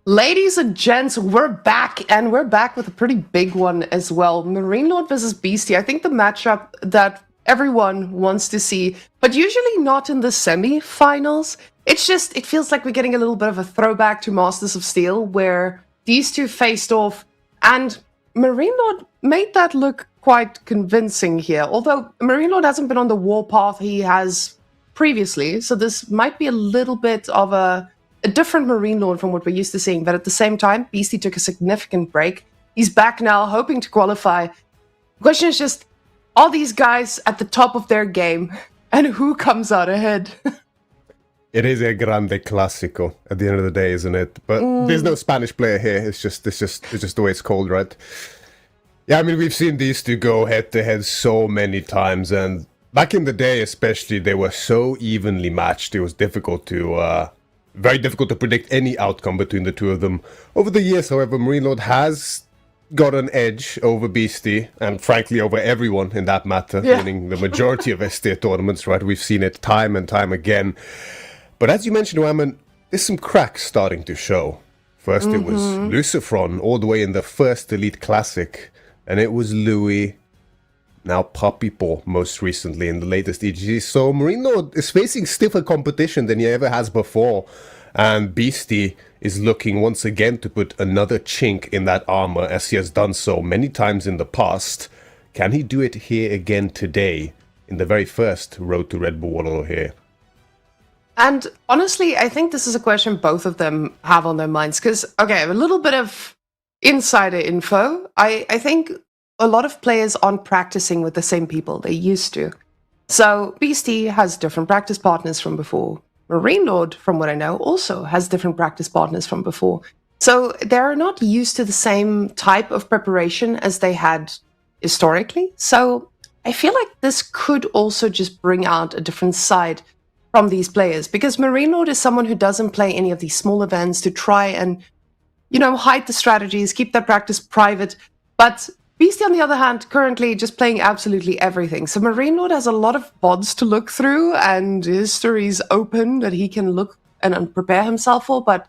Ladies and gents, we're back, and we're back with a pretty big one as well. Marine Lord versus Beastie. I think the matchup that everyone wants to see, but usually not in the semi-finals. It feels like we're getting a little bit of a throwback to Masters of Steel, where these two faced off, and Marine Lord made that look quite convincing here. Although Marine Lord hasn't been on the warpath he has previously, so this might be a little bit of a different Marine Lord from what we're used to seeing, but at the same time, Beastie took a significant break. He's back now, hoping to qualify. The question is just, are these guys at the top of their game, and who comes out ahead? It is a grande clásico at the end of the day, isn't it? But there's no Spanish player here. It's just the way it's called, right? Yeah, I mean, we've seen these two go head to head so many times, and back in the day, especially, they were so evenly matched. It was very difficult to predict any outcome between the two of them. Over the years, however, Marine Lord has got an edge over Beastie, and frankly over everyone in that matter, winning the majority of ST tournaments, right? We've seen it time and time again. But as you mentioned, Waman, there's some cracks starting to show. First it was Lucifron, all the way in the first Elite Classic, and it was Louis, now Papipo, most recently in the latest EGC. So Marine Lord is facing stiffer competition than he ever has before. And Beastie is looking once again to put another chink in that armor, as he has done so many times in the past. Can he do it here again today, in the very first Road to Red Bull Wololo here? And honestly, I think this is a question both of them have on their minds. Because, okay, a little bit of insider info. I think a lot of players aren't practicing with the same people they used to. So Beastie has different practice partners from before. Marine Lord, from what I know, also has different practice partners from before. So they're not used to the same type of preparation as they had historically. So I feel like this could also just bring out a different side from these players. Because Marine Lord is someone who doesn't play any of these small events to try and, hide the strategies, keep their practice private. But Beastie, on the other hand, currently just playing absolutely everything. So Marine Lord has a lot of VODs to look through and histories open that he can look and prepare himself for. But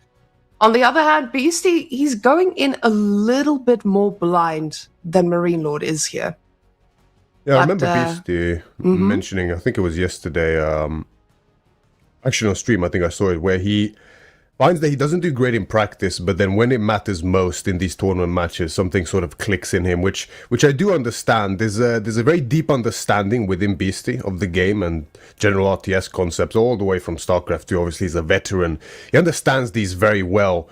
on the other hand, Beastie, he's going in a little bit more blind than Marine Lord is here. Yeah, I remember Beastie mentioning, I think it was yesterday, actually on stream, I think I saw it, where he finds that he doesn't do great in practice, but then when it matters most in these tournament matches, something sort of clicks in him, which I do understand. There's a very deep understanding within Beastie of the game and general RTS concepts, all the way from StarCraft 2. Obviously, he's a veteran. He understands these very well,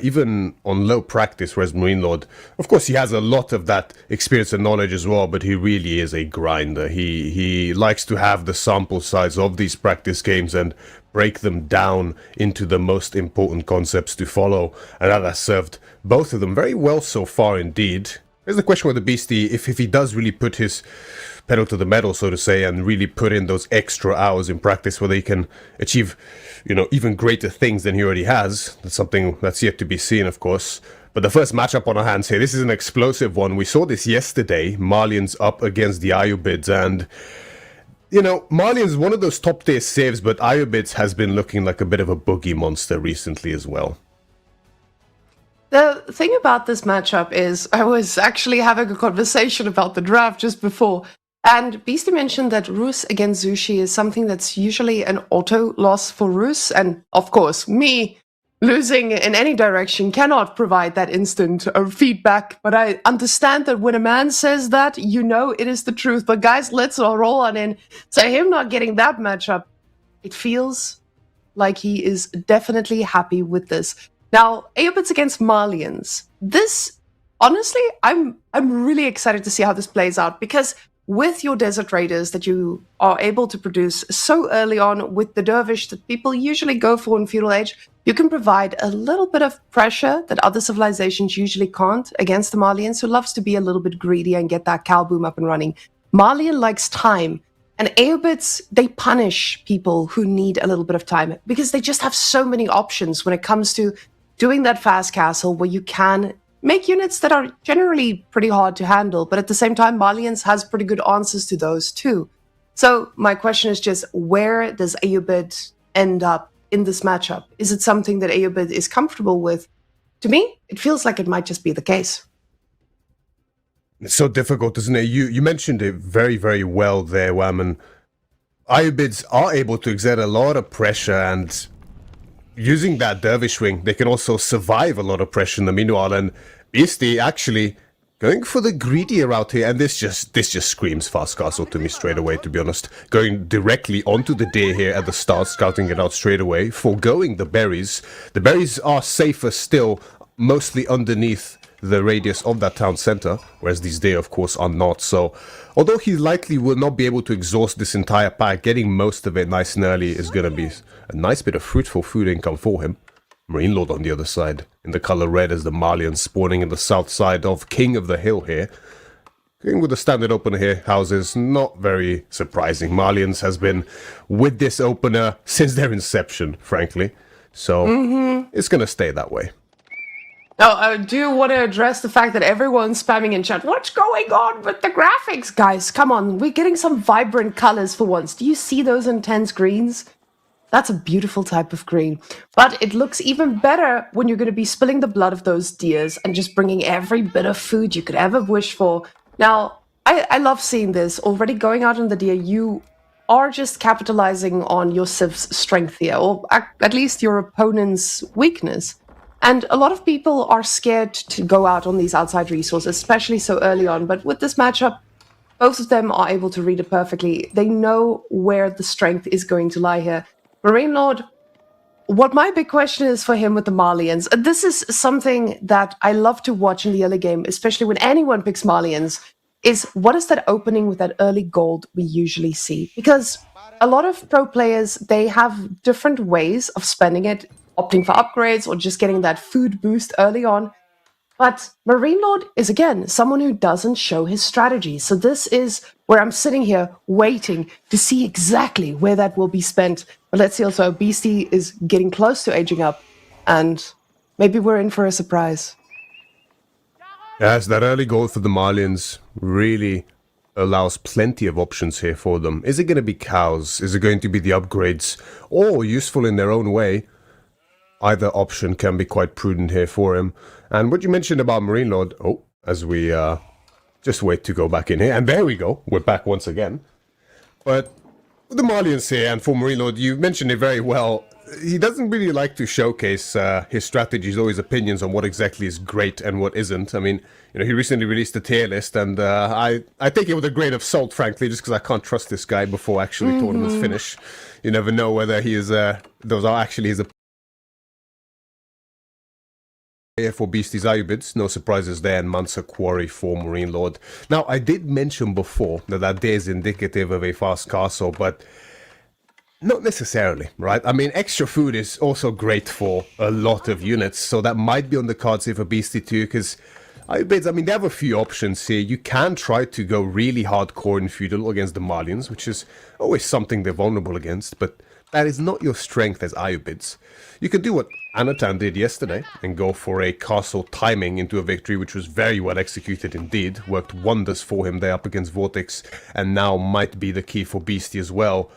even on low practice, whereas Marine Lord, of course, he has a lot of that experience and knowledge as well, but he really is a grinder. He likes to have the sample size of these practice games and break them down into the most important concepts to follow, and that has served both of them very well so far indeed. There's the question whether Beastie, if he does really put his pedal to the metal, so to say, and really put in those extra hours in practice, whether he can achieve, even greater things than he already has. That's something that's yet to be seen, of course. But the first matchup on our hands here, this is an explosive one. We saw this yesterday, Marlians up against the Ayubids, and Marlian's one of those top tier saves, but Ayubids has been looking like a bit of a boogie monster recently as well. The thing about this matchup is I was actually having a conversation about the draft just before, and Beastie mentioned that Rus against Zushi is something that's usually an auto loss for Rus, and of course, me losing in any direction cannot provide that instant feedback, but I understand that when a man says that, it is the truth. But guys, let's roll on in. So him not getting that matchup, it feels like he is definitely happy with this. Now, Ayubids against Marlians. This, honestly, I'm really excited to see how this plays out, because with your Desert Raiders that you are able to produce so early on, with the Dervish that people usually go for in Feudal Age, you can provide a little bit of pressure that other civilizations usually can't against the Marlians, who loves to be a little bit greedy and get that cow boom up and running. Marlian likes time, and Ayubids, they punish people who need a little bit of time, because they just have so many options when it comes to doing that fast castle where you can make units that are generally pretty hard to handle, but at the same time, Marlians has pretty good answers to those too. So my question is just, where does Ayubid end up in this matchup? Is it something that Ayubid is comfortable with? to me, it feels like it might just be the case. It's so difficult, isn't it? You mentioned it very, very well there, Whammon. Ayyubids are able to exert a lot of pressure, and using that Dervish wing, they can also survive a lot of pressure in the meanwhile. And Beastie actually going for the greedier route here, and this just screams Fast Castle to me straight away, to be honest. Going directly onto the deer here at the start, scouting it out straight away, foregoing the berries. The berries are safer still, mostly underneath the radius of that town center, whereas these deer, of course, are not. So, although he likely will not be able to exhaust this entire pack, getting most of it nice and early is going to be a nice bit of fruitful food income for him. Marine Lord on the other side, in the color red as the Malians spawning in the south side of King of the Hill here. Going with the standard opener here, houses, not very surprising. Malians has been with this opener since their inception, frankly. So, it's going to stay that way. Now, I do want to address the fact that everyone's spamming in chat. What's going on with the graphics, guys? Come on, we're getting some vibrant colors for once. Do you see those intense greens? That's a beautiful type of green. But it looks even better when you're going to be spilling the blood of those deers and just bringing every bit of food you could ever wish for. Now, I love seeing this. Already going out on the deer, you are just capitalizing on your civ's strength here, or at least your opponent's weakness. And a lot of people are scared to go out on these outside resources, especially so early on. But with this matchup, both of them are able to read it perfectly. They know where the strength is going to lie here. Marine Lord, what my big question is for him with the Malians, this is something that I love to watch in the early game, especially when anyone picks Malians, is what is that opening with that early gold we usually see? Because a lot of pro players, they have different ways of spending it, opting for upgrades or just getting that food boost early on. But Marine Lord is, again, someone who doesn't show his strategy. So this is where I'm sitting here waiting to see exactly where that will be spent. But let's see also, Beastie is getting close to aging up, and maybe we're in for a surprise. Yes, that early goal for the Malians really allows plenty of options here for them. Is it going to be cows? Is it going to be the upgrades? Or useful in their own way? Either option can be quite prudent here for him. And what you mentioned about Marine Lord, as we just wait to go back in here. And there we go. We're back once again. But with the Malians here and for Marine Lord, you mentioned it very well. He doesn't really like to showcase his strategies or his opinions on what exactly is great and what isn't. I mean, he recently released a tier list, and I take it with a grain of salt, frankly, just because I can't trust this guy before actually tournaments finish. You never know whether he is those are actually his for Beastie's Ayyubids, no surprises there, and Mansa Quarry for Marine Lord. Now, I did mention before that day is indicative of a fast castle, but not necessarily, right? I mean, extra food is also great for a lot of units, so that might be on the cards here for Beastie too, because Ayyubids, I mean, they have a few options here. You can try to go really hardcore in feudal against the Malians, which is always something they're vulnerable against, but that is not your strength as Ayyubids. You can do what Anatan did yesterday and go for a castle timing into a victory, which was very well executed indeed. Worked wonders for him there up against Vortex, and now might be the key for Beastie as well.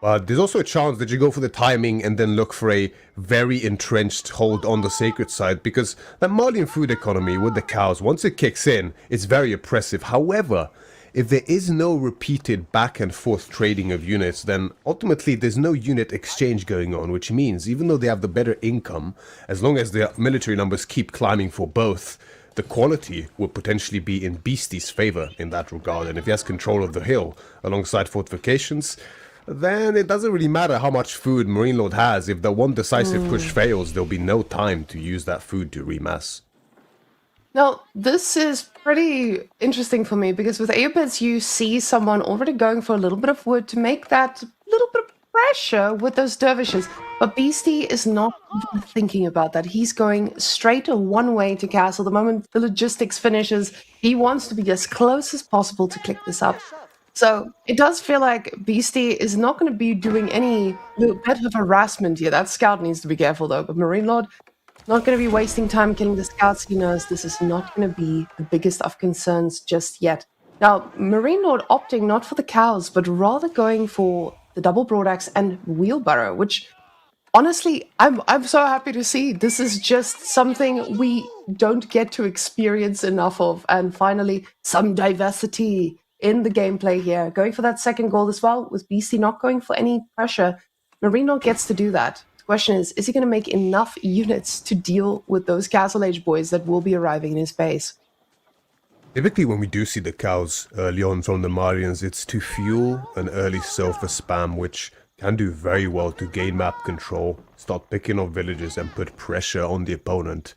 But there's also a chance that you go for the timing and then look for a very entrenched hold on the sacred side, because that Malian food economy with the cows, once it kicks in, it's very oppressive. However, if there is no repeated back and forth trading of units, then ultimately there's no unit exchange going on, which means even though they have the better income, as long as their military numbers keep climbing for both, the quality will potentially be in Beastie's favor in that regard. And if he has control of the hill alongside fortifications, then it doesn't really matter how much food Marine Lord has. If the one decisive push fails, there'll be no time to use that food to remass. Now, this is pretty interesting for me, because with Ayyubids, you see someone already going for a little bit of wood to make that little bit of pressure with those dervishes. But Beastie is not even thinking about that. He's going straight one way to castle. The moment the logistics finishes, he wants to be as close as possible to click this up. So it does feel like Beastie is not going to be doing any little bit of harassment here. That scout needs to be careful, though. But Marine Lord, not going to be wasting time killing the scouts. He knows this is not going to be the biggest of concerns just yet. Now, Marine Lord opting not for the cows, but rather going for the double broadaxe and wheelbarrow, which honestly, I'm so happy to see. This is just something we don't get to experience enough of. And finally, some diversity in the gameplay here. Going for that second goal as well, with BC not going for any pressure. Marino gets to do that. The question is he going to make enough units to deal with those Castle Age boys that will be arriving in his base? Typically when we do see the cows early on from the Malians, it's to fuel an early sulfur spam, which can do very well to gain map control, start picking off villages and put pressure on the opponent.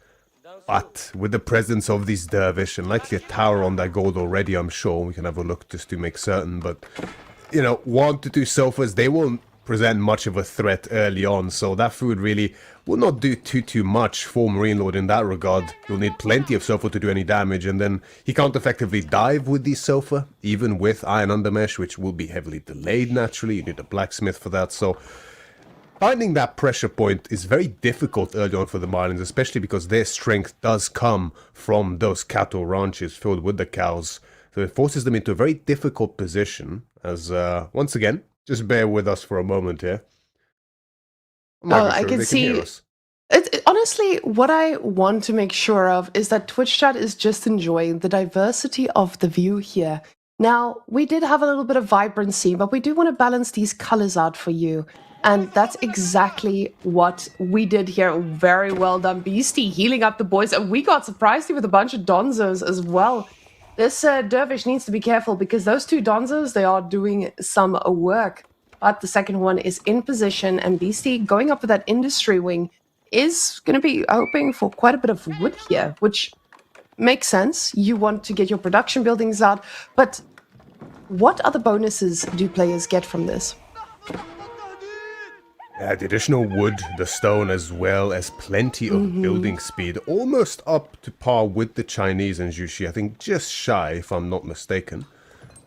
But with the presence of these dervish and likely a tower on that gold already, I'm sure, we can have a look just to make certain, but, you know, 1 to 2 sulfurs, they won't present much of a threat early on, so that food really will not do too much for Marine Lord in that regard. You'll need plenty of sulfur to do any damage, and then he can't effectively dive with these sulfur, even with iron undermesh, which will be heavily delayed naturally. You need a blacksmith for that, so finding that pressure point is very difficult early on for the Marlins, especially because their strength does come from those cattle ranches filled with the cows. So it forces them into a very difficult position, as once again, just bear with us for a moment here. I can see. Honestly, what I want to make sure of is that Twitch chat is just enjoying the diversity of the view here. Now, we did have a little bit of vibrancy, but we do want to balance these colors out for you. And that's exactly what we did here. Very well done, Beastie, healing up the boys. And we got surprised with a bunch of Donzos as well. This Dervish needs to be careful because those 2 Donzos, they are doing some work. But the second one is in position, and Beastie going up with that industry wing is going to be hoping for quite a bit of wood here, which makes sense. You want to get your production buildings out, but what other bonuses do players get from this? Yeah, the additional wood, the stone, as well as plenty of building speed, almost up to par with the Chinese and Jushi, I think just shy, if I'm not mistaken.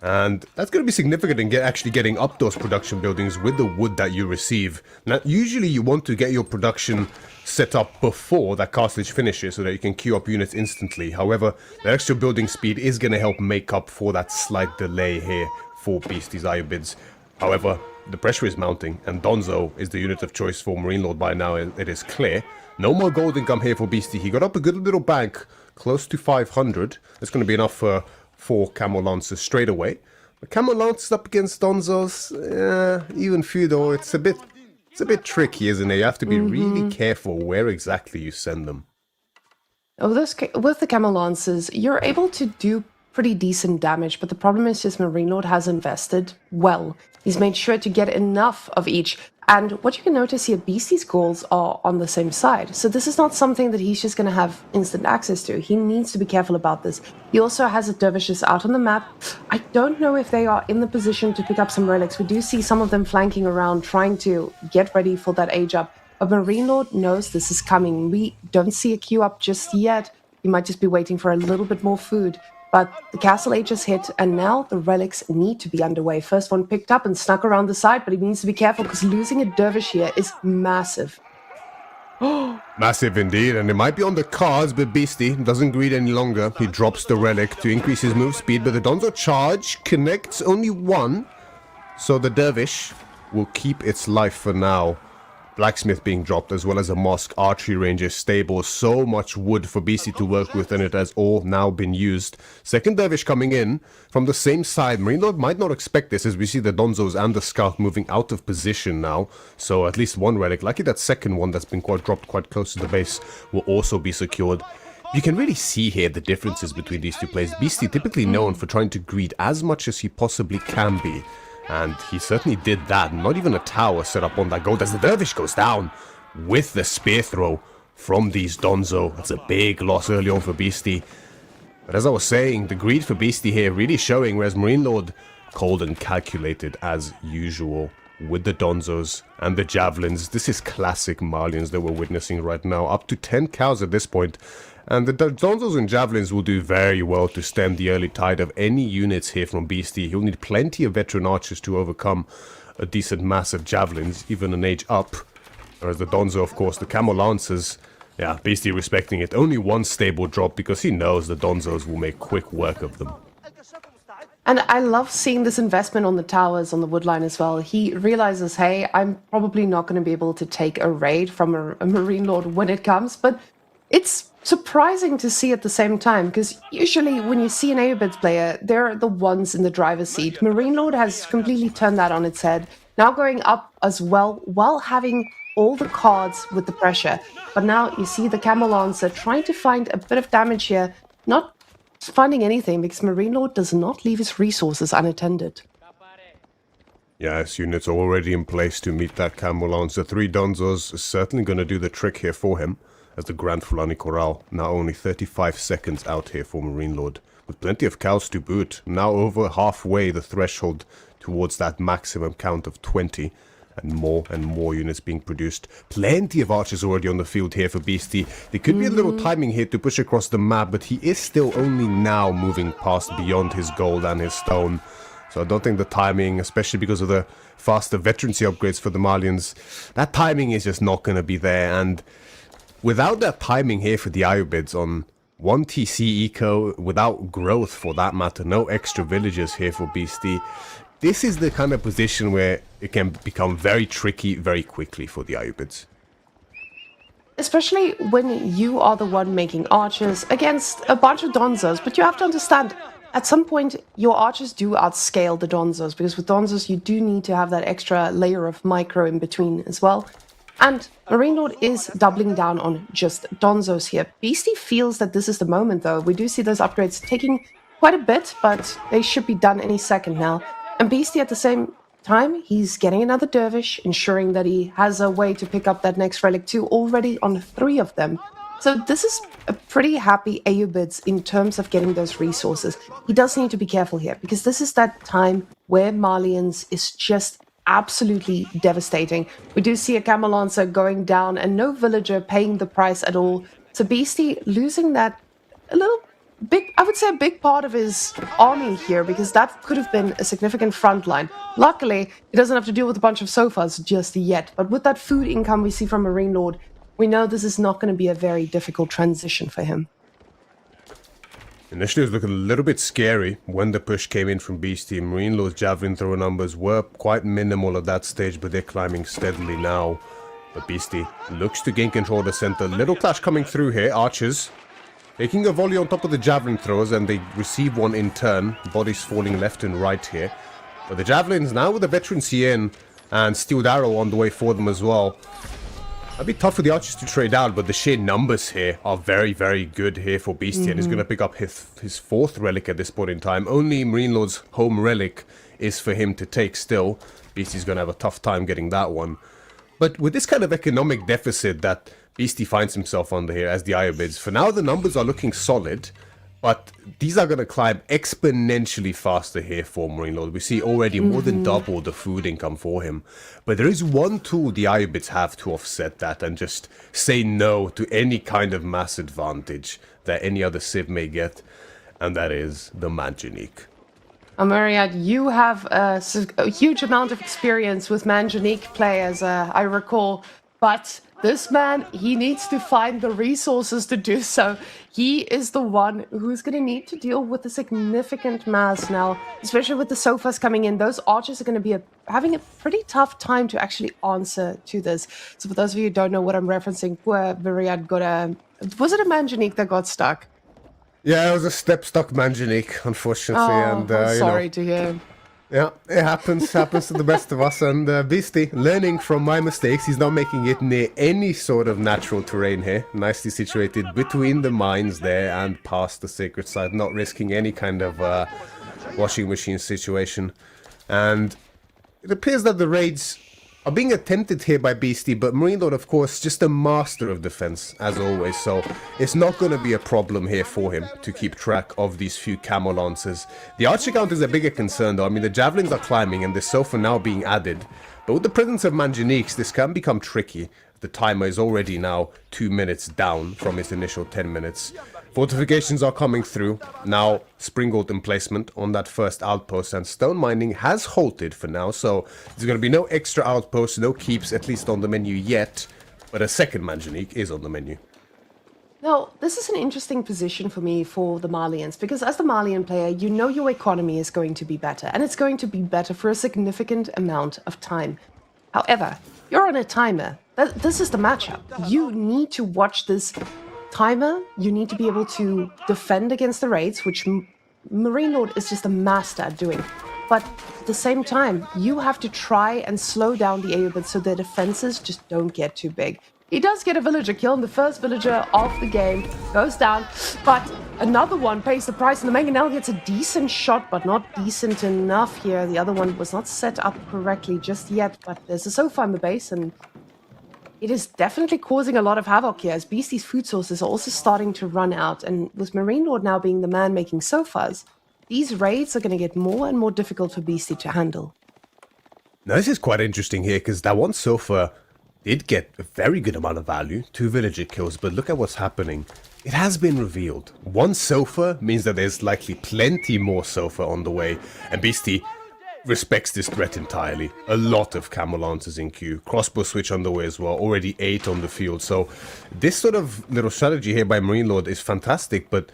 And that's going to be significant in actually getting up those production buildings with the wood that you receive. Now, usually you want to get your production set up before that cartilage finishes so that you can queue up units instantly. However, the extra building speed is going to help make up for that slight delay here for Beastie's Iobids. However, the pressure is mounting, and Donzo is the unit of choice for Marine Lord by now, it is clear. No more gold income here for Beastie. He got up a good little bank, close to 500. That's going to be enough for 4 Camel Lancers straight away. But Camel Lancers up against Donzos, even Fudo, it's a bit tricky, isn't it? You have to be really careful where exactly you send them. Oh, with the Camel Lancers, you're able to do pretty decent damage, but the problem is just Marine Lord has invested well. He's made sure to get enough of each. And what you can notice here, Beastie's goals are on the same side. So this is not something that he's just going to have instant access to. He needs to be careful about this. He also has the dervishes out on the map. I don't know if they are in the position to pick up some relics. We do see some of them flanking around, trying to get ready for that age up. But Marine Lord knows this is coming. We don't see a queue up just yet. He might just be waiting for a little bit more food. But the Castle Age is hit, and now the relics need to be underway. First one picked up and snuck around the side, but he needs to be careful because losing a dervish here is massive. Massive indeed, and it might be on the cards, but Beastie doesn't greed any longer. He drops the relic to increase his move speed, but the Donzo charge connects only 1, so the dervish will keep its life for now. Blacksmith being dropped, as well as a mosque, archery ranger, stable, so much wood for BC to work with, and it has all now been used. Second dervish coming in from the same side. Marine Lord might not expect this, as we see the Donzos and the Scout moving out of position now. So at least one relic, lucky that second one that's been dropped quite close to the base, will also be secured. You can really see here the differences between these two players. Beastie typically known for trying to greed as much as he possibly can be. And he certainly did that. Not even a tower set up on that gold as the dervish goes down with the spear throw from these Donzo. That's a big loss early on for Beastie. But as I was saying, the greed for Beastie here really showing, whereas Marine Lord cold and calculated as usual with the Donzos and the Javelins. This is classic Malians that we're witnessing right now. Up to 10 cows at this point. And the Donzos and Javelins will do very well to stem the early tide of any units here from Beastie. He'll need plenty of veteran archers to overcome a decent mass of Javelins, even an age up. Whereas the Donzo, of course, the Camel Lancers, yeah, Beastie respecting it. Only one stable drop because he knows the Donzos will make quick work of them. And I love seeing this investment on the towers on the woodline as well. He realizes, hey, I'm probably not going to be able to take a raid from a Marine Lord when it comes, but it's surprising to see at the same time, because usually when you see an Aerobids player, they're the ones in the driver's seat. Marine Lord has completely turned that on its head, now going up as well, while having all the cards with the pressure. But now you see the Camel Lancer trying to find a bit of damage here, not finding anything, because Marine Lord does not leave his resources unattended. Yeah, his units are already in place to meet that Camel Lancer. 3 Donzos is certainly going to do the trick here for him, as the Grand Fulani Corral now only 35 seconds out here for Marine Lord, with plenty of cows to boot, now over halfway the threshold towards that maximum count of 20, and more units being produced. Plenty of archers already on the field here for Beastie. There could be a little timing here to push across the map, but he is still only now moving past beyond his gold and his stone. So I don't think the timing, especially because of the faster veterancy upgrades for the Malians, that timing is just not going to be there. And without that timing here for the Aerobids on 1 TC eco, without growth for that matter, no extra villagers here for Beastie, this is the kind of position where it can become very tricky very quickly for the Aerobids. Especially when you are the one making archers against a bunch of Donzos, but you have to understand, at some point, your archers do outscale the Donzos, because with Donzos, you do need to have that extra layer of micro in between as well. And Marine Lord is doubling down on just Donzos here. Beastie feels that this is the moment, though. We do see those upgrades taking quite a bit, but they should be done any second now. And Beastie, at the same time, he's getting another Dervish, ensuring that he has a way to pick up that next relic too, already on 3 of them. So this is a pretty happy Aerobids in terms of getting those resources. He does need to be careful here, because this is that time where Malians is just absolutely devastating. We do see a Camel Lancer going down and no villager paying the price at all. So Beastie losing that I would say a big part of his army here, because that could have been a significant front line. Luckily, he doesn't have to deal with a bunch of sofas just yet, but with that food income we see from Marine Lord, we know this is not going to be a very difficult transition for him. Initially it was looking a little bit scary when the push came in from Beastie. Marine Lord's javelin thrower numbers were quite minimal at that stage, but they're climbing steadily now. But Beastie looks to gain control of the center. Little clash coming through here. Archers taking a volley on top of the javelin throwers, and they receive one in turn. Bodies falling left and right here. But the javelins now with the veterancy in, and steeled arrow on the way for them as well. That'd be tough for the archers to trade out, but the sheer numbers here are very, very good here for Beastie, and he's going to pick up his 4th relic at this point in time. Only Marine Lord's home relic is for him to take still. Beastie's going to have a tough time getting that one. But with this kind of economic deficit that Beastie finds himself under here as the Aerobids, for now the numbers are looking solid, but these are going to climb exponentially faster here for Marine Lord. We see already more than double the food income for him. But there is one tool the Aerobids have to offset that and just say no to any kind of mass advantage that any other civ may get, and that is the Manjanique. Myriad, you have a huge amount of experience with Manjanique players, I recall, but this man, he needs to find the resources to do so. He is the one who's going to need to deal with a significant mass now, especially with the sofas coming in. Those archers are going to be having a pretty tough time to actually answer to this. So for those of you who don't know what I'm referencing, poor Myriad got a... Was it a Manjanique that got stuck? Yeah, it was a step-stuck Manjanique, unfortunately. I'm sorry to hear. Yeah, it happens to the best of us, and Beastie, learning from my mistakes, he's not making it near any sort of natural terrain here, nicely situated between the mines there and past the sacred site, not risking any kind of washing machine situation. And it appears that the raids are being attempted here by Beastie, but Marine Lord, of course, just a master of defense, as always, so it's not going to be a problem here for him to keep track of these few Camel Lancers. The archer count is a bigger concern, though. I mean, the javelins are climbing, and the sofa now being added, but with the presence of Manjaniques, this can become tricky. The timer is already now 2 minutes down from its initial 10 minutes. Fortifications are coming through. Now, Springald emplacement on that first outpost, and stone mining has halted for now, so there's going to be no extra outposts, no keeps, at least on the menu yet, but a second Manjanique is on the menu. Now, this is an interesting position for me for the Malians, because as the Malian player, you know your economy is going to be better, and it's going to be better for a significant amount of time. However, you're on a timer. This is the matchup. You need to watch this timer. You need to be able to defend against the raids, which Marine Lord is just a master at doing. But at the same time, you have to try and slow down the AoE so their defenses just don't get too big. He does get a villager kill, and the first villager of the game goes down, but another one pays the price, and the Mangonel gets a decent shot, but not decent enough here. The other one was not set up correctly just yet, but there's a sofa in the base, and it is definitely causing a lot of havoc here, as Beastie's food sources are also starting to run out, and with Marine Lord now being the man making sofas, these raids are going to get more and more difficult for Beastie to handle. Now this is quite interesting here, because that one sofa did get a very good amount of value, 2 villager kills, but look at what's happening. It has been revealed. One sofa means that there's likely plenty more sofa on the way, and Beastie respects this threat entirely. A lot of camel lancers in queue, crossbow switch on the way as well, already 8 on the field, so this sort of little strategy here by Marine Lord is fantastic, but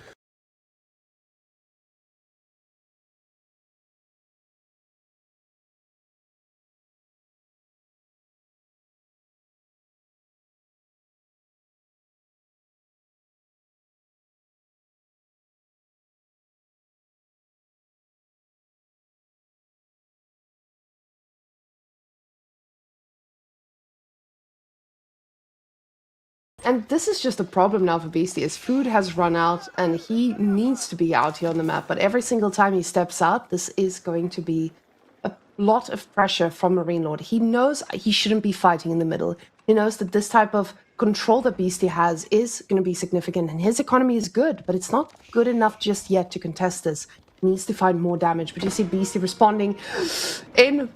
And this is just a problem now for Beastie, as food has run out and he needs to be out here on the map. But every single time he steps out, this is going to be a lot of pressure from Marine Lord. He knows he shouldn't be fighting in the middle. He knows that this type of control that Beastie has is going to be significant, and his economy is good, but it's not good enough just yet to contest this. He needs to find more damage, but you see Beastie responding in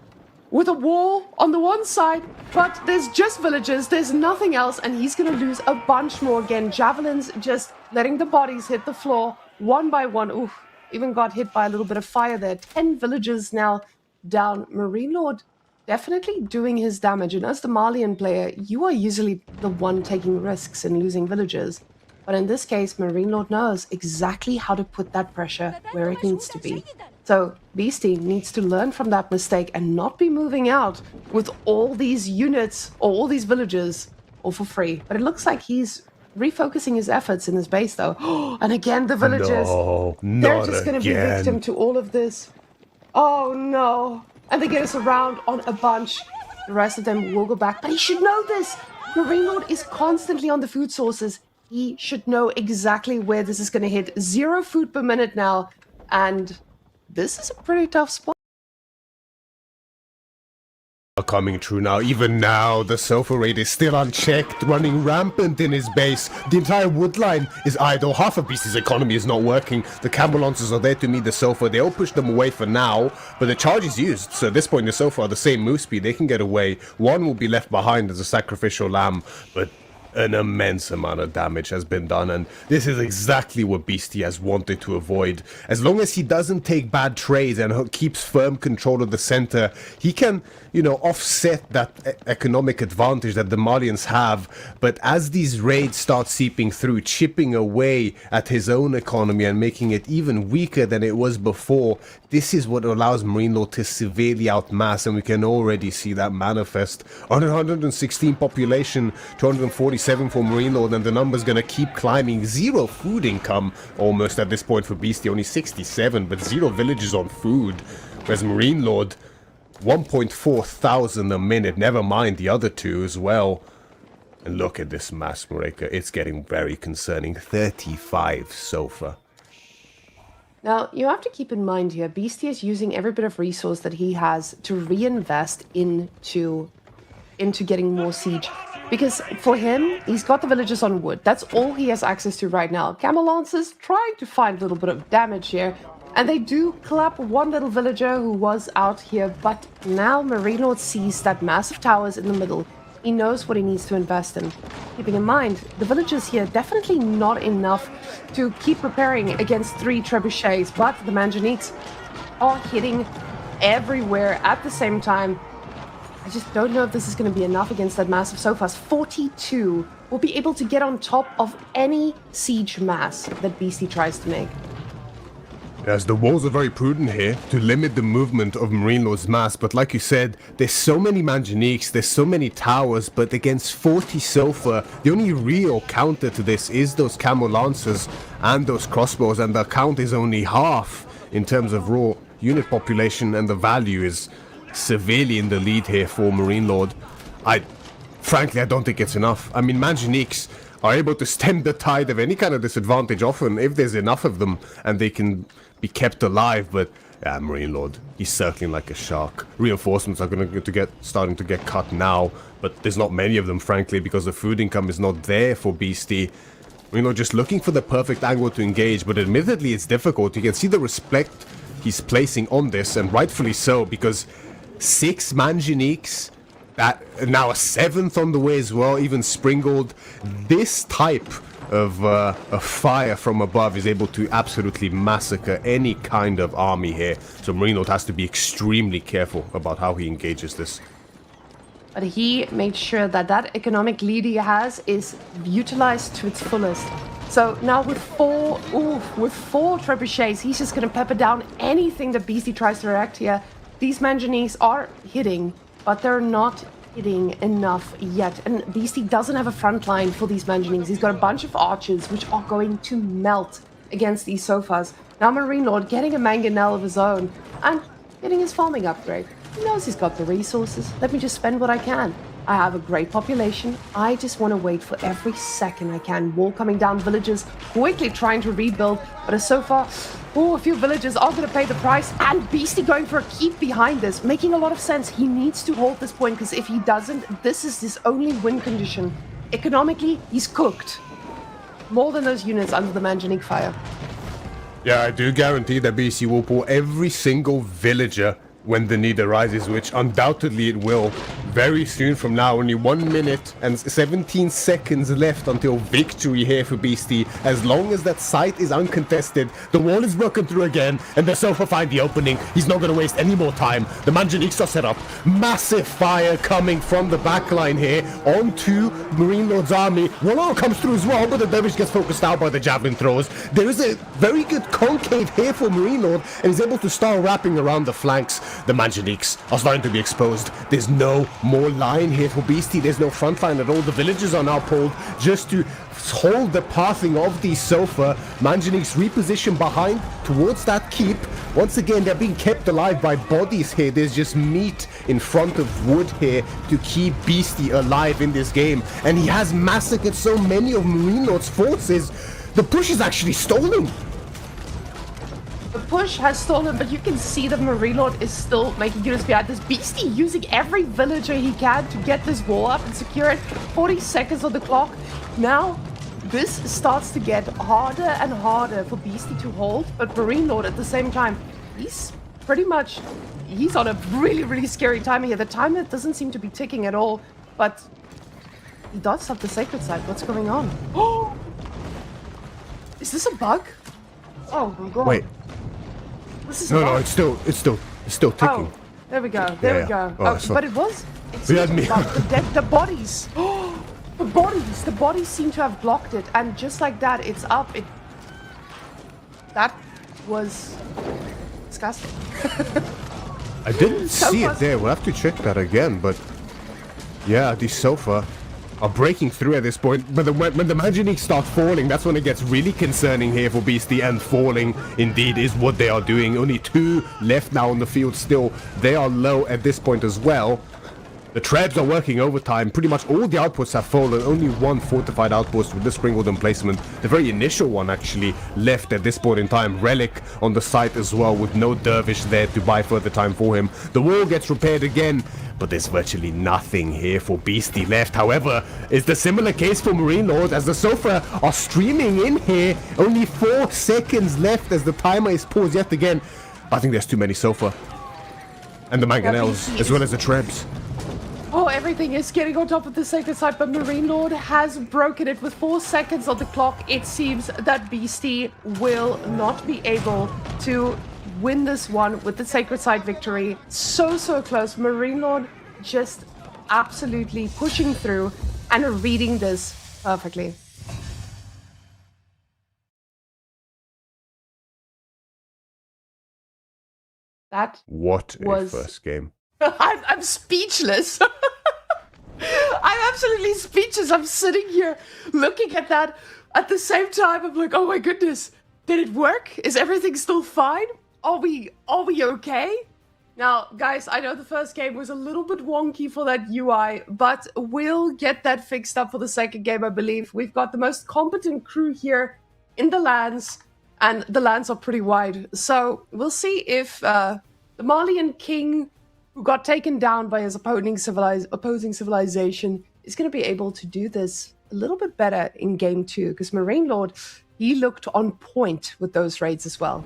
with a wall on the one side, but there's just villagers, there's nothing else, and he's gonna lose a bunch more again. Javelins just letting the bodies hit the floor one by one. Ooh, even got hit by a little bit of fire there. 10 villagers now down. Marine Lord definitely doing his damage, and as the Malian player, you are usually the one taking risks and losing villagers. But in this case, Marine Lord knows exactly how to put that pressure where it needs to be. So Beastie needs to learn from that mistake and not be moving out with all these units or all these villagers all for free. But it looks like he's refocusing his efforts in his base, though. And again, the villagers. No, they're just going to be victim to all of this. Oh, no. And they get us around on a bunch. The rest of them will go back. But he should know this. Marine Lord is constantly on the food sources. He should know exactly where this is going to hit. 0 food per minute now. And this is a pretty tough spot. Coming true now. Even now, the sofa raid is still unchecked, running rampant in his base. The entire wood line is idle. Half of Beastie's economy is not working. The camel lancers are there to meet the sofa. They all push them away for now, but the charge is used. So at this point, the sofa are the same move speed. They can get away. One will be left behind as a sacrificial lamb, but an immense amount of damage has been done, and this is exactly what Beastie has wanted to avoid. As long as he doesn't take bad trades and keeps firm control of the center, he can, you know, offset that economic advantage that the Malians have. But as these raids start seeping through, chipping away at his own economy and making it even weaker than it was before, this is what allows Marine Lord to severely outmass, and we can already see that manifest. 116 population, 247 for Marine Lord, and the number's gonna keep climbing. 0 food income almost at this point for Beastie, only 67, but 0 villages on food. Whereas Marine Lord, 1.4 thousand a minute, never mind the other 2 as well. And look at this mass breaker, it's getting very concerning. 35 sofa. Now, you have to keep in mind here, Beastie is using every bit of resource that he has to reinvest into getting more siege. Because for him, he's got the villagers on wood. That's all he has access to right now. Camel Lancers trying to find a little bit of damage here. And they do clap one little villager who was out here. But now Marine Lord sees that massive towers in the middle. He knows what he needs to invest in. Keeping in mind, the villagers here definitely not enough to keep preparing against 3 trebuchets, but the Manganiques are hitting everywhere at the same time. I just don't know if this is going to be enough against that massive Sofas. 42 will be able to get on top of any siege mass that Beastie tries to make. Yes, the walls are very prudent here to limit the movement of Marine Lord's mass, but like you said, there's so many Manganiques, there's so many towers, but against 40 Sofa, the only real counter to this is those Camel Lancers and those crossbows, and the count is only half in terms of raw unit population, and the value is severely in the lead here for Marine Lord. Frankly, I don't think it's enough. I mean, Manganiques are able to stem the tide of any kind of disadvantage often if there's enough of them and they can be kept alive, but Marine Lord, he's circling like a shark. Reinforcements are starting to get cut now, but there's not many of them, frankly, because the food income is not there for Beastie. Marine Lord just looking for the perfect angle to engage, but admittedly it's difficult. You can see the respect he's placing on this, and rightfully so, because 6 Manganiques, that now a 7th on the way as well, even sprinkled. This type of fire from above is able to absolutely massacre any kind of army here. So Marine Lord has to be extremely careful about how he engages this. But he made sure that that economic lead he has is utilized to its fullest. So now with four trebuchets, he's just going to pepper down anything that Beastie tries to react here. These Manganiques are hitting, but they're not hitting enough yet. And Beastie doesn't have a front line for these Manganiques. He's got a bunch of archers, which are going to melt against these Sofas. Now Marine Lord getting a mangonel of his own and getting his farming upgrade. He knows he's got the resources. Let me just spend what I can. I have a great population. I just want to wait for every second I can. Wall coming down, villagers quickly trying to rebuild. But as so far, a few villagers are going to pay the price. And Beastie going for a keep behind this, making a lot of sense. He needs to hold this point, because if he doesn't, this is his only win condition. Economically, he's cooked. More than those units under the Manganique fire. Yeah, I do guarantee that Beastie will pull every single villager when the need arises, which undoubtedly it will very soon from now. Only 1 minute and 17 seconds left until victory here for Beastie. As long as that site is uncontested, the wall is broken through again, and the Sofa find the opening. He's not going to waste any more time. The Manganiques are set up. Massive fire coming from the backline here onto Marine Lord's army. Wololo comes through as well, but the Dervish gets focused out by the javelin throws. There is a very good concave here for Marine Lord, and he's able to start wrapping around the flanks. The Manganiques are starting to be exposed. There's no more line here for Beastie. There's no front line at all. The villagers are now pulled just to hold the pathing of the Sofa. Manganiques reposition behind towards that keep. Once again, they're being kept alive by bodies here. There's just meat in front of wood here to keep Beastie alive in this game. And he has massacred so many of Marine Lord's forces. The push is actually stolen. The push has stolen, but you can see that Marine Lord is still making units behind this. Beastie using every villager he can to get this wall up and secure it. 40 seconds on the clock. Now, this starts to get harder and harder for Beastie to hold, but Marine Lord at the same time, he's on a really, really scary timer here. The timer doesn't seem to be ticking at all, but he does have the sacred site. What's going on? Oh! Is this a bug? Oh my god. Wait. No, it's still ticking. Oh, there we go. There we go. Oh, but it was. The bodies. The bodies seem to have blocked it, and just like that, it's up. That was disgusting. I didn't see it there. We'll have to check that again. But yeah, the Sofa are breaking through at this point, but when the Manganiques start falling, that's when it gets really concerning here for Beastie, and falling indeed is what they are doing. Only 2 left now on the field still. They are low at this point as well. The Trebs are working overtime. Pretty much all the outposts have fallen. Only 1 fortified outpost with the sprinkled emplacement. The very initial one actually left at this point in time. Relic on the site as well, with no Dervish there to buy further time for him. The wall gets repaired again, but there's virtually nothing here for Beastie left. However, it's the similar case for Marine Lord, as the Sofa are streaming in here. Only 4 seconds left as the timer is paused yet again. I think there's too many Sofa. And the Mangonels, as well as the Trebs. Oh, everything is getting on top of the sacred site, but Marine Lord has broken it with 4 seconds on the clock. It seems that Beastie will not be able to win this one with the sacred site victory. So close. Marine Lord just absolutely pushing through and reading this perfectly. That what was... a first game. I'm speechless. I'm absolutely speechless. I'm sitting here looking at that. At the same time, I'm like, oh my goodness, did it work? Is everything still fine? Are we okay? Now, guys, I know the first game was a little bit wonky for that UI, but we'll get that fixed up for the second game, I believe. We've got the most competent crew here in the lands, and the lands are pretty wide. So we'll see if the Malian king, who got taken down by his opposing civilization, is going to be able to do this a little bit better in game 2, because Marine Lord, he looked on point with those raids as well.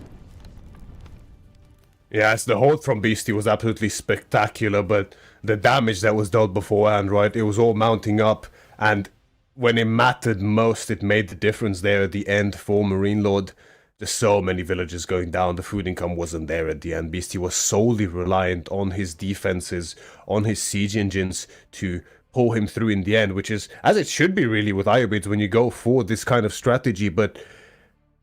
Yes, the hold from Beastie was absolutely spectacular, but the damage that was dealt beforehand, right, it was all mounting up, and when it mattered most, it made the difference there at the end for Marine Lord. Just so many villages going down, the food income wasn't there at the end. Beastie was solely reliant on his defenses, on his siege engines to pull him through in the end, which is, as it should be really with Iobids when you go for this kind of strategy, but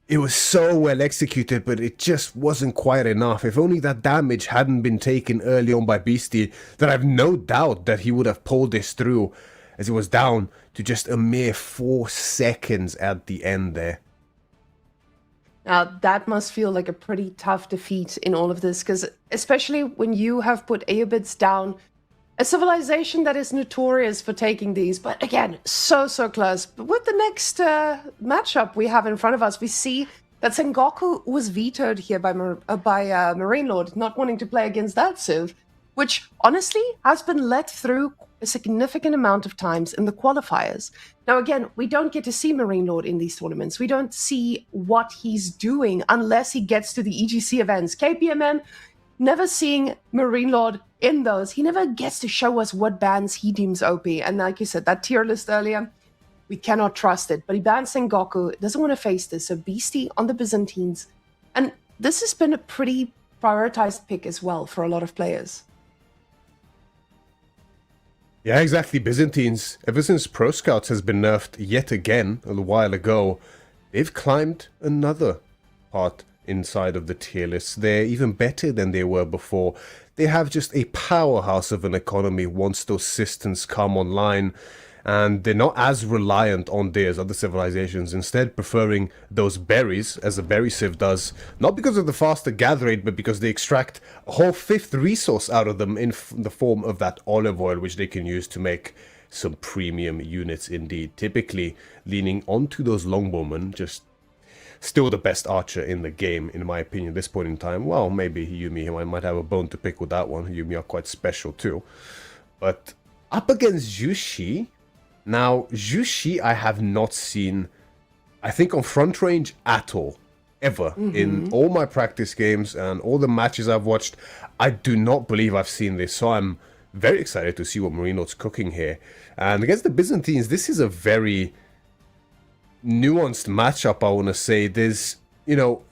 it was so well executed, but it just wasn't quite enough. If only that damage hadn't been taken early on by Beastie, then I've no doubt that he would have pulled this through, as it was down to just a mere 4 seconds at the end there. Now, that must feel like a pretty tough defeat in all of this, because especially when you have put Iobids down, a civilization that is notorious for taking these, but again, so close. But with the next matchup we have in front of us, we see that Sengoku was vetoed here by Marine Lord, not wanting to play against that civ, which honestly has been let through a significant amount of times in the qualifiers. Now again, we don't get to see Marine Lord in these tournaments. We don't see what he's doing unless he gets to the EGC events. KPMN, never seeing Marine Lord in those. He never gets to show us what bans he deems OP. And like you said, that tier list earlier, we cannot trust it. But he bans Sengoku, doesn't want to face this. So Beastie on the Byzantines. And this has been a pretty prioritized pick as well for a lot of players. Yeah, exactly. Byzantines, ever since Pro Scouts has been nerfed yet again a while ago, they've climbed another part inside of the tier list. They're even better than they were before. They have just a powerhouse of an economy once those systems come online, and they're not as reliant on theirs, other civilizations, instead preferring those berries, as a berry civ does, not because of the faster gather rate, but because they extract a whole 5th resource out of them in the form of that olive oil, which they can use to make some premium units indeed, typically leaning onto those longbowmen, just still the best archer in the game, in my opinion, at this point in time. Well, maybe Yumi, I might have a bone to pick with that one. Yumi are quite special too. But up against Jushi, now, Jushi I have not seen, I think, on front range at all, ever. In all my practice games and all the matches I've watched, I do not believe I've seen this. So I'm very excited to see what Marine Lord's cooking here. And against the Byzantines, this is a very nuanced matchup, I want to say. There's, you know,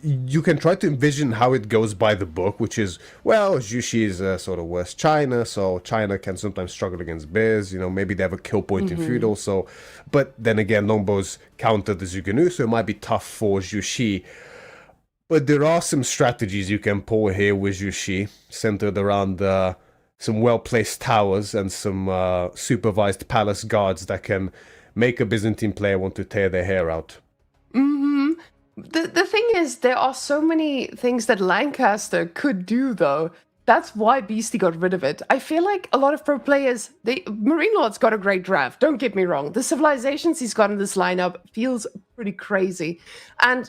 you can try to envision how it goes by the book, which is, well, Jushi is sort of West China, so China can sometimes struggle against bears, you know, maybe they have a kill point in feudal, so, but then again, longbows counter the Zuganu, so it might be tough for Jushi. But there are some strategies you can pull here with Jushi, centered around some well-placed towers and some supervised palace guards that can make a Byzantine player want to tear their hair out. The thing is, there are so many things that Lancaster could do, though. That's why Beastie got rid of it. I feel like a lot of pro players, Marine Lord's got a great draft, don't get me wrong. The civilizations he's got in this lineup feels pretty crazy. And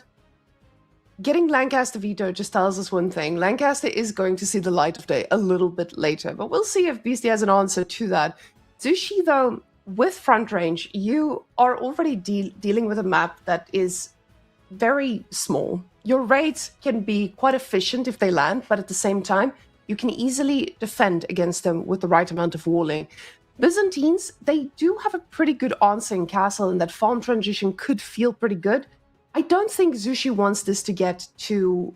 getting Lancaster veto just tells us one thing. Lancaster is going to see the light of day a little bit later, but we'll see if Beastie has an answer to that. Zushi, though, with front range, you are already dealing with a map that is very small. Your raids can be quite efficient if they land, but at the same time, you can easily defend against them with the right amount of walling. Byzantines, they do have a pretty good answering castle, and that farm transition could feel pretty good. I don't think Zushi wants this to get to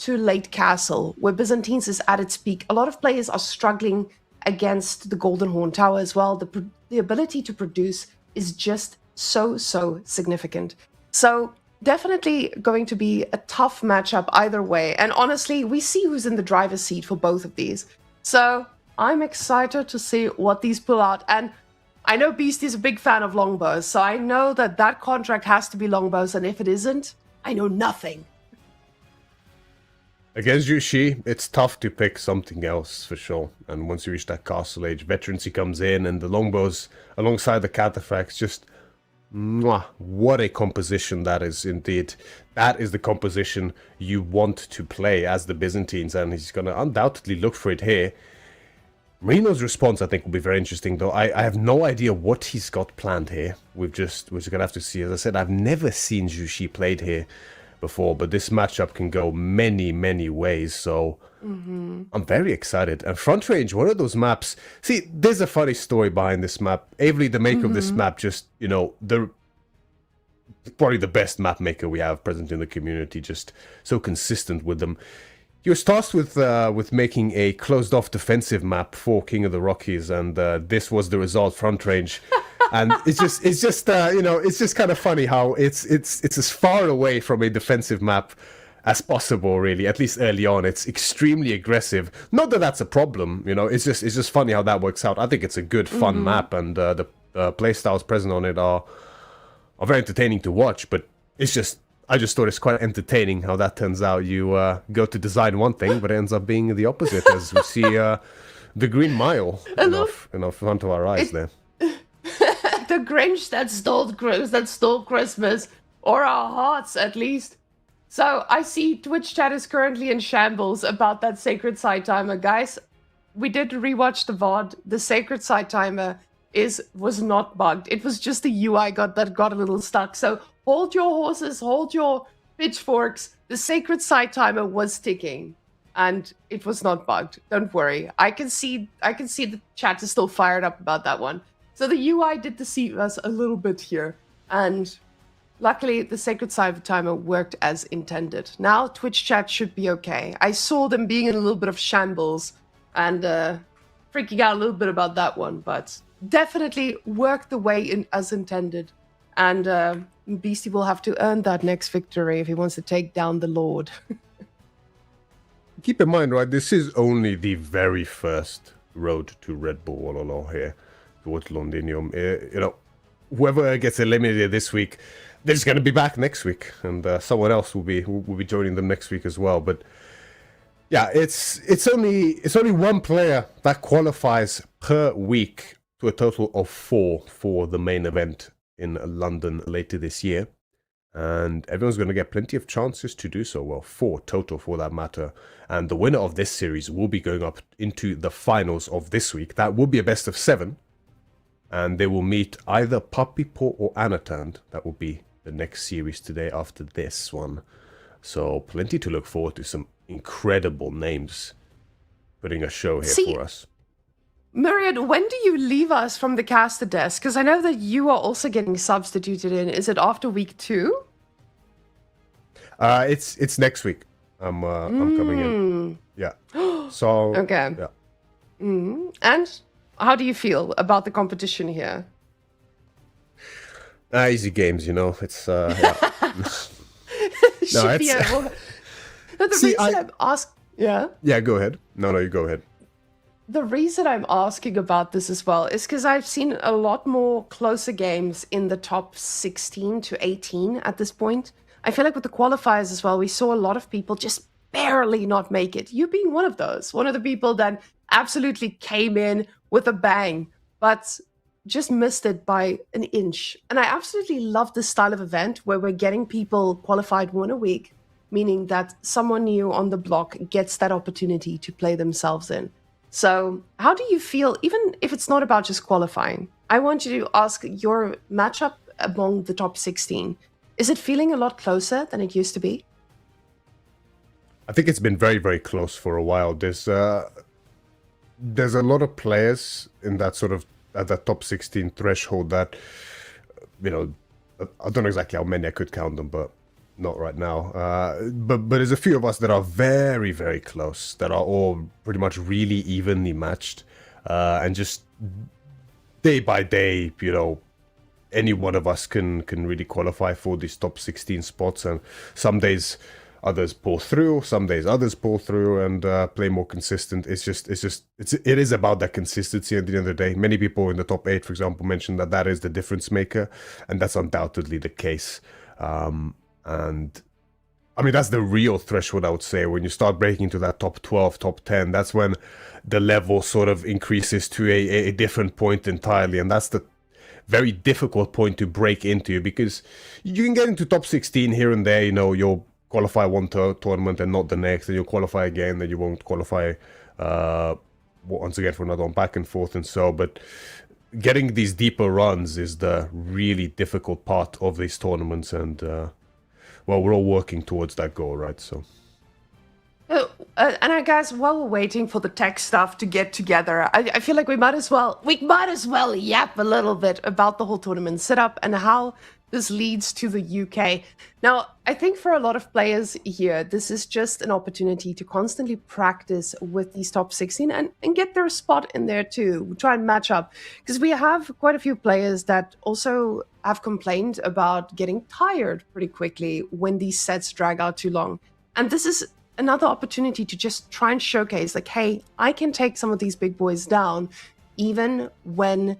late castle, where Byzantines is at its peak. A lot of players are struggling against the Golden Horn Tower as well. The ability to produce is just so significant. So definitely going to be a tough matchup either way. And honestly, we see who's in the driver's seat for both of these. So I'm excited to see what these pull out. And I know Beastie's a big fan of longbows, so I know that contract has to be longbows, and if it isn't, I know nothing. Against Yushi, it's tough to pick something else for sure. And once you reach that castle age, veterancy comes in, and the longbows alongside the cataphracts, just mwah, what a composition that is indeed. That is the composition you want to play as the Byzantines, and he's going to undoubtedly look for it here. Marino's response, I think, will be very interesting, though. I have no idea what he's got planned here. We're just going to have to see. As I said, I've never seen Jushi played here before, but this matchup can go many ways, so I'm very excited. And Front Range, one of those maps... See, there's a funny story behind this map. Avery, the maker of this map, just, you know, probably the best map maker we have present in the community, just so consistent with them. He was tasked with making a closed-off defensive map for King of the Rockies, and this was the result, Front Range. And it's just you know, it's just kind of funny how it's as far away from a defensive map as possible, really. At least early on, it's extremely aggressive. Not that that's a problem, you know. It's just funny how that works out. I think it's a good, fun map, and the playstyles present on it are very entertaining to watch. But I just thought it's quite entertaining how that turns out. You go to design one thing, but it ends up being the opposite, as we see the Green Mile in front of our eyes there. The Grinch that stole Christmas, or our hearts at least. So I see Twitch chat is currently in shambles about that Sacred Side Timer. Guys, we did rewatch the VOD. The Sacred Side Timer was not bugged. It was just the UI that got a little stuck. So hold your horses, hold your pitchforks. The Sacred Side Timer was ticking, and it was not bugged. Don't worry. I can see the chat is still fired up about that one. So the UI did deceive us a little bit here, and luckily the Sacred Side Timer worked as intended. Now Twitch chat should be okay. I saw them being in a little bit of shambles and freaking out a little bit about that one, but definitely worked the way in as intended. And Beastie will have to earn that next victory if he wants to take down the Lord. Keep in mind, right, this is only the very first road to Red Bull Wololo here towards Londinium. You know, whoever gets eliminated this week, they're just going to be back next week, and someone else will be joining them next week as well. But yeah, it's only one player that qualifies per week to a total of 4 for the main event in London later this year, and everyone's going to get plenty of chances to do so. Well, 4 total for that matter, and the winner of this series will be going up into the finals of this week. That will be a best of 7, and they will meet either Puppy Paw or Anatand. That will be the next series today after this one. So plenty to look forward to. Some incredible names putting a show here for us. Myriad, when do you leave us from the caster desk? Because I know that you are also getting substituted in. Is it after week 2? It's next week. I'm coming in. Yeah. So okay. Yeah. And how do you feel about the competition here? Easy games, you know. It's yeah. No, it's... the reason I'm asking... Yeah? Yeah, go ahead. No, you go ahead. The reason I'm asking about this as well is because I've seen a lot more closer games in the top 16 to 18 at this point. I feel like with the qualifiers as well, we saw a lot of people just barely not make it. You being one of those. One of the people that absolutely came in with a bang, but just missed it by an inch. And I absolutely love this style of event where we're getting people qualified 1 a week, meaning that someone new on the block gets that opportunity to play themselves in. So how do you feel, even if it's not about just qualifying? I want you to ask your matchup among the top 16. Is it feeling a lot closer than it used to be? I think it's been very, very close for a while. There's a lot of players in that sort of at that top 16 threshold that, you know, I don't know exactly how many I could count them, but not right now. But there's a few of us that are very, very close, that are all pretty much really evenly matched. and just day by day, you know, any one of us can really qualify for these top 16 spots, and some days others pull through, some days others pull through and play more consistent. It is about that consistency at the end of the day. Many people in the top 8, for example, mentioned that is the difference maker, and that's undoubtedly the case. And I mean, that's the real threshold, I would say. When you start breaking into that top 12, top 10, that's when the level sort of increases to a different point entirely, and that's the very difficult point to break into, because you can get into top 16 here and there, you know, you'll qualify one tournament and not the next, and you'll qualify again, then you won't qualify once again for another one, back and forth and so. But getting these deeper runs is the really difficult part of these tournaments, and well, we're all working towards that goal, right? So. And I guess while we're waiting for the tech stuff to get together, I feel like we might as well yap a little bit about the whole tournament setup and how this leads to the UK. Now, I think for a lot of players here, this is just an opportunity to constantly practice with these top 16 and get their spot in there too, try and match up. Because we have quite a few players that also have complained about getting tired pretty quickly when these sets drag out too long. And this is another opportunity to just try and showcase, like, hey, I can take some of these big boys down even when,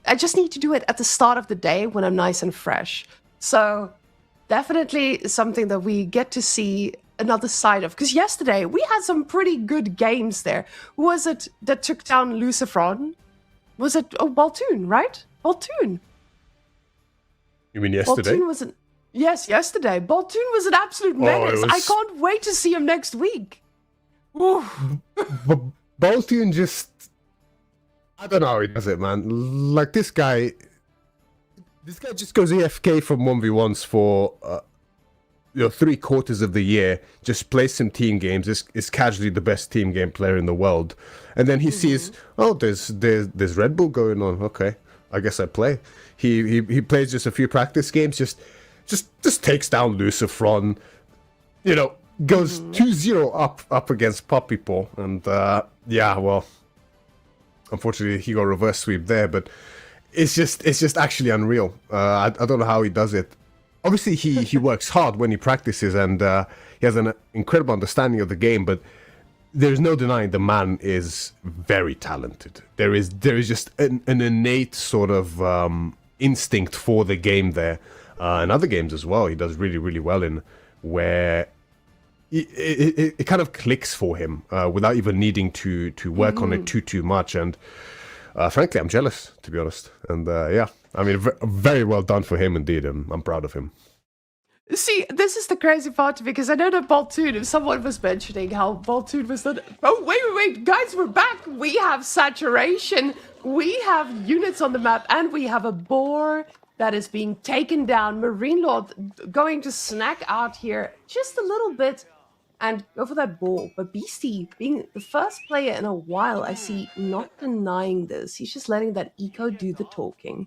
I just need to do it at the start of the day when I'm nice and fresh. So definitely something that we get to see another side of. Because yesterday we had some pretty good games there. Who was it that took down Lucifron? Was it Baltoon, right? Baltoon. You mean yesterday? Baltoon was Yes, yesterday. Baltoon was an absolute menace. I can't wait to see him next week. Baltoon just... I don't know how he does it, man. Like, this guy just goes AFK from 1v1s for, 3/4 of the year, just plays some team games, is casually the best team game player in the world. And then he sees, oh, there's Red Bull going on. Okay, I guess I play. He plays just a few practice games, just takes down Lucifron, goes 2-0 up against Puppy Paw, and yeah, well, unfortunately he got reverse sweep there, but it's just actually unreal. I don't know how he does it. Obviously he works hard when he practices, and he has an incredible understanding of the game, but there's no denying the man is very talented. There is just an innate sort of instinct for the game there. And other games as well, he does really, really well in, where it kind of clicks for him without even needing to work on it too much. And frankly, I'm jealous, to be honest. And yeah, I mean, very well done for him indeed. I'm proud of him. See, this is the crazy part, because I know that Baltoon, if someone was mentioning how Baltoon was not... Oh, wait, guys, we're back. We have saturation. We have units on the map, and we have a boar that is being taken down. Marine Lord going to snack out here just a little bit and go for that ball. But Beastie, being the first player in a while, I see not denying this. He's just letting that eco do the talking.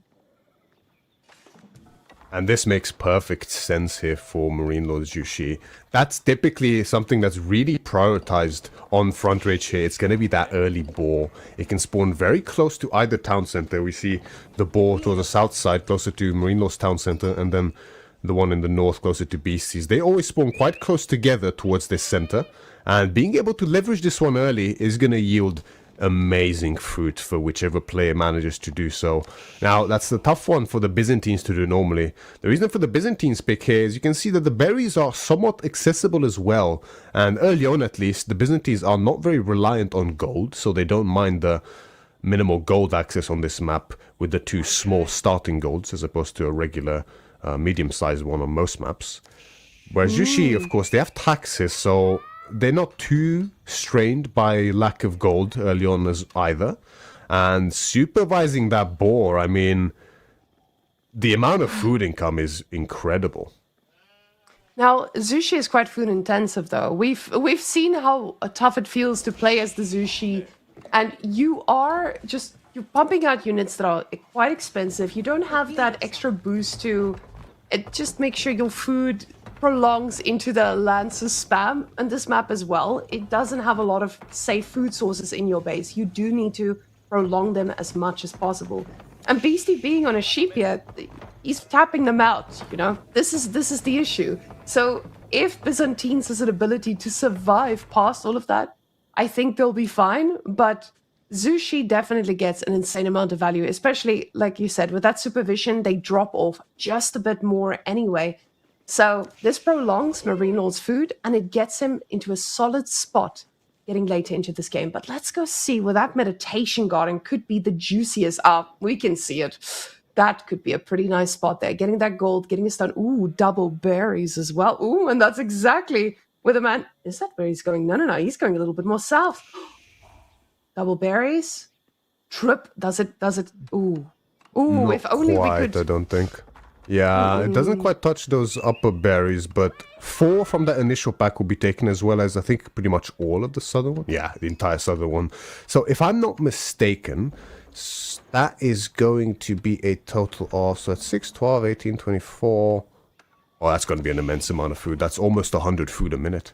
And this makes perfect sense here for Marine Lord Jushi. That's typically something that's really prioritized on Front Rage here. It's going to be that early boar. It can spawn very close to either town center. We see the boar towards the south side, closer to Marine Lord's town center, and then the one in the north, closer to Beastie's. They always spawn quite close together towards this center. And being able to leverage this one early is going to yield amazing fruit for whichever player manages to do so. Now, that's the tough one for the Byzantines to do normally. The reason for the Byzantines pick here is you can see that the berries are somewhat accessible as well, and early on at least, the Byzantines are not very reliant on gold, so they don't mind the minimal gold access on this map with the 2 small starting golds as opposed to a regular medium-sized one on most maps. Whereas Jushi, of course, they have taxes, so they're not too strained by lack of gold early on as either. And supervising that boar, I mean, the amount of food income is incredible. Now, Zushi is quite food intensive, though. We've seen how tough it feels to play as the Zushi, and you're pumping out units that are quite expensive. You don't have that extra boost to it. Just make sure your food prolongs into the Lancer spam, and this map as well. It doesn't have a lot of safe food sources in your base. You do need to prolong them as much as possible. And Beastie being on a sheep here, he's tapping them out, you know? This is the issue. So if Byzantines has an ability to survive past all of that, I think they'll be fine, but Zushi definitely gets an insane amount of value, especially, like you said, with that supervision, they drop off just a bit more anyway. So this prolongs Marine Lord's food, and it gets him into a solid spot getting later into this game. But let's go see where that meditation garden could be the juiciest. We can see it. That could be a pretty nice spot there. Getting that gold, getting a stun. Ooh, double berries as well. Ooh, and that's exactly where the man... Is that where he's going? No. He's going a little bit more south. Double berries. Trip. Does it? Ooh. Ooh, Not if only quite, we could... I don't think. Yeah, it doesn't quite touch those upper berries, but 4 from that initial pack will be taken, as well as I think pretty much all of the southern one. Yeah, the entire southern one. So if I'm not mistaken, that is going to be a total of, so it's 6, 12, 18, 24. Oh, that's going to be an immense amount of food. That's almost 100 food a minute.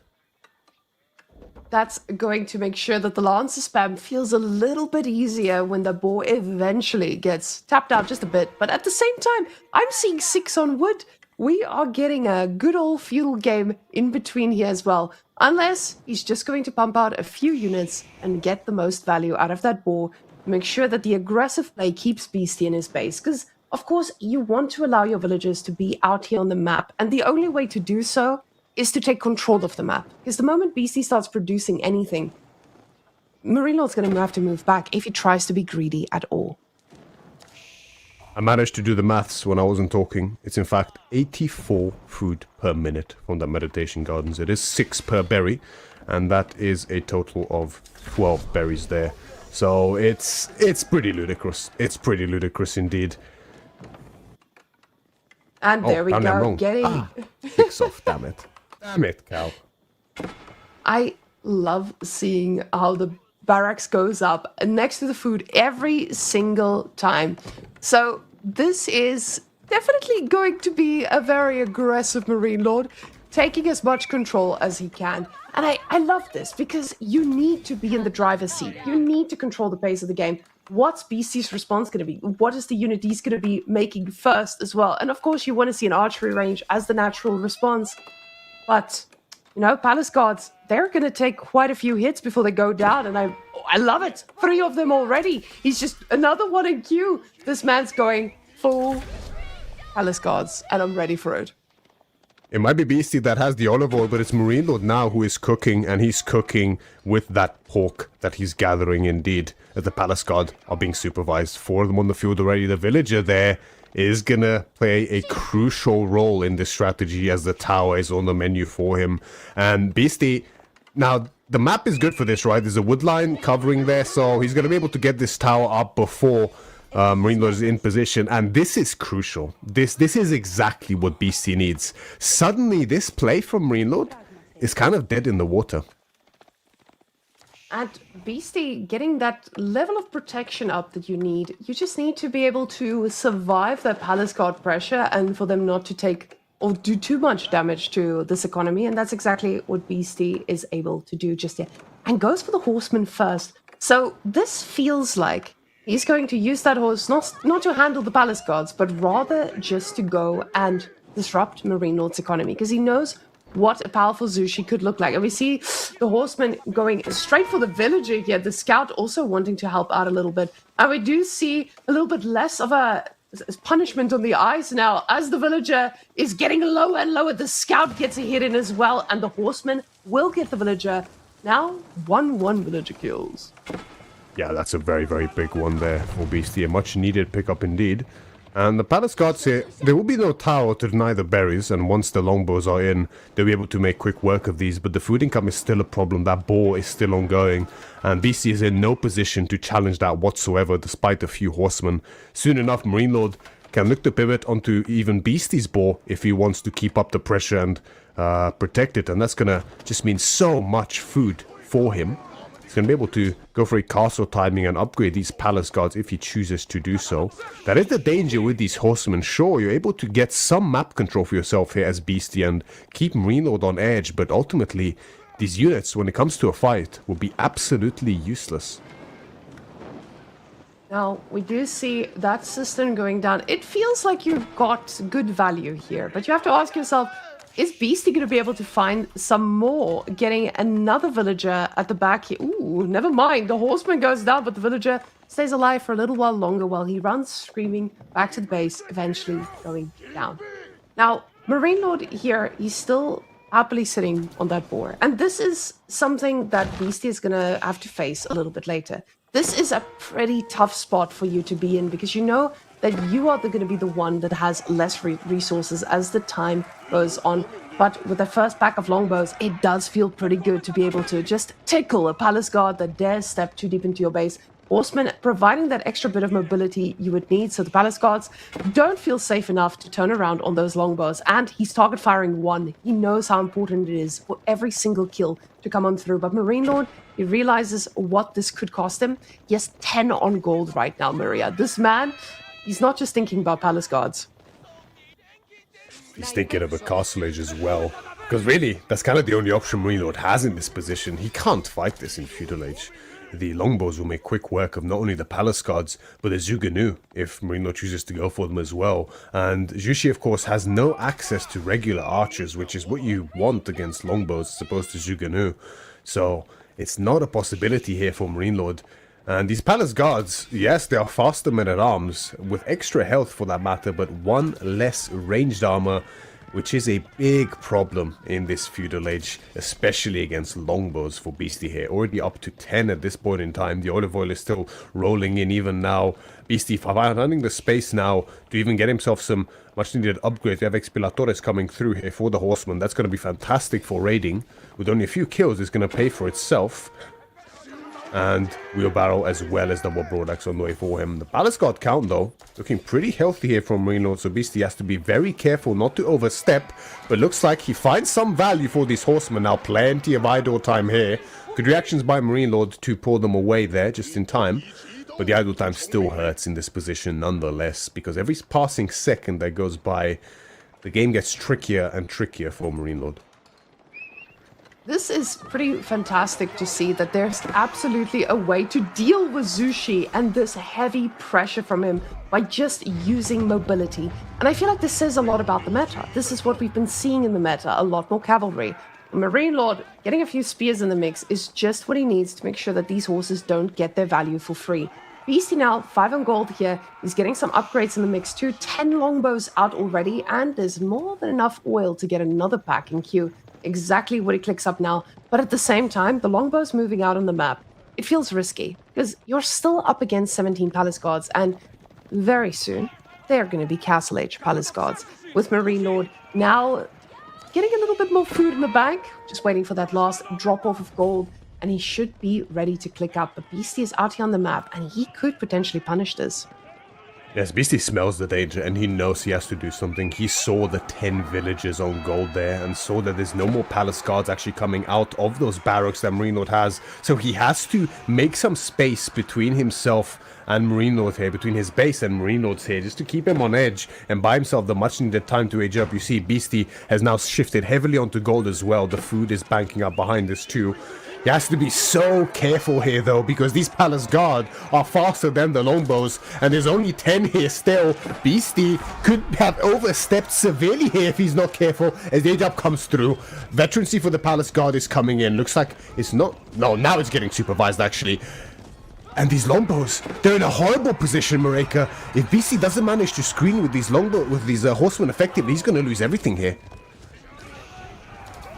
That's going to make sure that the Lancer spam feels a little bit easier when the boar eventually gets tapped out just a bit. But at the same time, I'm seeing 6 on wood. We are getting a good old feudal game in between here as well. Unless he's just going to pump out a few units and get the most value out of that boar. Make sure that the aggressive play keeps Beastie in his base. Because, of course, you want to allow your villagers to be out here on the map. And the only way to do so is to take control of the map. Because the moment Beastie starts producing anything, Marine Lord's going to have to move back if he tries to be greedy at all. I managed to do the maths when I wasn't talking. It's in fact 84 food per minute from the meditation gardens. It is 6 per berry, and that is a total of 12 berries there. So it's pretty ludicrous. It's pretty ludicrous indeed. And there we go, getting... Kicks off, damn it. Damn it, cow. I love seeing how the barracks goes up next to the food every single time. So this is definitely going to be a very aggressive Marine Lord, taking as much control as he can. And I love this because you need to be in the driver's seat. You need to control the pace of the game. What's Beastie's response going to be? What is the unit he's going to be making first as well? And of course, you want to see an archery range as the natural response. But, you know, Palace Guards, they're going to take quite a few hits before they go down. And I love it. 3 of them already. He's just another one in queue. This man's going full Palace Guards, and I'm ready for it. It might be Beastie that has the olive oil, but it's Marine Lord now who is cooking, and he's cooking with that pork that he's gathering indeed. As the Palace Guard are being supervised. 4 of them on the field already. The villager there is gonna play a crucial role in this strategy as the tower is on the menu for him. And Beastie, now the map is good for this, right? There's a wood line covering there, so he's gonna be able to get this tower up before Marine Lord is in position, and this is crucial. This is exactly what Beastie needs. Suddenly, this play from Marine Lord is kind of dead in the water. And Beastie, getting that level of protection up that you need, you just need to be able to survive that Palace Guard pressure and for them not to take or do too much damage to this economy. And that's exactly what Beastie is able to do just yet. And goes for the horseman first. So this feels like he's going to use that horse not to handle the Palace Guards, but rather just to go and disrupt Marine Lord's economy. Because he knows what a powerful Zushi could look like. And we see the horseman going straight for the villager here, the scout also wanting to help out a little bit. And we do see a little bit less of a punishment on the eyes now. As the villager is getting lower and lower, the scout gets a hit in as well, and the horseman will get the villager. Now, 1-1 villager kills. Yeah, that's a very, very big one there for Beastie. A much needed pickup indeed. And the Palace Guards here, there will be no tower to deny the berries, and once the longbows are in, they'll be able to make quick work of these, but the food income is still a problem. That boar is still ongoing, and Beastie is in no position to challenge that whatsoever, despite a few horsemen. Soon enough, Marine Lord can look to pivot onto even Beastie's boar if he wants to keep up the pressure and protect it, and that's gonna just mean so much food for him. He's going to be able to go for a castle timing and upgrade these Palace Guards if he chooses to do so. That is the danger with these horsemen. Sure, you're able to get some map control for yourself here as Beastie and keep Marine Lord on edge, but ultimately, these units, when it comes to a fight, will be absolutely useless. Now, we do see that system going down. It feels like you've got good value here, but you have to ask yourself, is Beastie going to be able to find some more? Getting another villager at the back here. Ooh, never mind. The horseman goes down, but the villager stays alive for a little while longer while he runs screaming back to the base, eventually going down. Now, Marine Lord here, he's still happily sitting on that boar. And this is something that Beastie is going to have to face a little bit later. This is a pretty tough spot for you to be in because you know that you are going to be the one that has less resources as the time goes on. But with the first pack of longbows, it does feel pretty good to be able to just tickle a palace guard that dares step too deep into your base. Horsemen providing that extra bit of mobility you would need, so the palace guards don't feel safe enough to turn around on those longbows. And he's target firing one. He knows how important it is for every single kill to come on through. But Marine Lord, he realizes what this could cost him. He has 10 on gold right now, Maria. This man, he's not just thinking about palace guards. He's thinking of a castle age as well. Because really, that's kind of the only option Marine Lord has in this position. He can't fight this in feudal age. The longbows will make quick work of not only the palace guards, but the Zuganu, if Marine Lord chooses to go for them as well. And Jushi, of course, has no access to regular archers, which is what you want against longbows as opposed to Zuganu. So it's not a possibility here for Marine Lord. And these palace guards, yes, they are faster men-at-arms, with extra health for that matter, but one less ranged armor, which is a big problem in this feudal age, especially against longbows for Beastie here. Already up to 10 at this point in time. The olive oil is still rolling in even now. Beastie finding the space now to even get himself some much needed upgrades. We have Expilatores coming through here for the horseman. That's going to be fantastic for raiding. With only a few kills, it's going to pay for itself. And wheelbarrow as well as double broadaxe on the way for him. The palace guard count though, looking pretty healthy here from Marine Lord, so Beastie has to be very careful not to overstep, but looks like he finds some value for these horsemen now. Plenty of idle time here. Good reactions by Marine Lord to pull them away there just in time, but the idle time still hurts in this position nonetheless, because every passing second that goes by, the game gets trickier and trickier for Marine Lord. This is pretty fantastic to see that there's absolutely a way to deal with Zushi and this heavy pressure from him by just using mobility. And I feel like this says a lot about the meta. This is what we've been seeing in the meta, a lot more cavalry. Marine Lord, getting a few spears in the mix is just what he needs to make sure that these horses don't get their value for free. Beastie now, 5 on gold here. He's getting some upgrades in the mix too. 10 longbows out already, and there's more than enough oil to get another pack in queue. Exactly what he clicks up now, but at the same time, the longbow's moving out on the map. It feels risky, because you're still up against 17 palace guards, and very soon, they're going to be castle age palace guards, with Marine Lord now getting a little bit more food in the bank, just waiting for that last drop-off of gold, and he should be ready to click up. But Beastie is out here on the map, and he could potentially punish this. Yes, Beastie smells the danger and he knows he has to do something. He saw the 10 villagers on gold there and saw that there's no more palace guards actually coming out of those barracks that Marine Lord has. So he has to make some space between himself and Marine Lord here, between his base and Marine Lord's here, just to keep him on edge and buy himself the much needed time to age up. You see Beastie has now shifted heavily onto gold as well. The food is banking up behind this too. He has to be so careful here though, because these palace guard are faster than the longbows, and there's only 10 here still. Beastie could have overstepped severely here if he's not careful as the age up comes through. Veterancy for the palace guard is coming in. Looks like it's not... No, now it's getting supervised actually. And these longbows, they're in a horrible position, Mareka. If Beastie doesn't manage to screen with these horsemen effectively, he's going to lose everything here.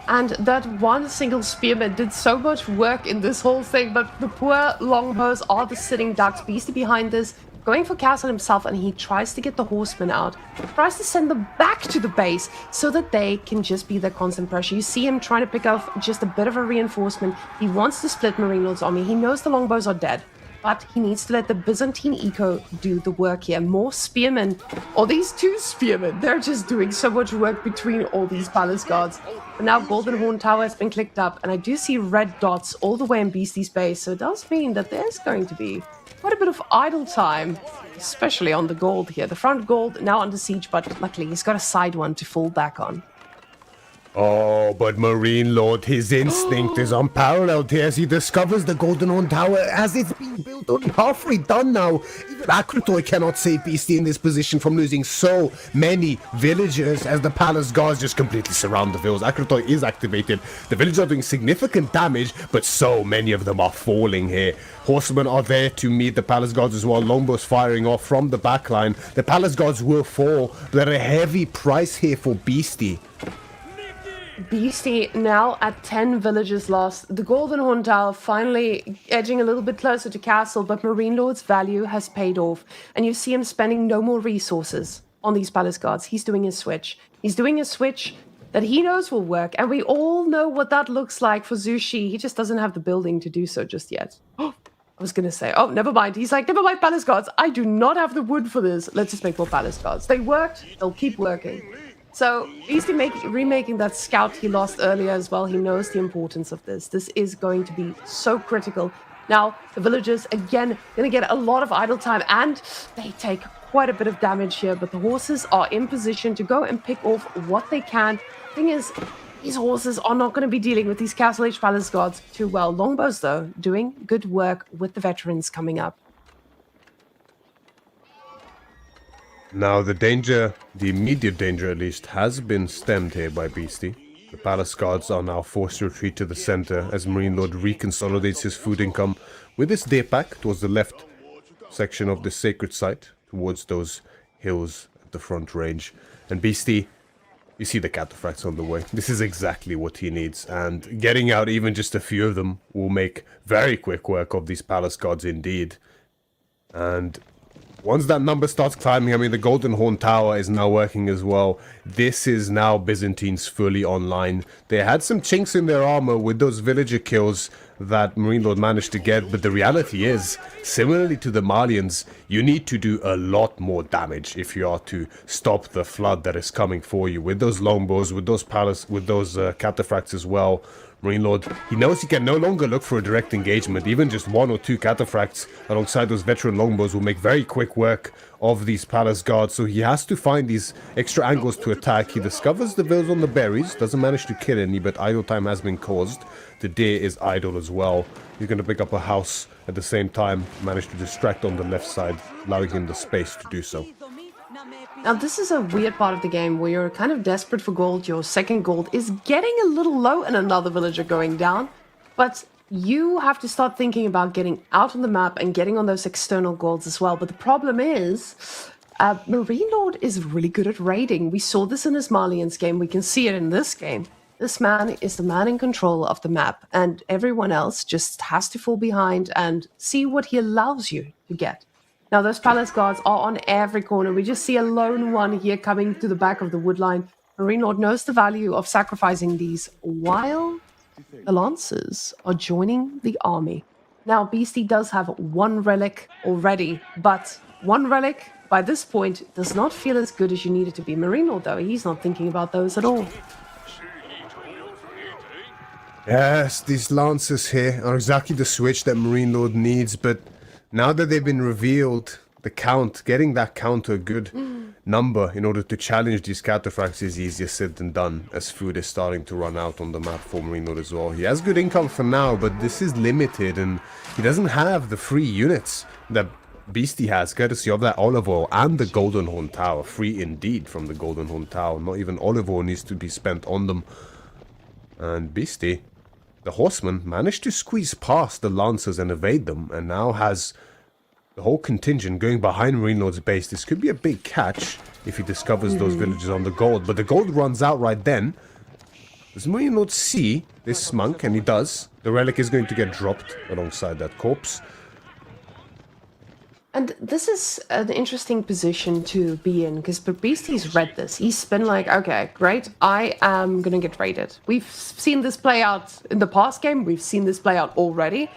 And that one single spearman did so much work in this whole thing, but the poor longbows are the sitting ducks. Beastie behind this, going for castle himself, and he tries to get the horsemen out. Tries to send them back to the base so that they can just be their constant pressure. You see him trying to pick up just a bit of a reinforcement. He wants to split Marine Lord's army. He knows the longbows are dead, but he needs to let the Byzantine eco do the work here. More spearmen, or these 2 spearmen, they're just doing so much work between all these palace guards. But now Golden Horn Tower has been clicked up, and I do see red dots all the way in Beastie's base, so it does mean that there's going to be quite a bit of idle time, especially on the gold here. The front gold now under siege, but luckily he's got a side one to fall back on. Oh, but Marine Lord, his instinct is unparalleled here as he discovers the Golden Horn Tower as it's being built, only halfway done now. Even Akratoy cannot save Beastie in this position from losing so many villagers as the palace guards just completely surround the villas. Akratoy is activated. The villagers are doing significant damage, but so many of them are falling here. Horsemen are there to meet the palace guards as well. Longbows firing off from the backline. The palace guards will fall, but at a heavy price here for Beastie. Beastie now at 10 villages lost. The Golden Horn Tower finally edging a little bit closer to castle, but Marine Lord's value has paid off. And you see him spending no more resources on these palace guards. He's doing a switch. He's doing a switch that he knows will work. And we all know what that looks like for Zushi. He just doesn't have the building to do so just yet. I was going to say, oh, never mind. He's like, never mind, palace guards. I do not have the wood for this. Let's just make more palace guards. They worked. They'll keep working. So he's remaking that scout he lost earlier as well. He knows the importance of this. This is going to be so critical. Now, the villagers, again, going to get a lot of idle time, and they take quite a bit of damage here, but the horses are in position to go and pick off what they can. Thing is, these horses are not going to be dealing with these Castle Age Palace Guards too well. Longbows, though, doing good work with the veterans coming up. Now the danger, the immediate danger at least, has been stemmed here by Beastie. The palace guards are now forced to retreat to the center as Marine Lord reconsolidates his food income with his deer pack towards the left section of the sacred site, towards those hills at the front range. And Beastie, you see the cataphracts on the way. This is exactly what he needs, and getting out even just a few of them will make very quick work of these palace guards indeed. And once that number starts climbing, I mean, the Golden Horn Tower is now working as well. This is now Byzantines fully online. They had some chinks in their armor with those villager kills that Marine Lord managed to get, but the reality is, similarly to the Malians, you need to do a lot more damage if you are to stop the flood that is coming for you. With those longbows, with those cataphracts as well, Marine Lord, he knows he can no longer look for a direct engagement. Even just one or two cataphracts alongside those veteran longbows will make very quick work of these palace guards. So he has to find these extra angles to attack. He discovers the vills on the berries, doesn't manage to kill any, but idle time has been caused. The deer is idle as well. He's going to pick up a house at the same time, manage to distract on the left side, allowing him the space to do so. Now, this is a weird part of the game where you're kind of desperate for gold. Your second gold is getting a little low and another villager going down. But you have to start thinking about getting out on the map and getting on those external golds as well. But the problem is, Marine Lord is really good at raiding. We saw this in his Malians game. We can see it in this game. This man is the man in control of the map. And everyone else just has to fall behind and see what he allows you to get. Now, those palace guards are on every corner. We just see a lone one here coming to the back of the woodline. Marine Lord knows the value of sacrificing these while the lancers are joining the army. Now, Beastie does have one relic already, but one relic by this point does not feel as good as you need it to be. Marine Lord, though, he's not thinking about those at all. Yes, these lancers here are exactly the switch that Marine Lord needs, but now that they've been revealed, the count, getting that count to a good number in order to challenge these cataphracts is easier said than done, as food is starting to run out on the map for Marine Lord as well. He has good income for now, but this is limited, and he doesn't have the free units that Beastie has, courtesy of that olive oil and the Golden Horn Tower. Free indeed from the Golden Horn Tower. Not even olive oil needs to be spent on them. And Beastie, the horseman, managed to squeeze past the lancers and evade them, and now has the whole contingent going behind Marine Lord's base. This could be a big catch if he discovers those villages on the gold, but the gold runs out right then. Does Marine Lord see this monk? And he does. The relic is going to get dropped alongside that corpse. And this is an interesting position to be in, because Beastie's read this. He's been like, okay, great, I am going to get raided. We've seen this play out in the past game. We've seen this play out already.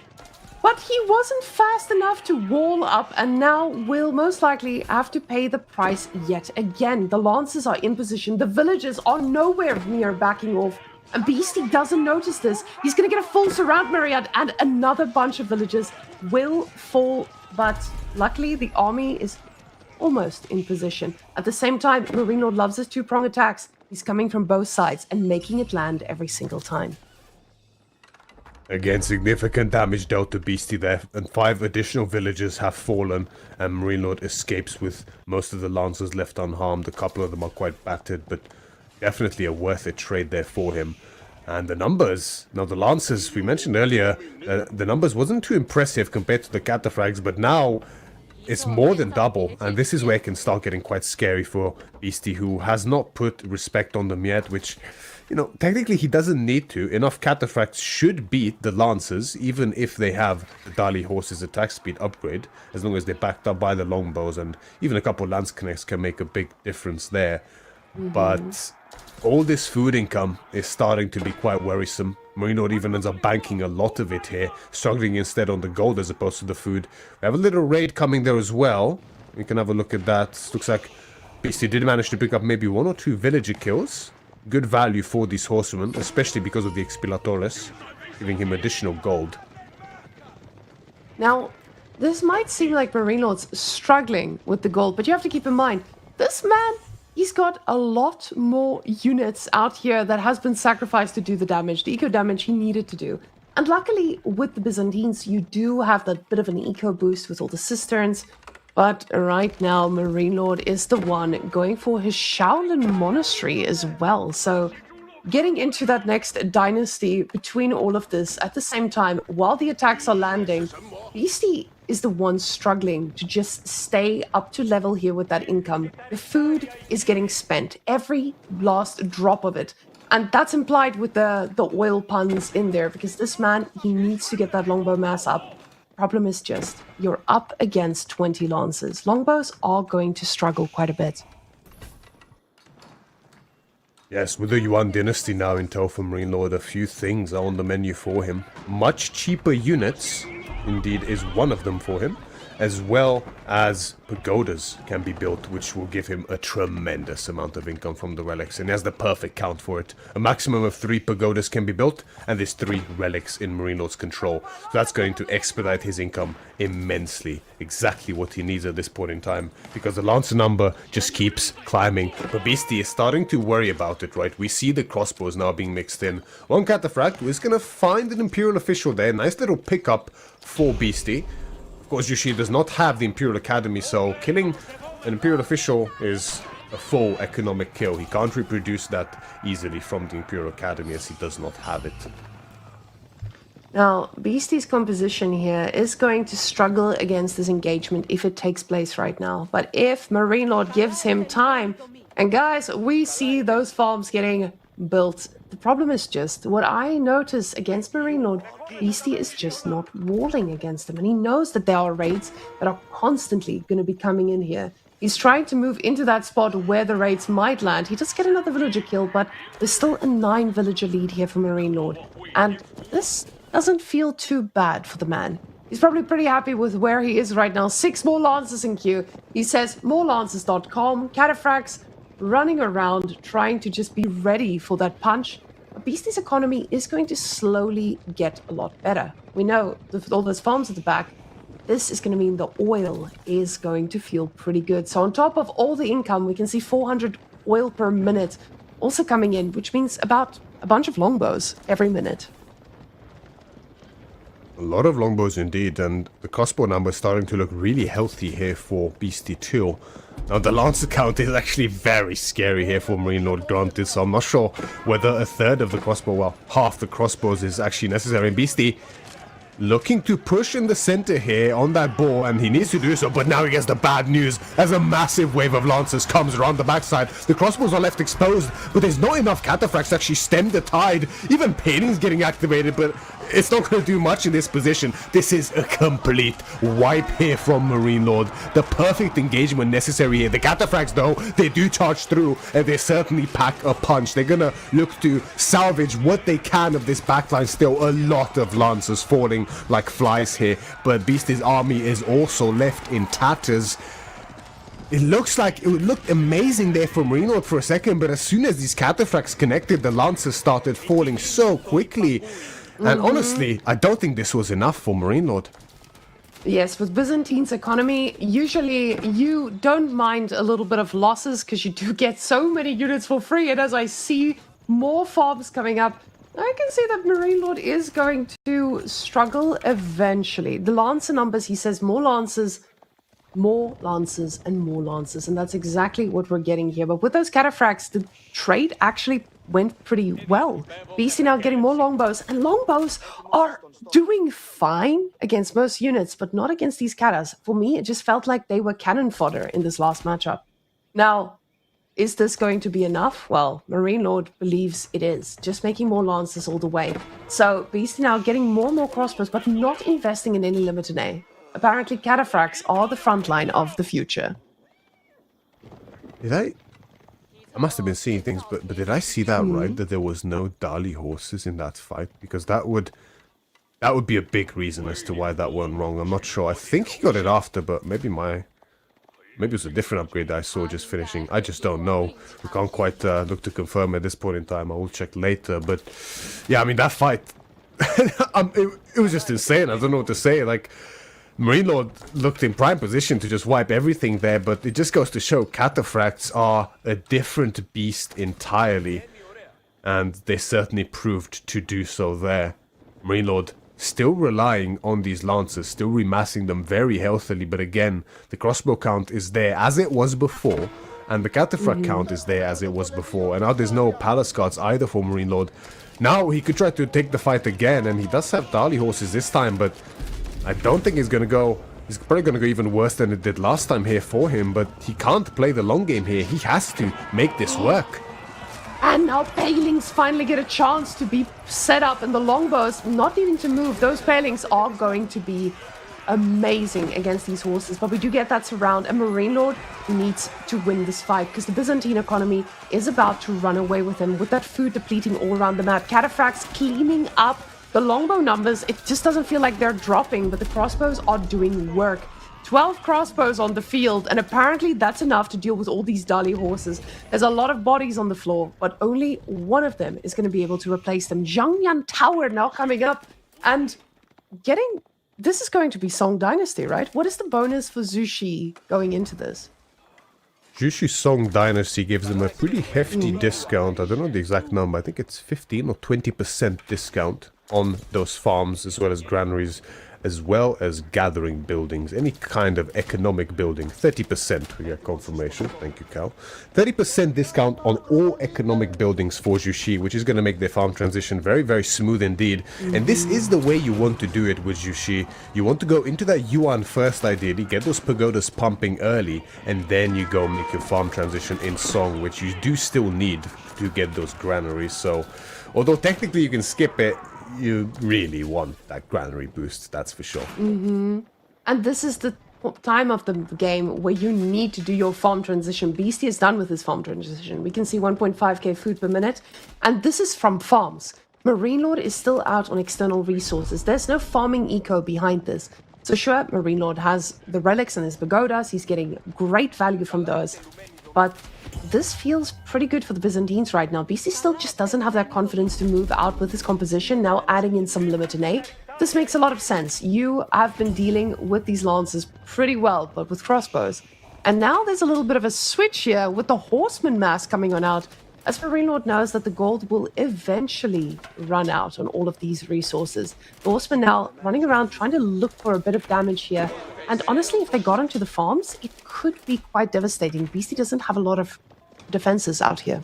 But he wasn't fast enough to wall up, and now will most likely have to pay the price yet again. The lancers are in position. The villagers are nowhere near backing off. And Beastie doesn't notice this. He's going to get a full surround, Myriad, and another bunch of villagers will fall. But luckily, the army is almost in position. At the same time, Marine Lord loves his two-prong attacks. He's coming from both sides and making it land every single time. Again, significant damage dealt to Beastie there, and 5 additional villagers have fallen, and Marine Lord escapes with most of the Lancers left unharmed. A couple of them are quite battered, but definitely a worth it trade there for him. And the numbers, now the Lancers, we mentioned earlier, the numbers wasn't too impressive compared to the Cataphracts, but now it's more than double, and this is where it can start getting quite scary for Beastie, who has not put respect on them yet, which, you know, technically he doesn't need to. Enough Cataphracts should beat the Lancers, even if they have the Dali Horse's attack speed upgrade, as long as they're backed up by the longbows, and even a couple Lance Connects can make a big difference there. But all this food income is starting to be quite worrisome. Marine Lord even ends up banking a lot of it here, struggling instead on the gold as opposed to the food. We have a little raid coming there as well. We can have a look at that. Looks like Beastie did manage to pick up maybe 1 or 2 villager kills. Good value for these horsemen, especially because of the Expilatores, giving him additional gold. Now, this might seem like Marine Lord's struggling with the gold, but you have to keep in mind, this man, he's got a lot more units out here that has been sacrificed to do the damage, the eco damage he needed to do. And luckily, with the Byzantines, you do have that bit of an eco boost with all the cisterns. But right now, Marine Lord is the one going for his Shaolin Monastery as well. So getting into that next dynasty between all of this at the same time, while the attacks are landing, Beastie is the one struggling to just stay up to level here with that income. The food is getting spent, every last drop of it. And that's implied with the oil puns in there, because this man, he needs to get that longbow mass up. Problem is just, you're up against 20 Lancers. Longbows are going to struggle quite a bit. Yes, with the Yuan dynasty now in tow for Marine Lord, a few things are on the menu for him. Much cheaper units, indeed, is one of them for him, as well as pagodas can be built, which will give him a tremendous amount of income from the relics, and he has the perfect count for it. A maximum of 3 pagodas can be built, and there's 3 relics in Marine Lord's control. So that's going to expedite his income immensely. Exactly what he needs at this point in time, because the Lancer number just keeps climbing. But Beastie is starting to worry about it, right? We see the crossbows now being mixed in. One Cataphract is going to find an Imperial official there. Nice little pickup for Beastie. Of course, Yushi does not have the Imperial Academy, so killing an Imperial official is a full economic kill. He can't reproduce that easily from the Imperial Academy, as he does not have it. Now, Beastie's composition here is going to struggle against this engagement if it takes place right now. But if Marine Lord gives him time, and guys, we see those farms getting built. The problem is just, what I notice against Marine Lord, Beastie is just not walling against him. And he knows that there are raids that are constantly going to be coming in here. He's trying to move into that spot where the raids might land. He does get another villager kill, but there's still a 9 villager lead here for Marine Lord. And this doesn't feel too bad for the man. He's probably pretty happy with where he is right now. 6 more Lancers in queue. He says, morelancers.com, Cataphracts, running around, trying to just be ready for that punch. Beastie's economy is going to slowly get a lot better. We know, with all those farms at the back, this is going to mean the oil is going to feel pretty good. So on top of all the income, we can see 400 oil per minute also coming in, which means about a bunch of longbows every minute. A lot of longbows indeed, and the crossbow number is starting to look really healthy here for Beastie too. Now the Lancer count is actually very scary here for Marine Lord, granted, so I'm not sure whether a third of the crossbow, well, half the crossbows is actually necessary. And Beastie looking to push in the center here on that ball, and he needs to do so, but now he gets the bad news as a massive wave of Lancers comes around the backside. The crossbows are left exposed, but there's not enough Cataphracts to actually stem the tide. Even Painting's getting activated, but it's not going to do much in this position. This is a complete wipe here from Marine Lord. The perfect engagement necessary here. The Cataphracts, though, they do charge through, and they certainly pack a punch. They're going to look to salvage what they can of this backline. Still a lot of Lancers falling like flies here, but Beastie's army is also left in tatters. It looks like it looked amazing there for Marine Lord for a second, but as soon as these Cataphracts connected, the Lancers started falling so quickly. And honestly, I don't think this was enough for Marine Lord. Yes, with Byzantine's economy, usually you don't mind a little bit of losses because you do get so many units for free. And as I see more farms coming up, I can see that Marine Lord is going to struggle eventually. The Lancer numbers, he says more Lancers, and more Lancers. And that's exactly what we're getting here. But with those cataphracts, the trade actually went pretty well. Beastie now getting more longbows, and longbows are doing fine against most units, but not against these catas. For me, it just felt like they were cannon fodder in this last matchup. Now, is this going to be enough? Well, Marine Lord believes it is, just making more Lancers all the way. So, Beastie now getting more and more crossbows, but not investing in any limited A. Apparently, cataphracts are the front line of the future. I must have been seeing things, but did I see that right? That there was no Dali horses in that fight? Because that would be a big reason as to why that went wrong. I'm not sure. I think he got it after, but maybe it was a different upgrade that I saw just finishing. I just don't know. We can't quite look to confirm at this point in time. I will check later. But yeah, I mean, that fight, it was just insane. I don't know what to say. Like, Marine Lord looked in prime position to just wipe everything there, but it just goes to show cataphracts are a different beast entirely, and they certainly proved to do so there. Marine Lord still relying on these lancers, still remassing them very healthily, but again, the crossbow count is there as it was before, and the cataphract count is there as it was before, and now there's no palace guards either for Marine Lord. Now he could try to take the fight again, and he does have Dali horses this time, but I don't think he's probably going to go even worse than it did last time here for him, but he can't play the long game here. He has to make this work. And now Palings finally get a chance to be set up, and the longbows not needing to move. Those Palings are going to be amazing against these horses, but we do get that surround, and Marine Lord needs to win this fight because the Byzantine economy is about to run away with him with that food depleting all around the map. Cataphracts cleaning up the longbow numbers. It just doesn't feel like they're dropping, but the crossbows are doing work. 12 crossbows on the field, and apparently that's enough to deal with all these Dali horses. There's a lot of bodies on the floor, but only one of them is going to be able to replace them. Zhangyan Tower now coming up and getting... This is going to be Song Dynasty, right? What is the bonus for Zushi going into this? Jushu Song Dynasty gives them a pretty hefty discount. I don't know the exact number. I think it's 15 or 20% discount on those farms, as well as granaries, as well as gathering buildings, any kind of economic building. 30% we get confirmation. Thank you, Cal. 30% discount on all economic buildings for Jushi, which is going to make their farm transition very, very smooth indeed. And this is the way you want to do it with Jushi. You want to go into that yuan first, ideally, get those pagodas pumping early, and then you go make your farm transition in Song, which you do still need to get those granaries. So, although technically you can skip it, you really want that granary boost, that's for sure. And this is the time of the game where you need to do your farm transition. Beastie is done with his farm transition. We can see 1.5k food per minute, and this is from farms. Marine Lord is still out on external resources. There's no farming eco behind this. So sure, Marine Lord has the relics and his pagodas. He's getting great value from those. But this feels pretty good for the Byzantines right now. Beastie still just doesn't have that confidence to move out with his composition, now adding in some limited A. This makes a lot of sense. You have been dealing with these lances pretty well, but with crossbows. And now there's a little bit of a switch here with the horseman mass coming on out, as Marine Lord knows that the gold will eventually run out on all of these resources. The horsemen now running around trying to look for a bit of damage here. And honestly, if they got into the farms, it could be quite devastating. Beastie doesn't have a lot of defenses out here.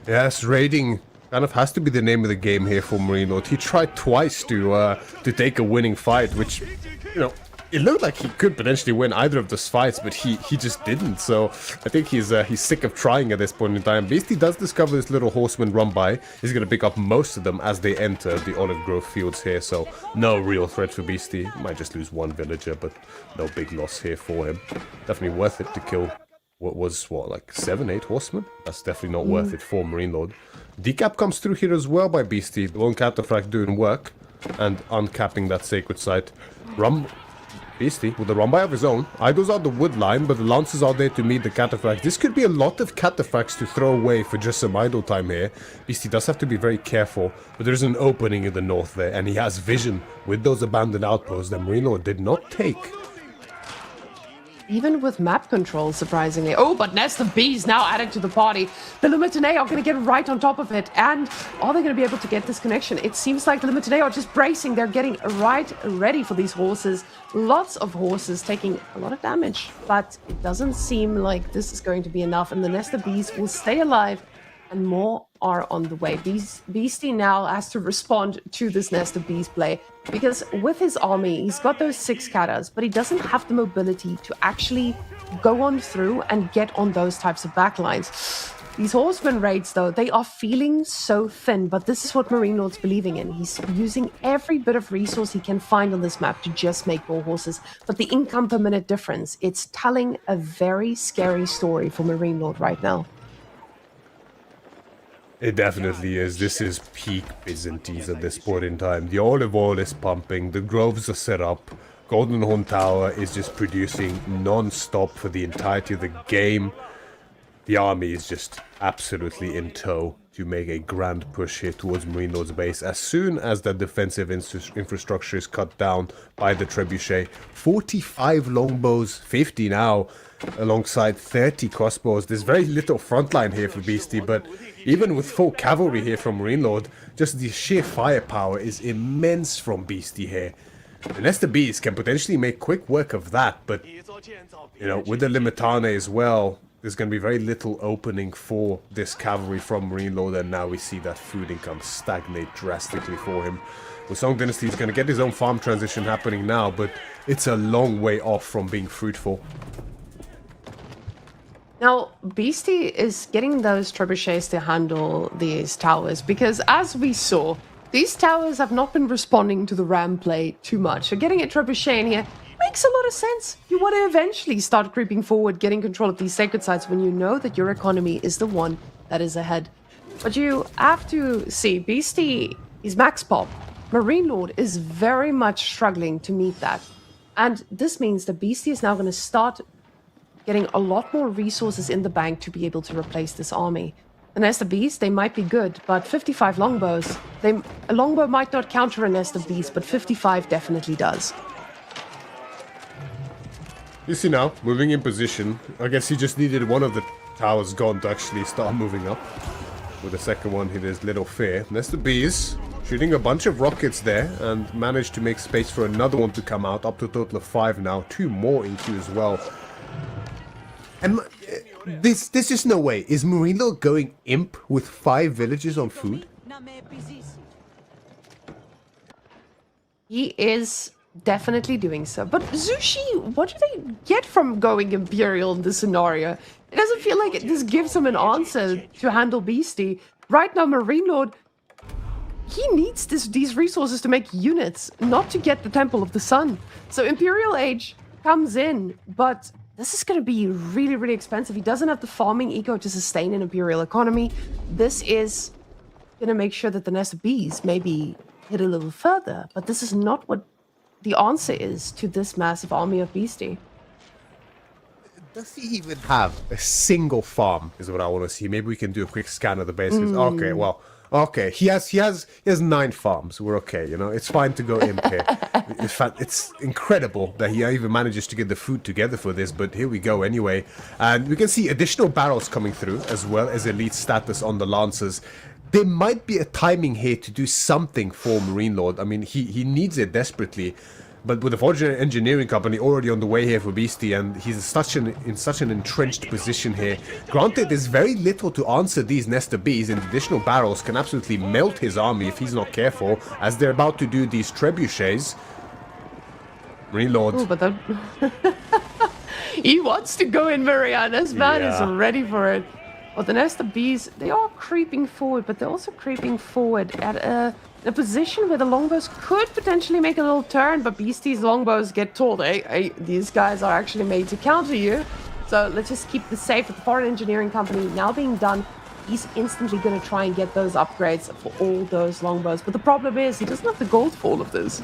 Yes, raiding kind of has to be the name of the game here for Marine Lord. He tried twice to take a winning fight, which, you know, it looked like he could potentially win either of those fights, but he just didn't. So I think he's sick of trying at this point in time. Beastie does discover this little horseman run by. He's going to pick up most of them as they enter the olive grove fields here. So no real threat for Beastie. He might just lose one villager, but no big loss here for him. Definitely worth it to kill like 7-8 horsemen. That's definitely not worth it for Marine Lord. Decap comes through here as well by Beastie. The lone cataphract doing work and uncapping that sacred site. Beastie, with a run-by of his own, idles out the wood line, but the Lancers are there to meet the cataphracts. This could be a lot of cataphracts to throw away for just some idle time here. Beastie does have to be very careful, but there's an opening in the north there, and he has vision with those abandoned outposts that Marine Lord did not take. Even with map control, surprisingly. Oh, but Nest of Bees now added to the party. The Lumitinae are going to get right on top of it. And are they going to be able to get this connection? It seems like the Lumitinae are just bracing. They're getting right ready for these horses. Lots of horses taking a lot of damage. But it doesn't seem like this is going to be enough. And the Nest of Bees will stay alive. And more are on the way. Beastie now has to respond to this Nest of Bees play. Because with his army, he's got those 6 katas, but he doesn't have the mobility to actually go on through and get on those types of backlines. These horseman raids, though, they are feeling so thin, but this is what Marine Lord's believing in. He's using every bit of resource he can find on this map to just make more horses. But the income per minute difference, it's telling a very scary story for Marine Lord right now. It definitely is. This is peak Byzantines at this point in time. The olive oil is pumping, the groves are set up, Golden Horn Tower is just producing non-stop for the entirety of the game. The army is just absolutely in tow to make a grand push here towards Marine Lord's base. As soon as that defensive infrastructure is cut down by the trebuchet, 45 longbows, 50 now, alongside 30 crossbows. There's very little frontline here for Beastie, but even with full cavalry here from Marine Lord, just the sheer firepower is immense from Beastie here. The Nest of Bees can potentially make quick work of that, but, you know, with the Limitane as well, there's going to be very little opening for this cavalry from Marine Lord, and now we see that food income stagnate drastically for him. With Song Dynasty, he's going to get his own farm transition happening now, but it's a long way off from being fruitful. Now, Beastie is getting those trebuchets to handle these towers because, as we saw, these towers have not been responding to the ram play too much. So getting a trebuchet in here makes a lot of sense. You want to eventually start creeping forward, getting control of these sacred sites when you know that your economy is the one that is ahead. But you have to see, Beastie is max pop. Marine Lord is very much struggling to meet that. And this means that Beastie is now going to start getting a lot more resources in the bank to be able to replace this army. The Nest of Bees, they might be good, but 55 longbows, a longbow might not counter a Nest of Bees, but 55 definitely does. You see now, moving in position. I guess he just needed one of the towers gone to actually start moving up. With the second one, he has little fear. Nest of Bees, shooting a bunch of rockets there, and managed to make space for another one to come out, up to a total of 5 now. 2 more in queue as well. And there's just no way. Is Marine Lord going imp with 5 villages on food? He is definitely doing so. But Zushi, what do they get from going Imperial in this scenario? It doesn't feel like this gives him an answer to handle Beastie. Right now, Marine Lord, he needs these resources to make units, not to get the Temple of the Sun. So Imperial Age comes in, but this is going to be really, really expensive. He doesn't have the farming eco to sustain an Imperial economy. This is going to make sure that the Nest of Bees maybe hit a little further, but this is not what the answer is to this massive army of Beastie. Does he even have a single farm, is what I want to see. Maybe we can do a quick scan of the base. Okay, well, okay, he has 9 farms. We're okay, you know. It's fine to go imp here. In fact, it's incredible that he even manages to get the food together for this, but here we go anyway. And we can see additional barrels coming through, as well as elite status on the Lancers. There might be a timing here to do something for Marine Lord. I mean, he needs it desperately. But with the Fortune Engineering Company already on the way here for Beastie, and he's in such an entrenched position here. Granted, there's very little to answer these Nest of Bees, and additional barrels can absolutely melt his army if he's not careful, as they're about to do these trebuchets. Marine Lord. Ooh, but he wants to go in, Marianne. This man is ready for it. Well, the Nest of Bees, they are creeping forward, but they're also creeping forward at a position where the longbows could potentially make a little turn, but Beastie's longbows get told, hey, these guys are actually made to counter you. So let's just keep this safe. With the Foreign Engineering Company now being done, he's instantly going to try and get those upgrades for all those longbows. But the problem is, he doesn't have the gold for all of this.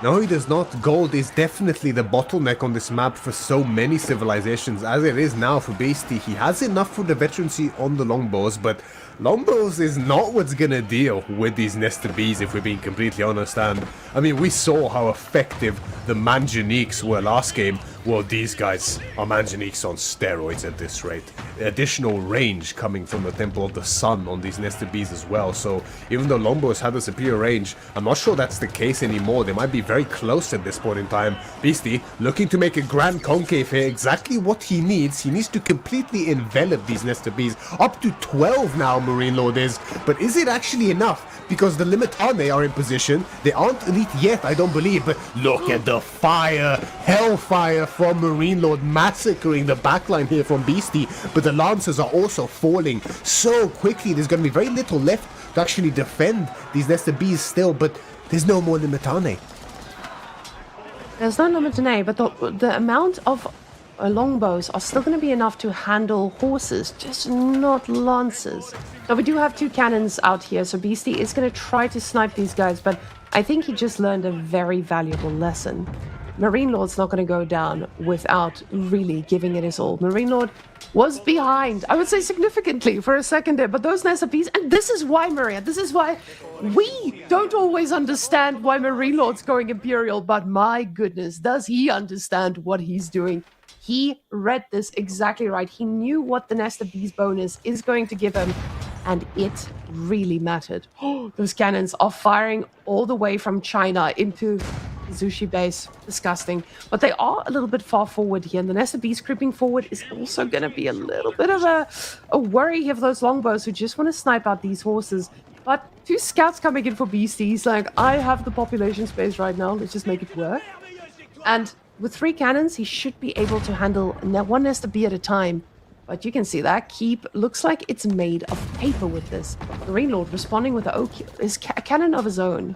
No, he does not. Gold is definitely the bottleneck on this map for so many civilizations. As it is now for Beastie, he has enough for the veterancy on the longbows, but longbows is not what's gonna deal with these nested bees, if we're being completely honest. And I mean, we saw how effective the Manjaniques were last game. Well, these guys are Manjaniques on steroids at this rate. Additional range coming from the Temple of the Sun on these nested bees as well. So even though longbows have a superior range, I'm not sure that's the case anymore. They might be very close at this point in time. Beastie looking to make a grand concave here. Exactly what he needs. He needs to completely envelop these nested bees. Up to 12 now, Marine Lord is. But is it actually enough? Because the Limitane are in position. They aren't elite yet, I don't believe. But look at the fire. Hellfire from Marine Lord, massacring the backline here from Beastie. But the Lancers are also falling so quickly. There's going to be very little left to actually defend these nested bees still. But there's no more Limitane. There's no Limitane, but the amount of longbows are still going to be enough to handle horses, just not lancers. Now, we do have 2 cannons out here, so Beastie is going to try to snipe these guys, but I think he just learned a very valuable lesson. Marine Lord's not going to go down without really giving it his all. Marine Lord was behind, I would say significantly, for a second there, but those nested bees, and this is why, Maria, this is why we don't always understand why Marine Lord's going Imperial, but my goodness, does he understand what he's doing. He read this exactly right. He knew what the nested bees bonus is going to give him, and it really mattered. Oh, those cannons are firing all the way from China into Zushi base. Disgusting. But they are a little bit far forward here, and the nested bees creeping forward is also going to be a little bit of a worry here for those longbows who just want to snipe out these horses. But 2 scouts coming in for Beastie. He's like, I have the population space right now. Let's just make it work. And with 3 cannons, he should be able to handle 1 nested bee at a time. But you can see that keep looks like it's made of paper with this. Marine Lord responding with his cannon of his own.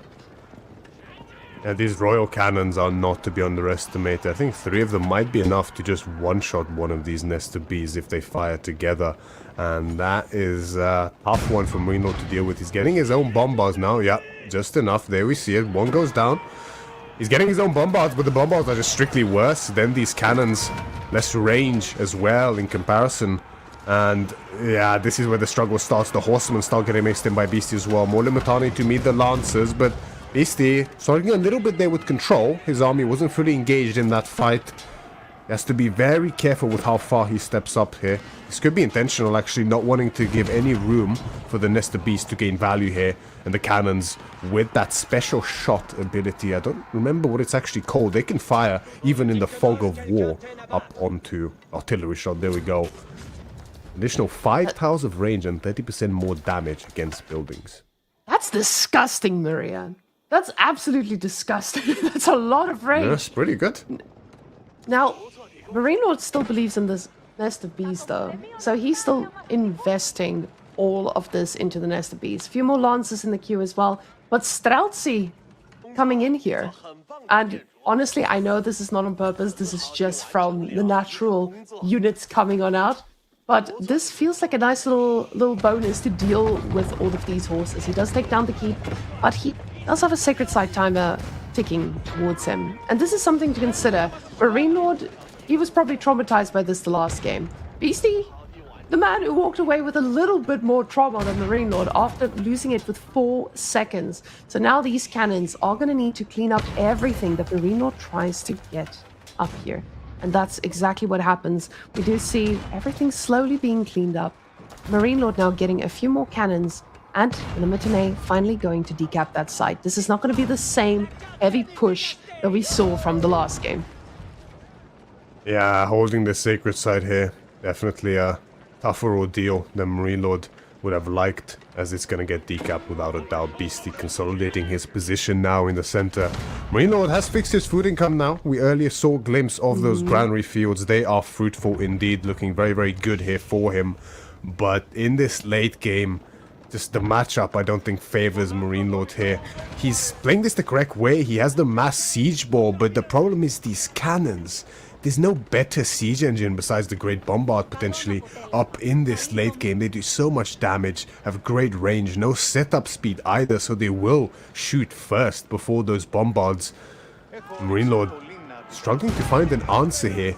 Yeah, these royal cannons are not to be underestimated. I think 3 of them might be enough to just one-shot one of these nested bees if they fire together. And that is a tough one for Marine Lord to deal with. He's getting his own bombards now. Yeah, just enough. There we see it. 1 goes down. He's getting his own bombards, but the bombards are just strictly worse than these cannons. Less range as well in comparison. And yeah, this is where the struggle starts. The horsemen start getting mixed in by Beastie as well. More Limitani to meet the Lancers, but Beastie starting a little bit there with control. His army wasn't fully engaged in that fight. He has to be very careful with how far he steps up here. This could be intentional, actually, not wanting to give any room for the nested bees to gain value here. And the cannons with that special shot ability, I don't remember what it's actually called. They can fire even in the fog of war up onto artillery shot. There we go. Additional 5 tiles of range and 30% more damage against buildings. That's disgusting, Marianne. That's absolutely disgusting. That's a lot of range. That's pretty good. Now, Marine Lord still believes in this nested bees, though. So he's still investing all of this into the nested bees. A few more Lancers in the queue as well. But Streltsy coming in here. And honestly, I know this is not on purpose. This is just from the natural units coming on out. But this feels like a nice little bonus to deal with all of these horses. He does take down the keep, but he does have a Sacred Side timer ticking towards him. And this is something to consider. Marine Lord, he was probably traumatized by this the last game. Beastie, the man who walked away with a little bit more trauma than Marine Lord after losing it with 4 seconds. So now these cannons are going to need to clean up everything that Marine Lord tries to get up here. And that's exactly what happens. We do see everything slowly being cleaned up. Marine Lord now getting a few more cannons, and Limitane finally going to decap that site. This is not going to be the same heavy push that we saw from the last game. Yeah, holding the Sacred Site here. Definitely a tougher ordeal than Marine Lord would have liked, as it's going to get decapped without a doubt. Beastie consolidating his position now in the center. Marine Lord has fixed his food income now. We earlier saw a glimpse of those granary fields. They are fruitful indeed, looking very, very good here for him. But in this late game, just the matchup I don't think favors Marine Lord here. He's playing this the correct way. He has the mass siege ball, but the problem is these cannons. There's no better siege engine besides the Great Bombard potentially up in this late game. They do so much damage, have great range, no setup speed either, so they will shoot first before those bombards. Marine Lord struggling to find an answer here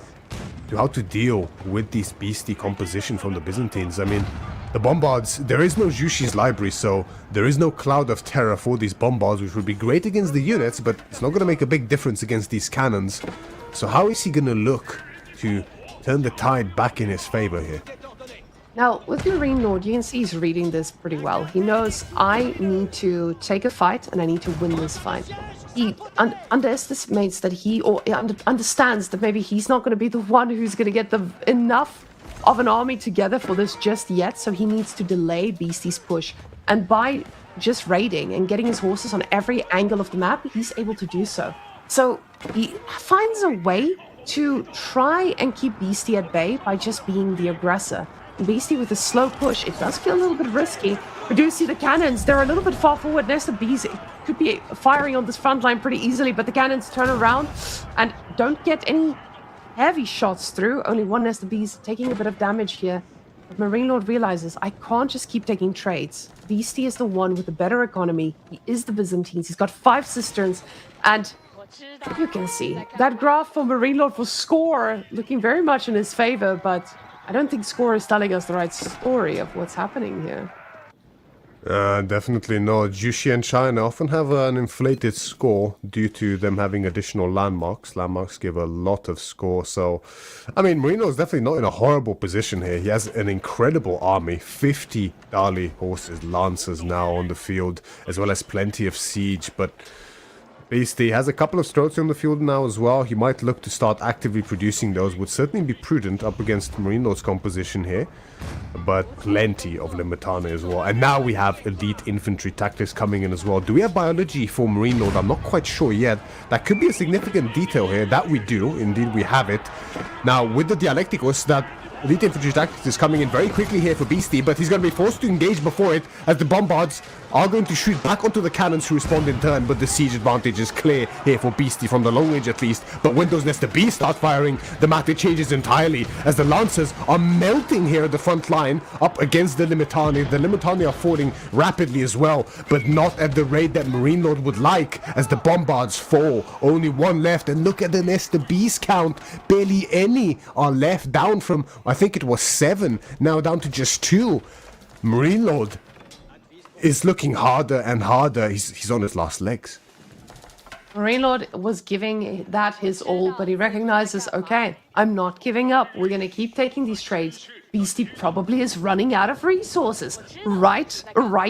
to how to deal with this beastie composition from the Byzantines. I mean, the bombards, there is no Jushi's library, so there is no cloud of terror for these bombards, which would be great against the units, but it's not going to make a big difference against these cannons. So how is he going to look to turn the tide back in his favor here? Now, with Marine Lord, you can see he's reading this pretty well. He knows I need to take a fight and I need to win this fight. He underestimates that understands that maybe he's not going to be the one who's going to get enough of an army together for this just yet, so he needs to delay Beastie's push. And by just raiding and getting his horses on every angle of the map, he's able to do so. So he finds a way to try and keep Beastie at bay by just being the aggressor. Beastie with a slow push, it does feel a little bit risky. We do see the cannons, they're a little bit far forward. Nesta Bees could be firing on this front line pretty easily, but the cannons turn around and don't get any heavy shots through. Only one Nesta Bees taking a bit of damage here. But Marine Lord realizes, I can't just keep taking trades. Beastie is the one with the better economy. He is the Byzantines. He's got 5 cisterns, and you can see that graph for Marine Lord for score looking very much in his favor, but I don't think score is telling us the right story of what's happening here. Definitely not. Jushi and China often have an inflated score due to them having additional landmarks. Landmarks give a lot of score, so... I mean, Marino is definitely not in a horrible position here. He has an incredible army. 50 Dali horses, lancers now on the field, as well as plenty of siege, but... Beastie has a couple of Strozzi on the field now as well. He might look to start actively producing those. Would certainly be prudent up against Marine Lord's composition here. But plenty of Limitane as well. And now we have elite infantry tactics coming in as well. Do we have biology for Marine Lord? I'm not quite sure yet. That could be a significant detail here. That we do. Indeed, we have it. Now, with the Dialecticus, that elite infantry tactics is coming in very quickly here for Beastie, but he's going to be forced to engage before it, as the bombards are going to shoot back onto the cannons to respond in turn, but the siege advantage is clear here for Beastie from the long range at least. But when those Nesta Bees start firing, the matter changes entirely, as the Lancers are melting here at the front line up against the Limitane. The Limitane are falling rapidly as well, but not at the rate that Marine Lord would like, as the bombards fall. Only one left, and look at the Nesta Bees count. Barely any are left, down from, I think it was 7, now down to just 2. Marine Lord is looking harder and harder. He's on his last legs. Marine Lord was giving that his all, but he recognizes, okay, I'm not giving up. We're going to keep taking these trades. Beastie probably is running out of resources. Right,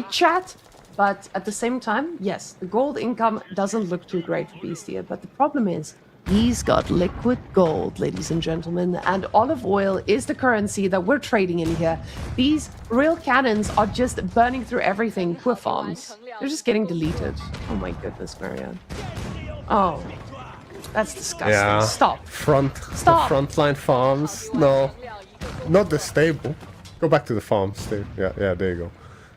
chat? But at the same time, yes, the gold income doesn't look too great for Beastie, but the problem is, he's got liquid gold, ladies and gentlemen, and olive oil is the currency that we're trading in here. These real cannons are just burning through everything. Poor farms. They're just getting deleted. Oh my goodness, Marianne. Oh, that's disgusting. Yeah. Stop. Stop. The frontline farms. No, not the stable. Go back to the farm. Yeah, there you go.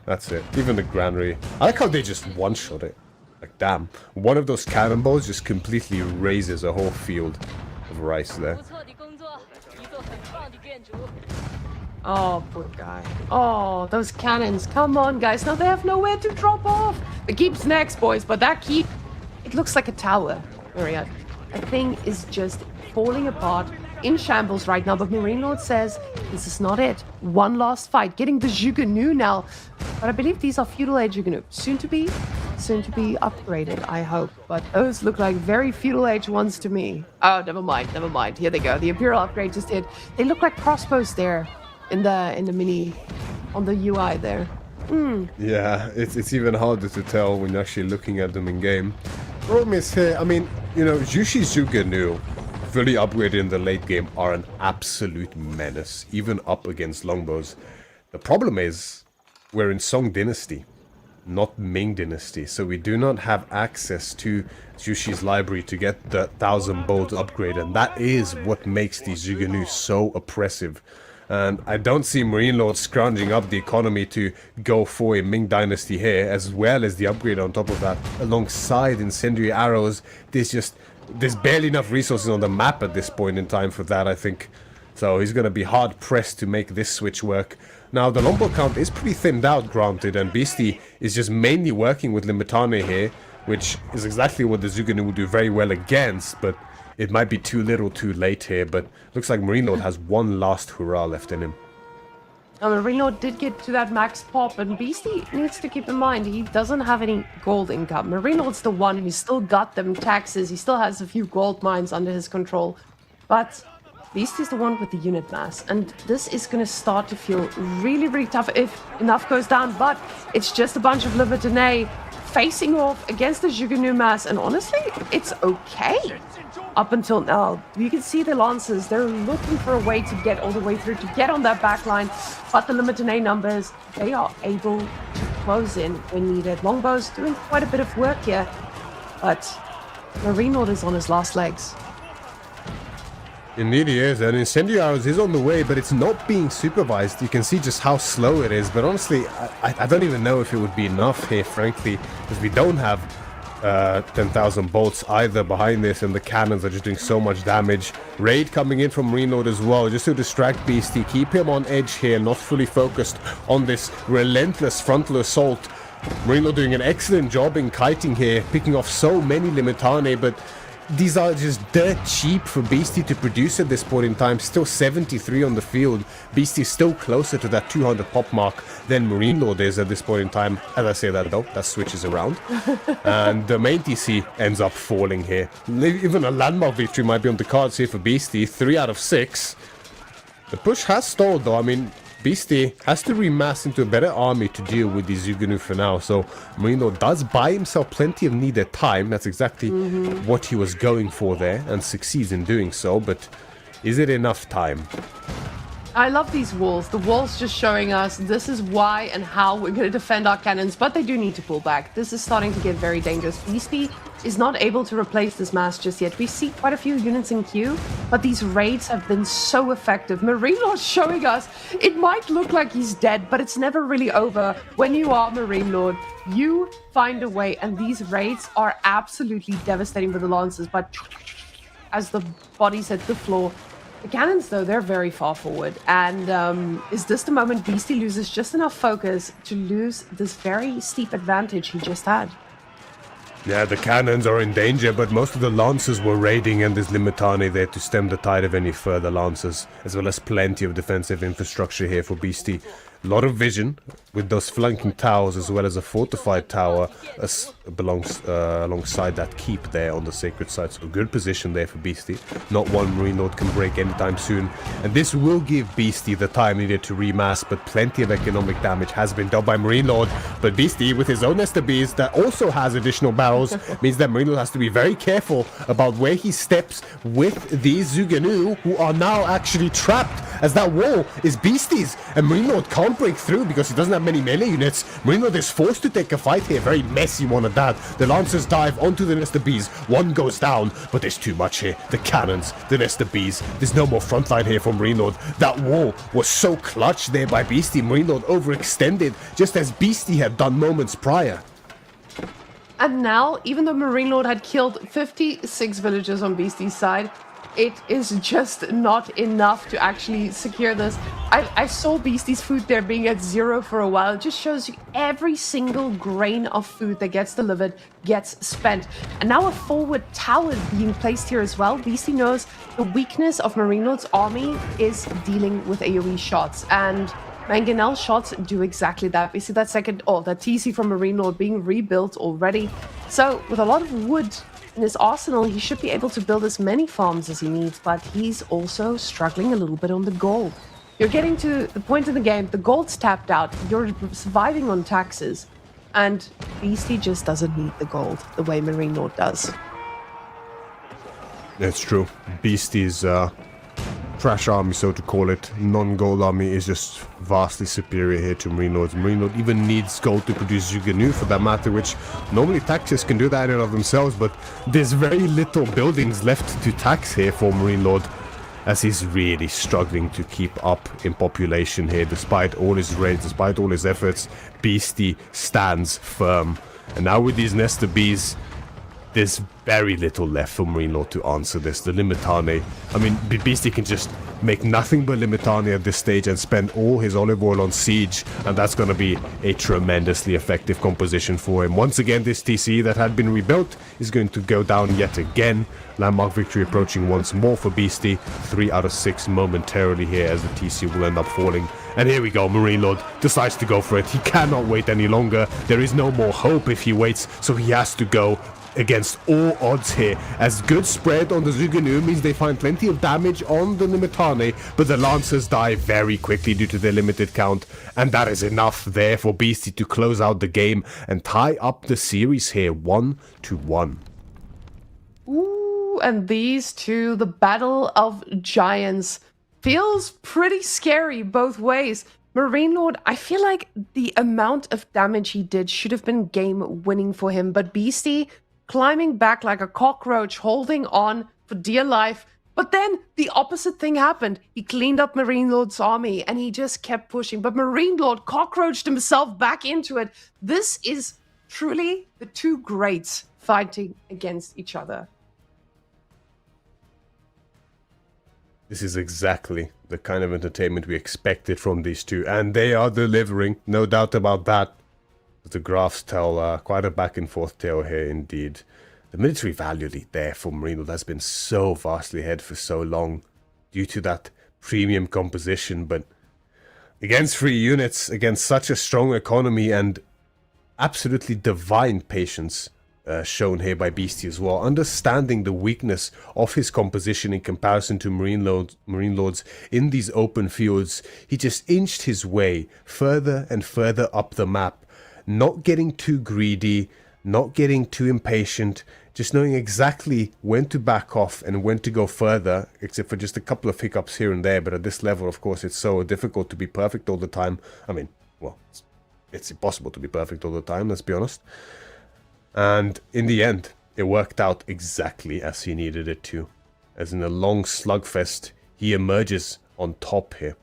That's it. Even the granary. I like how they just one-shot it. Like, damn. One of those cannonballs just completely raises a whole field of rice there. Oh, poor guy. Oh, those cannons. Come on, guys. Now they have nowhere to drop off. The keep's next, boys, but that keep, it looks like a tower, Mariette. That thing is just falling apart, in shambles right now, but Marine Lord says this is not it. One last fight, getting the Jugenu now. But I believe these are feudal age Jugenu. Soon to be upgraded, I hope. But those look like very feudal age ones to me. Oh, never mind. Here they go. The Imperial upgrade just hit. They look like crossbows there in the mini, on the UI there. Yeah, it's even harder to tell when you're actually looking at them in game. Problem is here, I mean, you know, Jushi's Jugenu, fully upgraded in the late game, are an absolute menace, even up against longbows. The problem is, we're in Song Dynasty, not Ming Dynasty, so we do not have access to Jushi's library to get the 1000 bolt upgrade, and that is what makes these Jugenu so oppressive. And I don't see Marine Lord scrounging up the economy to go for a Ming Dynasty here, as well as the upgrade on top of that, alongside incendiary arrows. There's barely enough resources on the map at this point in time for that, I think. So he's going to be hard-pressed to make this switch work. Now, the longbow count is pretty thinned out, granted, and Beastie is just mainly working with Limitane here. which is exactly what the Zuganu will do very well against, but it might be too little too late here. But looks like Marine Lord has one last hurrah left in him. Marine Lord did get to that max pop, and Beastie needs to keep in mind he doesn't have any gold income. Marine Lord's the one who's still got them taxes. He still has a few gold mines under his control, but Beastie's the one with the unit mass, and this is going to start to feel really, really tough if enough goes down, but it's just a bunch of Limitanei facing off against the Jugunu mass, and honestly, it's okay. Up until now, you can see the Lancers, they're looking for a way to get all the way through, to get on that back line, but the Limitanei numbers, they are able to close in when needed. Longbow's doing quite a bit of work here, but Marine Lord is on his last legs. Indeed he is, and Incendiaries is on the way, but it's not being supervised. You can see just how slow it is, but honestly, I don't even know if it would be enough here, frankly, because we don't have 10,000 bolts either behind this, and the cannons are just doing so much damage. Raid coming in from Marine Lord as well, just to distract Beastie, keep him on edge here, not fully focused on this relentless frontal assault. Marine Lord doing an excellent job in kiting here, picking off so many Limitanei, but these are just dirt cheap for Beastie to produce at this point in time. Still 73 on the field. Beastie is still closer to that 200 pop mark than Marine Lord is at this point in time. As I say that though, that switches around. And the main TC ends up falling here. Even a landmark victory might be on the cards here for Beastie. 3 out of 6. The push has stalled though. I mean, Beastie has to remass into a better army to deal with these Zugunu for now, so Marine Lord does buy himself plenty of needed time. That's exactly what he was going for there, and succeeds in doing so, but is it enough time? I love these walls. The walls just showing us this is why and how we're going to defend our cannons, but they do need to pull back. This is starting to get very dangerous. Beastie is not able to replace this mass just yet. We see quite a few units in queue, but these raids have been so effective. Marine Lord showing us it might look like he's dead, but it's never really over. When you are Marine Lord, you find a way, and these raids are absolutely devastating for the Lancers, but as the bodies hit the floor, the cannons, though, they're very far forward. And is this the moment Beastie loses just enough focus to lose this very steep advantage he just had? Yeah, the cannons are in danger, but most of the Lancers were raiding, and there's Limitanei there to stem the tide of any further Lancers, as well as plenty of defensive infrastructure here for Beastie. A lot of vision with those flanking towers, as well as a fortified tower alongside that keep there on the sacred site. So good position there for Beastie. Not one Marine Lord can break anytime soon, and this will give Beastie the time needed to remass, but plenty of economic damage has been done by Marine Lord. But Beastie, with his own STBs that also has additional barrels, means that Marine Lord has to be very careful about where he steps with these Zuganu, who are now actually trapped, as that wall is Beastie's, and Marine Lord can't break through because he doesn't have many melee units. Marine Lord is forced to take a fight here, very messy one at that. The Lancers dive onto the Nesta Bees, one goes down, but there's too much here. The cannons, the Nesta Bees, there's no more frontline here from Marine Lord. That wall was so clutch there by Beastie. Marine Lord overextended, just as Beastie had done moments prior. And now, even though Marine Lord had killed 56 villagers on Beastie's side, it is just not enough to actually secure this. I saw Beastie's food there being at 0 for a while. It just shows you every single grain of food that gets delivered gets spent. And now a forward tower being placed here as well. Beastie knows the weakness of Marine Lord's army is dealing with AoE shots, and Mangonel shots do exactly that. We see that that TC from Marine Lord being rebuilt already. So with a lot of wood in his arsenal, he should be able to build as many farms as he needs, but he's also struggling a little bit on the gold. You're getting to the point in the game, the gold's tapped out, you're surviving on taxes, and Beastie just doesn't need the gold the way Marine Lord does. That's true. Beastie's trash army, so to call it, non-gold army, is just vastly superior here to Marine Lord's. Marine Lord even needs gold to produce Zuganu for that matter, which normally taxes can do that in and of themselves, but there's very little buildings left to tax here for Marine Lord, as he's really struggling to keep up in population here. Despite all his raids, despite all his efforts, Beastie stands firm. And now with these Nesta Bees, there's very little left for Marine Lord to answer this. The Limitane, I mean, Beastie can just make nothing but Limitane at this stage and spend all his olive oil on siege, and that's going to be a tremendously effective composition for him. Once again, this TC that had been rebuilt is going to go down yet again. Landmark victory approaching once more for Beastie. 3 out of 6 momentarily here as the TC will end up falling. And here we go, Marine Lord decides to go for it. He cannot wait any longer. There is no more hope if he waits, so he has to go against all odds here, as good spread on the Zuganu means they find plenty of damage on the Limitane, but the Lancers die very quickly due to their limited count, and that is enough there for Beastie to close out the game and tie up the series here 1-1. Ooh, and these two, the Battle of Giants, feels pretty scary both ways. Marine Lord, I feel like the amount of damage he did should have been game winning for him, but Beastie climbing back like a cockroach, holding on for dear life. But then the opposite thing happened. He cleaned up Marine Lord's army and he just kept pushing. But Marine Lord cockroached himself back into it. This is truly the two greats fighting against each other. This is exactly the kind of entertainment we expected from these two, and they are delivering, no doubt about that. The graphs tell quite a back and forth tale here indeed. The military value lead there for Marine Lord has been so vastly ahead for so long due to that premium composition, but against 3 units, against such a strong economy and absolutely divine patience shown here by Beastie as well, understanding the weakness of his composition in comparison to Marine Lords in these open fields, he just inched his way further and further up the map. Not getting too greedy, not getting too impatient, just knowing exactly when to back off and when to go further, except for just a couple of hiccups here and there. But at this level, of course, it's so difficult to be perfect all the time. I mean, well, it's impossible to be perfect all the time, let's be honest. And in the end, it worked out exactly as he needed it to. As in a long slugfest, he emerges on top here.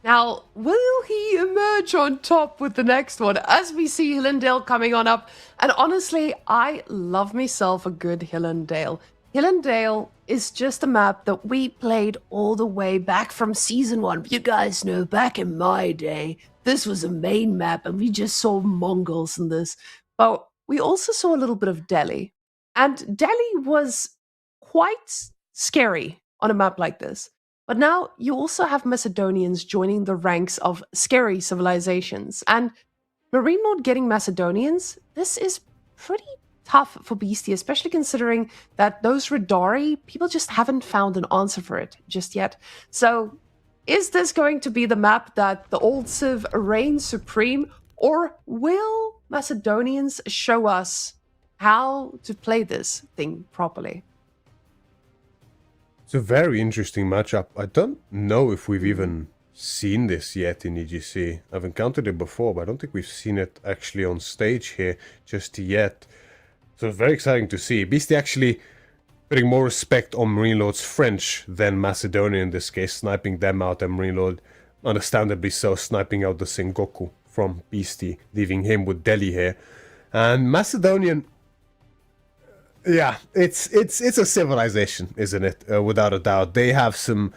Now, will he emerge on top with the next one as we see Hillendale coming on up? And honestly, I love myself a good Hillendale. Hillendale is just a map that we played all the way back from Season 1. You guys know, back in my day, this was a main map and we just saw Mongols in this. But we also saw a little bit of Delhi. And Delhi was quite scary on a map like this. But now you also have Macedonians joining the ranks of scary civilizations. And Marine Lord getting Macedonians, this is pretty tough for Beastie, especially considering that those Radari, people just haven't found an answer for it just yet. So is this going to be the map that the old Civ reigns supreme, or will Macedonians show us how to play this thing properly? It's a very interesting matchup. I don't know if we've even seen this yet in EGC. I've encountered it before, but I don't think we've seen it actually on stage here just yet. So it's very exciting to see. Beastie actually putting more respect on Marine Lord's French than Macedonia in this case, sniping them out, and Marine Lord, understandably so, sniping out the Sengoku from Beastie, leaving him with Delhi here. And Macedonian, yeah, it's a civilization, isn't it? Without a doubt. They have some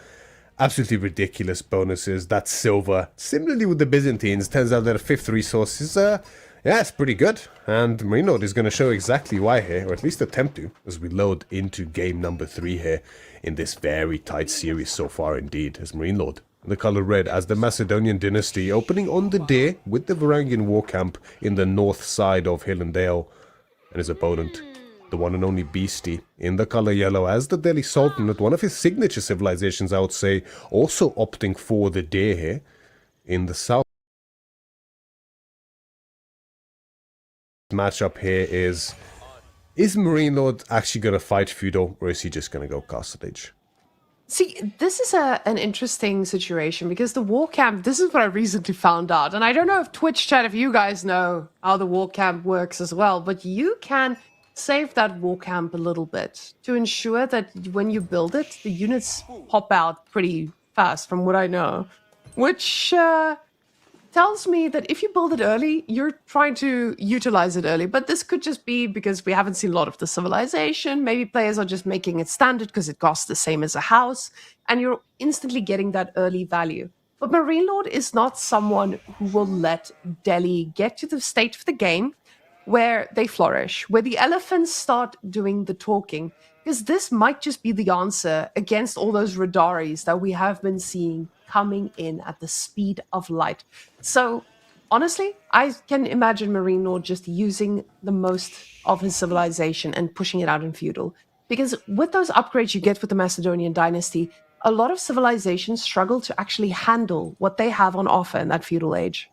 absolutely ridiculous bonuses. That's silver. Similarly with the Byzantines, turns out their 5th resource is, yeah, it's pretty good. And Marine Lord is going to show exactly why here, or at least attempt to, as we load into game number 3 here in this very tight series so far indeed, as Marine Lord, the color red, as the Macedonian dynasty, opening on the day with the Varangian war camp in the north side of Hillendale, and his opponent, the one and only Beastie, in the color yellow, as the Delhi Sultanate, one of his signature civilizations, I would say, also opting for the day here in the south. Matchup here is Marine Lord actually going to fight Feudal, or is he just going to go Castle Age? See, this is an interesting situation because the war camp, this is what I recently found out. And I don't know if Twitch chat, if you guys know how the war camp works as well, but you can save that war camp a little bit to ensure that when you build it, the units pop out pretty fast from what I know. Which tells me that if you build it early, you're trying to utilize it early. But this could just be because we haven't seen a lot of the civilization. Maybe players are just making it standard because it costs the same as a house, and you're instantly getting that early value. But Marine Lord is not someone who will let Delhi get to the state of the game where they flourish, where the elephants start doing the talking, because this might just be the answer against all those Radaris that we have been seeing coming in at the speed of light. So, honestly, I can imagine Marine Lord just using the most of his civilization and pushing it out in feudal. Because with those upgrades you get with the Macedonian dynasty, a lot of civilizations struggle to actually handle what they have on offer in that feudal age.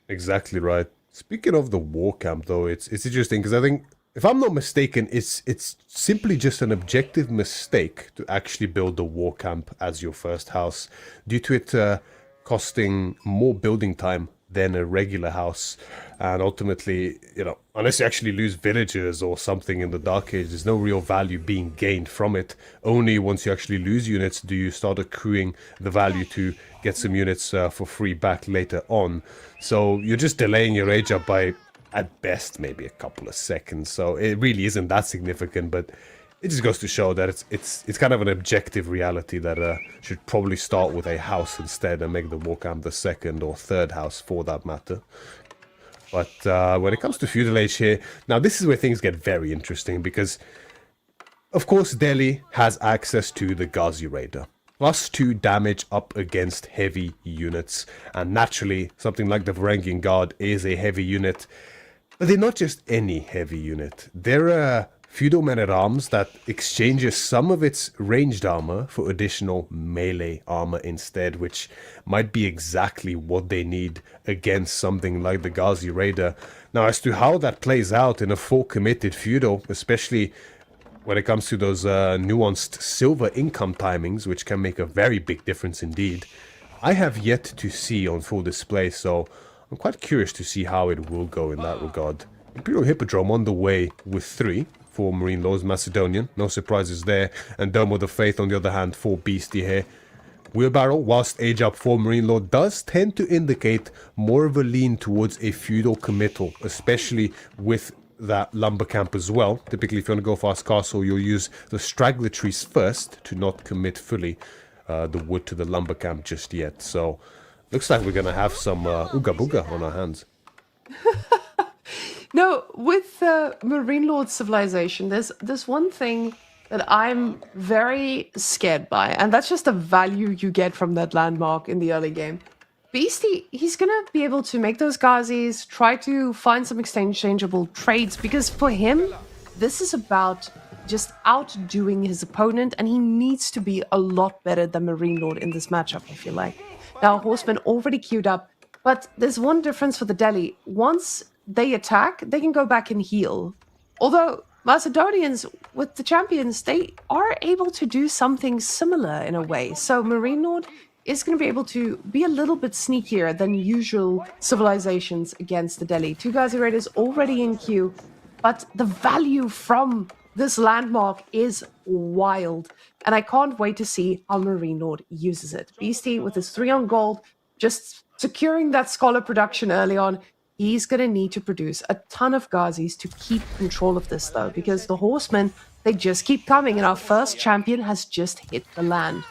Exactly right. Speaking of the war camp, though, it's interesting because I think, if I'm not mistaken, it's simply just an objective mistake to actually build the war camp as your first house, due to it costing more building time than a regular house. And ultimately, unless you actually lose villagers or something in the Dark Age, there's no real value being gained from it. Only once you actually lose units do you start accruing the value to get some units for free back later on. So you're just delaying your age up by, at best, maybe a couple of seconds. So it really isn't that significant, but it just goes to show that it's kind of an objective reality that should probably start with a house instead and make the war camp the second or third house for that matter. But when it comes to feudal age here, now this is where things get very interesting, because of course Delhi has access to the Ghazi Raider. +2 damage up against heavy units, and naturally something like the Varangian Guard is a heavy unit. But they're not just any heavy unit. They're a feudal men-at-arms that exchanges some of its ranged armor for additional melee armor instead, which might be exactly what they need against something like the Ghazi Raider. Now, as to how that plays out in a full committed feudal, especially when it comes to those nuanced silver income timings, which can make a very big difference indeed, I have yet to see on full display, so I'm quite curious to see how it will go in that regard. Imperial Hippodrome on the way with 3 for Marine Lords Macedonian, no surprises there, and Dome of the Faith on the other hand for Beastie here. Wheelbarrow, whilst age up for Marine Lord, does tend to indicate more of a lean towards a feudal committal, especially with that lumber camp as well. Typically, if you want to go fast castle, you'll use the straggler trees first to not commit fully the wood to the lumber camp just yet. So, looks like we're going to have some ooga booga on our hands. No, with Marine Lord civilization, there's one thing that I'm very scared by, and that's just the value you get from that landmark in the early game. Beastie, he's gonna be able to make those Ghazis, try to find some exchangeable trades, because for him, this is about just outdoing his opponent, and he needs to be a lot better than Marine Lord in this matchup, I feel like. Now, Horsemen already queued up, but there's one difference for the Delhi. Once they attack, they can go back and heal. Although Macedonians, with the champions, they are able to do something similar in a way. So Marine Lord is going to be able to be a little bit sneakier than usual civilizations against the Delhi. 2 Ghazi Raiders already in queue, but the value from this landmark is wild. And I can't wait to see how Marine Lord uses it. Beastie, with his 3 on gold, just securing that scholar production early on. He's going to need to produce a ton of Ghazis to keep control of this, though, because the Horsemen, they just keep coming, and our first champion has just hit the land.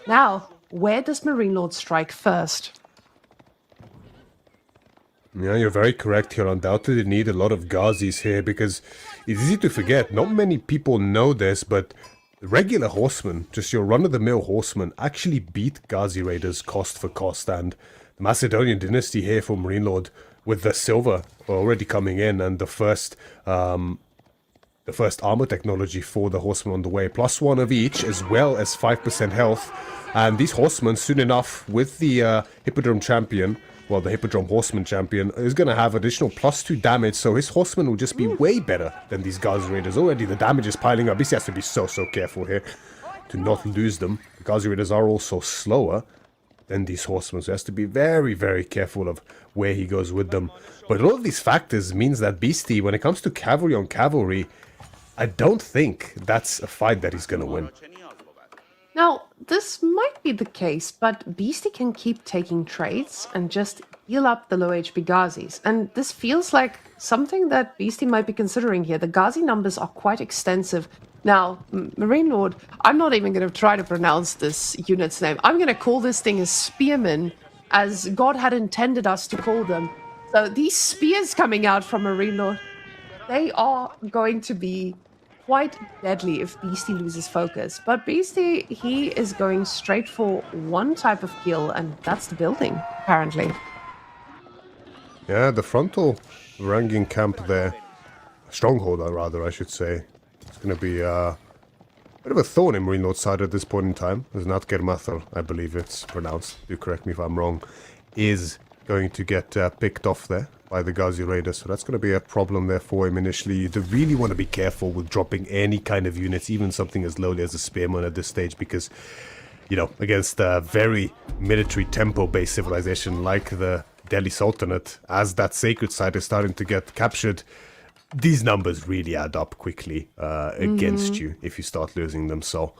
Now, where does Marine Lord strike first? Yeah, you're very correct here. Undoubtedly need a lot of Ghazis here, because it's easy to forget. Not many people know this, but regular horsemen, just your run-of-the-mill horsemen, actually beat Ghazi Raiders cost for cost, and the Macedonian dynasty here for Marine Lord, with the silver already coming in and the first armor technology for the horsemen on the way, +1 of each, as well as 5% health. And these horsemen, soon enough, with the Hippodrome champion, well, the Hippodrome horseman champion, is going to have additional +2 damage, so his horsemen will just be way better than these Ghazi Raiders. Already the damage is piling up. He has to be so careful here to not lose them. The Ghazi Raiders are also slower than these horsemen, so he has to be very, very careful of where he goes with them. But all of these factors means that Beastie, when it comes to cavalry on cavalry, I don't think that's a fight that he's going to win. Now, this might be the case, but Beastie can keep taking trades and just heal up the low HP Ghazis. And this feels like something that Beastie might be considering here. The Ghazi numbers are quite extensive. Now, Marine Lord, I'm not even going to try to pronounce this unit's name. I'm going to call this thing a spearman, as God had intended us to call them. So these spears coming out from Marine Lord, they are going to be quite deadly if Beastie loses focus. But Beastie, he is going straight for one type of kill, and that's the building, apparently. Yeah, the frontal Varangian camp there, stronghold rather, I should say. It's going to be a bit of a thorn in Marine Lord's side at this point in time. As Natgermathel, I believe it's pronounced, do correct me if I'm wrong, is going to get picked off there by the Ghazi Raiders, so that's going to be a problem there for him initially. You really want to be careful with dropping any kind of units, even something as lowly as a spearman at this stage, because, you know, against a very military tempo-based civilization like the Delhi Sultanate, as that sacred site is starting to get captured, these numbers really add up quickly against you if you start losing them. So,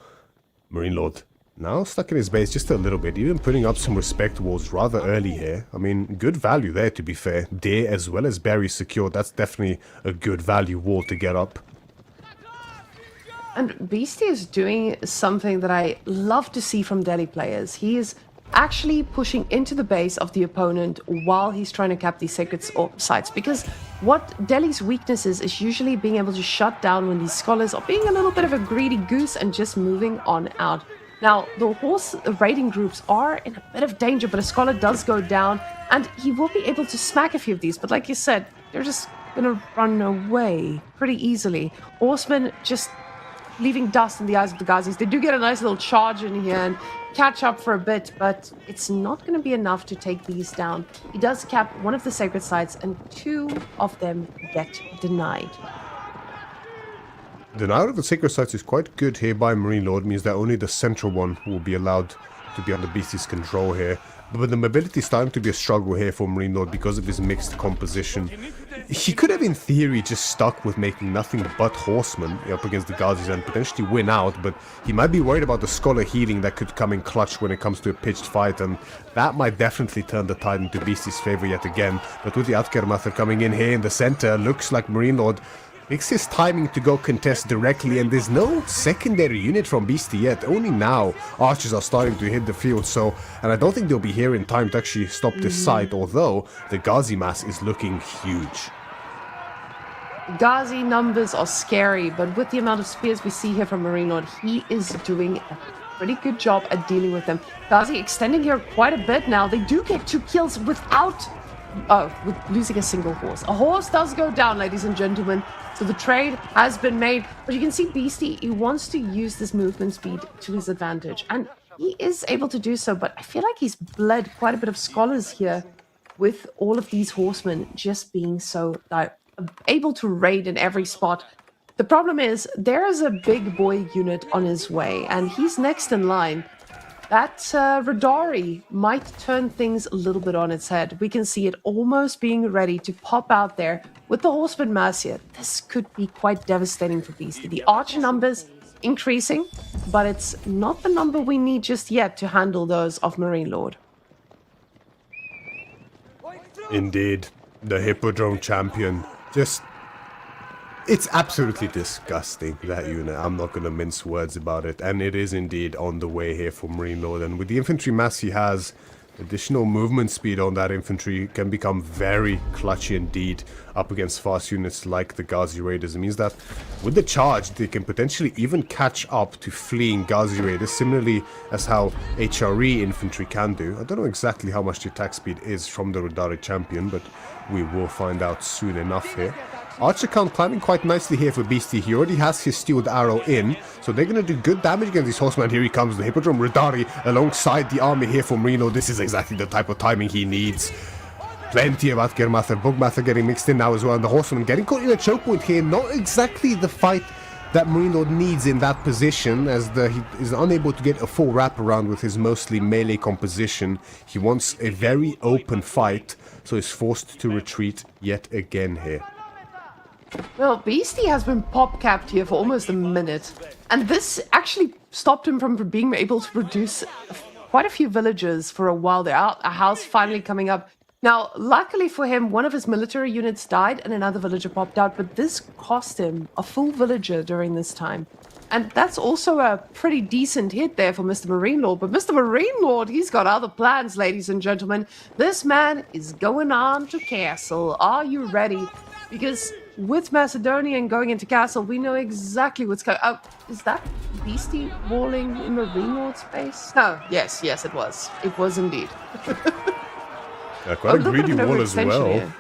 Marine Lord now stuck in his base just a little bit, even putting up some respect walls rather early here. I mean, good value there, to be fair. Deer as well as Berry secured. That's definitely a good value wall to get up. And Beastie is doing something that I love to see from Delhi players. He is actually pushing into the base of the opponent while he's trying to cap these sacred sites. Because what Delhi's weakness is usually being able to shut down when these scholars are being a little bit of a greedy goose and just moving on out. Now, the horse raiding groups are in a bit of danger, but a scholar does go down, and he will be able to smack a few of these. But like you said, they're just going to run away pretty easily. Horsemen just leaving dust in the eyes of the Ghazis. They do get a nice little charge in here and catch up for a bit, but it's not going to be enough to take these down. He does cap one of the sacred sites, and 2 of them get denied. Denial of the sacred sites is quite good here by Marine Lord, means that only the central one will be allowed to be under Beastie's control here. But the mobility is starting to be a struggle here for Marine Lord because of his mixed composition. He could have in theory just stuck with making nothing but horsemen up against the Ghazis and potentially win out, but he might be worried about the scholar healing that could come in clutch when it comes to a pitched fight, and that might definitely turn the tide into Beastie's favor yet again. But with the Atkermathel coming in here in the center, looks like Marine Lord makes his timing to go contest directly, and there's no secondary unit from Beastie yet. Only now archers are starting to hit the field, so, and I don't think they'll be here in time to actually stop this site, although the Ghazi mass is looking huge. Ghazi numbers are scary, but with the amount of spears we see here from Marine Lord, he is doing a pretty good job at dealing with them. Ghazi extending here quite a bit now. They do get 2 kills without with losing a single horse. A horse does go down, ladies and gentlemen. So the trade has been made. But you can see Beastie, he wants to use this movement speed to his advantage. And he is able to do so. But I feel like he's bled quite a bit of scholars here with all of these horsemen just being so able to raid in every spot. The problem is there is a big boy unit on his way. And he's next in line. That Radari might turn things a little bit on its head. We can see it almost being ready to pop out there with the horseman mass here. This could be quite devastating for Beastie. The archer numbers increasing, but it's not the number we need just yet to handle those of Marine Lord. Indeed, the Hippodrome champion just... It's absolutely disgusting, that unit. I'm not going to mince words about it. And it is indeed on the way here for Marine Lord. And with the infantry mass he has, additional movement speed on that infantry can become very clutchy indeed up against fast units like the Ghazi Raiders. It means that with the charge, they can potentially even catch up to fleeing Ghazi Raiders, similarly as how HRE infantry can do. I don't know exactly how much the attack speed is from the Radari champion, but we will find out soon enough here. Archer count climbing quite nicely here for Beastie. He already has his steeled arrow in, so they're going to do good damage against these horsemen. Here he comes, the Hippodrome Radari alongside the army here for Marino. This is exactly the type of timing he needs. Plenty of Atkermathel, Bugmathel getting mixed in now as well, and the horseman getting caught in a choke point here. Not exactly the fight that Marino needs in that position, as he is unable to get a full wraparound with his mostly melee composition. He wants a very open fight, so he's forced to retreat yet again here. Well, Beastie has been pop-capped here for almost a minute. And this actually stopped him from being able to produce quite a few villagers for a while there. A house finally coming up. Now, luckily for him, one of his military units died and another villager popped out, but this cost him a full villager during this time. And that's also a pretty decent hit there for Mr. Marine Lord. But Mr. Marine Lord, he's got other plans, ladies and gentlemen. This man is going on to castle. Are you ready? Because with Macedonian going into castle, we know exactly what's going on. Is that beastie walling in Marine Lord's base? No, yes, it was. It was indeed. Yeah, quite a greedy wall as well. Here.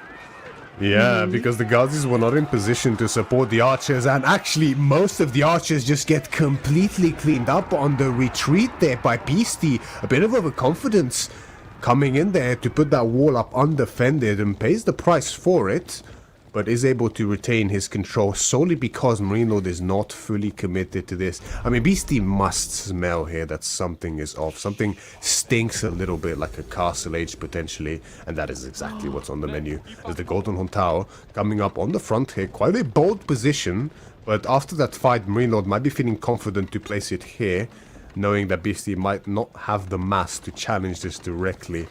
Yeah, because the Ghazis were not in position to support the archers, and actually most of the archers just get completely cleaned up on the retreat there by Beastie. A bit of overconfidence coming in there to put that wall up undefended, and pays the price for it, but is able to retain his control solely because Marine Lord is not fully committed to this. I mean, Beastie must smell here that something is off. Something stinks a little bit like a castle age potentially, and that is exactly what's on the menu. There's the Golden Horn Tower coming up on the front here. Quite a bold position, but after that fight, Marine Lord might be feeling confident to place it here, knowing that Beastie might not have the mass to challenge this directly.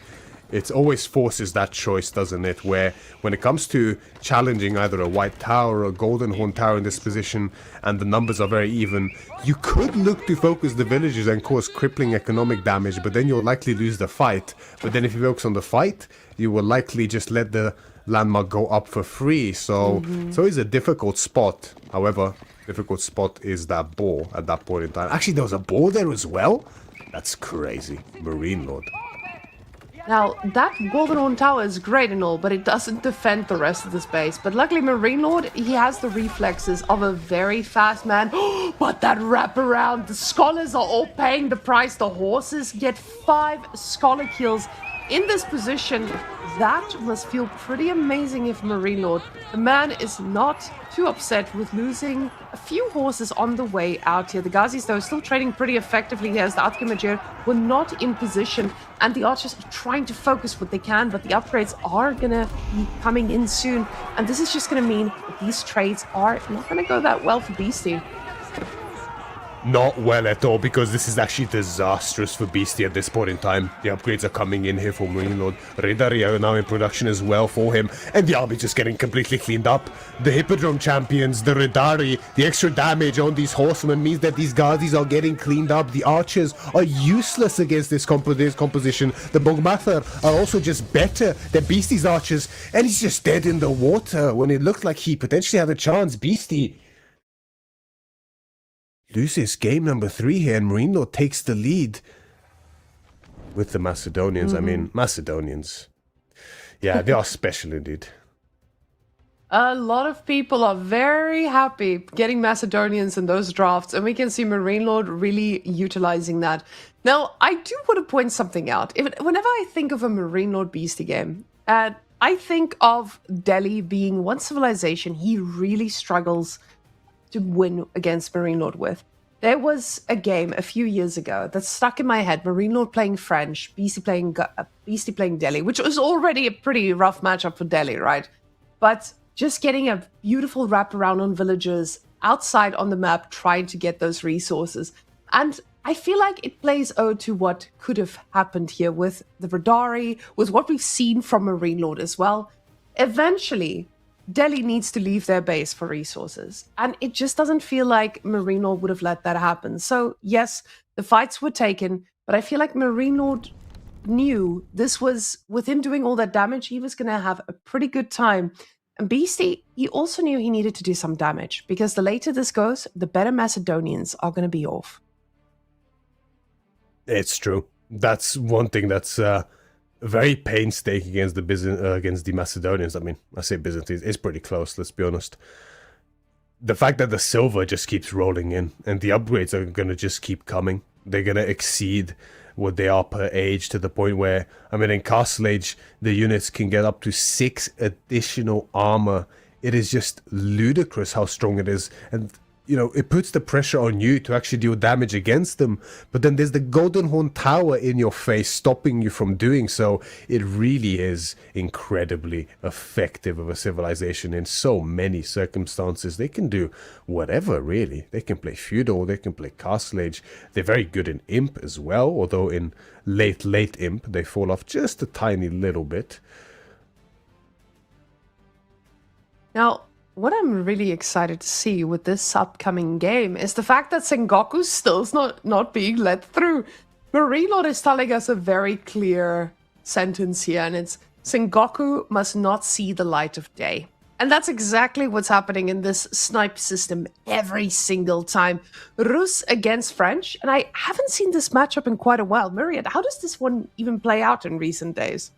It always forces that choice, doesn't it? Where when it comes to challenging either a White Tower or a Golden Horn Tower in this position, and the numbers are very even, you could look to focus the villagers and cause crippling economic damage, but then you'll likely lose the fight. But then if you focus on the fight, you will likely just let the landmark go up for free. So it's a difficult spot. However, difficult spot is that boar at that point in time. Actually, there was a boar there as well? That's crazy. Marine Lord. Now, that Golden Horn Tower is great and all, but it doesn't defend the rest of the space. But luckily, Marine Lord, he has the reflexes of a very fast man. But that wraparound, the scholars are all paying the price. The horses get 5 scholar kills in this position. That must feel pretty amazing if Marine Lord. The man is not too upset with losing a few horses on the way out here. The Ghazis, though, still trading pretty effectively here as the Atke were not in position, and the archers are trying to focus what they can, but the upgrades are going to be coming in soon, and this is just going to mean that these trades are not going to go that well for Beastie. Not well at all, because this is actually disastrous for Beastie at this point in time. The upgrades are coming in here for Marine Lord. Redari are now in production as well for him, and the army just getting completely cleaned up. The Hippodrome champions, the Redari, the extra damage on these horsemen means that these Ghazis are getting cleaned up. The archers are useless against this composition. The Bogmathar are also just better than Beastie's archers, and he's just dead in the water when it looked like he potentially had a chance. Beastie loses game number 3 here, and Marine Lord takes the lead with the Macedonians. I mean, Macedonians. Yeah, they are special indeed. A lot of people are very happy getting Macedonians in those drafts, and we can see Marine Lord really utilizing that. Now, I do want to point something out. Whenever I think of a Marine Lord Beastie game, I think of Delhi being one civilization he really struggles to win against Marine Lord with. There was a game a few years ago that stuck in my head. Marine Lord playing French, Beastie playing Delhi, which was already a pretty rough matchup for Delhi, right? But just getting a beautiful wraparound on villagers outside on the map, trying to get those resources. And I feel like it plays ode to what could have happened here with the Radari, with what we've seen from Marine Lord as well. Eventually, Delhi needs to leave their base for resources, and it just doesn't feel like Marine Lord would have let that happen. So yes, the fights were taken, but I feel like Marine Lord knew this was, with him doing all that damage, he was going to have a pretty good time. And Beastie, he also knew he needed to do some damage, because the later this goes, the better Macedonians are going to be off. It's true. That's one thing that's very painstaking against the Macedonians. I mean, I say Byzantines, it's pretty close, let's be honest. The fact that the silver just keeps rolling in, and the upgrades are going to just keep coming. They're going to exceed what they are per age, to the point where, I mean, in Castle Age, the units can get up to 6 additional armor. It is just ludicrous how strong it is. And it puts the pressure on you to actually deal damage against them. But then there's the Golden Horn Tower in your face stopping you from doing so. It really is incredibly effective of a civilization in so many circumstances. They can do whatever, really. They can play Feudal, they can play Castle Age. They're very good in Imp as well, although in late Imp they fall off just a tiny little bit. Now, what I'm really excited to see with this upcoming game is the fact that Sengoku still's not being let through. Marine Lord is telling us a very clear sentence here, and it's Sengoku must not see the light of day. And that's exactly what's happening in this snipe system every single time. Rus against French, and I haven't seen this matchup in quite a while. Myriad, how does this one even play out in recent days?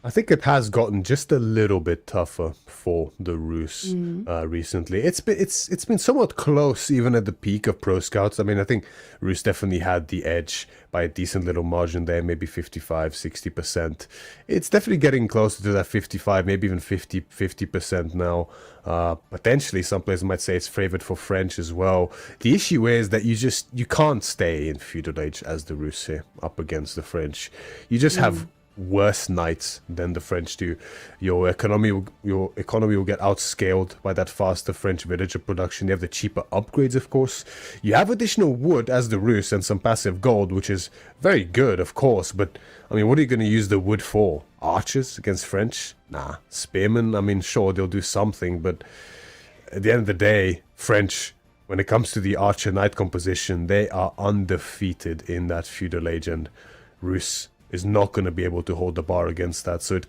I think it has gotten just a little bit tougher for the Rus recently. It's been somewhat close even at the peak of Pro Scouts. I mean, I think Rus definitely had the edge by a decent little margin there, maybe 55, 60%. It's definitely getting closer to that 55, maybe even 50% now. Potentially some players might say it's favored for French as well. The issue is that you can't stay in Feudal Age as the Rus here up against the French. You just have worse knights than the French do. Your economy will get outscaled by that faster French villager production. You have the cheaper upgrades, of course. You have additional wood as the Rus and some passive gold, which is very good, of course. But I mean, what are you going to use the wood for? Archers against French? Nah. Spearmen? I mean, sure, they'll do something, but at the end of the day, French, when it comes to the archer knight composition, they are undefeated in that Feudal Age, and Rus is not going to be able to hold the bar against that. So it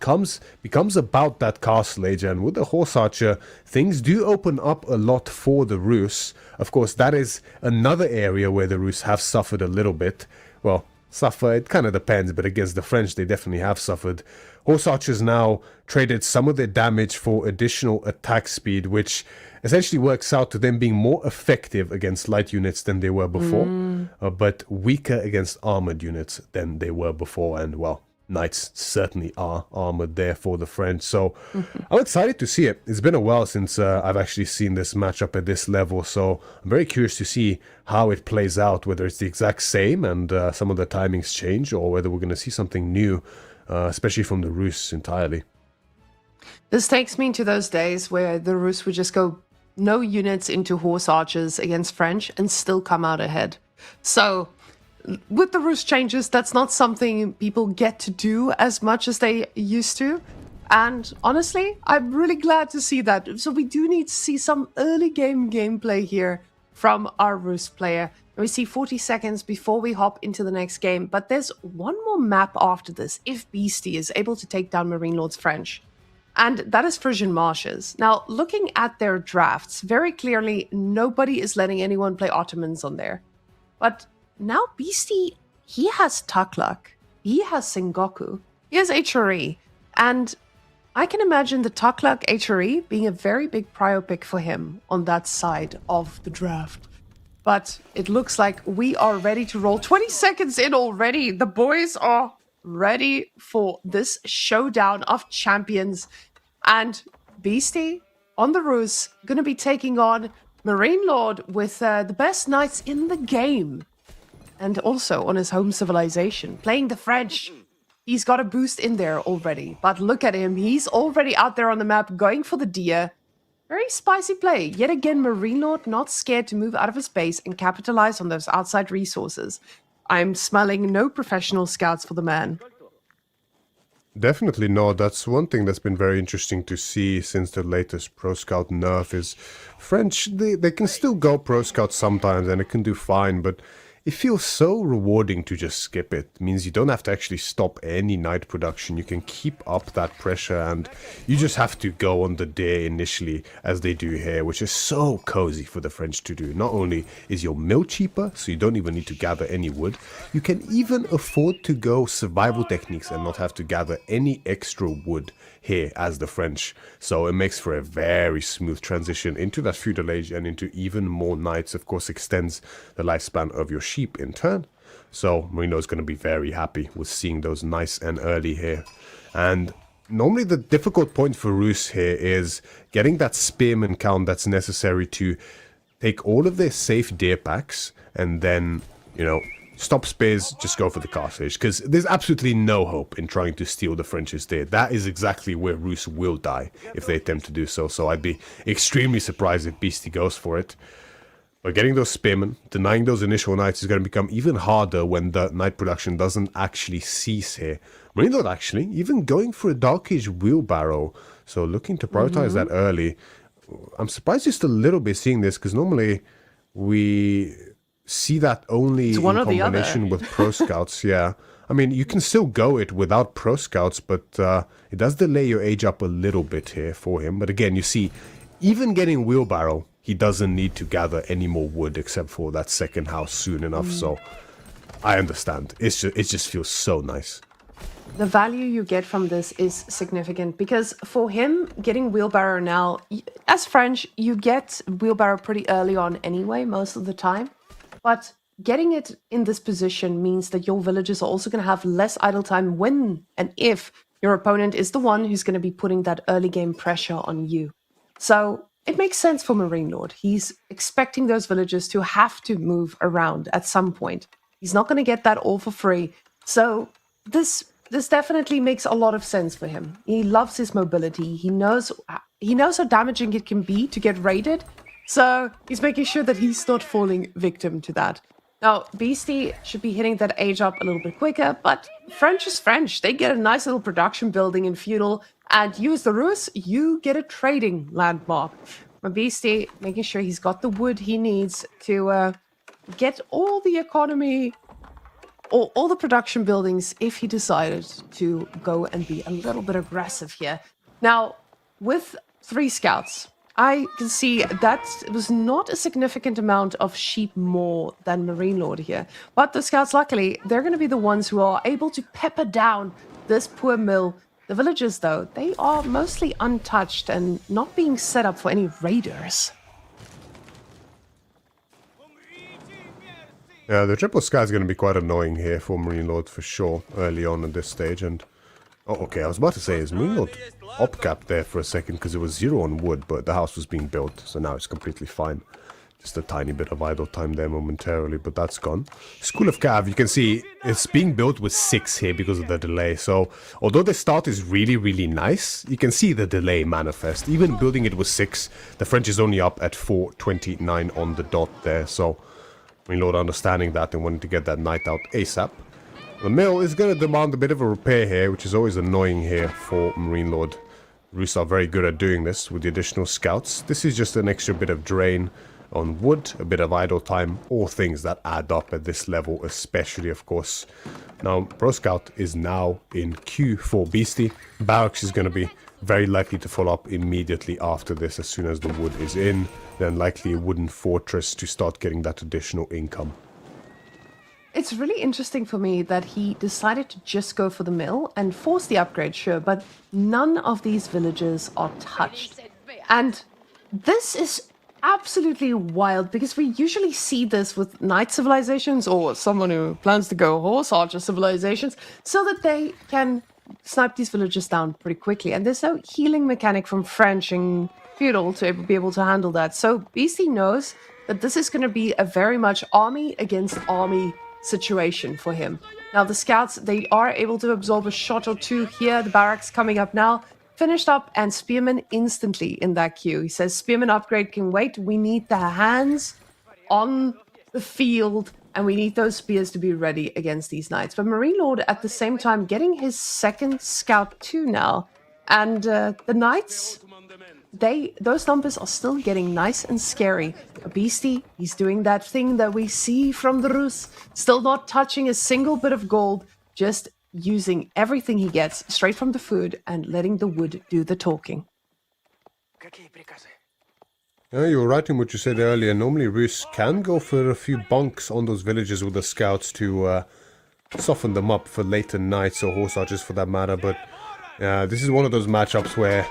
becomes about that Castle Age, and with the Horse Archer, things do open up a lot for the Rus. Of course, that is another area where the Rus have suffered a little bit. Well, it kind of depends, but against the French, they definitely have suffered. Horse Archers now traded some of their damage for additional attack speed, which essentially works out to them being more effective against light units than they were before, but weaker against armored units than they were before. And, well, knights certainly are armored there for the French. So I'm excited to see it. It's been a while since I've actually seen this matchup at this level, so I'm very curious to see how it plays out, whether it's the exact same and some of the timings change, or whether we're going to see something new, especially from the Rus entirely. This takes me to those days where the Rus would just go no units into Horse Archers against French and still come out ahead. So with the Rus changes, that's not something people get to do as much as they used to. And honestly, I'm really glad to see that. So we do need to see some early game gameplay here from our Rus player. And we see 40 seconds before we hop into the next game. But there's one more map after this if Beastie is able to take down Marine Lord's French. And that is Frisian Marshes. Now, looking at their drafts, very clearly, nobody is letting anyone play Ottomans on there. But now Beastie, he has Taklak, he has Sengoku, he has HRE. And I can imagine the Taklak HRE being a very big prio pick for him on that side of the draft. But it looks like we are ready to roll. 20 seconds in already. The boys are ready for this showdown of champions. And Beastie on the Rus going to be taking on Marine Lord with the best knights in the game. And also on his home civilization, playing the French. He's got a boost in there already. But look at him. He's already out there on the map going for the deer. Very spicy play. Yet again, Marine Lord not scared to move out of his base and capitalize on those outside resources. I'm smelling no professional scouts for the man. Definitely not. That's one thing that's been very interesting to see since the latest Pro Scout nerf is French, they can still go Pro Scout sometimes and it can do fine, but it feels so rewarding to just skip it. It means you don't have to actually stop any knight production. You can keep up that pressure and you just have to go on the day initially as they do here, which is so cozy for the French to do. Not only is your mill cheaper, so you don't even need to gather any wood, you can even afford to go survival techniques and not have to gather any extra wood here as the French. So it makes for a very smooth transition into that feudal age and into even more knights. Of course, extends the lifespan of your sheep in turn. So Marino's going to be very happy with seeing those nice and early here. And normally the difficult point for Rus here is getting that spearman count that's necessary to take all of their safe deer packs and then, you know, stop spears, just go for the cartilage, because there's absolutely no hope in trying to steal the French's deer. That is exactly where Roos will die if they attempt to do so. So I'd be extremely surprised if Beastie goes for it. But getting those spearmen, denying those initial knights is going to become even harder when the knight production doesn't actually cease here. Marine Lord actually even going for a Dark Age wheelbarrow, so looking to prioritize that early. I'm surprised just a little bit seeing this, because normally we see that only in combination with Pro Scouts, yeah. I mean, you can still go it without Pro Scouts, but it does delay your age up a little bit here for him. But again, you see, even getting wheelbarrow, he doesn't need to gather any more wood except for that second house soon enough. So I understand. It just feels so nice. The value you get from this is significant, because for him, getting wheelbarrow now, as French, you get wheelbarrow pretty early on anyway, most of the time. But getting it in this position means that your villagers are also going to have less idle time when and if your opponent is the one who's going to be putting that early game pressure on you. So it makes sense for Marine Lord. He's expecting those villagers to have to move around at some point. He's not going to get that all for free. So this definitely makes a lot of sense for him. He loves his mobility. He knows how damaging it can be to get raided. So he's making sure that he's not falling victim to that. Now, Beastie should be hitting that age up a little bit quicker, but French is French. They get a nice little production building in feudal, and you as the Rus, you get a trading landmark. My Beastie making sure he's got the wood he needs to get all the economy, or all the production buildings, if he decided to go and be a little bit aggressive here. Now, with 3 scouts, I can see that it was not a significant amount of sheep more than Marine Lord here. But the scouts, luckily, they're going to be the ones who are able to pepper down this poor mill. The villagers, though, they are mostly untouched and not being set up for any raiders. Yeah, the triple sky is going to be quite annoying here for Marine Lord for sure, early on at this stage. And oh, okay, I was about to say, is Marine Lord up-capped there for a second because it was 0 on wood, but the house was being built, so now it's completely fine. Just a tiny bit of idle time there momentarily, but that's gone. School of Cav, you can see it's being built with 6 here because of the delay. So although the start is really, really nice, you can see the delay manifest. Even building it with 6, the French is only up at 4:29 on the dot there. So Marine Lord understanding that and wanting to get that knight out ASAP. The mill is going to demand a bit of a repair here, which is always annoying here for Marine Lord. Rus are very good at doing this with the additional scouts. This is just an extra bit of drain on wood, a bit of idle time, all things that add up at this level, especially, of course. Now, Pro Scout is now in queue for Beastie. Barracks is going to be very likely to follow up immediately after this, as soon as the wood is in. Then likely a wooden fortress to start getting that additional income. It's really interesting for me that he decided to just go for the mill and force the upgrade, sure, but none of these villages are touched. And this is absolutely wild, because we usually see this with knight civilizations or someone who plans to go horse archer civilizations, so that they can snipe these villages down pretty quickly. And there's no healing mechanic from French and feudal to be able to handle that. So BC knows that this is going to be a very much army against army situation for him. Now the scouts, they are able to absorb a shot or two here. The barracks coming up now, finished up, and spearmen instantly in that queue. He says spearman upgrade can wait. We need the hands on the field, and we need those spears to be ready against these knights. But Marine Lord at the same time getting his second scout too now, and the knights, those numbers are still getting nice and scary. A Beastie, he's doing that thing that we see from the Rus, still not touching a single bit of gold, just using everything he gets straight from the food and letting the wood do the talking. Yeah, you were right in what you said earlier. Normally Rus can go for a few bunks on those villages with the scouts to soften them up for later knights or horse archers for that matter, but this is one of those matchups where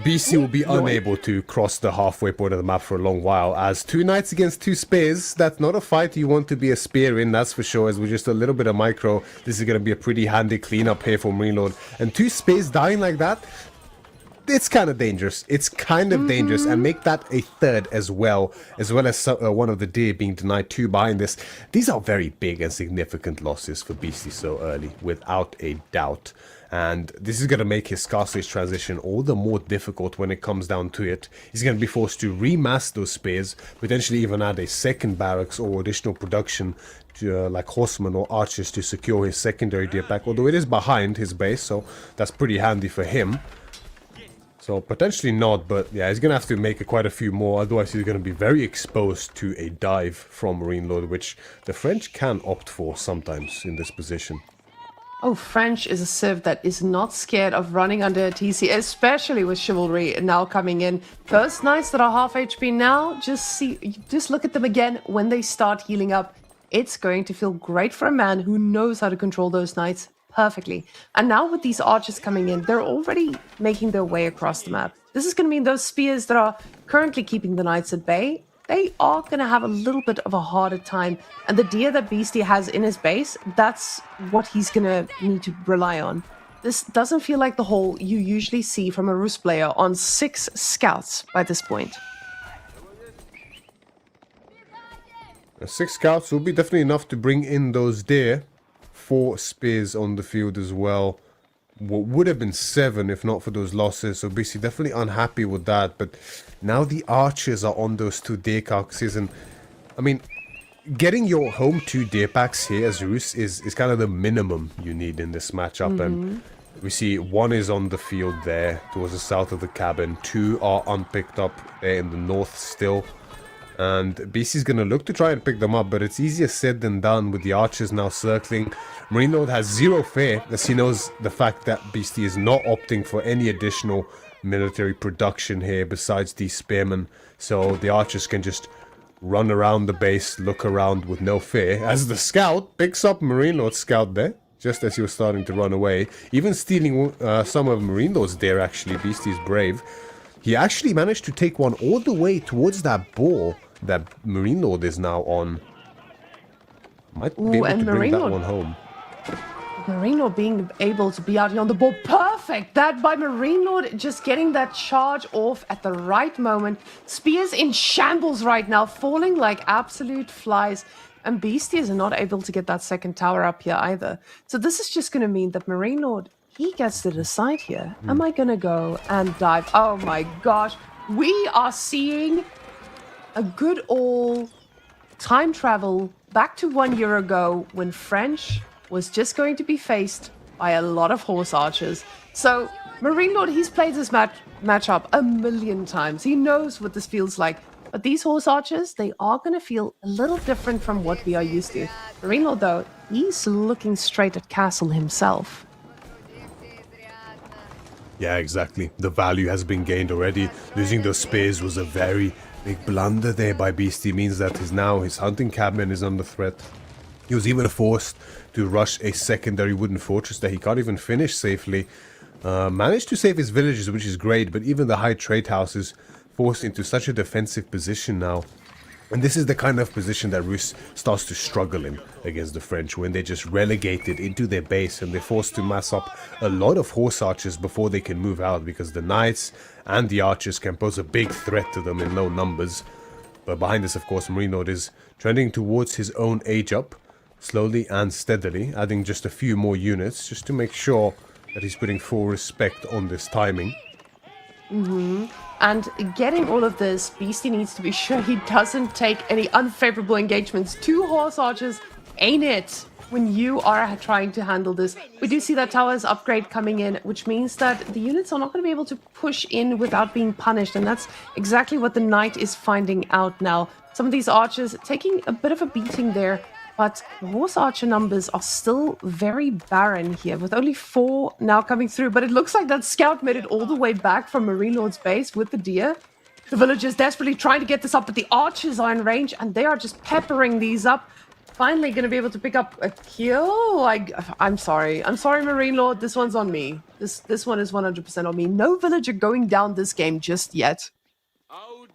BC will be unable to cross the halfway point of the map for a long while, as 2 knights against 2 spears, that's not a fight you want to be a spear in, that's for sure. As with just a little bit of micro, this is going to be a pretty handy cleanup here for Marine Lord. And 2 spears dying like that, it's kind of dangerous. It's kind of dangerous, and make that a third as well as one of the deer being denied 2 behind this. These are very big and significant losses for Beastie so early, without a doubt. And this is going to make his Scarface transition all the more difficult when it comes down to it. He's going to be forced to remass those spears, potentially even add a second barracks or additional production to, like horsemen or archers to secure his secondary deer pack, although it is behind his base, so that's pretty handy for him. So potentially not, but yeah, he's going to have to make quite a few more, otherwise he's going to be very exposed to a dive from Marine Lord, which the French can opt for sometimes in this position. Oh, French is a civ that is not scared of running under a TC, especially with Chivalry now coming in. Those knights that are half HP now, just look at them again when they start healing up. It's going to feel great for a man who knows how to control those knights perfectly. And now with these archers coming in, they're already making their way across the map. This is going to mean those spears that are currently keeping the knights at bay, they are going to have a little bit of a harder time. And the deer that Beastie has in his base, that's what he's going to need to rely on. This doesn't feel like the haul you usually see from a Rus player on 6 scouts by this point. 6 scouts will be definitely enough to bring in those deer. 4 spears on the field as well. What would have been 7 if not for those losses, so Beastie definitely unhappy with that. But now the archers are on those 2 deer carcasses, and I mean, getting your home 2 deer packs here as Rus is kind of the minimum you need in this matchup. And we see 1 is on the field there towards the south of the cabin, 2 are unpicked up there in the north still. And Beastie's going to look to try and pick them up, but it's easier said than done with the archers now circling. Marine Lord has zero fear, as he knows the fact that Beastie is not opting for any additional military production here besides these spearmen. So the archers can just run around the base, look around with no fear, as the scout picks up Marine Lord's scout there, just as he was starting to run away. Even stealing some of Marine Lord's deer, actually. Beastie's brave. He actually managed to take one all the way towards that boar that Marine Lord is now on. Might be able to bring that one home. Marine Lord being able to be out here on the ball. Perfect! That by Marine Lord, just getting that charge off at the right moment. Spears in shambles right now, falling like absolute flies. And Beastie is not able to get that second tower up here either. So this is just going to mean that Marine Lord, he gets to decide here. Am I going to go and dive? Oh my gosh. We are seeing a good old time travel back to 1 year ago when French was just going to be faced by a lot of horse archers. So Marine Lord, he's played this matchup a million times. He knows what this feels like. But these horse archers, they are going to feel a little different from what we are used to. Marine Lord, though, he's looking straight at Castle himself. Yeah, exactly. The value has been gained already. Losing those spears was a very big blunder there by Beastie. Means that his hunting cabin is under threat. He was even forced to rush a secondary wooden fortress that he can't even finish safely. Managed to save his villages, which is great, but even the high trade house is forced into such a defensive position now. And this is the kind of position that Rus starts to struggle in against the French, when they're just relegated into their base and they're forced to mass up a lot of horse archers before they can move out, because the knights and the archers can pose a big threat to them in low numbers. But behind this, of course, Marine Lord is trending towards his own age up, slowly and steadily, adding just a few more units just to make sure that he's putting full respect on this timing. And getting all of this, Beastie needs to be sure he doesn't take any unfavorable engagements. 2 horse archers ain't it when you are trying to handle this. We do see that tower's upgrade coming in, which means that the units are not going to be able to push in without being punished. And that's exactly what the knight is finding out now. Some of these archers taking a bit of a beating there. But horse archer numbers are still very barren here, with only 4 now coming through. But it looks like that scout made it all the way back from Marine Lord's base with the deer. The villagers desperately trying to get this up, but the archers are in range, and they are just peppering these up. Finally going to be able to pick up a kill. I'm sorry. I'm sorry, Marine Lord. This one's on me. This one is 100% on me. No villager going down this game just yet.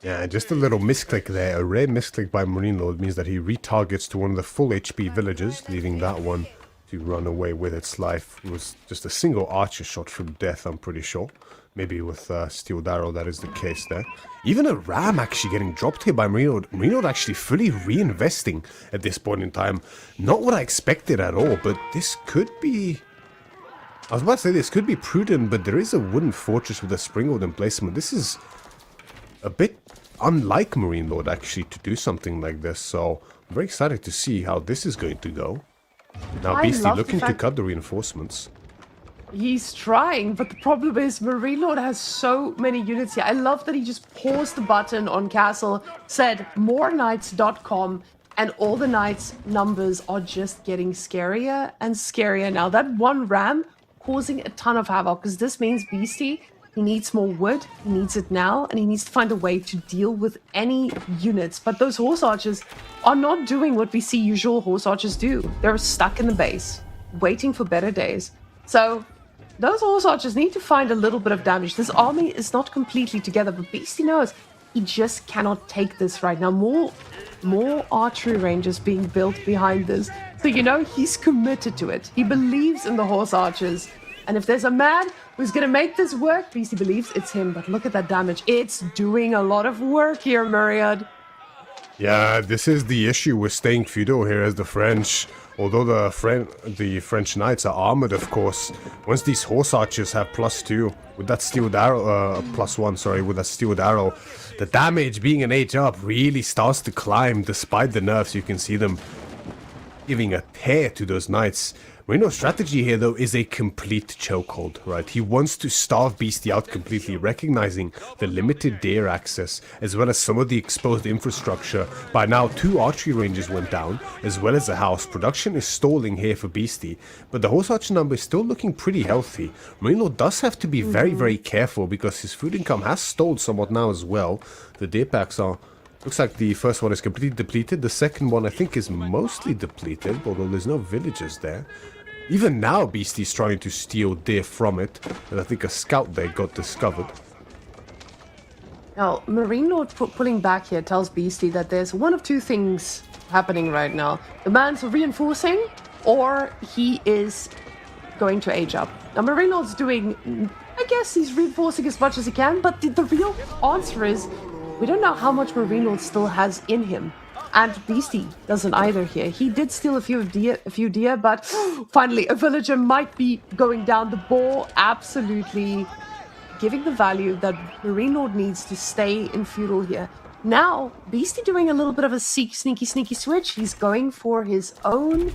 Yeah, just a little misclick there. A rare misclick by Marine Lord means that he retargets to one of the full HP villagers, leaving that one to run away with its life. It was just a single archer shot from death, I'm pretty sure. Maybe with Steel Darrow, that is the case there. Even a ram actually getting dropped here by Marino. Marino actually fully reinvesting at this point in time. Not what I expected at all, but this could be... I was about to say this could be prudent, but there is a wooden fortress with a springboard emplacement. This is a bit unlike Marine Lord actually to do something like this, so I'm very excited to see how this is going to go. Now Beastie looking to cut the reinforcements. He's trying, but the problem is Marine Lord has so many units here. I love that he just paused the button on Castle, said moreknights.com, and all the knights numbers are just getting scarier and scarier now. That one ram causing a ton of havoc, because this means Beastie, he needs more wood, he needs it now, and he needs to find a way to deal with any units. But those horse archers are not doing what we see usual horse archers do. They're stuck in the base, waiting for better days. So those horse archers need to find a little bit of damage. This army is not completely together, but Beastie knows he just cannot take this right now. More archery ranges being built behind this. So, you know, he's committed to it. He believes in the horse archers. And if there's a man who's going to make this work, Beastie believes it's him. But look at that damage. It's doing a lot of work here, Myriad. Yeah, this is the issue with staying feudal here as the French. Although the French knights are armored, of course, once these horse archers have +2 with that steel arrow, +1, sorry, with that steel arrow, the damage being an age up really starts to climb despite the nerfs. You can see them giving a tear to those knights. Marino's strategy here, though, is a complete chokehold, right? He wants to starve Beastie out completely, recognizing the limited deer access, as well as some of the exposed infrastructure. By now, 2 archery ranges went down, as well as a house. Production is stalling here for Beastie, but the horse archer number is still looking pretty healthy. Marino does have to be very, very careful, because his food income has stalled somewhat now as well. The deer packs are... Looks like the first one is completely depleted. The second one, I think, is mostly depleted, although there's no villagers there. Even now, Beastie's trying to steal deer from it, and I think a scout there got discovered. Now, Marine Lord pulling back here tells Beastie that there's one of two things happening right now. The man's reinforcing, or he is going to age up. Now, Marine Lord's doing... I guess he's reinforcing as much as he can, but the real answer is... we don't know how much Marine Lord still has in him. And Beastie doesn't either here. He did steal a few deer, but finally a villager might be going down. The boar absolutely giving the value that Marine Lord needs to stay in feudal here. Now, Beastie doing a little bit of a sneaky switch. He's going for his own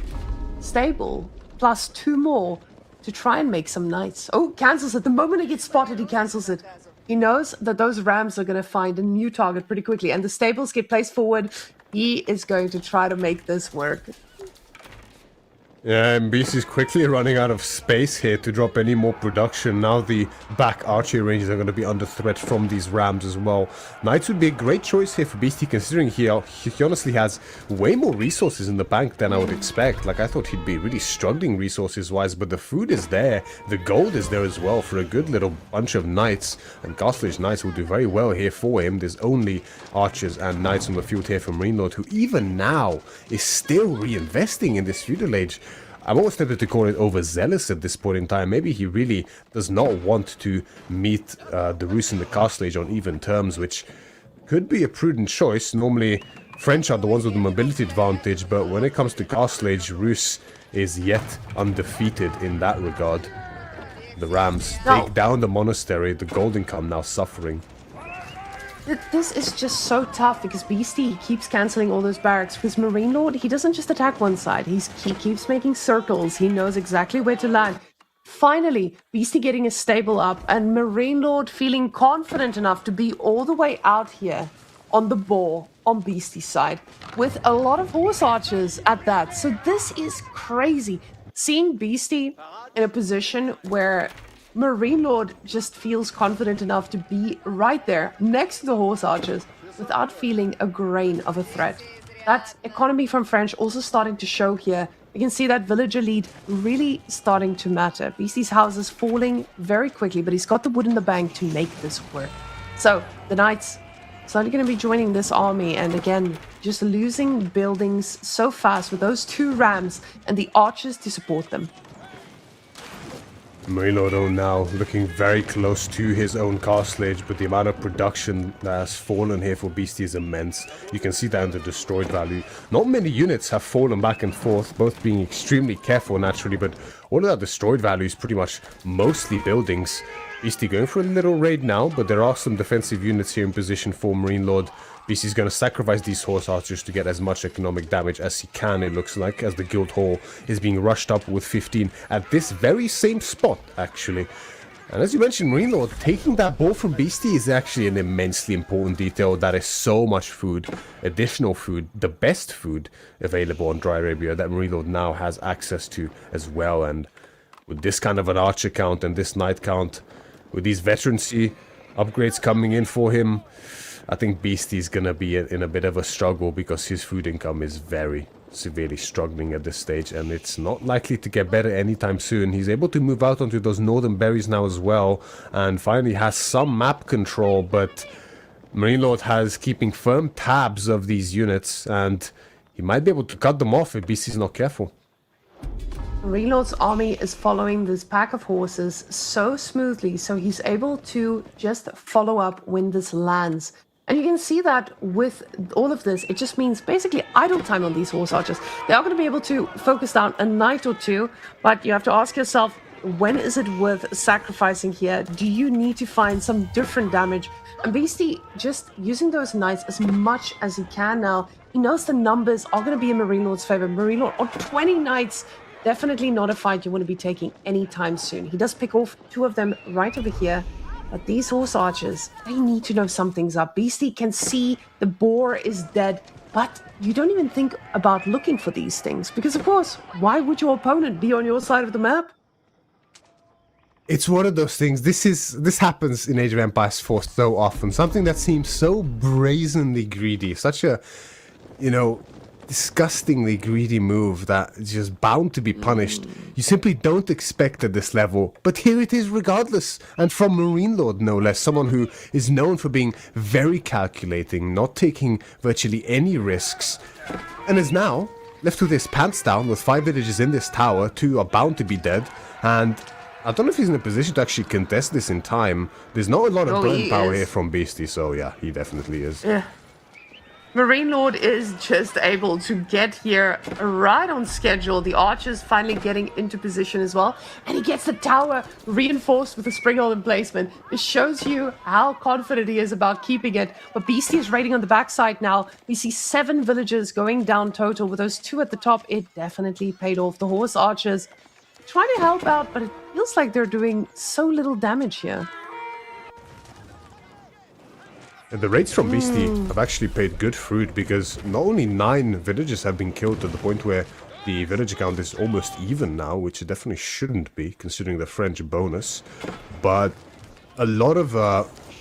stable, plus 2 more to try and make some knights. Oh, cancels it. The moment he gets spotted, he cancels it. He knows that those rams are going to find a new target pretty quickly, and the stables get placed forward. He is going to try to make this work. Yeah, and Beastie's quickly running out of space here to drop any more production. Now the back archery ranges are going to be under threat from these rams as well. Knights would be a great choice here for Beastie, considering he honestly has way more resources in the bank than I would expect. Like, I thought he'd be really struggling resources-wise, but the food is there. The gold is there as well for a good little bunch of knights. And Castle Age knights will do very well here for him. There's only archers and knights on the field here from Marine Lord, who even now is still reinvesting in this feudal age. I'm almost tempted to call it overzealous at this point in time. Maybe he really does not want to meet the Rus and the Castle Age on even terms, which could be a prudent choice. Normally, French are the ones with the mobility advantage, but when it comes to Castle Age, Rus is yet undefeated in that regard. The Rams take down the monastery, the gold income now suffering. This is just so tough because Beastie keeps cancelling all those barracks. Because Marine Lord, he doesn't just attack one side. He keeps making circles. He knows exactly where to land. Finally, Beastie getting a stable up, and Marine Lord feeling confident enough to be all the way out here on the boar on Beastie's side, with a lot of horse archers at that. So this is crazy. Seeing Beastie in a position where Marine Lord just feels confident enough to be right there next to the horse archers without feeling a grain of a threat. That economy from French also starting to show here. You can see that villager lead really starting to matter. Beastie's house is falling very quickly, but he's got the wood in the bank to make this work. So the knights slowly going to be joining this army. And again, just losing buildings so fast with those 2 rams and the archers to support them. Marine now looking very close to his own castle age, but the amount of production that has fallen here for Beastie is immense. You can see that in the destroyed value. Not many units have fallen back and forth, both being extremely careful naturally, but all of that destroyed value is pretty much mostly buildings. Beastie going for a little raid now, but there are some defensive units here in position for Marine Lord. Beastie's going to sacrifice these horse archers to get as much economic damage as he can, it looks like, as the guild hall is being rushed up with 15 at this very same spot, actually. And as you mentioned, Marine Lord, taking that ball from Beastie is actually an immensely important detail. That is so much food, additional food, the best food available on Dry Arabia that Marine Lord now has access to as well. And with this kind of an archer count and this knight count, with these veterancy upgrades coming in for him, I think Beastie's gonna be in a bit of a struggle because his food income is very severely struggling at this stage, and it's not likely to get better anytime soon. He's able to move out onto those northern berries now as well, and finally has some map control, but Marine Lord has keeping firm tabs of these units, and he might be able to cut them off if Beastie's not careful. Marine Lord's army is following this pack of horses so smoothly, so he's able to just follow up when this lands. And you can see that with all of this, it just means basically idle time on these horse archers. They are going to be able to focus down a knight or two, but you have to ask yourself, when is it worth sacrificing here? Do you need to find some different damage? And Beastie just using those knights as much as he can now. He knows the numbers are going to be in Marine Lord's favor. Marine Lord on 20 knights, definitely not a fight you want to be taking anytime soon. He does pick off 2 of them right over here. But these horse archers, they need to know something's up. Beastie can see the boar is dead, but you don't even think about looking for these things. Because, of course, why would your opponent be on your side of the map? It's one of those things. This happens in Age of Empires 4 so often. Something that seems so brazenly greedy. Such a, disgustingly greedy move that is just bound to be punished. You simply don't expect at this level, but here it is regardless, and from Marine Lord no less, someone who is known for being very calculating, not taking virtually any risks, and is now left with his pants down with 5 villages in this tower. 2 are bound to be dead, and I don't know if he's in a position to actually contest this in time. There's not a lot of burn power here from Beastie, so yeah, he definitely is. Yeah. Marine Lord is just able to get here right on schedule. The archers finally getting into position as well. And he gets the tower reinforced with a springald emplacement. This shows you how confident he is about keeping it. But Beastie is raiding on the backside now. We see 7 villages going down total with those 2 at the top. It definitely paid off. The horse archers trying to help out, but it feels like they're doing so little damage here. And the raids from Beastie have actually paid good fruit, because not only 9 villages have been killed to the point where the village count is almost even now, which it definitely shouldn't be considering the French bonus, but a lot of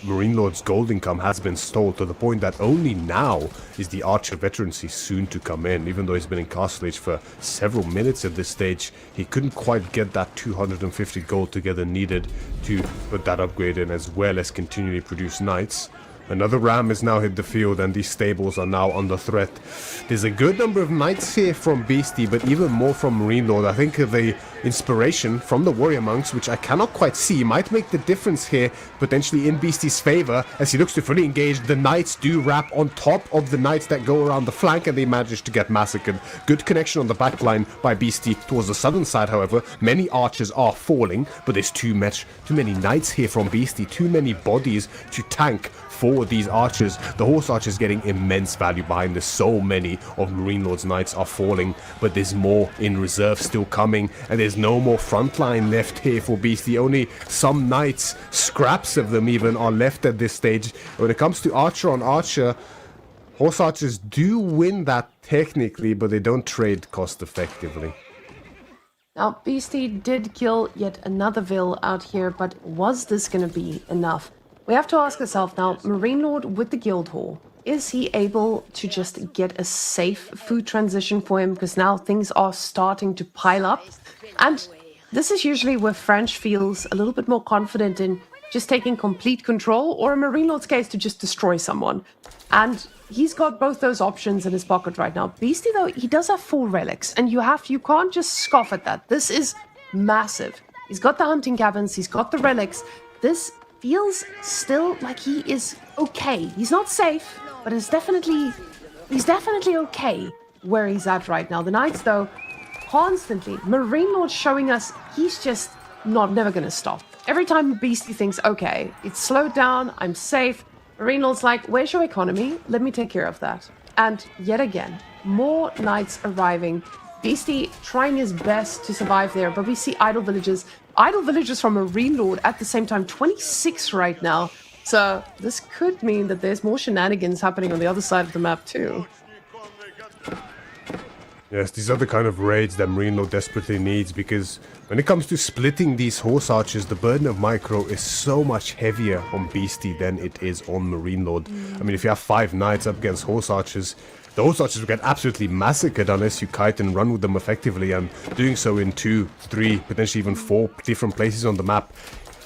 Marine Lord's gold income has been stole to the point that only now is the archer veterancy soon to come in. Even though he's been in Castle Age for several minutes at this stage, he couldn't quite get that 250 gold together needed to put that upgrade in, as well as continually produce knights. Another ram has now hit the field, and these stables are now under threat. There's a good number of knights here from Beastie, but even more from Marine Lord. I think the inspiration from the warrior monks, which I cannot quite see, might make the difference here, potentially in Beastie's favor, as he looks to fully engage. The knights do wrap on top of the knights that go around the flank, and they manage to get massacred. Good connection on the back line by Beastie. Towards the southern side, however, many archers are falling, but there's too many knights here from Beastie, too many bodies to tank for these archers. The horse archers getting immense value behind this. So many of Marine Lord's knights are falling, but there's more in reserve still coming, and there's no more frontline left here for Beastie. Only some knights, scraps of them even, are left at this stage. When it comes to archer on archer, horse archers do win that technically, but they don't trade cost effectively. Now, Beastie did kill yet another vill out here, but was this going to be enough? We have to ask ourselves now, Marine Lord with the guild hall, is he able to just get a safe food transition for him? Because now things are starting to pile up. And this is usually where French feels a little bit more confident in just taking complete control, or in Marine Lord's case, to just destroy someone. And he's got both those options in his pocket right now. Beastie, though, he does have 4 relics, and you can't just scoff at that. This is massive. He's got the hunting cabins, he's got the relics. This feels still like he is okay. He's not safe, but he's definitely okay where he's at right now. The Knights, though, constantly, Marine Lord showing us he's just never going to stop. Every time Beastie thinks, okay, it's slowed down, I'm safe, Marine Lord's like, where's your economy? Let me take care of that. And yet again, more Knights arriving. Beastie trying his best to survive there, but we see idle villagers from Marine Lord at the same time, 26 right now. So this could mean that there's more shenanigans happening on the other side of the map too. Yes, these are the kind of raids that Marine Lord desperately needs, because when it comes to splitting these horse archers, the burden of micro is so much heavier on Beastie than it is on Marine Lord. I mean, if you have 5 knights up against horse archers, the horse archers will get absolutely massacred unless you kite and run with them effectively, and doing so in 2, 3, potentially even 4 different places on the map,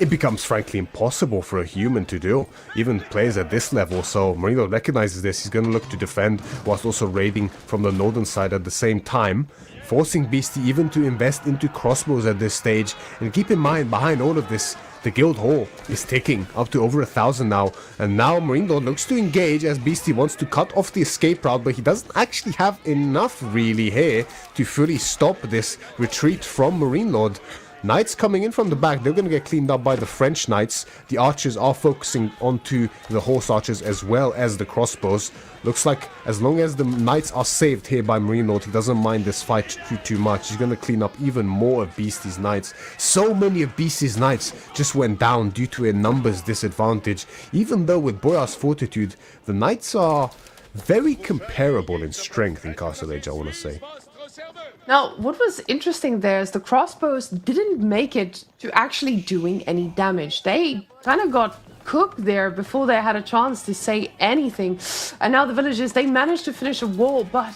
it becomes frankly impossible for a human to do, even players at this level. So Marine Lord recognizes this. He's going to look to defend whilst also raiding from the northern side at the same time, forcing Beastie even to invest into crossbows at this stage. And keep in mind, behind all of this, the guild hall is ticking up to over 1,000 now, and now Marine Lord looks to engage as Beastie wants to cut off the escape route, but he doesn't actually have enough really here to fully stop this retreat from Marine Lord. Knights coming in from the back, they're going to get cleaned up by the French knights. The archers are focusing onto the horse archers as well as the crossbows. Looks like as long as the knights are saved here by Marine Lord, he doesn't mind this fight too much. He's going to clean up even more of Beastie's knights. So many of Beastie's knights just went down due to a numbers disadvantage. Even though with Boyar's Fortitude, the knights are very comparable in strength in Castle Age, I want to say. Now, what was interesting there is the crossbows didn't make it to actually doing any damage. They kind of got cooked there before they had a chance to say anything. And now the villagers, they managed to finish a wall, but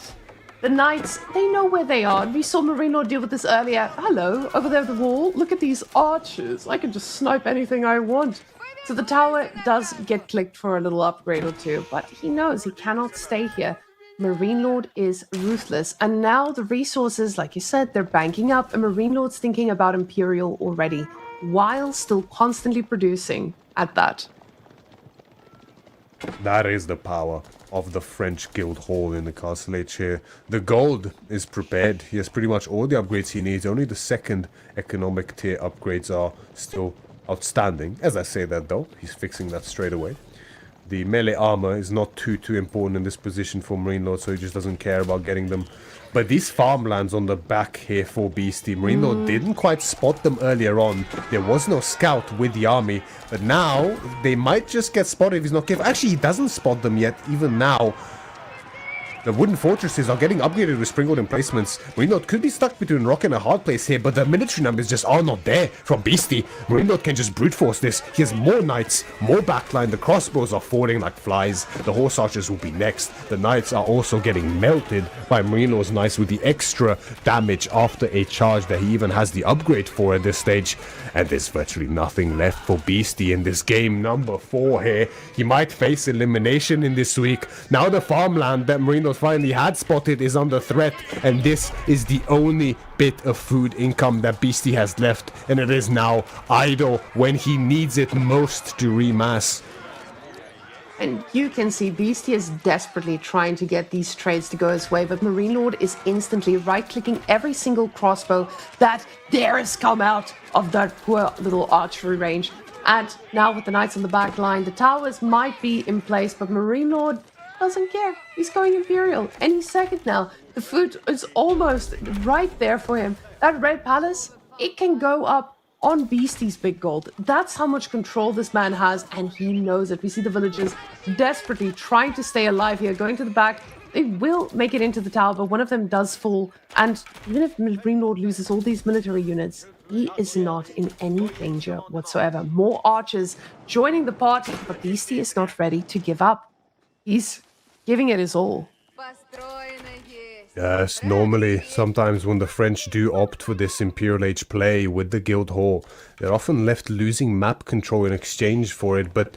the knights, they know where they are. We saw Marine Lord deal with this earlier. Hello, over there at the wall. Look at these archers. I can just snipe anything I want. So the tower does get clicked for a little upgrade or two, but he knows he cannot stay here. Marine Lord is ruthless, and now the resources, like you said, they're banking up, and Marine Lord's thinking about Imperial already, while still constantly producing at that. That is the power of the French Guild Hall in the Castle Age here. The gold is prepared. He has pretty much all the upgrades he needs. Only the second economic tier upgrades are still outstanding. As I say that though, he's fixing that straight away. The melee armor is not too important in this position for Marine Lord, so he just doesn't care about getting them. But these farmlands on the back here for Beastie, Marine Lord didn't quite spot them earlier on. There was no scout with the army, but now they might just get spotted if he's not careful. Actually, he doesn't spot them yet, even now. The wooden fortresses are getting upgraded with springboard emplacements. Marine Lord could be stuck between rock and a hard place here, but the military numbers just are not there from Beastie. Marine Lord can just brute force this. He has more knights, more backline. The crossbows are falling like flies. The horse archers will be next. The knights are also getting melted by Marine Lord's knights with the extra damage after a charge that he even has the upgrade for at this stage. And there's virtually nothing left for Beastie in this game. Number 4 here. He might face elimination in this week. Now the farmland that Marine Lord finally had spotted is under threat, and this is the only bit of food income that Beastie has left, and it is now idle when he needs it most to remass. And you can see Beastie is desperately trying to get these trades to go his way, but Marine Lord is instantly right-clicking every single crossbow that dares come out of that poor little archery range. And now with the knights on the back line, the towers might be in place, but Marine Lord doesn't care. He's going Imperial any second now. The food is almost right there for him. That red palace, it can go up on Beastie's big gold. That's how much control this man has, and he knows it. We see the villagers desperately trying to stay alive here, going to the back. They will make it into the tower, but one of them does fall. And even if Marine Lord loses all these military units, he is not in any danger whatsoever. More archers joining the party, but Beastie is not ready to give up. He's giving it his all. Yes, normally, sometimes when the French do opt for this Imperial Age play with the Guild Hall, they're often left losing map control in exchange for it, but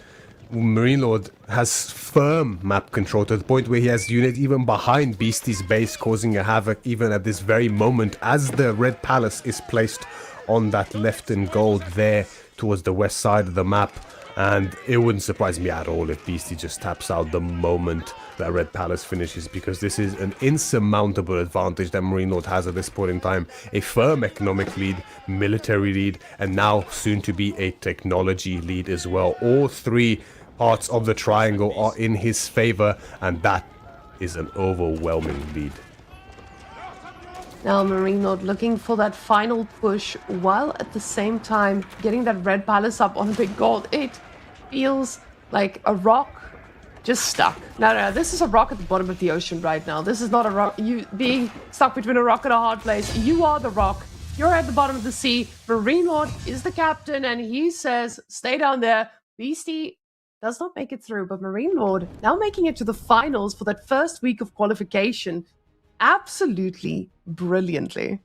Marine Lord has firm map control to the point where he has units even behind Beastie's base, causing a havoc even at this very moment as the Red Palace is placed on that left and gold there towards the west side of the map. And it wouldn't surprise me at all if Beastie just taps out the moment that Red Palace finishes, because this is an insurmountable advantage that Marine Lord has at this point in time. A firm economic lead, military lead, and now soon to be a technology lead as well. All three parts of the triangle are in his favor, and that is an overwhelming lead. Now Marine Lord looking for that final push, while at the same time getting that Red Palace up on big gold. It feels like a rock just stuck. No, this is a rock at the bottom of the ocean right now. This is not a rock. You being stuck between a rock and a hard place. You are the rock. You're at the bottom of the sea. Marine Lord is the captain, and he says, stay down there. Beastie does not make it through, but Marine Lord now making it to the finals for that first week of qualification. Absolutely brilliantly.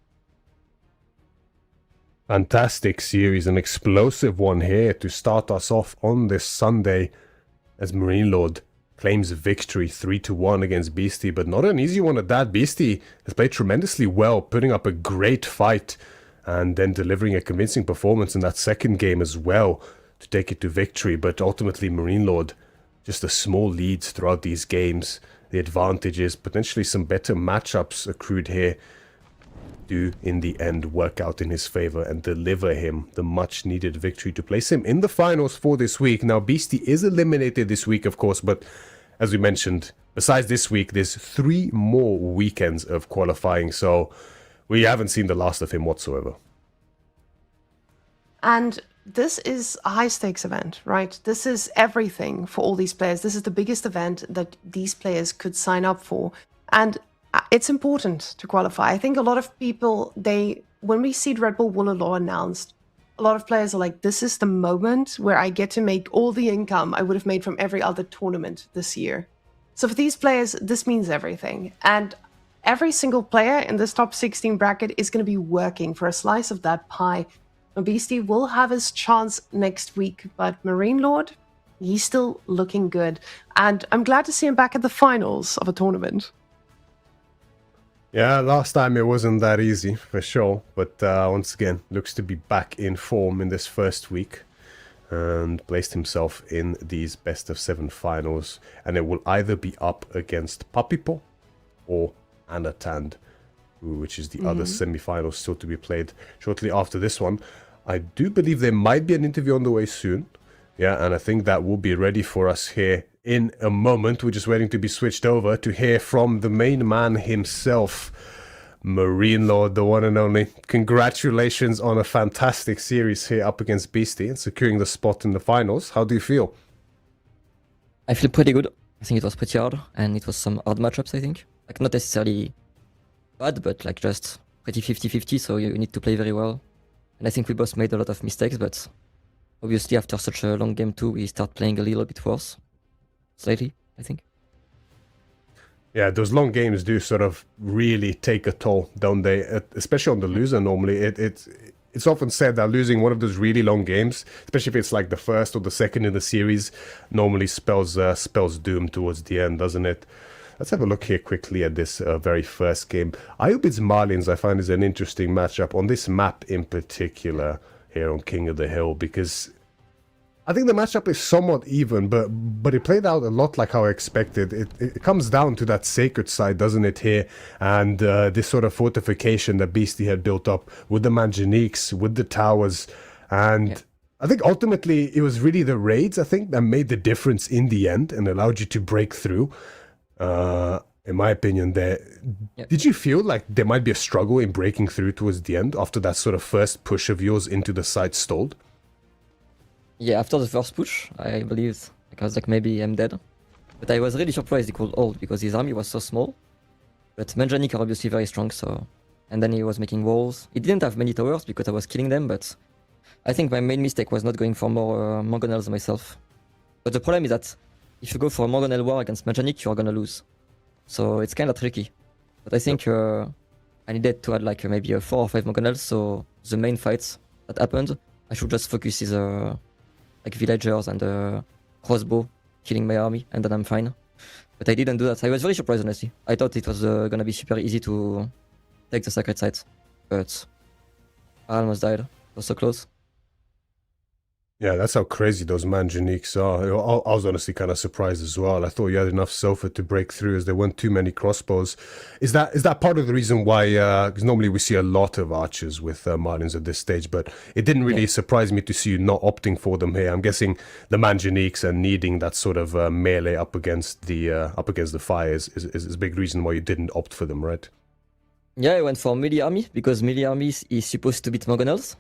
Fantastic series, an explosive one here to start us off on this Sunday as Marine Lord claims victory 3-1 against Beastie, but not an easy one at that. Beastie has played tremendously well, putting up a great fight and then delivering a convincing performance in that second game as well to take it to victory, but ultimately Marine Lord just a small leads throughout these games. The advantages, potentially some better matchups accrued here, do in the end work out in his favor and deliver him the much needed victory to place him in the finals for this week. Now Beastie is eliminated this week, of course, but as we mentioned, besides this week, there's 3 more weekends of qualifying, so we haven't seen the last of him whatsoever. And this is a high-stakes event, right? This is everything for all these players. This is the biggest event that these players could sign up for. And it's important to qualify. I think a lot of people, when we see Red Bull Wololo announced, a lot of players are like, this is the moment where I get to make all the income I would have made from every other tournament this year. So for these players, this means everything. And every single player in this top 16 bracket is going to be working for a slice of that pie. Beastie will have his chance next week, but Marine Lord, he's still looking good. And I'm glad to see him back at the finals of a tournament. Yeah, last time it wasn't that easy, for sure. But once again, looks to be back in form in this first week. And placed himself in these best-of-7 finals. And it will either be up against Papipo or Anatand, which is the other semi-final still to be played shortly after this one. I do believe there might be an interview on the way soon. Yeah, and I think that will be ready for us here in a moment. We're just waiting to be switched over to hear from the main man himself, Marine Lord, the one and only. Congratulations on a fantastic series here up against Beastie and securing the spot in the finals. How do you feel? I feel pretty good. I think it was pretty hard, and it was some hard matchups, I think. Like, not necessarily bad, but like just pretty 50-50, so you need to play very well. And I think we both made a lot of mistakes, but obviously after such a long game too, we start playing a little bit worse. Slightly, I think. Yeah, those long games do sort of really take a toll, don't they? Especially on the loser normally. It's often said that losing one of those really long games, especially if it's like the first or the second in the series, normally spells doom towards the end, doesn't it? Let's have a look here quickly at this very first game. Ayubid's Marlins, I find, is an interesting matchup on this map in particular here on King of the Hill, because I think the matchup is somewhat even, but it played out a lot like how I expected. It comes down to that sacred side, doesn't it, here? And this sort of fortification that Beastie had built up with the Manjaniques, with the towers. And yeah, I think ultimately it was really the raids, I think, that made the difference in the end and allowed you to break through. In my opinion, there. Yep. Did you feel like there might be a struggle in breaking through towards the end after that sort of first push of yours into the side stalled? Yeah, after the first push, I believed, like, I was like, maybe I'm dead. But I was really surprised he could hold, because his army was so small. But Manjanic are obviously very strong, so... And then he was making walls. He didn't have many towers because I was killing them, but... I think my main mistake was not going for more Mangonels myself. But the problem is that if you go for a Mangonel war against Manjanic, you are gonna lose. So it's kinda tricky. But I think I needed to add like maybe a 4 or 5 Mogonels, so the main fights that happened, I should just focus is like villagers and crossbow killing my army, and then I'm fine. But I didn't do that. I was very surprised, honestly. I thought it was gonna be super easy to take the sacred site, but I almost died. It was so close. Yeah, that's how crazy those Manjaniques are. I was honestly kind of surprised as well. I thought you had enough sofa to break through as there weren't too many crossbows. Is that part of the reason why, because normally we see a lot of archers with Martins at this stage, but it didn't really surprise me to see you not opting for them here. I'm guessing the Manjaniques and needing that sort of melee up against the fires is a big reason why you didn't opt for them, right? Yeah, I went for melee army, because melee army is supposed to beat Mogonels.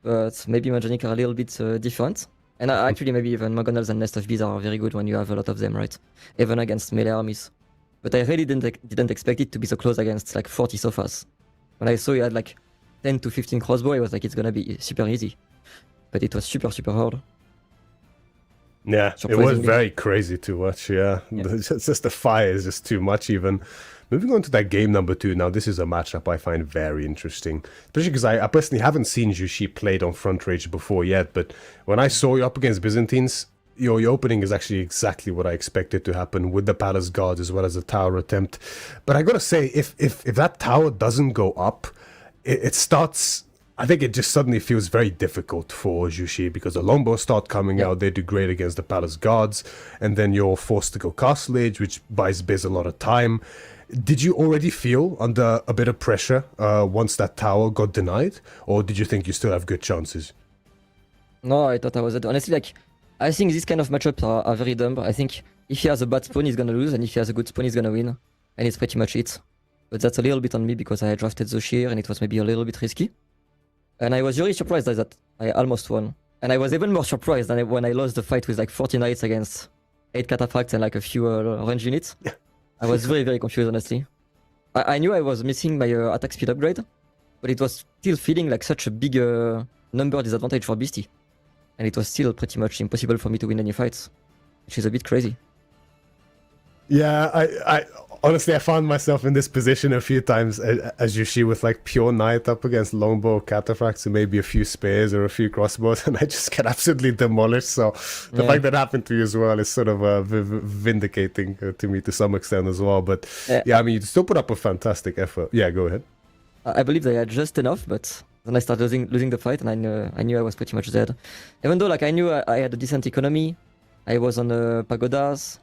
But maybe Manjanic are a little bit different. And actually, maybe even Mogonels and Nest of Bees are very good when you have a lot of them, right? Even against melee armies. But I really didn't expect it to be so close against like 40 sofas. When I saw you had like 10 to 15 crossbow, I was like, it's gonna be super easy. But it was super, super hard. Yeah, it was very crazy to watch, yeah. Just the fire is just too much even. Moving on to that game number 2, now this is a matchup I find very interesting. Especially because I personally haven't seen Jushi played on Front Rage before yet, but when I saw you up against Byzantines, your opening is actually exactly what I expected to happen with the Palace Guards as well as the tower attempt. But I gotta say, if that tower doesn't go up, it starts... I think it just suddenly feels very difficult for Jushi because the longbows start coming out, they do great against the Palace Guards, and then you're forced to go Castle Age, which buys Biz a lot of time. Did you already feel under a bit of pressure once that tower got denied, or did you think you still have good chances? No, I thought I was... Honestly, like, I think these kind of matchups are very dumb. I think if he has a bad spawn, he's gonna lose, and if he has a good spawn, he's gonna win. And it's pretty much it. But that's a little bit on me because I drafted Zoshir, and it was maybe a little bit risky. And I was really surprised that I almost won. And I was even more surprised than when I lost the fight with like 40 knights against 8 cataphracts and like a few range units. I was very, very confused, honestly. I knew I was missing my attack speed upgrade, but it was still feeling like such a big number disadvantage for Beastie. And it was still pretty much impossible for me to win any fights, which is a bit crazy. Yeah, I honestly, I found myself in this position a few times as Jushi with like pure knight up against longbow cataphracts and maybe a few spears or a few crossbows, and I just get absolutely demolished. So the fact that happened to you as well is sort of vindicating to me to some extent as well. But yeah, I mean, you still put up a fantastic effort. Yeah, go ahead. I believed I had just enough, but then I started losing the fight, and I knew I was pretty much dead. Even though like I knew I had a decent economy, I was on pagodas.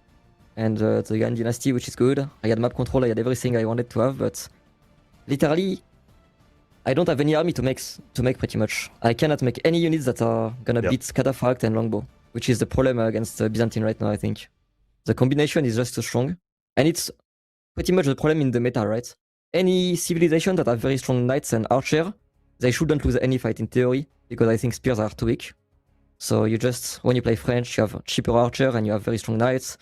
And the Yan Dynasty, which is good. I had map control, I had everything I wanted to have, but literally, I don't have any army to make pretty much. I cannot make any units that are gonna beat Cataphract and Longbow, which is the problem against Byzantine right now, I think. The combination is just too strong, and it's pretty much the problem in the meta, right? Any civilization that have very strong knights and archer, they shouldn't lose any fight in theory, because I think spears are too weak. So you just, when you play French, you have cheaper archer and you have very strong knights.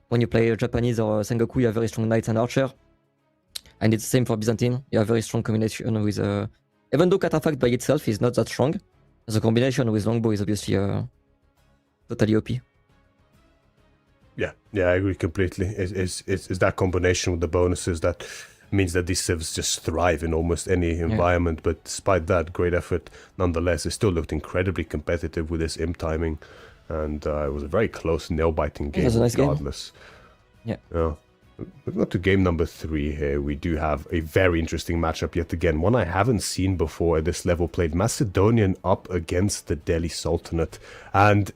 When you play Japanese or Sengoku, you have very strong knights and archer. And it's the same for Byzantine. You have very strong combination with... even though Cataphract by itself is not that strong, the combination with Longbow is obviously totally OP. Yeah, I agree completely. It's that combination with the bonuses that means that these civs just thrive in almost any environment. But despite that, great effort nonetheless. It still looked incredibly competitive with this imp timing. And it was a very close, nail-biting game, regardless. Yeah. Moving on to game number 3 here, we do have a very interesting matchup yet again. One I haven't seen before at this level, played Macedonian up against the Delhi Sultanate. And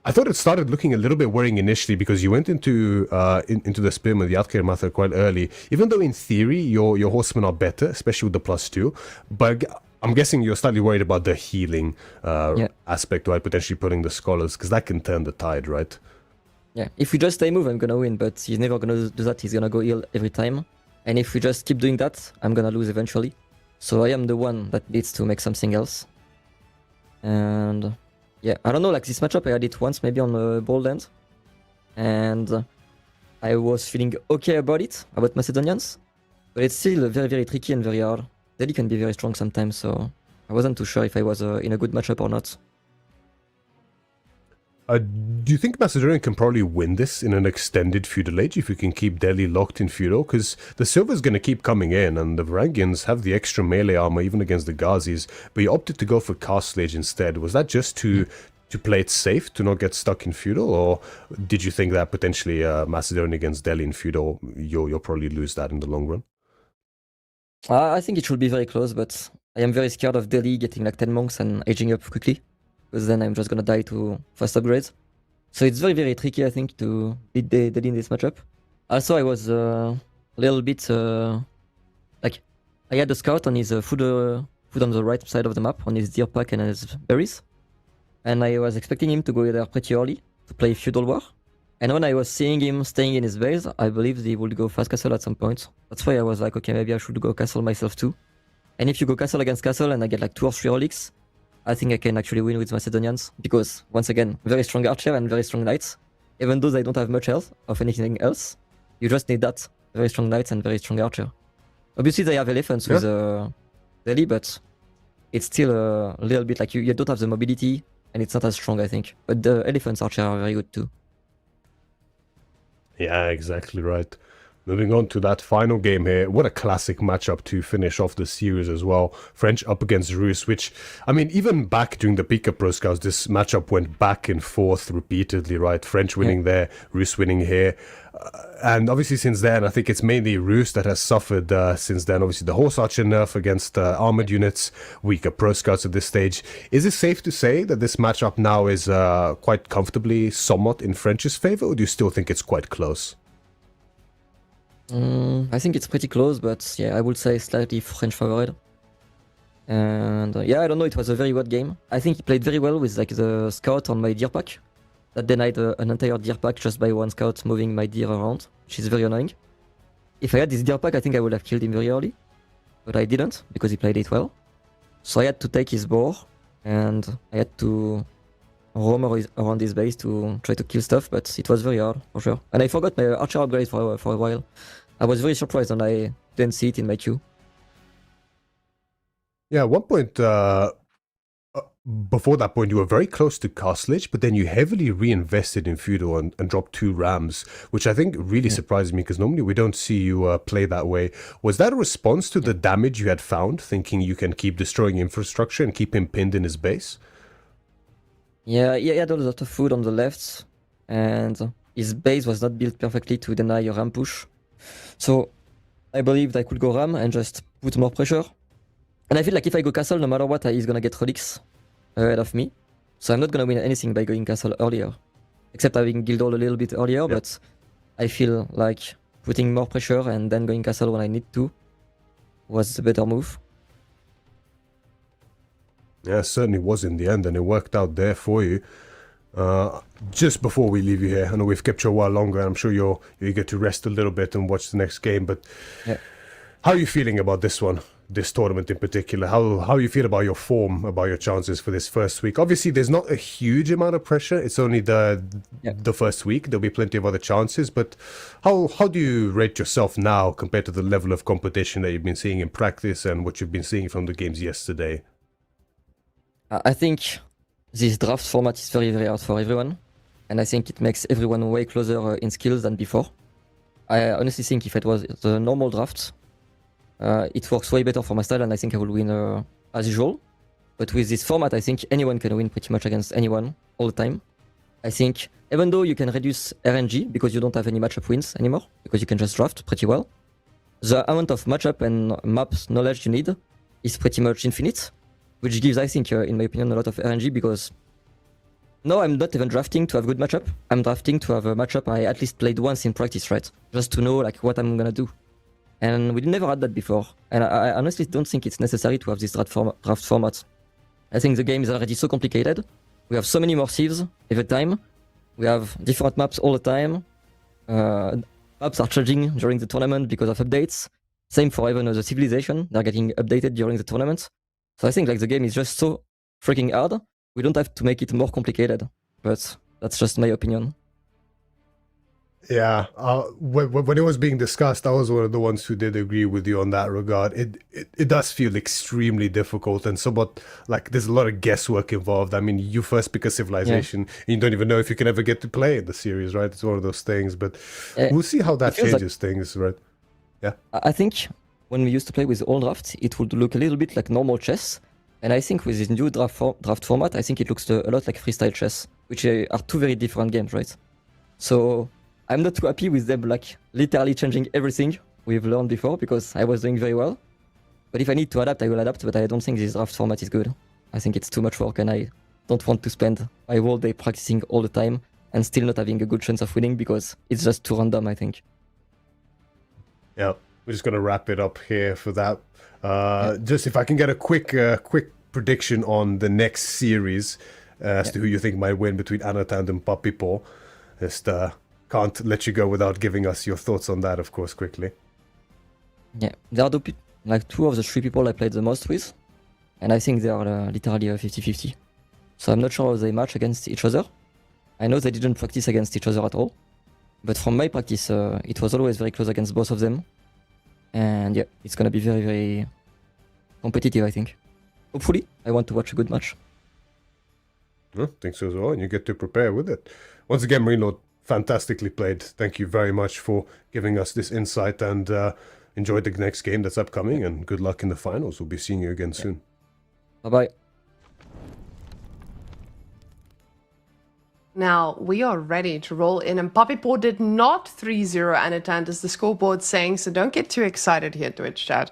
I thought it started looking a little bit worrying initially because you went into the Spim with the Yadkir Mathar quite early. Even though in theory your horsemen are better, especially with the +2, but I'm guessing you're slightly worried about the healing aspect, right? Potentially putting the scholars, because that can turn the tide, right? Yeah, if we just stay move, I'm gonna win, but he's never gonna do that. He's gonna go heal every time. And if we just keep doing that, I'm gonna lose eventually. So I am the one that needs to make something else. And yeah, I don't know, like this matchup, I had it once maybe on Bold End. And I was feeling okay about Macedonians. But it's still very, very tricky and very hard. Delhi can be very strong sometimes, so I wasn't too sure if I was in a good matchup or not. Do you think Macedonian can probably win this in an extended feudal age if you can keep Delhi locked in feudal? Because the silver's going to keep coming in, and the Varangians have the extra melee armor even against the Ghazis, but you opted to go for castle age instead. Was that just to play it safe, to not get stuck in feudal, or did you think that potentially Macedonia against Delhi in feudal, you'll probably lose that in the long run? I think it should be very close, but I am very scared of Delhi getting like 10 monks and aging up quickly, because then I'm just gonna die to fast upgrades. So it's very, very tricky, I think, to beat Delhi in this matchup. Also, I was a little bit like I had a scout on his food on the right side of the map, on his deer pack and his berries, and I was expecting him to go there pretty early to play feudal war. And when I was seeing him staying in his base, I believed he would go fast castle at some point. That's why I was like, okay, maybe I should go castle myself too. And if you go castle against castle and I get like 2 or 3 relics, I think I can actually win with Macedonians. Because, once again, very strong archer and very strong knights. Even though they don't have much health of anything else, you just need that. Very strong knights and very strong archer. Obviously they have elephants with Delhi, but it's still a little bit like you don't have the mobility and it's not as strong, I think. But the elephants archer are very good too. Yeah, exactly right. Moving on to that final game here. What a classic matchup to finish off the series as well. French up against Rus, which, I mean, even back during the Pika Pro Scouts, this matchup went back and forth repeatedly, right? French winning there, Rus winning here. And obviously since then, I think it's mainly Rus that has suffered since then. Obviously the horse archer nerf against armored units, weaker Pro Scouts at this stage. Is it safe to say that this matchup now is quite comfortably somewhat in French's favor, or do you still think it's quite close? I think it's pretty close, but yeah, I would say slightly French favored. And yeah, I don't know, it was a very good game. I think he played very well with like the scout on my deer pack. That denied an entire deer pack just by one scout moving my deer around, which is very annoying. If I had this deer pack, I think I would have killed him very early. But I didn't, because he played it well. So I had to take his boar, and I had to roam around his base to try to kill stuff, but it was very hard, for sure. And I forgot my archer upgrade for a while. I was very surprised when I didn't see it in my queue. Yeah, at one point, before that point, you were very close to Castlage, but then you heavily reinvested in Feudal and dropped 2 Rams, which I think really surprised me, because normally we don't see you play that way. Was that a response to the damage you had found, thinking you can keep destroying infrastructure and keep him pinned in his base? Yeah, he had a lot of food on the left, and his base was not built perfectly to deny a ram push. So I believed I could go ram and just put more pressure. And I feel like if I go castle, no matter what, he's gonna get relics ahead of me. So I'm not gonna win anything by going castle earlier. Except having Guildhall a little bit earlier, but I feel like putting more pressure and then going castle when I need to was the better move. Yeah, it certainly was in the end, and it worked out there for you. Just before we leave you here, I know we've kept you a while longer, and I'm sure you're eager to rest a little bit and watch the next game, but how are you feeling about this one, this tournament in particular? How you feel about your form, about your chances for this first week? Obviously, there's not a huge amount of pressure. It's only the first week. There'll be plenty of other chances, but how do you rate yourself now compared to the level of competition that you've been seeing in practice and what you've been seeing from the games yesterday? I think this draft format is very, very hard for everyone, and I think it makes everyone way closer in skills than before. I honestly think if it was the normal draft, it works way better for my style, and I think I will win as usual. But with this format, I think anyone can win pretty much against anyone all the time. I think even though you can reduce RNG because you don't have any matchup wins anymore, because you can just draft pretty well, the amount of matchup and maps knowledge you need is pretty much infinite, which gives, I think, in my opinion, a lot of RNG, because now I'm not even drafting to have good matchup. I'm drafting to have a matchup I at least played once in practice, right? Just to know like what I'm gonna do. And we never had that before. And I honestly don't think it's necessary to have this draft format. I think the game is already so complicated. We have so many more sieves every time. We have different maps all the time. Maps are changing during the tournament because of updates. Same for even the civilization. They're getting updated during the tournament. So I think like the game is just so freaking hard. We don't have to make it more complicated. But that's just my opinion. Yeah, when it was being discussed, I was one of the ones who did agree with you on that regard. It does feel extremely difficult and somewhat like there's a lot of guesswork involved. I mean, you first pick a civilization, and you don't even know if you can ever get to play in the series, right? It's one of those things, but we'll see how that changes things, right? Yeah. I think when we used to play with old draft, it would look a little bit like normal chess. And I think with this new draft format, I think it looks a lot like freestyle chess, which are two very different games, right? So I'm not too happy with them like literally changing everything we've learned before because I was doing very well. But if I need to adapt, I will adapt, but I don't think this draft format is good. I think it's too much work and I don't want to spend my whole day practicing all the time and still not having a good chance of winning because it's just too random, I think. Yeah, we're just going to wrap it up here for that. Just if I can get a quick prediction on the next series as to who you think might win between Anatan and Puppy Paw. Just can't let you go without giving us your thoughts on that, of course, quickly. Yeah, there are like two of the three people I played the most with, and I think they are literally 50-50. So I'm not sure how they match against each other. I know they didn't practice against each other at all, but from my practice, it was always very close against both of them. And yeah, it's gonna be very, very competitive, I think. Hopefully, I want to watch a good match. I think so as well, and you get to prepare with it. Once again, Marino, fantastically played. Thank you very much for giving us this insight, and enjoy the next game that's upcoming, and good luck in the finals. We'll be seeing you again soon. Bye-bye. Now we are ready to roll in, and Puppy Paw did not 3-0 Anatan as the scoreboard's saying, so don't get too excited here, Twitch chat.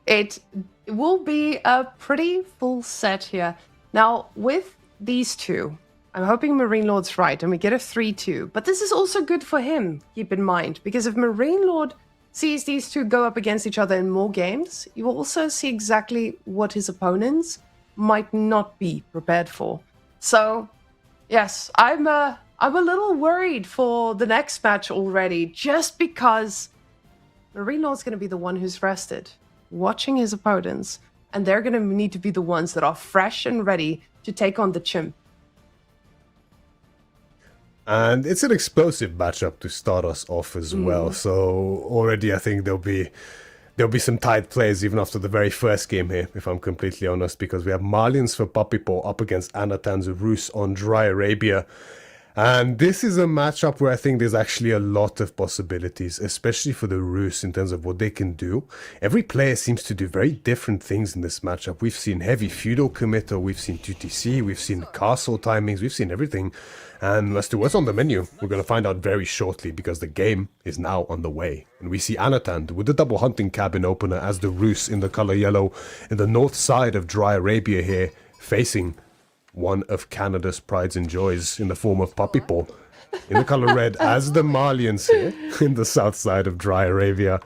It will be a pretty full set here. Now, with these two, I'm hoping Marine Lord's right, and we get a 3-2. But this is also good for him, keep in mind, because if Marine Lord sees these two go up against each other in more games, you will also see exactly what his opponents might not be prepared for. So, yes, I'm a little worried for the next match already, just because Marine Lord's going to be the one who's rested, watching his opponents, and they're going to need to be the ones that are fresh and ready to take on the chimp. And it's an explosive matchup to start us off as well. So already I think there'll be some tight plays even after the very first game here, if I'm completely honest, because we have Malians for Puppy Paw up against Anatan's Rus on Dry Arabia. And this is a matchup where I think there's actually a lot of possibilities, especially for the Rus in terms of what they can do. Every player seems to do very different things in this matchup. We've seen heavy feudal committer, we've seen 2TC, we've seen castle timings, we've seen everything. And as to what's on the menu, we're going to find out very shortly because the game is now on the way. And we see Anatan with the double hunting cabin opener as the Rus in the color yellow in the north side of Dry Arabia here, facing one of Canada's prides and joys in the form of Puppy Paw in the color red as the Malians here in the south side of Dry Arabia.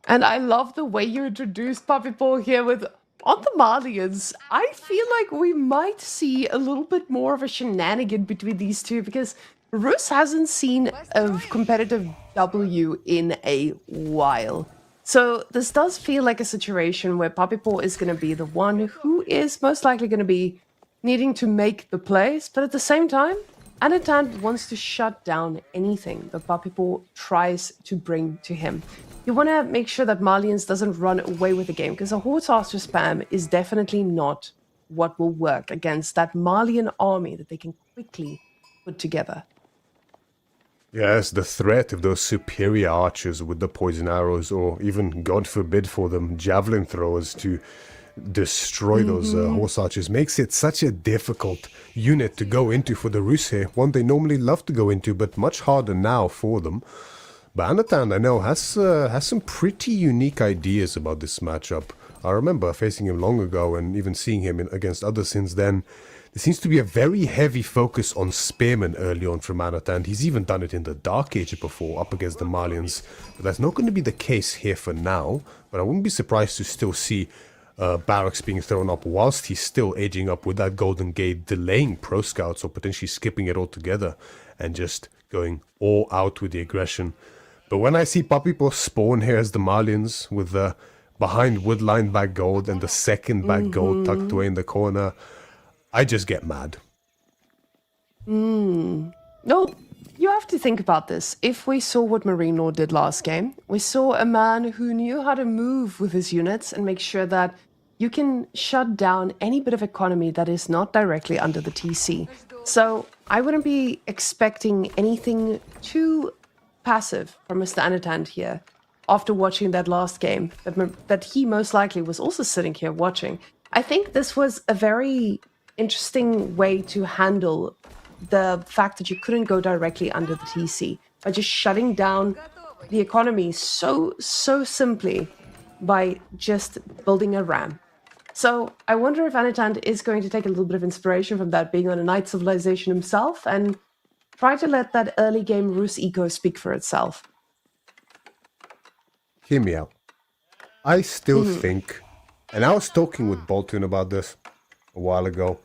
And I love the way you introduced Puppy Paw here with, on the Malians, I feel like we might see a little bit more of a shenanigan between these two, because Rus hasn't seen a competitive W in a while. So this does feel like a situation where Puppy Paw is going to be the one who is most likely going to be needing to make the plays, but at the same time, Anatan wants to shut down anything that Puppy Paw tries to bring to him. You want to make sure that Malians doesn't run away with the game, because a horse archer spam is definitely not what will work against that Malian army that they can quickly put together. Yes, the threat of those superior archers with the poison arrows, or even, God forbid for them, javelin throwers to destroy those horse archers, makes it such a difficult unit to go into for the Rus here. One they normally love to go into, but much harder now for them. But Anatan, I know, has some pretty unique ideas about this matchup. I remember facing him long ago and even seeing him against others since then. There seems to be a very heavy focus on spearmen early on from Anatan. He's even done it in the Dark Age before, up against the Malians. But that's not going to be the case here for now. But I wouldn't be surprised to still see barracks being thrown up whilst he's still aging up with that Golden Gate, delaying Pro Scouts or potentially skipping it altogether and just going all out with the aggression. But when I see Puppy Paw spawn here as the Malians with the behind woodline back gold and the second back gold tucked away in the corner, I just get mad. No, you have to think about this. If we saw what Marine Lord did last game, we saw a man who knew how to move with his units and make sure that you can shut down any bit of economy that is not directly under the TC. So I wouldn't be expecting anything too passive from Mr. Anatand here after watching that last game that he most likely was also sitting here watching. I think this was a very interesting way to handle the fact that you couldn't go directly under the TC by just shutting down the economy so simply by just building a ram. So I wonder if Anatand is going to take a little bit of inspiration from that, being on a night civilization himself, and try to let that early game Rus eco speak for itself. Hear me out. I still think, and I was talking with Bolton about this a while ago,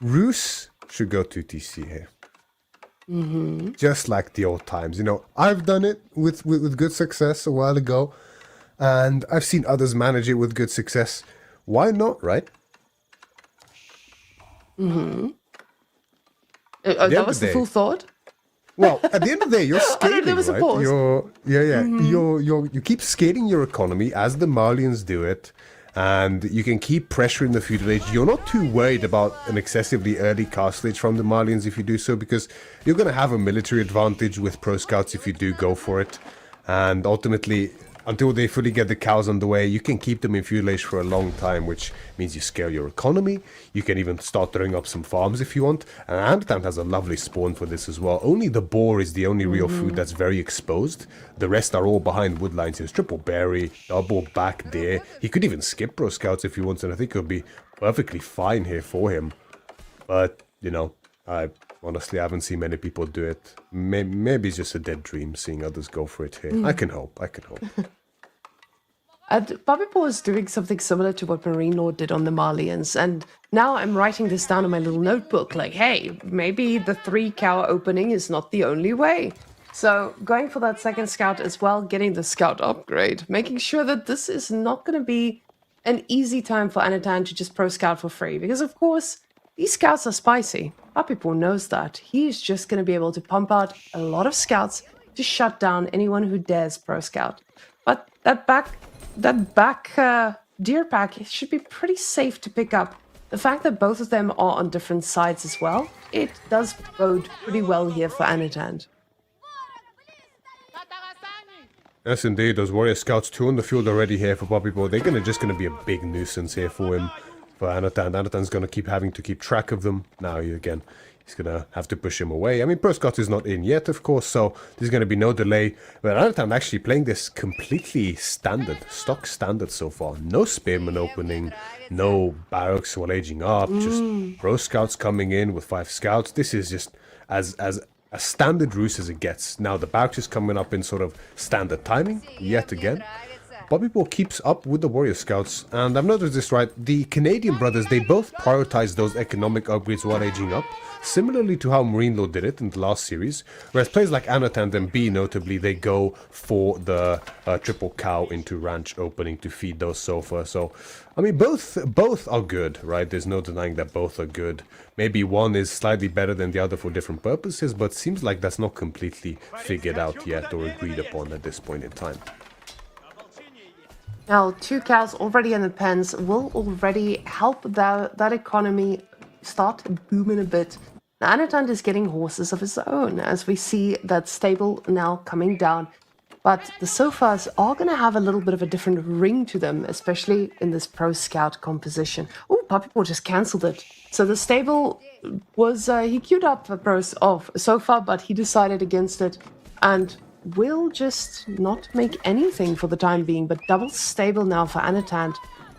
Rus should go to TC here. Just like the old times. You know, I've done it with good success a while ago, and I've seen others manage it with good success. Why not, right? That was the full thought? Well, at the end of the day, you're scaling, there was right? a pause. You keep scaling your economy as the Malians do it, and you can keep pressuring the feudal age. You're not too worried about an excessively early castle age from the Malians if you do so, because you're going to have a military advantage with pro scouts if you do go for it. And ultimately, until they fully get the cows underway, you can keep them in feudal age for a long time, which means you scale your economy. You can even start throwing up some farms if you want. And Anatand has a lovely spawn for this as well. Only the boar is the only real food that's very exposed. The rest are all behind woodlines. There's triple berry, double back deer. He could even skip pro scouts if he wants, and I think it would be perfectly fine here for him. But, you know, I honestly haven't seen many people do it. Maybe it's just a dead dream seeing others go for it here. I can hope. Bobby Paul is doing something similar to what Marine Lord did on the Malians, and now I'm writing this down in my little notebook, like, hey, maybe the 3-cow opening is not the only way. So going for that second scout as well, getting the scout upgrade, making sure that this is not going to be an easy time for Anatand to just pro scout for free, because of course, these scouts are spicy. Bobby Paul knows that. He's just going to be able to pump out a lot of scouts to shut down anyone who dares pro scout. But that back deer pack should be pretty safe to pick up. The fact that both of them are on different sides as well, it does bode pretty well here for Anatand. Yes, indeed. Those warrior scouts, 2 on the field already here for Bobby Paul. They're just going to be a big nuisance here for him. For Anatand. Anatand's going to keep having to keep track of them. Now, again, he's going to have to push him away. I mean, Pro Scott is not in yet, of course, so there's going to be no delay. But Anatand actually playing this completely standard, stock standard so far. No spearman opening, no barracks while aging up, just Pro Scouts coming in with 5 scouts. This is just as a standard ruse as it gets. Now, the barracks is coming up in sort of standard timing, yet again. Bobby Paul keeps up with the warrior scouts, and I've noticed this, right? The Canadian brothers, they both prioritize those economic upgrades while aging up, similarly to how Marine Lord did it in the last series, whereas players like Anatand and B, notably, they go for the triple cow into ranch opening to feed those sofa. So, I mean, both are good, right? There's no denying that both are good. Maybe one is slightly better than the other for different purposes, but seems like that's not completely figured out yet or agreed upon at this point in time. Now, 2 cows already in the pens will already help that economy start booming a bit. Now, Anatand is getting horses of his own, as we see that stable now coming down. But the sofas are going to have a little bit of a different ring to them, especially in this pro scout composition. Oh, Puppy Paw just cancelled it. So the stable was, he queued up a sofa, but he decided against it. And will just not make anything for the time being, but double stable now for Anatand.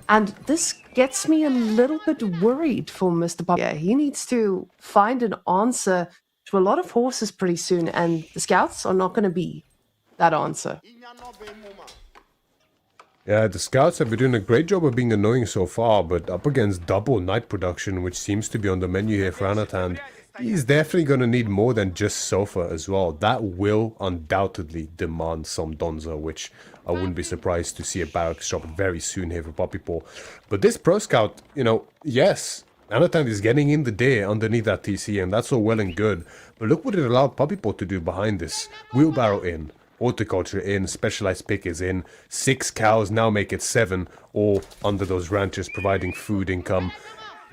And this gets me a little bit worried for Mr. Puppy. He needs to find an answer to a lot of horses pretty soon, and the scouts are not going to be that answer. Yeah, the scouts have been doing a great job of being annoying so far, but up against double night production, which seems to be on the menu here for Anatand, he's definitely going to need more than just sofa as well. That will undoubtedly demand some Donza, which I wouldn't be surprised to see a barracks shop very soon here for Poppy Paw. But this Pro Scout, you know, yes, Anatan is getting in the day underneath that TC, and that's all well and good. But look what it allowed Puppypaw to do behind this. Wheelbarrow in, horticulture in, specialized pick is in, 6 cows, now make it 7, all under those ranches providing food income.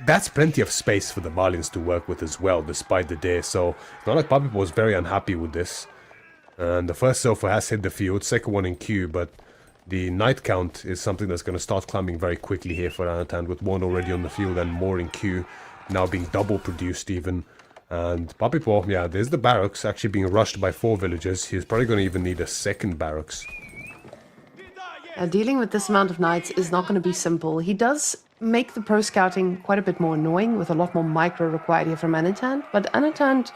That's plenty of space for the Malians to work with as well, despite the day. So it's not like Puppypaw was very unhappy with this. And the first sofa has hit the field, second one in queue, but the night count is something that's going to start climbing very quickly here for Anatan, with 1 already on the field and more in queue, now being double produced even. And Puppypaw, yeah, there's the barracks actually being rushed by 4 villagers. He's probably going to even need a second barracks. Dealing with this amount of knights is not going to be simple. He does make the pro scouting quite a bit more annoying, with a lot more micro required here from Anatan, but Anatan,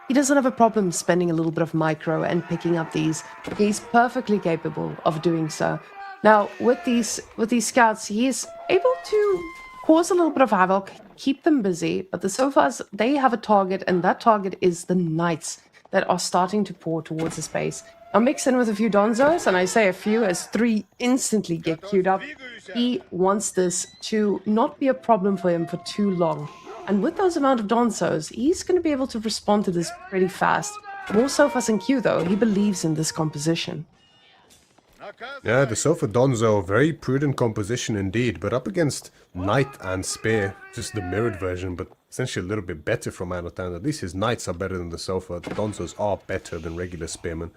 he doesn't have a problem spending a little bit of micro and picking up these. He's perfectly capable of doing so. Now, with these scouts, he is able to cause a little bit of havoc, keep them busy, but the Sofas, they have a target, and that target is the knights that are starting to pour towards the space. I'll mix in with a few Donzos, and I say a few as 3 instantly get queued up. He wants this to not be a problem for him for too long. And with those amount of Donzos, he's going to be able to respond to this pretty fast. More Sofas in queue, though. He believes in this composition. Yeah, the Sofa Donzo, very prudent composition indeed, but up against Knight and Spear, just the mirrored version, but essentially a little bit better from Anatan. At least his Knights are better than the Sofa. The Donzos are better than regular Spearmen.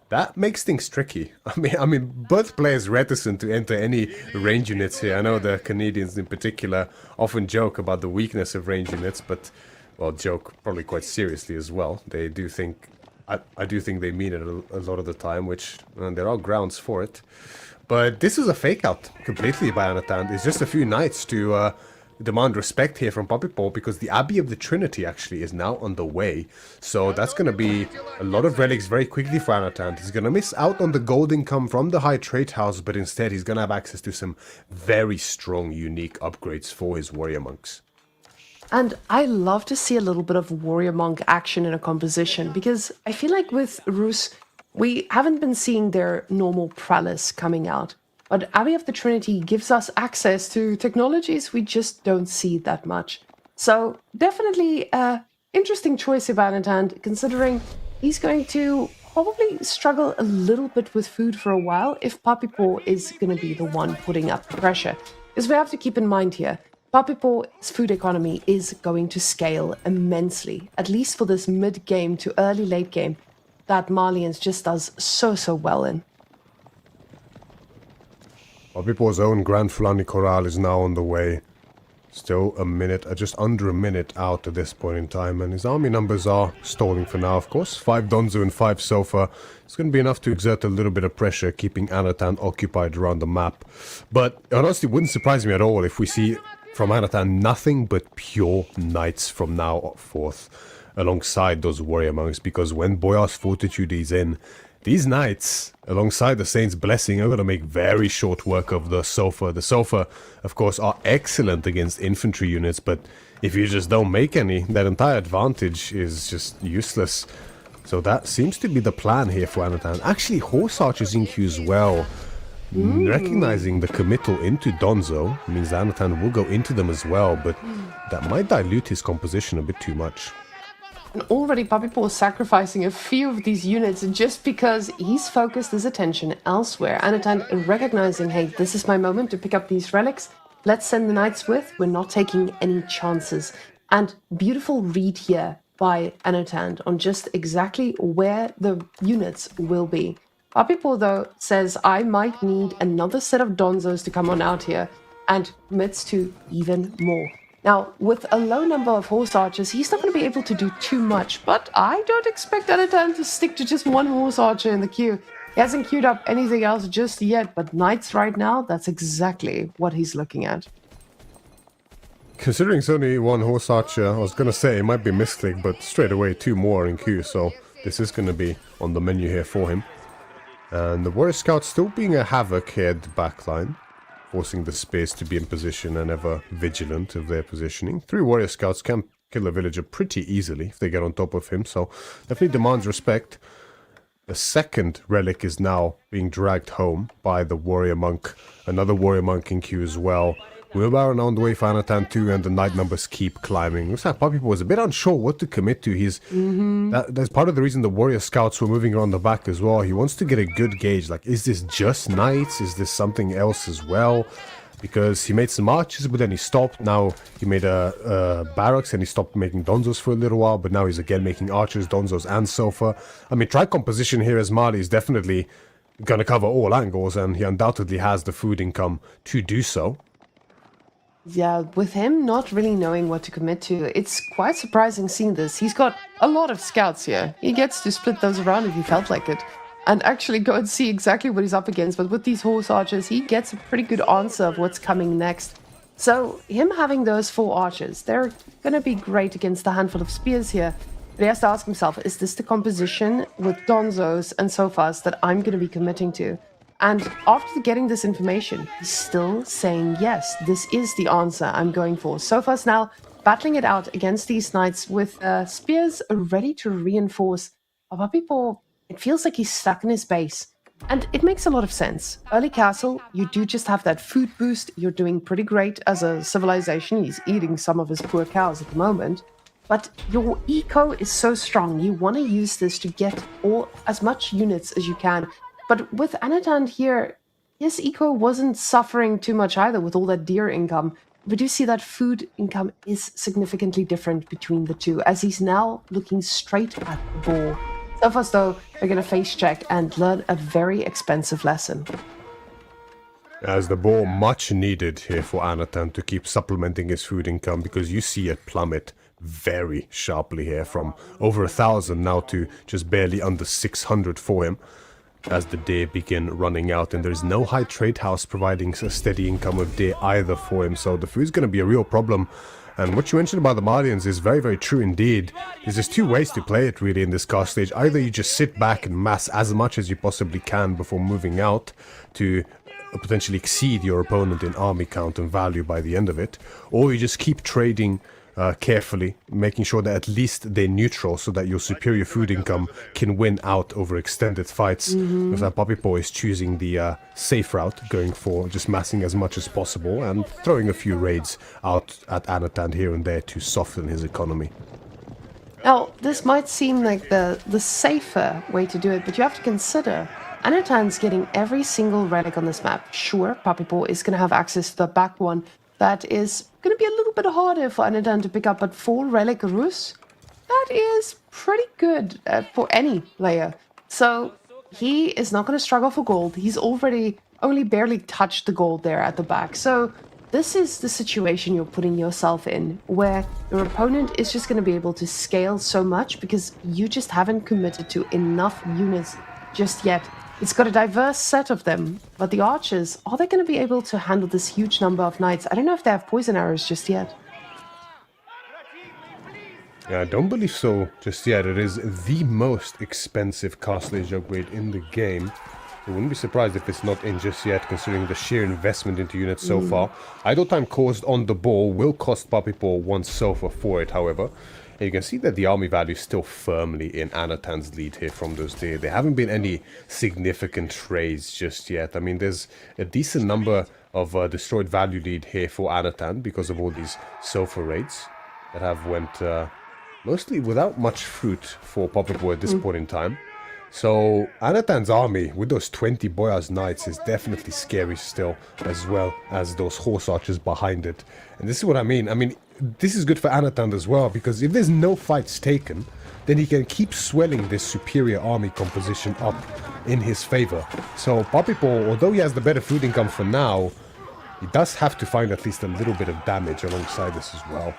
That makes things tricky. I mean, both players reticent to enter any range units here. I know the Canadians in particular often joke about the weakness of range units, but, well, joke probably quite seriously as well. They do think, I do think they mean it a lot of the time, which, and there are grounds for it. But this is a fake out completely by Anatan. It's just a few knights to demand respect here from Puppypaw, because the Abbey of the Trinity actually is now on the way. So that's going to be a lot of relics very quickly for Anatan. He's going to miss out on the gold income from the High Trade House, but instead he's going to have access to some very strong, unique upgrades for his warrior monks. And I love to see a little bit of warrior monk action in a composition, because I feel like with Rus, we haven't been seeing their normal prowess coming out. But Abbey of the Trinity gives us access to technologies we just don't see that much. So definitely an interesting choice about Anatan, considering he's going to probably struggle a little bit with food for a while if Puppypaw is going to be the one putting up the pressure. Because we have to keep in mind here, Puppypaw's food economy is going to scale immensely, at least for this mid-game to early-late game that Malians just does so well in. Puppypaw's own Grand Fulani Corral is now on the way. Still a minute, just under a minute out at this point in time, and his army numbers are stalling for now, of course. 5 Donzo and 5 Sofa. It's going to be enough to exert a little bit of pressure, keeping Anatan occupied around the map. But it honestly wouldn't surprise me at all if we see from Anatan nothing but pure knights from now forth, alongside those warrior monks, because when Boyar's Fortitude is in, these knights, alongside the Saint's Blessing, are going to make very short work of the Sofa. The Sofa, of course, are excellent against infantry units, but if you just don't make any, that entire advantage is just useless. So that seems to be the plan here for Anatan. Actually, Horse Archers in queue as well. Recognizing the committal into Donzo means that Anatan will go into them as well, but that might dilute his composition a bit too much. And already Puppypaw is sacrificing a few of these units just because he's focused his attention elsewhere. Anatan recognizing, hey, this is my moment to pick up these relics. Let's send the knights with. We're not taking any chances. And beautiful read here by Anatan on just exactly where the units will be. Puppypaw, though, says, I might need another set of Donzos to come on out here, and commits to even more. Now, with a low number of horse archers, he's not going to be able to do too much, but I don't expect Anatan to stick to just one horse archer in the queue. He hasn't queued up anything else just yet, but knights right now, that's exactly what he's looking at. Considering it's only one horse archer, I was going to say it might be a misclick, but straight away 2 more in queue, so this is going to be on the menu here for him. And the warrior scout still being a havoc here at the backline, forcing the space to be in position and ever vigilant of their positioning. 3 warrior scouts can kill a villager pretty easily if they get on top of him, so definitely demands respect. The second relic is now being dragged home by the warrior monk. Another warrior monk in queue as well. Wheelbarrow on the way for Anatan too, and the knight numbers keep climbing. Looks like Puppy was a bit unsure what to commit to. That's part of the reason the warrior scouts were moving around the back as well. He wants to get a good gauge, like, is this just knights? Is this something else as well? Because he made some archers, but then he stopped. Now he made a barracks, and he stopped making donzos for a little while, but now he's again making archers, donzos, and sofa. I mean, tribe composition here as Mali is definitely going to cover all angles, and he undoubtedly has the food income to do so. Yeah, with him not really knowing what to commit to, it's quite surprising seeing this. He's got a lot of scouts here. He gets to split those around if he felt like it, and actually go and see exactly what he's up against. But with these horse archers, he gets a pretty good answer of what's coming next. So him having those 4 archers, they're going to be great against a handful of spears here. But he has to ask himself, is this the composition with donzos and sofas that I'm going to be committing to? And after getting this information, he's still saying, yes, this is the answer I'm going for. Sofas now battling it out against these knights with spears ready to reinforce. Papipo, it feels like he's stuck in his base. And it makes a lot of sense. Early castle, you do just have that food boost. You're doing pretty great as a civilization. He's eating some of his poor cows at the moment. But your eco is so strong. You want to use this to get as much units as you can. But with Anatan here, his eco wasn't suffering too much either with all that deer income. We do see that food income is significantly different between the two, as he's now looking straight at the ball. So far, though, they're going to face check and learn a very expensive lesson. As the ball much needed here for Anatan to keep supplementing his food income, because you see it plummet very sharply here from over 1,000 now to just barely under 600 for him as the deer begin running out, and there's no high trade house providing a steady income of deer either for him, so the food's going to be a real problem. And what you mentioned about the Malians is very, very true indeed. There's just 2 ways to play it really in this cast stage. Either you just sit back and mass as much as you possibly can before moving out to potentially exceed your opponent in army count and value by the end of it, or you just keep trading carefully, making sure that at least they're neutral so that your superior food income can win out over extended fights. Because Papipo is choosing the safe route, going for just massing as much as possible and throwing a few raids out at Anatan here and there to soften his economy. Now, this might seem like the safer way to do it, but you have to consider Anatan's getting every single relic on this map. Sure, Papipo is going to have access to the back one. That is going to be a little bit harder for Anatan to pick up, but 4 relic Rus, that is pretty good for any player. So he is not going to struggle for gold. He's already only barely touched the gold there at the back. So this is the situation you're putting yourself in, where your opponent is just going to be able to scale so much because you just haven't committed to enough units just yet. It's got a diverse set of them, but the archers, are they going to be able to handle this huge number of knights? I don't know if they have poison arrows just yet. Yeah, I don't believe so just yet. It is the most expensive castle age upgrade in the game. I wouldn't be surprised if it's not in just yet, considering the sheer investment into units so far. Idle time caused on the ball will cost Papipo 1 sofa for it, however. And you can see that the army value is still firmly in Anatan's lead here from those days. There haven't been any significant trades just yet. I mean, there's a decent number of destroyed value lead here for Anatan because of all these sofa raids that have went mostly without much fruit for Papipo at this point in time. So Anatan's army with those 20 Boyars Knights is definitely scary still, as well as those horse archers behind it. And this is what I mean. This is good for Anatan as well, because if there's no fights taken, then he can keep swelling this superior army composition up in his favor. So Papipo, although he has the better food income for now, he does have to find at least a little bit of damage alongside this as well.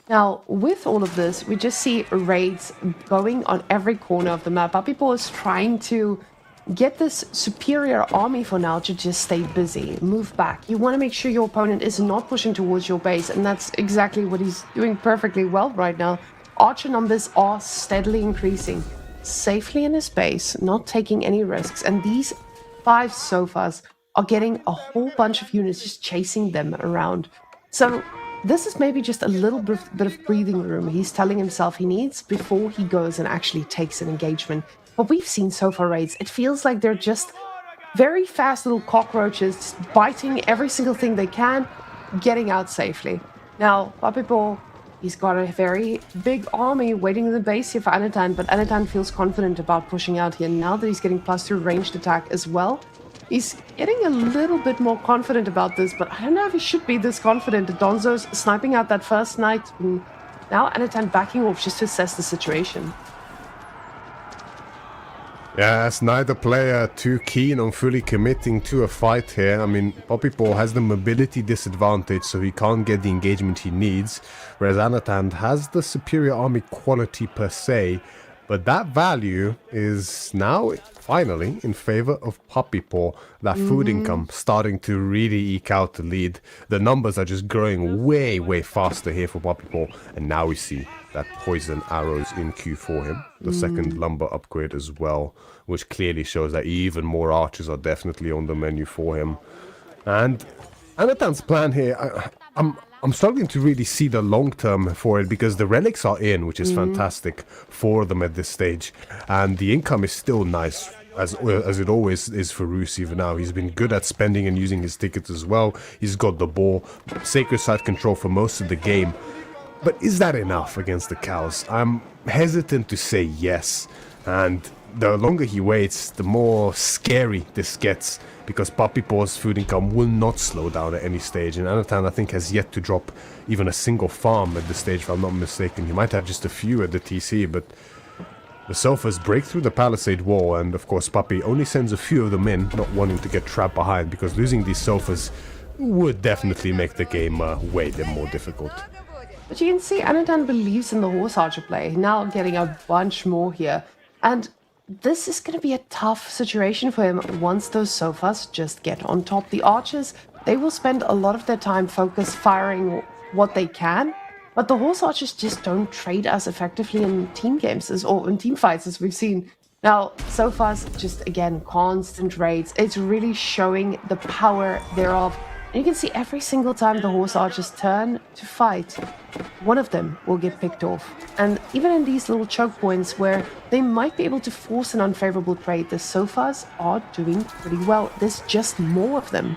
Now, with all of this, we just see raids going on every corner of the map. Papipo is trying to get this superior army for now to just stay busy, move back. You want to make sure your opponent is not pushing towards your base, and that's exactly what he's doing perfectly well right now. Archer numbers are steadily increasing, safely in his base, not taking any risks, and these 5 sofas are getting a whole bunch of units just chasing them around. So this is maybe just a little bit of breathing room he's telling himself he needs before he goes and actually takes an engagement. What we've seen so far raids, it feels like they're just very fast little cockroaches biting every single thing they can, getting out safely. Now, Papipo, he's got a very big army waiting in the base here for Anatan, but Anatan feels confident about pushing out here now that he's getting +2 ranged attack as well. He's getting a little bit more confident about this, but I don't know if he should be this confident. Donzo's sniping out that first knight, and now Anatan backing off just to assess the situation. Yeah, as neither player too keen on fully committing to a fight here. I mean, Papipo has the mobility disadvantage, so he can't get the engagement he needs, whereas Anatan has the superior army quality per se, but that value is now finally in favor of Papipo. That food income starting to really eke out the lead. The numbers are just growing way, way faster here for Papipo, and now we see that poison arrows in queue for him. The second lumber upgrade as well, which clearly shows that even more archers are definitely on the menu for him. And Anatan's plan here, I'm struggling to really see the long term for it, because the relics are in, which is fantastic for them at this stage, and the income is still nice, as it always is for Roos even now. He's been good at spending and using his tickets as well. He's got the ball, sacred side control for most of the game. But is that enough against the cows? I'm hesitant to say yes, and the longer he waits, the more scary this gets, because Papipo's food income will not slow down at any stage, and Anatan, I think, has yet to drop even a single farm at this stage, if I'm not mistaken. He might have just a few at the TC, but the Sofas break through the palisade wall, and of course Papi only sends a few of them in, not wanting to get trapped behind, because losing these Sofas would definitely make the game way more difficult. But you can see Anatan believes in the horse archer play, now getting a bunch more here. And this is going to be a tough situation for him once those sofas just get on top. The archers, they will spend a lot of their time focused firing what they can, but the horse archers just don't trade as effectively in team games or in team fights as we've seen. Now, sofas, just again, constant raids. It's really showing the power thereof. And you can see every single time the horse archers turn to fight, one of them will get picked off. And even in these little choke points where they might be able to force an unfavorable trade, the sofas are doing pretty well. There's just more of them.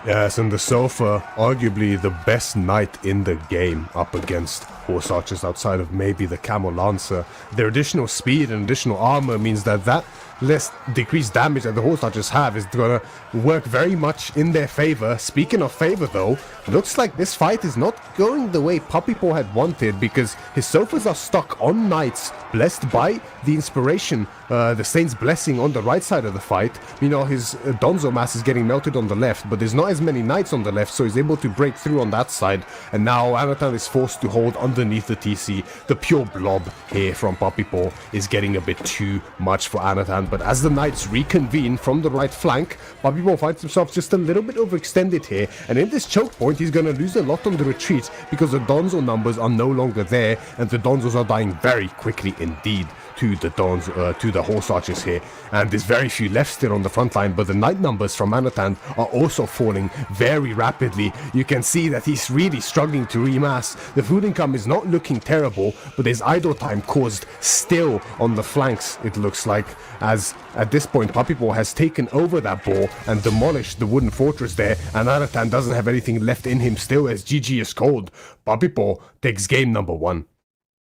Yes, and the Sofa, arguably the best knight in the game up against horse archers outside of maybe the Camel Lancer. Their additional speed and additional armor means that less decreased damage that the horse archers have is going to work very much in their favor. Speaking of favor, though, looks like this fight is not going the way Papipo had wanted, because his Sofas are stuck on knights, blessed by the inspiration, the Saint's blessing on the right side of the fight. You know, his Donzo mass is getting melted on the left, but there's not as many knights on the left, so he's able to break through on that side. And now Anatan is forced to hold underneath the TC. The pure blob here from Papipo is getting a bit too much for Anatan. But as the knights reconvene from the right flank, Papipo finds himself just a little bit overextended here, and in this choke point he's going to lose a lot on the retreat, because the Donzo numbers are no longer there, and the Donzos are dying very quickly indeed to the horse archers here, and there's very few left still on the front line. But the knight numbers from Anatan are also falling very rapidly. You can see that he's really struggling to remass. The food income is not looking terrible, but there's idle time caused still on the flanks, it looks like, as at this point Papipo has taken over that ball and demolished the wooden fortress there, and Anatan doesn't have anything left in him still, as GG is cold. Papipo takes game number 1.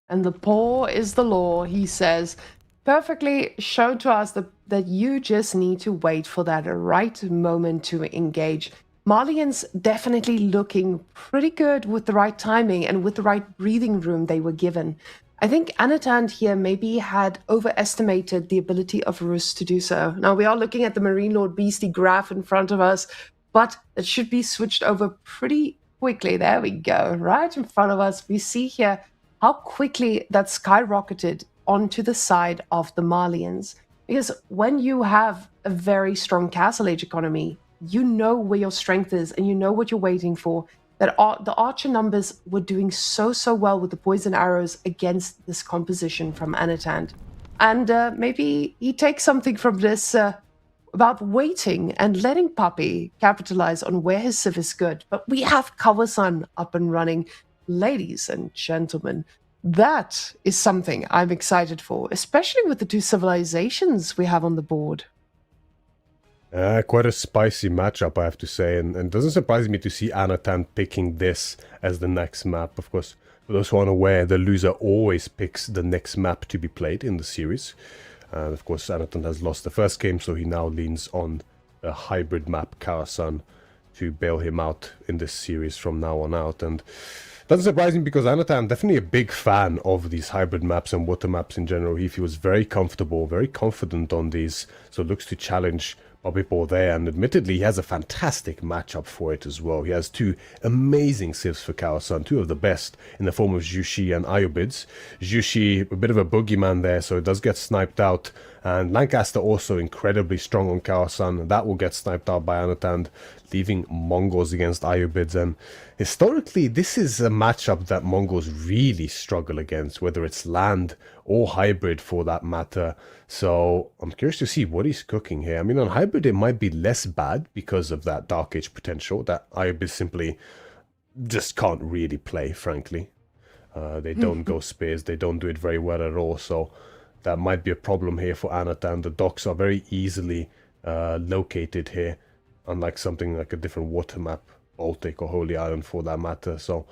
And the paw is the law, he says. Perfectly showed to us that you just need to wait for that right moment to engage. Marlians definitely looking pretty good with the right timing and with the right breathing room they were given. I think Anatan here maybe had overestimated the ability of Rus to do so. Now, we are looking at the Marine Lord Beastie graph in front of us, but it should be switched over pretty quickly. There we go, right in front of us. We see here how quickly that skyrocketed onto the side of the Marlians. Because when you have a very strong Castle Age economy, you know where your strength is and you know what you're waiting for. That the archer numbers were doing so well with the poison arrows against this composition from Anatan. And maybe he takes something from this about waiting and letting Papi capitalize on where his civ is good. But we have Kawasan up and running. Ladies and gentlemen, that is something I'm excited for, especially with the 2 civilizations we have on the board. Quite a spicy matchup, I have to say, and it doesn't surprise me to see Anatan picking this as the next map. Of course, for those who aren't aware, the loser always picks the next map to be played in the series. And of course, Anatan has lost the first game, so he now leans on a hybrid map, Karasan, to bail him out in this series from now on out. And doesn't surprise me because I'm definitely a big fan of these hybrid maps and water maps in general. He feels very comfortable, very confident on these, so looks to challenge people there, and admittedly he has a fantastic matchup for it as well. He has two amazing civs for Kawasan, two of the best in the form of Jushi and Iobids. Jushi, a bit of a boogeyman there, so it does get sniped out, and Lancaster also incredibly strong on Kawasan. That will get sniped out by Anatand, leaving Mongols against Iobids. And historically, this is a matchup that Mongols really struggle against, whether it's land or hybrid for that matter. So I'm curious to see what he's cooking here. I mean, on hybrid, it might be less bad because of that Dark Age potential that Iobids simply just can't really play, frankly. They don't go spears. They don't do it very well at all. So that might be a problem here for Anatan. The docks are very easily located here, unlike something like a different water map, Baltic or Holy Island for that matter. So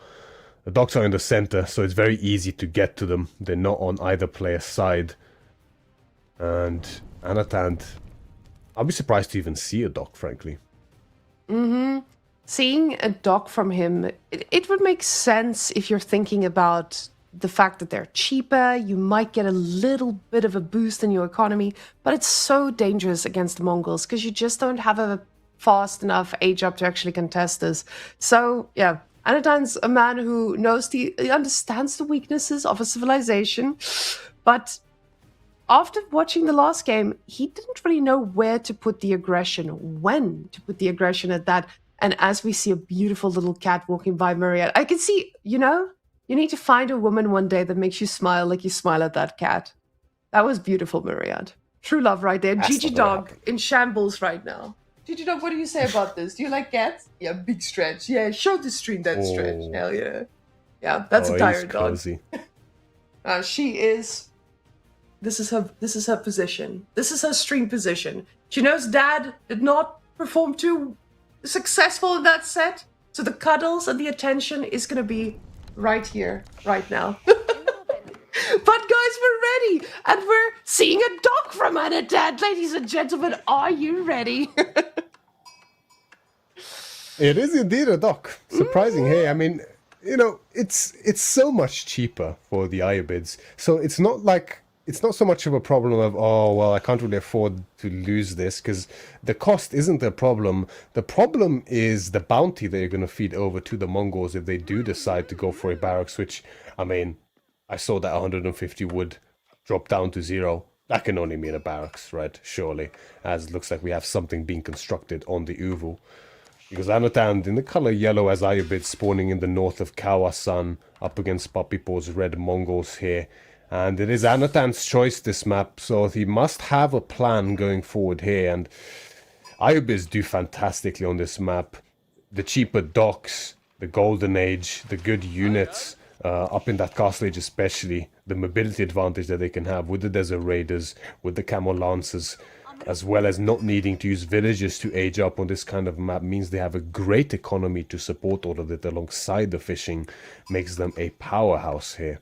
the docks are in the center, so it's very easy to get to them. They're not on either player's side. And Anatan, I'll be surprised to even see a dock, frankly. Seeing a dock from him, it would make sense if you're thinking about the fact that they're cheaper. You might get a little bit of a boost in your economy, but it's so dangerous against the Mongols because you just don't have a fast enough age up to actually contest this. So yeah, Anatan's a man who knows he understands the weaknesses of a civilization, but after watching the last game, he didn't really know where to put the aggression, when to put the aggression at that. And as we see a beautiful little cat walking by Myriad, I can see, you need to find a woman one day that makes you smile like you smile at that cat. That was beautiful, Myriad. True love right there. Gigi Dog in shambles right now. Gigi Dog, what do you say about this? Do you like cats? Yeah, big stretch. Yeah, show the stream that stretch. Hell yeah. Yeah, that's a tired dog. She is... This is her position. This is her stream position. She knows Dad did not perform too successful in that set, so the cuddles and the attention is gonna be right here, right now. But guys, we're ready, and we're seeing a dock from Anatad. Ladies and gentlemen, are you ready? It is indeed a dock. Surprising. Hey, I mean, it's so much cheaper for the Iobids, so it's not so much of a problem of, oh, well, I can't really afford to lose this, because the cost isn't a problem. The problem is the bounty that you're going to feed over to the Mongols if they do decide to go for a barracks, which, I mean, I saw that 150 would drop down to 0. That can only mean a barracks, right? Surely, as it looks like we have something being constructed on the Uvu. Because Anatan, in the color yellow as Iobids, spawning in the north of Kawasan, up against Papipo's red Mongols here. And it is Anatan's choice, this map, so he must have a plan going forward here. And Iobids do fantastically on this map. The cheaper docks, the golden age, the good units, up in that castle age especially, the mobility advantage that they can have with the Desert Raiders, with the Camel Lancers, as well as not needing to use villagers to age up on this kind of map, means they have a great economy to support all of it alongside the fishing, makes them a powerhouse here.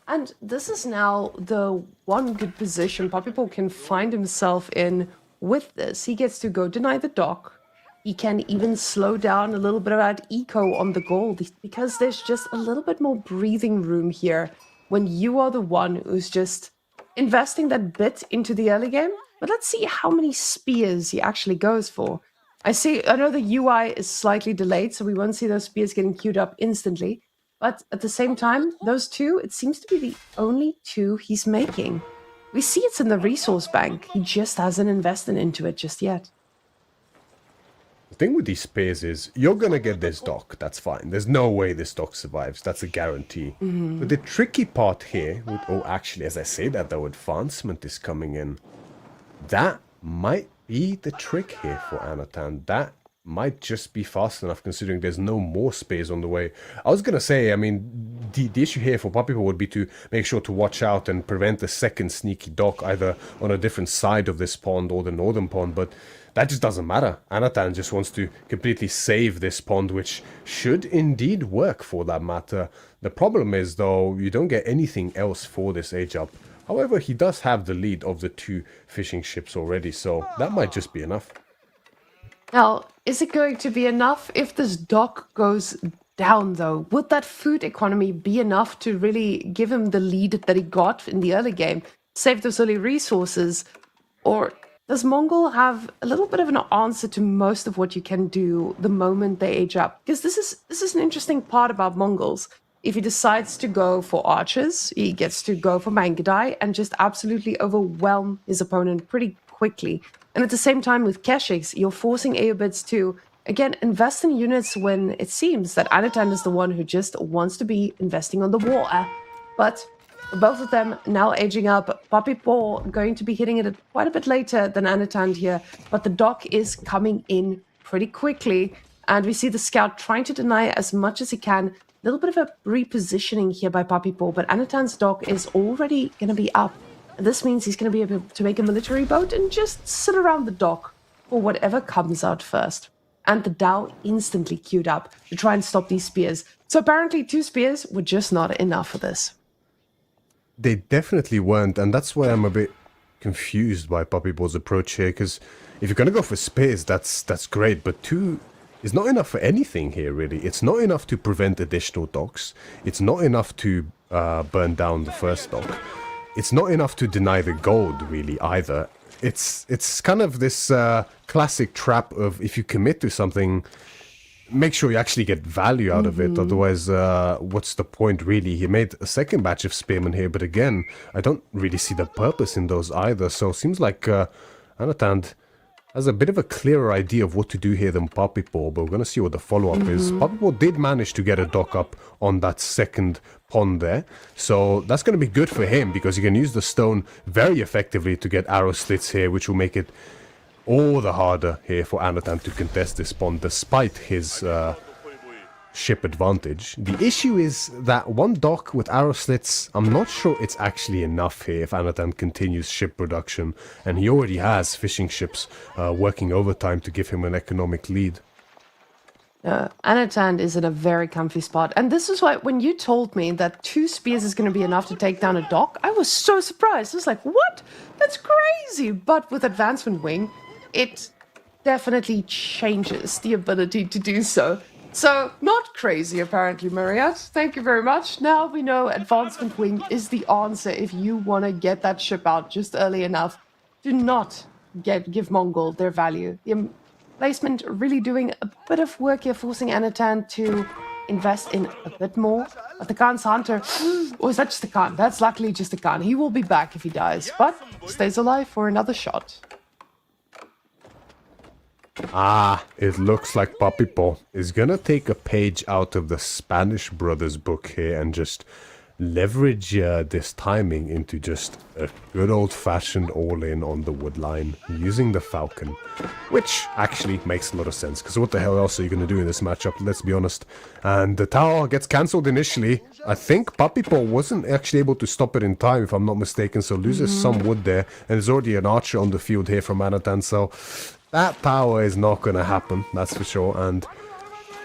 And this is now the one good position Papipo can find himself in with this. He gets to go deny the dock. He can even slow down a little bit of that eco on the gold, because there's just a little bit more breathing room here when you are the one who's just investing that bit into the early game. But let's see how many spears he actually goes for. I know the UI is slightly delayed, so we won't see those spears getting queued up instantly. But at the same time, those two, it seems to be the only two he's making. We see it's in the resource bank. He just hasn't invested into it just yet. The thing with these spears is, you're going to get this dock, that's fine. There's no way this dock survives, that's a guarantee. But the tricky part here, actually, as I say that, though, advancement is coming in. That might be the trick here for Anatan. That might just be fast enough considering there's no more space on the way. I was gonna say, I mean, the issue here for Papipo would be to make sure to watch out and prevent the second sneaky dock either on a different side of this pond or the northern pond, but that just doesn't matter. Anatan just wants to completely save this pond, which should indeed work for that matter. The problem is, though, you don't get anything else for this age up. However, he does have the lead of the 2 fishing ships already, so that might just be enough. Now, is it going to be enough if this dock goes down, though? Would that food economy be enough to really give him the lead that he got in the early game, save those early resources? Or does Mongol have a little bit of an answer to most of what you can do the moment they age up? Because this is an interesting part about Mongols. If he decides to go for archers, he gets to go for Mangudai and just absolutely overwhelm his opponent pretty quickly. And at the same time with Keshiks, you're forcing Aeobids to, again, invest in units when it seems that Anatan is the one who just wants to be investing on the war. But both of them now aging up. Papipo going to be hitting it quite a bit later than Anatan here, but the dock is coming in pretty quickly. And we see the scout trying to deny as much as he can. A little bit of a repositioning here by Papipo, but Anatan's dock is already going to be up. This means he's going to be able to make a military boat and just sit around the dock for whatever comes out first. And the Dao instantly queued up to try and stop these spears. So apparently 2 spears were just not enough for this. They definitely weren't, and that's why I'm a bit confused by Papipo's approach here, because if you're going to go for spears, that's great, but 2 is not enough for anything here, really. It's not enough to prevent additional docks. It's not enough to burn down the first dock. It's not enough to deny the gold, really, either. It's kind of this classic trap of if you commit to something, make sure you actually get value out of it. Otherwise, what's the point, really? He made a second batch of spearmen here, but again, I don't really see the purpose in those either. So it seems like Anatan has a bit of a clearer idea of what to do here than Papipo, but we're going to see what the follow-up is. Papipo did manage to get a dock up on that second pond there, so that's going to be good for him because he can use the stone very effectively to get arrow slits here, which will make it all the harder here for Anatan to contest this pond despite his ship advantage. The issue is that 1 dock with arrow slits, I'm not sure it's actually enough here if Anatan continues ship production, and he already has fishing ships working overtime to give him an economic lead. Anatan is in a very comfy spot, and this is why when you told me that 2 spears is going to be enough to take down a dock, I was so surprised. I was like, what? That's crazy! But with Advancement Wing, it definitely changes the ability to do so. So, not crazy apparently, Mariette. Thank you very much. Now we know Advancement Wing is the answer if you want to get that ship out just early enough. Do not give Mongol their value. The placement really doing a bit of work here, forcing Anatan to invest in a bit more. But the Khan's Hunter, or is that just the Khan? That's luckily just the Khan. He will be back if he dies, but stays alive for another shot. Ah, it looks like Papipo is gonna take a page out of the Spanish Brothers book here and just leverage this timing into just a good old-fashioned all-in on the wood line using the Falcon, which actually makes a lot of sense, because what the hell else are you going to do in this matchup, let's be honest. And the tower gets cancelled initially. I think Papipo wasn't actually able to stop it in time, if I'm not mistaken, so loses some wood there, and there's already an archer on the field here from Anatan, so that tower is not going to happen, that's for sure. And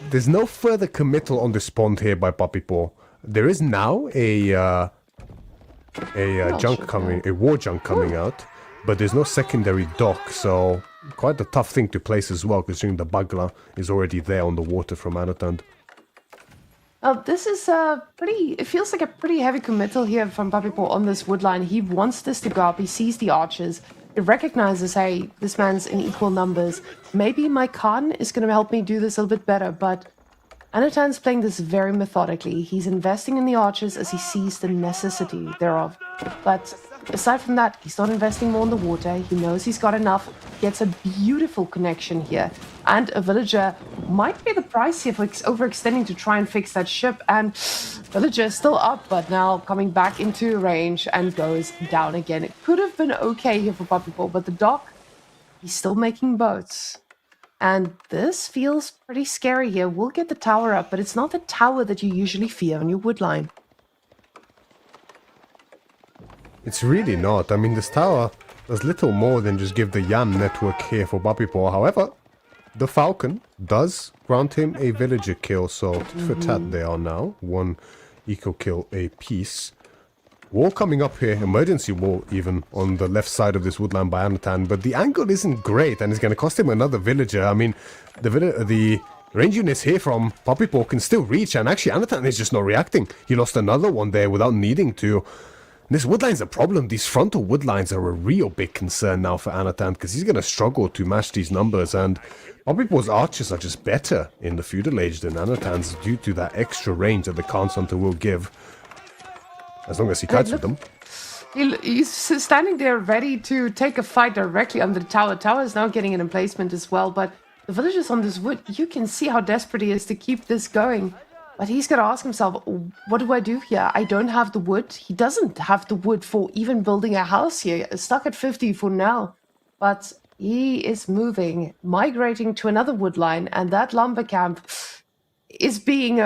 there's no further committal on this pond here by Papipo. There is now a war junk coming out, but there's no secondary dock, so quite a tough thing to place as well, considering the Bagla is already there on the water from Anatan. This is it feels like a pretty heavy committal here from Papipo on this wood line. He wants this to go up, he sees the archers, he recognizes, hey, this man's in equal numbers. Maybe my Khan is going to help me do this a little bit better, but Anatan's playing this very methodically. He's investing in the archers as he sees the necessity thereof. But aside from that, he's not investing more in the water. He knows he's got enough. Gets a beautiful connection here. And a villager might pay the price here for overextending to try and fix that ship. And villager is still up, but now coming back into range and goes down again. It could have been okay here for Papipo, but the dock, he's still making boats. And this feels pretty scary here. We'll get the tower up, but it's not the tower that you usually fear on your wood line. It's really not. I mean, this tower does little more than just give the Yam network here for Papipo. However, the Falcon does grant him a villager kill, so for tat they are now. 1 eco kill apiece. Wall coming up here, emergency wall even, on the left side of this woodland by Anatan, but the angle isn't great, and it's going to cost him another villager. I mean, the range units here from Papipo can still reach, and actually Anatan is just not reacting. He lost another one there without needing to. This woodline's a problem. These frontal woodlines are a real big concern now for Anatan, because he's going to struggle to match these numbers, and Papipo's archers are just better in the feudal age than Anatan's due to that extra range that the Khan's Hunter will give. As long as he kites with them. He's standing there ready to take a fight directly under the tower. Tower is now getting an emplacement as well, but the villagers on this wood, you can see how desperate he is to keep this going. But he's got to ask himself, what do I do here? I don't have the wood. He doesn't have the wood for even building a house here. Stuck at 50 for now. But he is moving, migrating to another wood line, and that lumber camp is being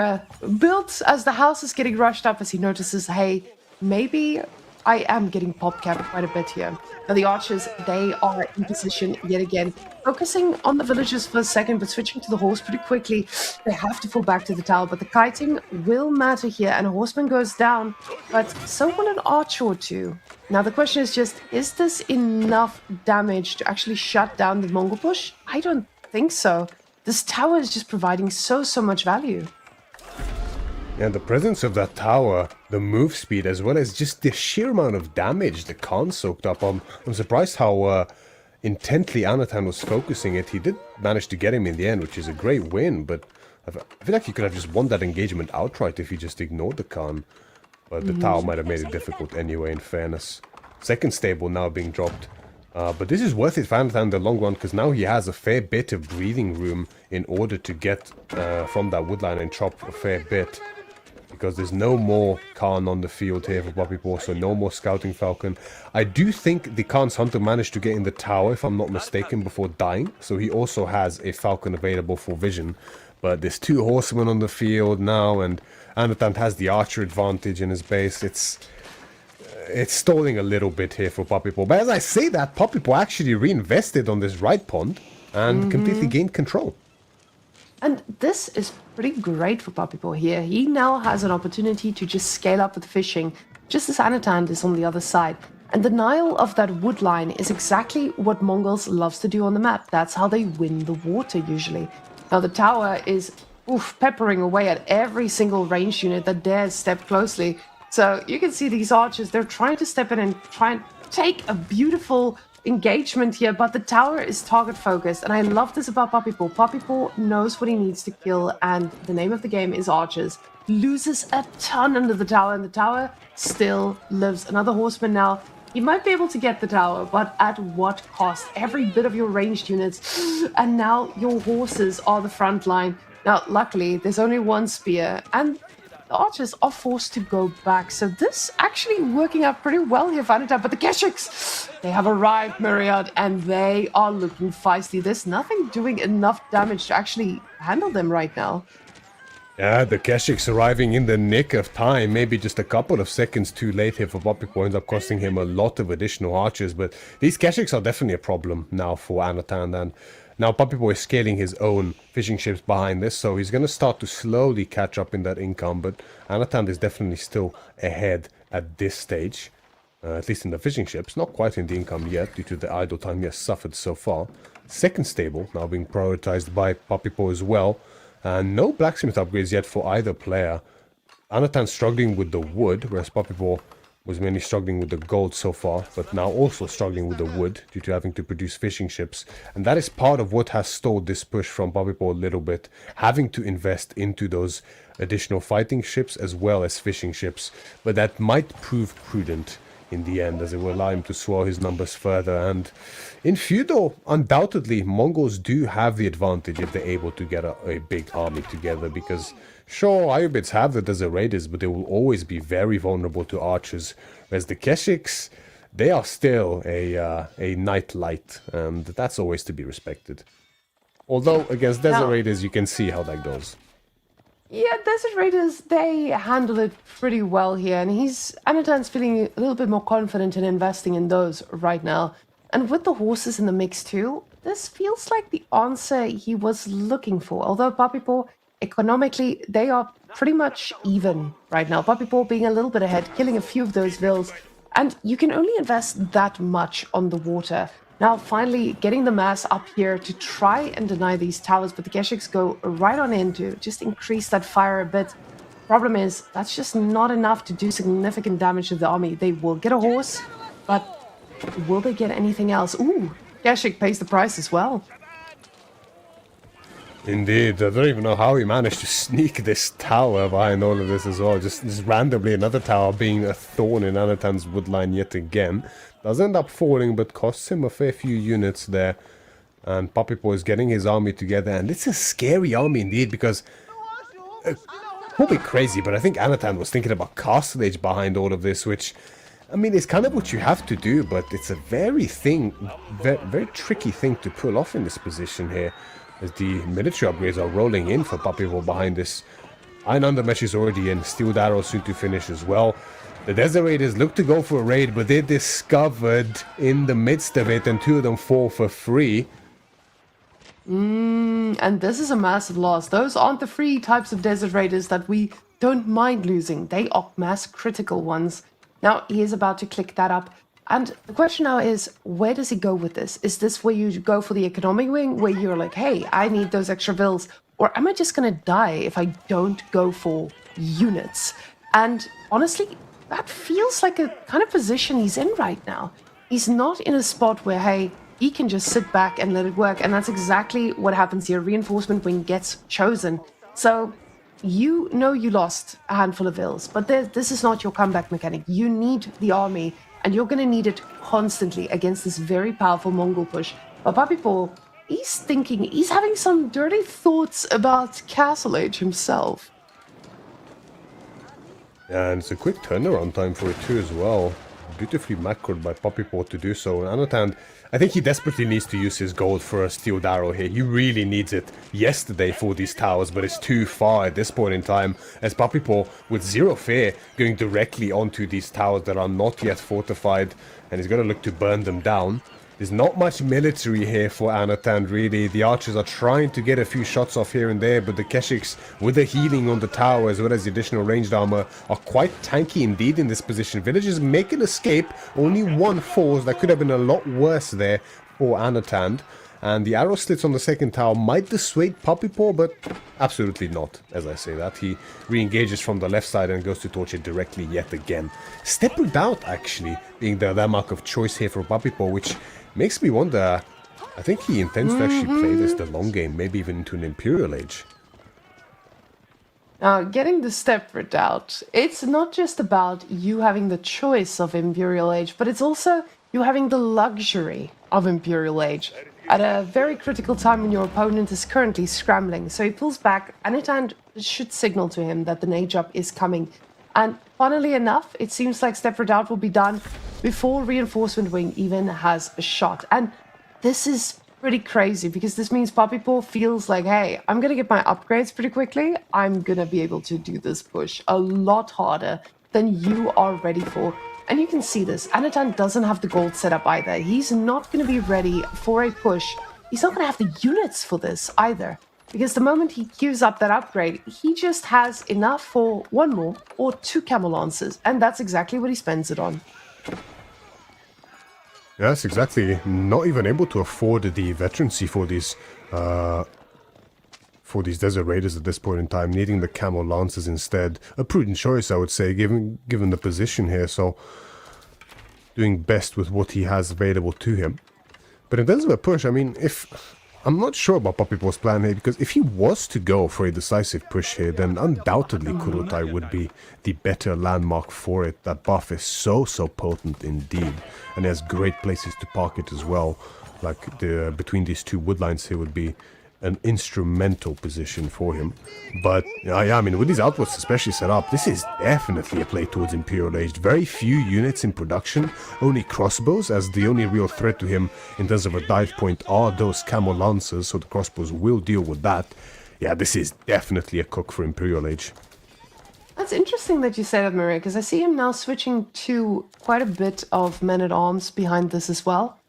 built as the house is getting rushed up as he notices, hey, maybe I am getting pop capped quite a bit here. Now the archers, they are in position yet again, focusing on the villagers for a second, but switching to the horse pretty quickly. They have to fall back to the tower, but the kiting will matter here, and a horseman goes down, but so will an archer or two. Now the question is just, is this enough damage to actually shut down the Mongol push? I don't think so. This tower is just providing so much value. Yeah, the presence of that tower, the move speed, as well as just the sheer amount of damage the Khan soaked up. I'm surprised how intently Anatan was focusing it. He did manage to get him in the end, which is a great win, but I feel like he could have just won that engagement outright if he just ignored the Khan. But the tower might have made it difficult anyway, in fairness. Second stable now being dropped. But this is worth it for Anatan in the long run, because now he has a fair bit of breathing room in order to get from that woodline and chop a fair bit. Because there's no more Khan on the field here for Papipo, so no more Scouting Falcon. I do think the Khan's Hunter managed to get in the tower, if I'm not mistaken, before dying. So he also has a Falcon available for vision. But there's 2 horsemen on the field now, and Anatan has the archer advantage in his base. It's stalling a little bit here for Papipo. But as I say that, Papipo actually reinvested on this right pond and completely gained control. And this is pretty great for Papipo here. He now has an opportunity to just scale up with fishing, just as Anatan is on the other side. And denial of that wood line is exactly what Mongols loves to do on the map. That's how they win the water usually. Now the tower is peppering away at every single ranged unit that dares step closely. So you can see these archers, they're trying to step in and try and take a beautiful engagement here, but the tower is target focused, and I love this about Papipo. Papipo knows what he needs to kill, and the name of the game is archers. Loses a ton under the tower, and the tower still lives. Another horseman now. You might be able to get the tower, but at what cost? Every bit of your ranged units, and now your horses are the front line. Now, luckily, there's only 1 spear, and the archers are forced to go back. So this actually working out pretty well here for Anatan. But the Keshiks, they have arrived, Myriad, and they are looking feisty. There's nothing doing enough damage to actually handle them right now. Yeah, the Keshiks arriving in the nick of time. Maybe just a couple of seconds too late here for Papipo. Ends up costing him a lot of additional archers. But these Keshiks are definitely a problem now for Anatan. And now Papipo is scaling his own fishing ships behind this, so he's going to start to slowly catch up in that income, but Anatan is definitely still ahead at this stage, at least in the fishing ships, not quite in the income yet, due to the idle time he has suffered so far. Second stable now being prioritized by Papipo as well, and no blacksmith upgrades yet for either player. Anatan struggling with the wood, whereas Papipo was mainly struggling with the gold so far, but now also struggling with the wood due to having to produce fishing ships. And that is part of what has stalled this push from Papipo a little bit, having to invest into those additional fighting ships as well as fishing ships. But that might prove prudent in the end, as it will allow him to swell his numbers further. And in feudal, undoubtedly, Mongols do have the advantage if they're able to get a big army together, because sure, Ayubids have the Desert Raiders, but they will always be very vulnerable to archers, whereas the Keshiks, they are still a night light, and that's always to be respected. Although against Desert Raiders, you can see how that goes. Yeah, Desert Raiders, they handle it pretty well here, and Anatan's feeling a little bit more confident in investing in those right now. And with the horses in the mix too, this feels like the answer he was looking for. Although Papipo, economically, they are pretty much even right now. Papipo being a little bit ahead, killing a few of those vills, and you can only invest that much on the water. Now, finally, getting the mass up here to try and deny these towers, but the Keshiks go right on in to just increase that fire a bit. Problem is, that's just not enough to do significant damage to the army. They will get a horse, but will they get anything else? Ooh, Keshik pays the price as well. Indeed, I don't even know how he managed to sneak this tower behind all of this as well. Just randomly another tower being a thorn in Anatan's woodline yet again. Does end up falling, but costs him a fair few units there. And Papipo is getting his army together, and it's a scary army indeed, because probably crazy, but I think Anatan was thinking about Castle Age behind all of this, which, I mean, it's kind of what you have to do, but it's a very tricky thing to pull off in this position here, as the military upgrades are rolling in for Papipo behind this. Iron Undermesh is already in, Steel Arrow soon to finish as well. The Desert Raiders look to go for a raid, but they're discovered in the midst of it, and two of them fall for free. And this is a massive loss. Those aren't the free types of Desert Raiders that we don't mind losing. They are mass critical ones. Now, he is about to click that up. And the question now is, where does he go with this? Is this where you go for the economic wing, where you're like, hey, I need those extra vills? Or am I just going to die if I don't go for units? And honestly, that feels like a kind of position he's in right now. He's not in a spot where, hey, he can just sit back and let it work. And that's exactly what happens here. Reinforcement wing gets chosen. So you know you lost a handful of vills, but this is not your comeback mechanic. You need the army, and you're going to need it constantly against this very powerful Mongol push. But Papipo, he's having some dirty thoughts about Castle Age himself. Yeah, and it's a quick turnaround time for it too as well. Beautifully macroed by Papipo to do so. And Anatan, I think he desperately needs to use his gold for a Steel Arrow here. He really needs it yesterday for these towers, but it's too far at this point in time, as Papipo, with zero fear, going directly onto these towers that are not yet fortified, and he's going to look to burn them down. There's not much military here for Anatan, really. The archers are trying to get a few shots off here and there, but the Keshiks, with the healing on the tower as well as the additional ranged armor, are quite tanky indeed in this position. Villagers make an escape, only one falls. That could have been a lot worse there for Anatan. And the arrow slits on the second tower might dissuade Papipo, but absolutely not, as I say that. He re-engages from the left side and goes to torch it directly yet again. Step Redoubt, actually, being the mark of choice here for Papipo, which makes me wonder, I think he intends to actually play this the long game, maybe even into an Imperial Age. Now, getting the Step Redoubt, it's not just about you having the choice of Imperial Age, but it's also you having the luxury of Imperial Age at a very critical time when your opponent is currently scrambling. So he pulls back, and it should signal to him that the Age Up is coming. And funnily enough, it seems like Step Redoubt will be done before Reinforcement Wing even has a shot. And this is pretty crazy, because this means Papipo feels like, hey, I'm going to get my upgrades pretty quickly. I'm going to be able to do this push a lot harder than you are ready for. And you can see this. Anatan doesn't have the gold set up either. He's not going to be ready for a push. He's not going to have the units for this either. Because the moment he queues up that upgrade, he just has enough for one more or two camel lances. And that's exactly what he spends it on. Yes, exactly. Not even able to afford the veterancy for these Desert Raiders at this point in time, needing the Camel Lancers instead. A prudent choice, I would say, given the position here, so doing best with what he has available to him. But in terms of a push, I mean, I'm not sure about Papipo's plan here, because if he was to go for a decisive push here, then undoubtedly Kurutai would be the better landmark for it. That buff is so potent indeed, and he has great places to park it as well. Like between these two woodlines here would be an instrumental position for him. But yeah, I mean, with these outposts especially set up, this is definitely a play towards Imperial Age. Very few units in production, only crossbows, as the only real threat to him in terms of a dive point are those camel lancers, so the crossbows will deal with that. Yeah, this is definitely a cook for Imperial Age. That's interesting that you say that, Maria, because I see him now switching to quite a bit of men-at-arms behind this as well.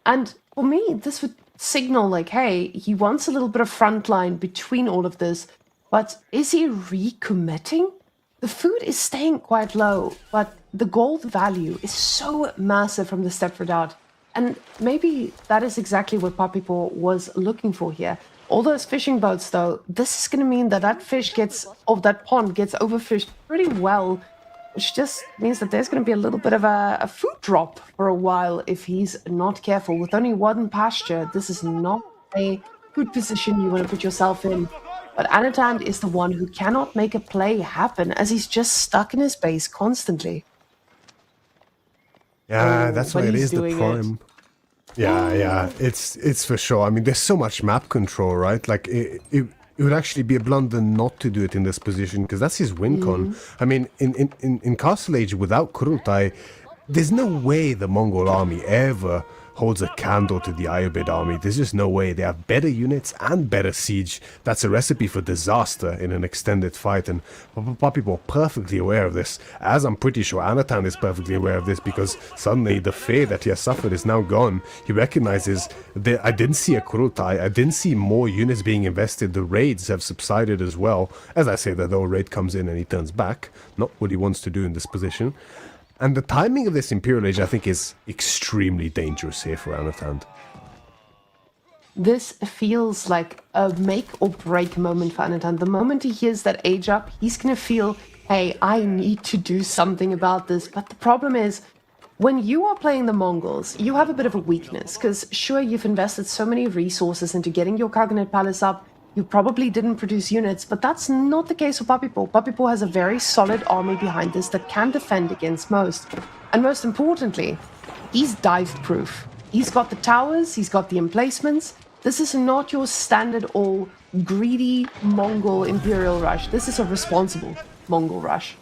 And for me, this would signal like, hey, he wants a little bit of front line between all of this, but is he recommitting? The food is staying quite low, but the gold value is so massive from the Stepford out. And maybe that is exactly what Papipo was looking for here. All those fishing boats, though, this is going to mean that that fish gets, of that pond gets overfished pretty well, which just means that there's going to be a little bit of a food drop for a while if he's not careful. With only one pasture, this is not a good position you want to put yourself in. But Anatan is the one who cannot make a play happen as he's just stuck in his base constantly. Yeah, that's why it is the prime. Yeah, it's for sure. I mean, there's so much map control, right? Like, it would actually be a blunder not to do it in this position, because that's his win con. I mean, in Castle Age, without Kurultai, there's no way the Mongol army ever holds a candle to the Ayurved army. There's just no way. They have better units and better siege. That's a recipe for disaster in an extended fight, and people are perfectly aware of this, as I'm pretty sure Anatan is perfectly aware of this, because suddenly the fear that he has suffered is now gone. He recognizes that I didn't see a Kurultai, I didn't see more units being invested, the raids have subsided as well. As I say that, though, a raid comes in and he turns back, not what he wants to do in this position. And the timing of this Imperial Age, I think, is extremely dangerous here for Anatan. This feels like a make or break moment for Anatan. The moment he hears that age up, he's going to feel, hey, I need to do something about this. But the problem is, when you are playing the Mongols, you have a bit of a weakness. Because sure, you've invested so many resources into getting your Khaganate Palace up. You probably didn't produce units, but that's not the case for Papipo. Papipo has a very solid army behind this that can defend against most. And most importantly, he's dive-proof. He's got the towers, he's got the emplacements. This is not your standard all greedy Mongol Imperial rush. This is a responsible Mongol rush.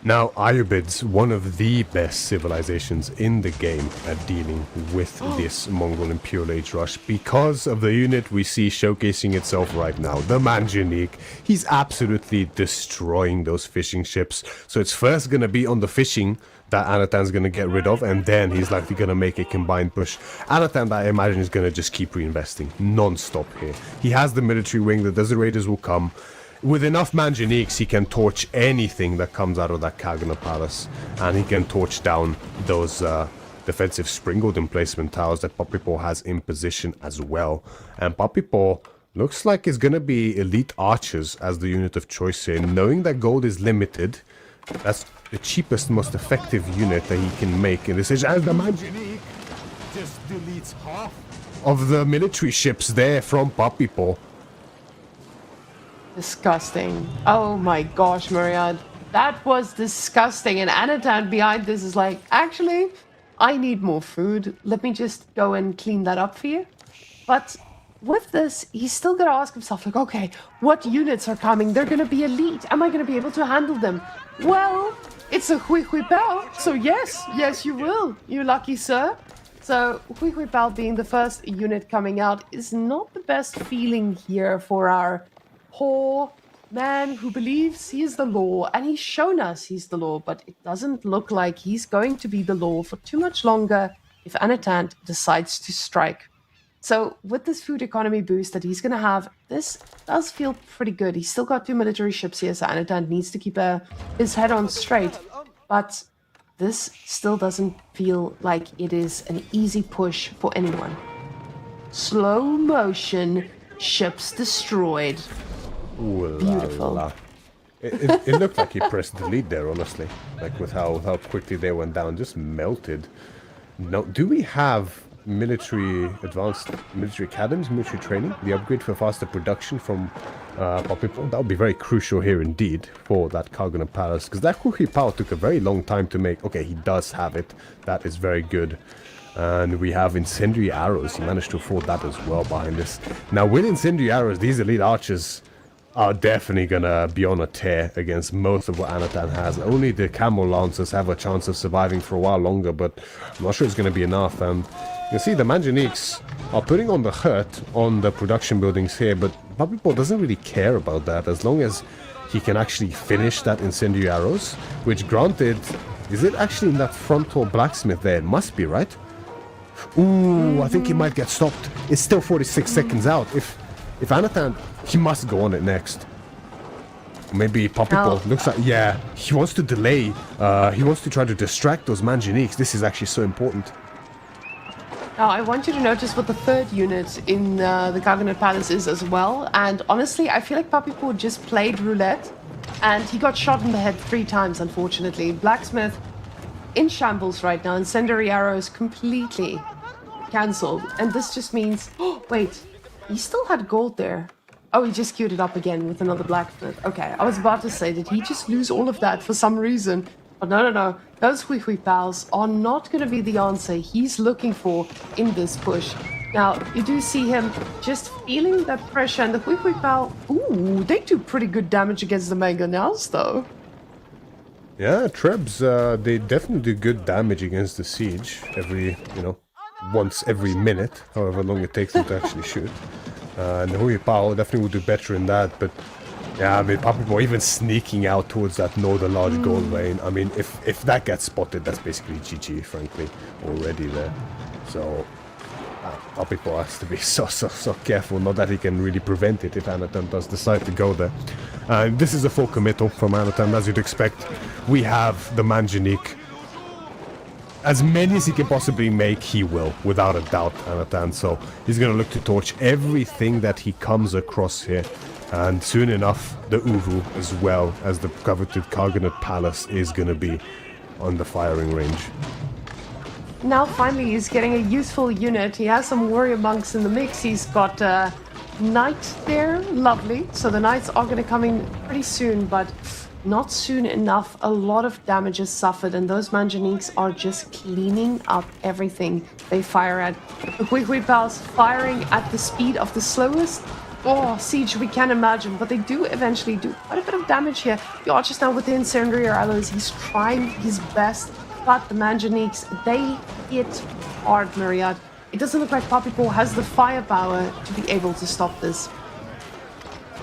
Now, Ayurved's one of the best civilizations in the game at dealing with this Mongol Imperial Age rush because of the unit we see showcasing itself right now, the Manjanik. He's absolutely destroying those fishing ships. So it's first going to be on the fishing that Anatan's going to get rid of, and then he's likely going to make a combined push. Anatan, I imagine, is going to just keep reinvesting non-stop here. He has the military wing, the Desert Raiders will come. With enough Manjaniks, he can torch anything that comes out of that Khaganate Palace. And he can torch down those defensive Springald emplacement towers that Papipo has in position as well. And Papipo looks like it's going to be elite archers as the unit of choice here. Knowing that gold is limited, that's the cheapest, most effective unit that he can make in this age. As the Manjanik just deletes half of the military ships there from Papipo. Disgusting. Oh my gosh, Maria. That was disgusting. And Anatan behind this is like, actually, I need more food. Let me just go and clean that up for you. But with this, he's still going to ask himself, like, okay, what units are coming? They're going to be elite. Am I going to be able to handle them? Well, it's a Hui Hui Pao. So yes, you will. You lucky sir. So Hui Hui Pao being the first unit coming out is not the best feeling here for our poor man who believes he is the law, and he's shown us he's the law, but it doesn't look like he's going to be the law for too much longer if Anatan decides to strike. So with this food economy boost that he's going to have, this does feel pretty good. He's still got 2 military ships here, so Anatan needs to keep his head on straight, but this still doesn't feel like it is an easy push for anyone. Slow motion, ships destroyed. Ooh, beautiful. La. It looked like he pressed delete there, honestly. Like with how quickly they went down, just melted. Now, do we have advanced military academies, military training? The upgrade for faster production from Papipo? That would be very crucial here indeed for that Khaganate Palace, because that Hui Pao took a very long time to make. Okay, he does have it. That is very good. And we have incendiary arrows. He managed to afford that as well behind this. Now, with incendiary arrows, these elite archers are definitely gonna be on a tear against most of what Anatan has. Only the camel lancers have a chance of surviving for a while longer, but I'm not sure it's gonna be enough. And you see the Manjaniques are putting on the hurt on the production buildings here, but Papipo doesn't really care about that as long as he can actually finish that incendiary arrows, which granted, is it actually in that front door blacksmith there? It must be, right? Ooh, I think he might get stopped. It's still 46 seconds out. If Anatan, he must go on it next. Maybe Papipo looks like, yeah, he wants to delay. He wants to try to distract those Manjaniques. This is actually so important. Now, I want you to notice what the third unit in the Gargonet Palace is as well. And honestly, I feel like Papipo just played roulette and he got shot in the head 3 times, unfortunately. Blacksmith in shambles right now. Incendiary arrows completely cancelled. And this just means... Oh, wait. He still had gold there. Oh, he just queued it up again with another blacksmith. Okay, I was about to say, did he just lose all of that for some reason? But no. Those Hui pals are not going to be the answer he's looking for in this push. Now, you do see him just feeling that pressure, and the Hui pal, ooh, they do pretty good damage against the Mega Nails, though. Yeah, Trebs, they definitely do good damage against the siege every, once every minute, however long it takes them to actually shoot. And the Hui Pao definitely would do better in that, but yeah, I mean, Papipo even sneaking out towards that northern large gold vein. I mean, if that gets spotted, that's basically GG, frankly, already there. So, Papipo has to be so careful, not that he can really prevent it if Anatan does decide to go there. This is a full committal from Anatan, as you'd expect. We have the Manjanique. As many as he can possibly make, he will, without a doubt, Anatan. So he's going to look to torch everything that he comes across here. And soon enough, the Uvu, as well as the coveted Gargonet Palace, is going to be on the firing range. Now finally he's getting a useful unit. He has some warrior monks in the mix. He's got knight there, lovely. So the knights are going to come in pretty soon, but not soon enough. A lot of damage is suffered, and those Manjaniques are just cleaning up everything they fire at. The Hui pals firing at the speed of the slowest siege we can imagine, but they do eventually do quite a bit of damage here. The archers now with the incendiary arrows, he's trying his best, but the Manjaniques, they hit hard, Myriad. It doesn't look like Papipo has the firepower to be able to stop this.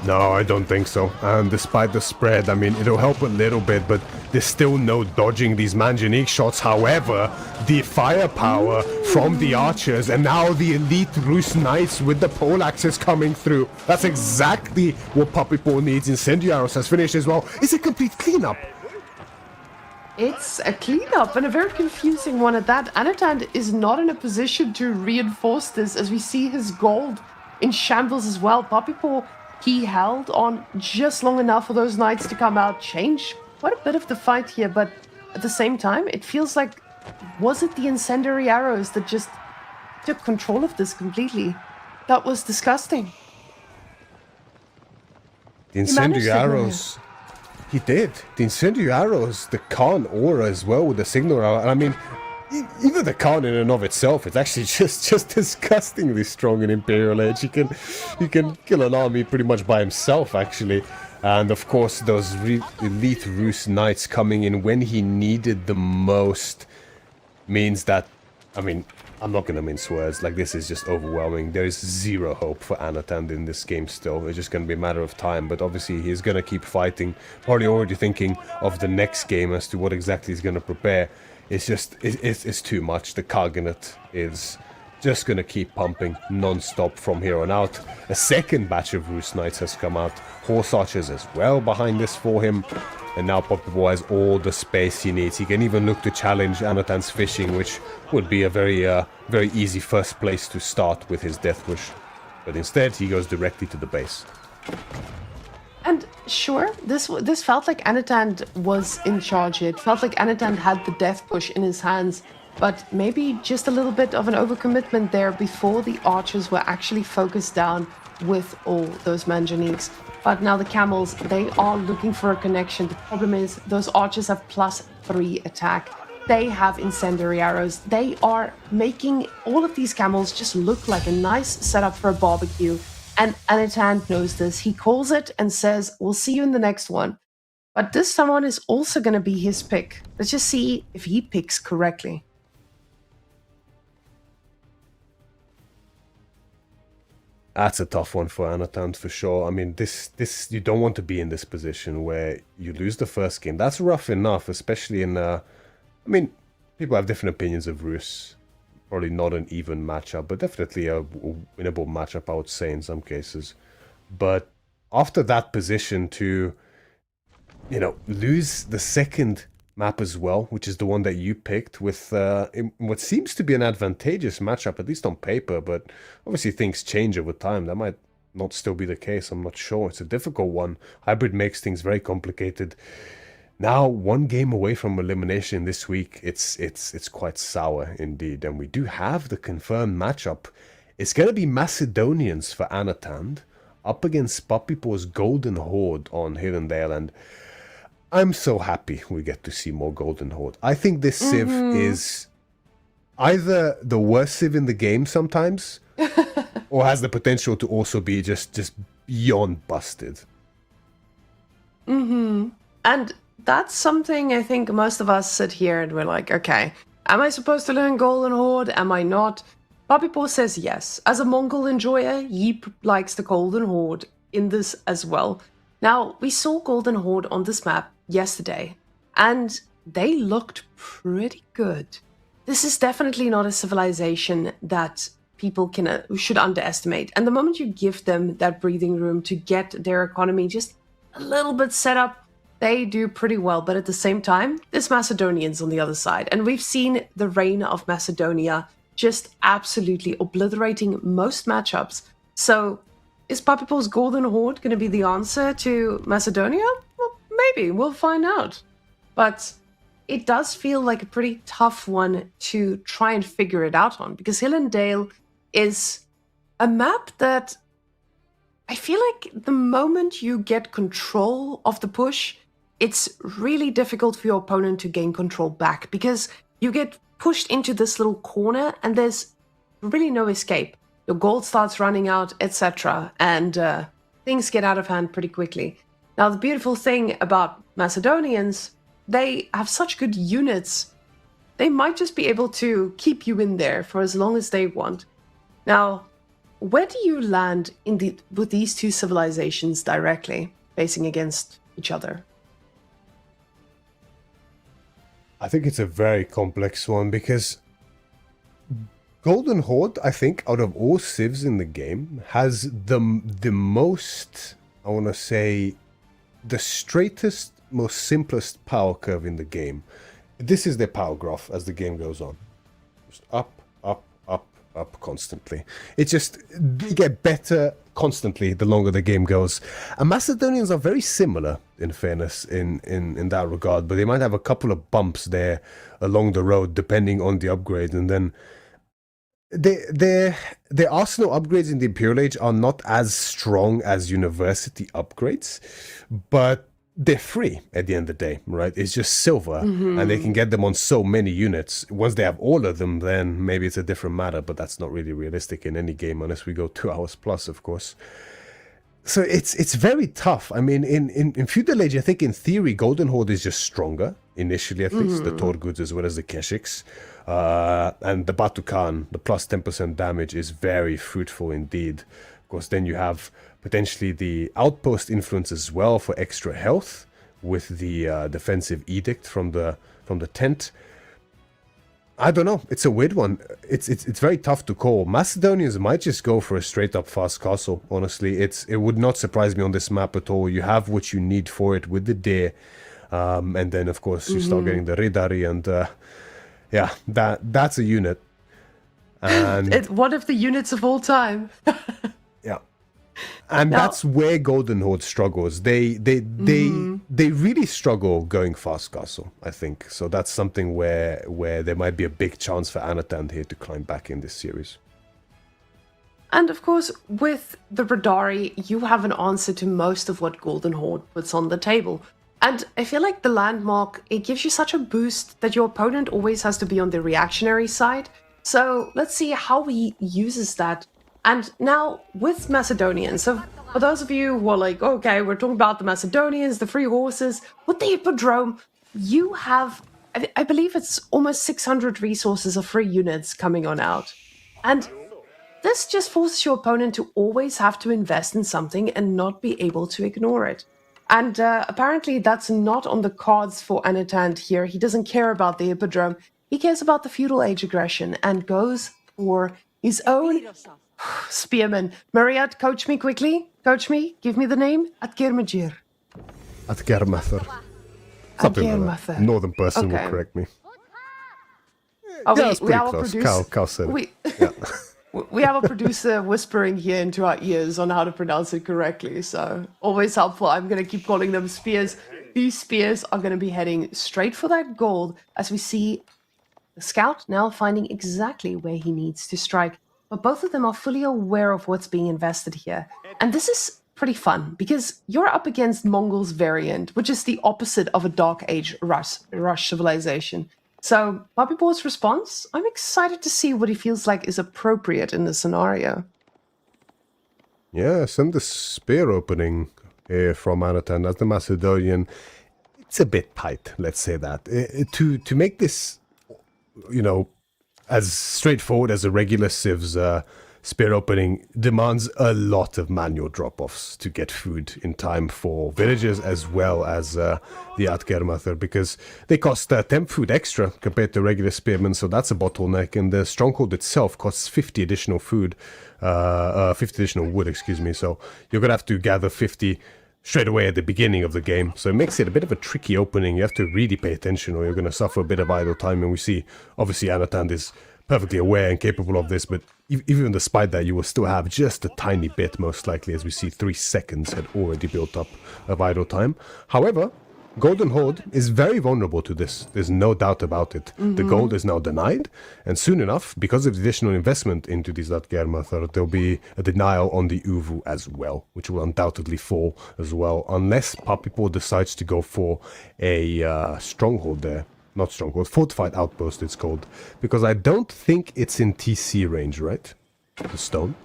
No, I don't think so. And despite the spread, I mean, it'll help a little bit, but there's still no dodging these Manjanique shots. However, the firepower from the archers and now the elite Rus Knights with the pole axes coming through. That's exactly what Papipo needs. Incendiary arrows has finished as well. It's a complete cleanup. It's a cleanup, and a very confusing one at that. Anatan is not in a position to reinforce this, as we see his gold in shambles as well. Papipo, he held on just long enough for those knights to come out, change quite a bit of the fight here, but at the same time, it feels like, was it the incendiary arrows that just took control of this completely? That was disgusting. The incendiary arrows, he did. The incendiary arrows, the Khan aura as well with the signal arrow. I mean, even the Khan in and of itself, it's actually just disgustingly strong in Imperial Age. He can kill an army pretty much by himself, actually. And of course, those elite Rus Knights coming in when he needed the most means that, I mean, I'm not gonna mince words, like this is just overwhelming. There is zero hope for Anatan in this game still. It's just gonna be a matter of time, but obviously he's gonna keep fighting, probably already thinking of the next game as to what exactly he's gonna prepare. It's just, it's too much. The Gargonet is just going to keep pumping non-stop from here on out. A second batch of Rus Knights has come out. Horse Archers as well behind this for him. And now Papipo has all the space he needs. He can even look to challenge Anatan's fishing, which would be a very easy first place to start with his Death Wish. But instead, he goes directly to the base. And sure, this felt like Anatan was in charge here. It felt like Anatan had the death push in his hands, but maybe just a little bit of an overcommitment there before the archers were actually focused down with all those Manjaniques. But now the camels, they are looking for a connection. The problem is those archers have +3 attack. they have incendiary arrows. They are making all of these camels just look like a nice setup for a barbecue. And Anitan knows this. He calls it and says, we'll see you in the next one. But this someone is also going to be his pick. Let's just see if he picks correctly. That's a tough one for Anatan for sure. I mean, this you don't want to be in this position where you lose the first game. That's rough enough, especially in. I mean, people have different opinions of Rus. Probably not an even matchup, but definitely a winnable matchup, I would say, in some cases. But after that position to, lose the second map as well, which is the one that you picked with what seems to be an advantageous matchup, at least on paper, but obviously things change over time. That might not still be the case, I'm not sure. It's a difficult one. Hybrid makes things very complicated. Now, one game away from elimination this week, it's quite sour indeed. And we do have the confirmed matchup. It's going to be Macedonians for Anatan up against Papipo's Golden Horde on Hirondale. And I'm so happy we get to see more Golden Horde. I think this Civ is either the worst Civ in the game sometimes, or has the potential to also be just beyond busted. And that's something I think most of us sit here and we're like, okay, am I supposed to learn Golden Horde? Am I not? Papipo says yes. As a Mongol enjoyer, he likes the Golden Horde in this as well. Now, we saw Golden Horde on this map yesterday, and they looked pretty good. This is definitely not a civilization that people should underestimate. And the moment you give them that breathing room to get their economy just a little bit set up, they do pretty well. But at the same time, there's Macedonians on the other side. And we've seen the reign of Macedonia just absolutely obliterating most matchups. So is Papipo's Golden Horde going to be the answer to Macedonia? Well, maybe. We'll find out. But it does feel like a pretty tough one to try and figure it out on, because Hirondale is a map that I feel like the moment you get control of the push, it's really difficult for your opponent to gain control back, because you get pushed into this little corner and there's really no escape. Your gold starts running out, etc. And things get out of hand pretty quickly. Now, the beautiful thing about Macedonians, they have such good units. They might just be able to keep you in there for as long as they want. Now, where do you land with these two civilizations directly, facing against each other? I think it's a very complex one, because Golden Horde, I think, out of all civs in the game, has the most, I want to say, the straightest, most simplest power curve in the game. This is their power graph as the game goes on. Just up, up, up, up constantly. It's just, they get better constantly the longer the game goes. And Macedonians are very similar, in fairness, in that regard, but they might have a couple of bumps there along the road depending on the upgrade. And then their arsenal upgrades in the Imperial Age are not as strong as university upgrades, but they're free at the end of the day, right? It's just silver, and they can get them on so many units. Once they have all of them, then maybe it's a different matter, but that's not really realistic in any game unless we go 2 hours plus, of course. So it's very tough. I mean, in Feudal Age, I think in theory, Golden Horde is just stronger, initially at least, the Torguds as well as the Keshiks. And the Batukan, the plus 10% damage, is very fruitful indeed. Of course, then you have potentially the Outpost influence as well for extra health with the defensive edict from the tent. I don't know. It's a weird one. It's very tough to call. Macedonians might just go for a straight up fast castle. Honestly, it would not surprise me on this map at all. You have what you need for it with the deer, and then of course you start getting the Ridari, and yeah, that's a unit. And one of the units of all time. Yeah. And now, that's where Golden Horde struggles. They really struggle going fast castle, I think. So that's something where there might be a big chance for Anatan here to climb back in this series. And of course, with the Radari, you have an answer to most of what Golden Horde puts on the table. And I feel like the landmark, it gives you such a boost that your opponent always has to be on the reactionary side. So let's see how he uses that. And now with Macedonians, so for those of you who are like, okay, we're talking about the Macedonians, the free horses, with the Hippodrome, you have, I believe it's almost 600 resources of free units coming on out. And this just forces your opponent to always have to invest in something and not be able to ignore it. And apparently that's not on the cards for Anatand here. He doesn't care about the Hippodrome. He cares about the feudal age aggression and goes for his own spearman. Mariat, coach me quickly. Coach me. Give me the name. Atgermajir. Atgermather. Something like that. Northern person will correct me. Oh, yeah, we have close. Cal said we have a producer whispering here into our ears on how to pronounce it correctly, so always helpful. I'm going to keep calling them spears. These spears are going to be heading straight for that gold as we see the scout now finding exactly where he needs to strike. But both of them are fully aware of what's being invested here. And this is pretty fun because you're up against Mongol's variant, which is the opposite of a Dark Age rush civilization. So, Bobby Boy's response, I'm excited to see what he feels like is appropriate in this scenario. Yeah, send the spear opening here from Anatan as the Macedonian. It's a bit tight, let's say that. To make this, you know, as straightforward as a regular Civ's spear opening demands a lot of manual drop-offs to get food in time for villagers as well as the Atgermather, because they cost 10 food extra compared to regular spearmen, so that's a bottleneck, and the stronghold itself costs 50 additional food, 50 additional wood, excuse me, so you're gonna have to gather 50 straight away at the beginning of the game, so it makes it a bit of a tricky opening. You have to really pay attention or you're gonna suffer a bit of idle time, and we see, obviously, Anatand is perfectly aware and capable of this, but even despite that, you will still have just a tiny bit, most likely, as we see 3 seconds had already built up of idle time. However, Golden Horde is very vulnerable to this. There's no doubt about it. The gold is now denied, and soon enough, because of the additional investment into these Atgermather, there'll be a denial on the Uvu as well, which will undoubtedly fall as well, unless Papipo decides to go for a stronghold there. Not stronghold, fortified outpost it's called, because I don't think it's in TC range, right? The stone.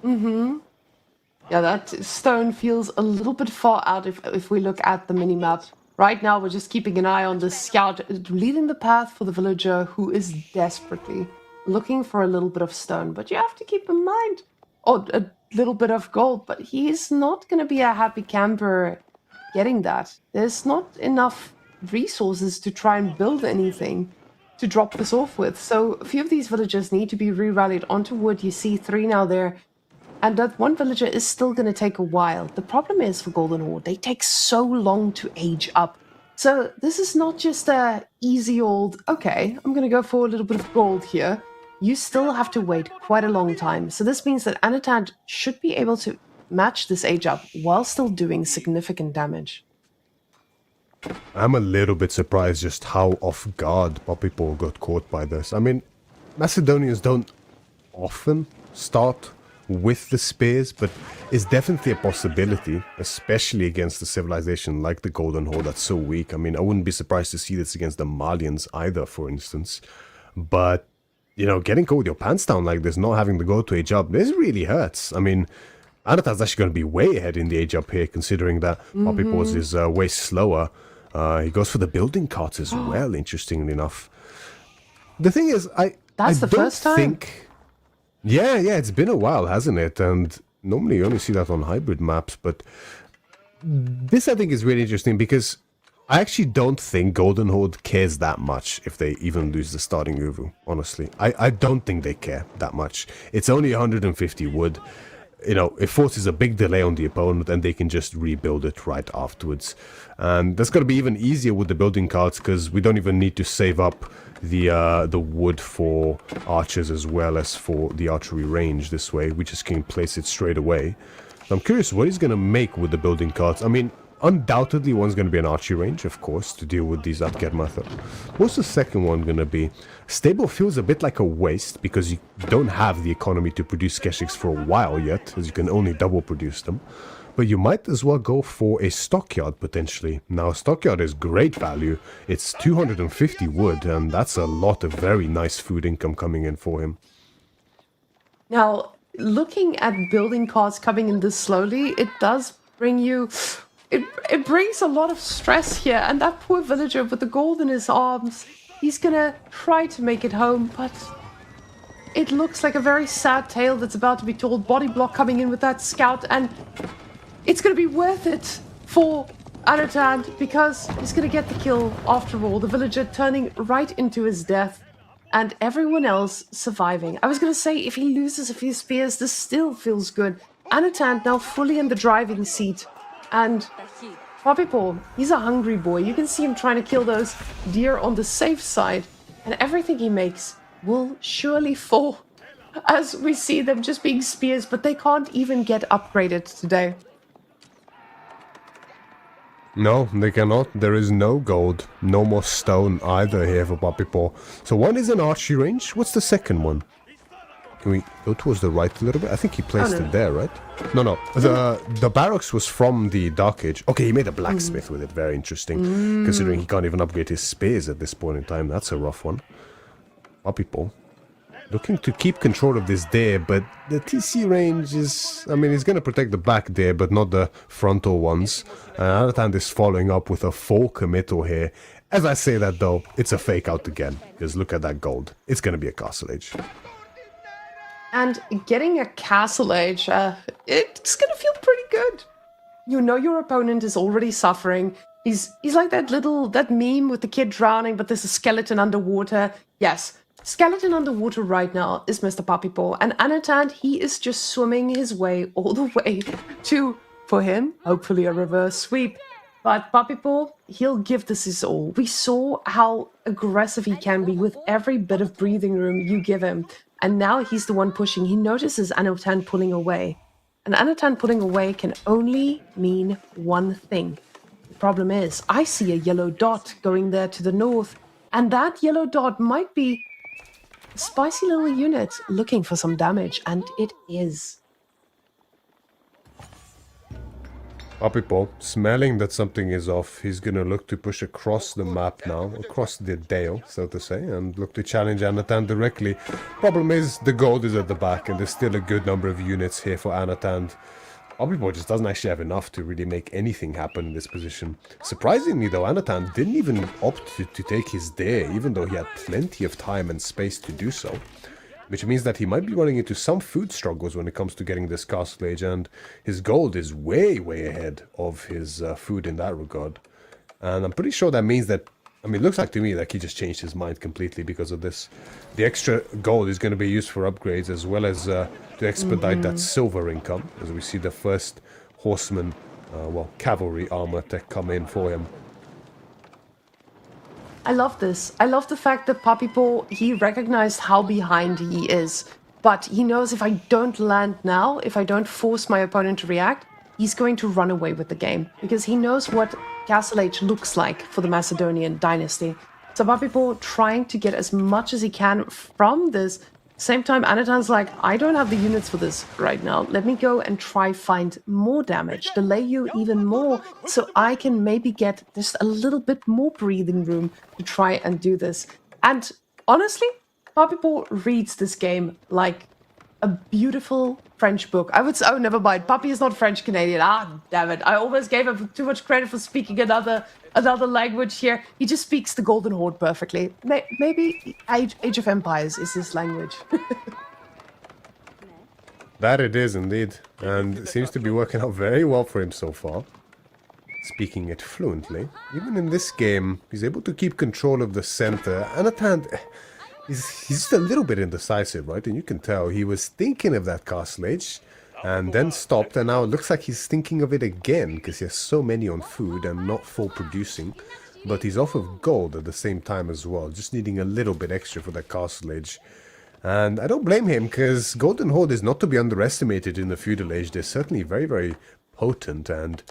Yeah, that stone feels a little bit far out if we look at the minimap. Right now, we're just keeping an eye on the scout leading the path for the villager who is desperately looking for a little bit of stone. But you have to keep in mind, a little bit of gold, but he's not going to be a happy camper getting that. There's not enough resources to try and build anything to drop this off with. So a few of these villagers need to be re-rallied onto wood. You see 3 now there. And that one villager is still going to take a while. The problem is for Golden Horde, they take so long to age up. So this is not just a easy old, okay, I'm going to go for a little bit of gold here. You still have to wait quite a long time. So this means that Anatad should be able to match this age up while still doing significant damage. I'm a little bit surprised just how off guard people got caught by this. I mean, Macedonians don't often start with the spears, but it's definitely a possibility, especially against a civilization like the Golden Horde that's so weak. I mean, I wouldn't be surprised to see this against the Malians either, for instance. But, you know, getting caught with your pants down like this, not having to go to age up, this really hurts. I mean, Anatad's actually going to be way ahead in the age up here, considering that Papipos is way slower. He goes for the building carts as well, interestingly enough. The thing is, That's the first time? Yeah, it's been a while, hasn't it? And normally you only see that on hybrid maps, but this I think is really interesting because I actually don't think Golden Horde cares that much if they even lose the starting Uvu, honestly. I don't think they care that much. It's only 150 wood. You know, it forces a big delay on the opponent and they can just rebuild it right afterwards. And that's going to be even easier with the building cards because we don't even need to save up the wood for archers as well as for the archery range this way. We just can place it straight away. So I'm curious what he's going to make with the building cards. I mean, undoubtedly one's going to be an archery range, of course, to deal with these Atgermather. What's the second one going to be? Stable feels a bit like a waste because you don't have the economy to produce Keshiks for a while yet, as you can only double produce them. but you might as well go for a stockyard potentially. Now, stockyard is great value. It's 250 wood, and that's a lot of very nice food income coming in for him. Now, looking at building costs coming in this slowly, it does bring you... It brings a lot of stress here, and that poor villager with the gold in his arms, he's gonna try to make it home, but it looks like a very sad tale that's about to be told. Body block coming in with that scout, and it's gonna be worth it for Anatan because he's gonna get the kill after all. The villager turning right into his death, and everyone else surviving. I was gonna say, if he loses a few spears, this still feels good. Anatan now fully in the driving seat. And Poppy Paw, he's a hungry boy. You can see him trying to kill those deer on the safe side. And everything he makes will surely fall as we see them just being spears, but they can't even get upgraded today. No, they cannot. There is no gold. No more stone either here for Poppy Paw. So one is an archery range. What's the second one? Can we go towards the right a little bit? I think he placed it there, right? No. The barracks was from the Dark Age. Okay, he made a blacksmith with it. Very interesting. Considering he can't even upgrade his spears at this point in time. That's a rough one. Poppy Paw looking to keep control of this deer, but the TC range is... I mean, he's going to protect the back deer, but not the frontal ones. Anatan is following up with a full committal here. As I say that, though, it's a fake out again. Because look at that gold. It's going to be a castle age. And getting a castle age, it's gonna feel pretty good. You know your opponent is already suffering. He's like that meme with the kid drowning, but there's a skeleton underwater. Yes, skeleton underwater right now is Mr. Poppy Paw. And Anatan, he is just swimming his way all the way to, for him, hopefully a reverse sweep. But Poppy Paw, he'll give this his all. We saw how aggressive he can be with every bit of breathing room you give him. And now he's the one pushing. He notices Anatan pulling away. And Anatan pulling away can only mean one thing. The problem is, I see a yellow dot going there to the north. And that yellow dot might be a spicy little unit looking for some damage. And it is. Poppy Paw, smelling that something is off, he's gonna look to push across the map now, across the dale, so to say, and look to challenge Anatan directly. Problem is, the gold is at the back, and there's still a good number of units here for Anatan. Poppy Paw just doesn't actually have enough to really make anything happen in this position. Surprisingly, though, Anatan didn't even opt to take his dare, even though he had plenty of time and space to do so. Which means that he might be running into some food struggles when it comes to getting this castle age, and his gold is way ahead of his food in that regard. And I'm pretty sure that means that, I mean, it looks like to me like he just changed his mind completely because of this. The extra gold is going to be used for upgrades as well as to expedite that silver income, as we see the first horseman, cavalry armor tech come in for him. I love this. I love the fact that Poppy Paw, he recognized how behind he is. But he knows if I don't land now, if I don't force my opponent to react, he's going to run away with the game. Because he knows what Castle Age looks like for the Macedonian dynasty. So Poppy Paw trying to get as much as he can from this. Same time, Anatan's like, I don't have the units for this right now. Let me go and try find more damage, delay you even more, so I can maybe get just a little bit more breathing room to try and do this. And honestly, Poppy Paw reads this game like a beautiful French book. I would say, oh, never mind. Poppy is not French Canadian. Ah, damn it. I almost gave him too much credit for speaking another language here. He just speaks the Golden Horde perfectly. Maybe Age of Empires is his language. That it is indeed. And it seems to be working out very well for him so far. Speaking it fluently. Even in this game, he's able to keep control of the center. Anatan... He's just a little bit indecisive, right? And you can tell he was thinking of that castle age and then stopped, and now it looks like he's thinking of it again because he has so many on food and not full producing. But he's off of gold at the same time as well, just needing a little bit extra for that castle age. And I don't blame him because Golden Horde is not to be underestimated in the feudal age. They're certainly very potent, and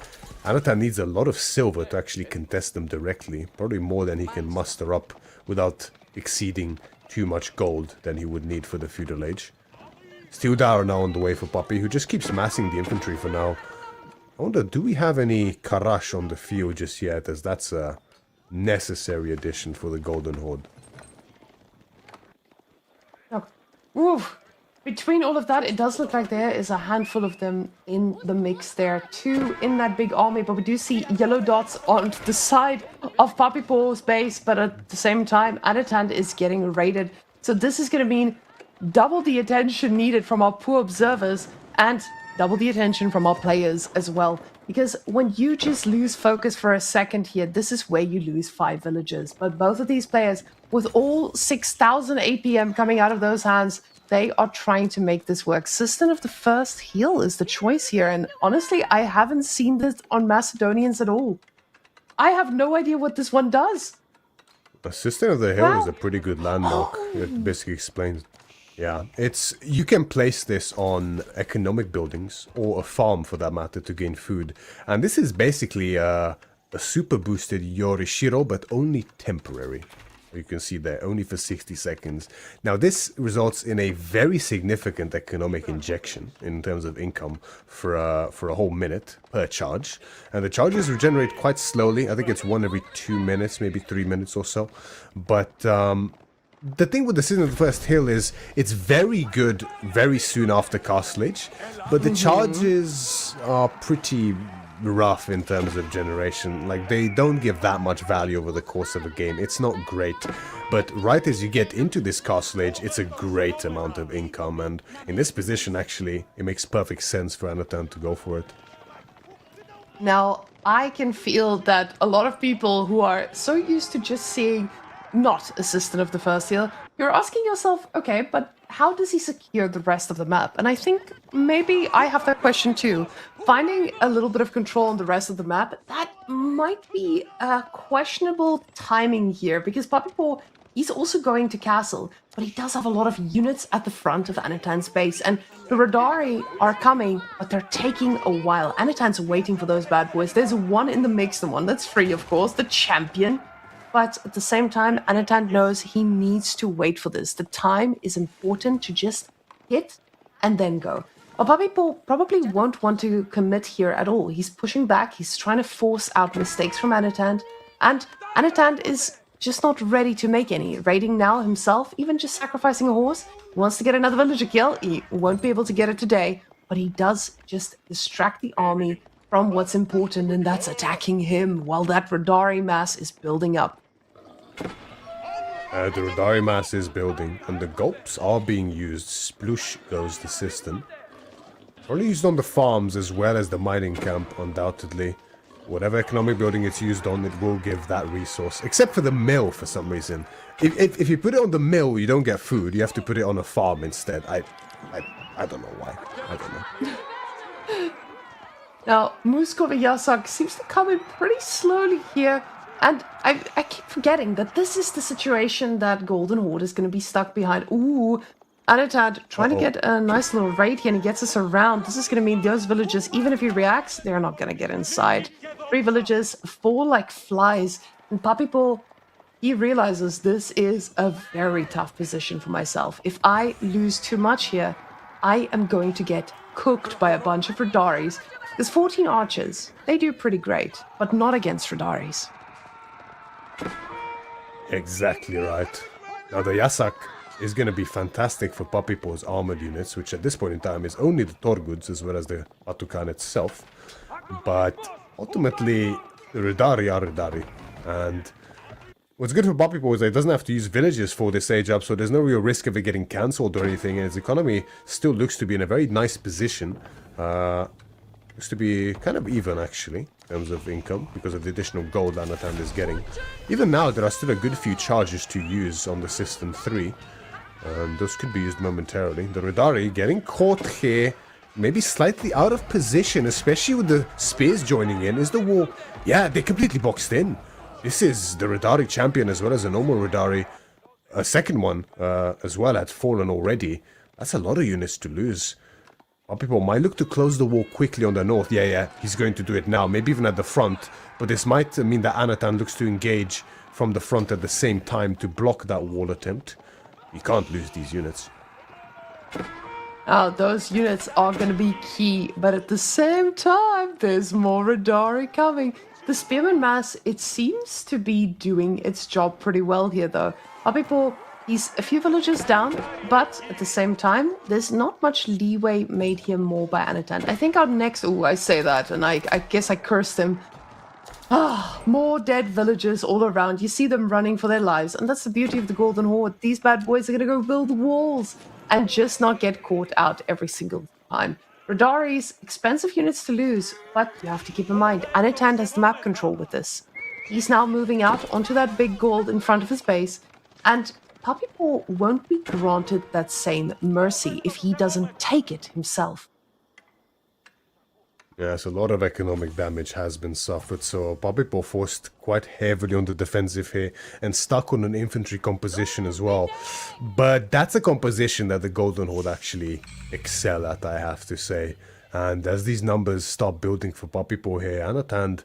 Anatan needs a lot of silver to actually contest them directly. Probably more than he can muster up without exceeding too much gold than he would need for the feudal age. Steel Dower now on the way for Poppy, who just keeps massing the infantry for now. I wonder, do we have any Karash on the field just yet, as that's a necessary addition for the Golden Horde. Oh. Oof. Between all of that, it does look like there is a handful of them in the mix there. 2 in that big army, but we do see yellow dots on the side of Papi Paul's base, but at the same time, Anatant is getting raided. So this is going to mean double the attention needed from our poor observers and double the attention from our players as well. Because when you just lose focus for a second here, this is where you lose 5 villagers. But both of these players, with all 6,000 APM coming out of those hands, they are trying to make this work. System of the first heal is the choice here. And honestly, I haven't seen this on Macedonians at all. I have no idea what this one does. The System of the Hill is a pretty good landmark. It basically explains. Yeah, you can place this on economic buildings or a farm for that matter to gain food. And this is basically a super boosted Yorishiro, but only temporary. You can see there, only for 60 seconds. Now this results in a very significant economic injection in terms of income for a whole minute per charge. And the charges regenerate quite slowly. I think it's 1 every 2 minutes, maybe 3 minutes or so. But the thing with the System of the First Hill is it's very good very soon after Castlage, but the charges are pretty rough in terms of generation. Like, they don't give that much value over the course of a game. It's not great, but right as you get into this Castlage, it's a great amount of income, and in this position actually it makes perfect sense for Anatan to go for it. Now I can feel that a lot of people who are so used to just seeing not a System of the First Heal, you're asking yourself, okay, but how does he secure the rest of the map? And I think maybe I have that question too. Finding a little bit of control on the rest of the map, that might be a questionable timing here, because Papi Paul, he's also going to castle, but he does have a lot of units at the front of Anatan's base, and the Radari are coming, but they're taking a while. Anatan's waiting for those bad boys. There's one in the mix, the one that's free, of course, the champion. But at the same time, Anatant knows he needs to wait for this. The time is important to just hit and then go. Well, Papi Paul probably won't want to commit here at all. He's pushing back. He's trying to force out mistakes from Anatant. And Anatant is just not ready to make any. Raiding now himself, even just sacrificing a horse. He wants to get another villager kill. He won't be able to get it today. But he does just distract the army from what's important, and that's attacking him while that Radari mass is building up. The Radari mass is building, and the gulps are being used. Sploosh goes the system. Only used on the farms as well as the mining camp, undoubtedly. Whatever economic building it's used on, it will give that resource. Except for the mill, for some reason. If you put it on the mill, you don't get food. You have to put it on a farm instead. I don't know why. I don't know. Now, Muskov Yasak seems to come in pretty slowly here. And I keep forgetting that this is the situation that Golden Horde is going to be stuck behind. Ooh, Anatant trying to get a nice little raid here, and he gets us around. This is going to mean those villagers, even if he reacts, they're not going to get inside. 3 villagers fall like flies. And Papi Paul, he realizes this is a very tough position for myself. If I lose too much here, I am going to get cooked by a bunch of Radaris. There's 14 archers. They do pretty great, but not against Radaris. Exactly right. Now the Yasak is going to be fantastic for Papi Paul's armored units, which at this point in time is only the Torguds as well as the Batukan itself. But ultimately, the Radari are Radari. And what's good for Papi Paul is that he doesn't have to use villages for this age up, so there's no real risk of it getting cancelled or anything, and his economy still looks to be in a very nice position. Looks to be kind of even, actually, in terms of income, because of the additional gold Anatan is getting. Even now, there are still a good few charges to use on the System 3. Those could be used momentarily. The Radari getting caught here, maybe slightly out of position, especially with the spears joining in. Is the wall... Yeah, they're completely boxed in. This is the Radari champion as well as a normal Radari. A second one as well had fallen already. That's a lot of units to lose. People might look to close the wall quickly on the north. Yeah, he's going to do it now, maybe even at the front. But this might mean that Anatan looks to engage from the front at the same time to block that wall attempt. You can't lose these units. Those units are going to be key, but at the same time, there's more Radari coming. The Spearman Mass, it seems to be doing its job pretty well here, though. Papipo, he's a few villages down, but at the same time, there's not much leeway made here more by Anatan. I think our next... Oh, I say that, and I guess I cursed him. More dead villagers all around. You see them running for their lives, and that's the beauty of the Golden Horde. These bad boys are going to go build walls and just not get caught out every single time. Radari's expensive units to lose, but you have to keep in mind, Anatan has the map control with this. He's now moving out onto that big gold in front of his base, and Papipo won't be granted that same mercy if he doesn't take it himself. Yes, a lot of economic damage has been suffered, so Papipo forced quite heavily on the defensive here and stuck on an infantry composition as well. But that's a composition that the Golden Horde actually excel at, I have to say. And as these numbers start building for Papipo here, Anatan,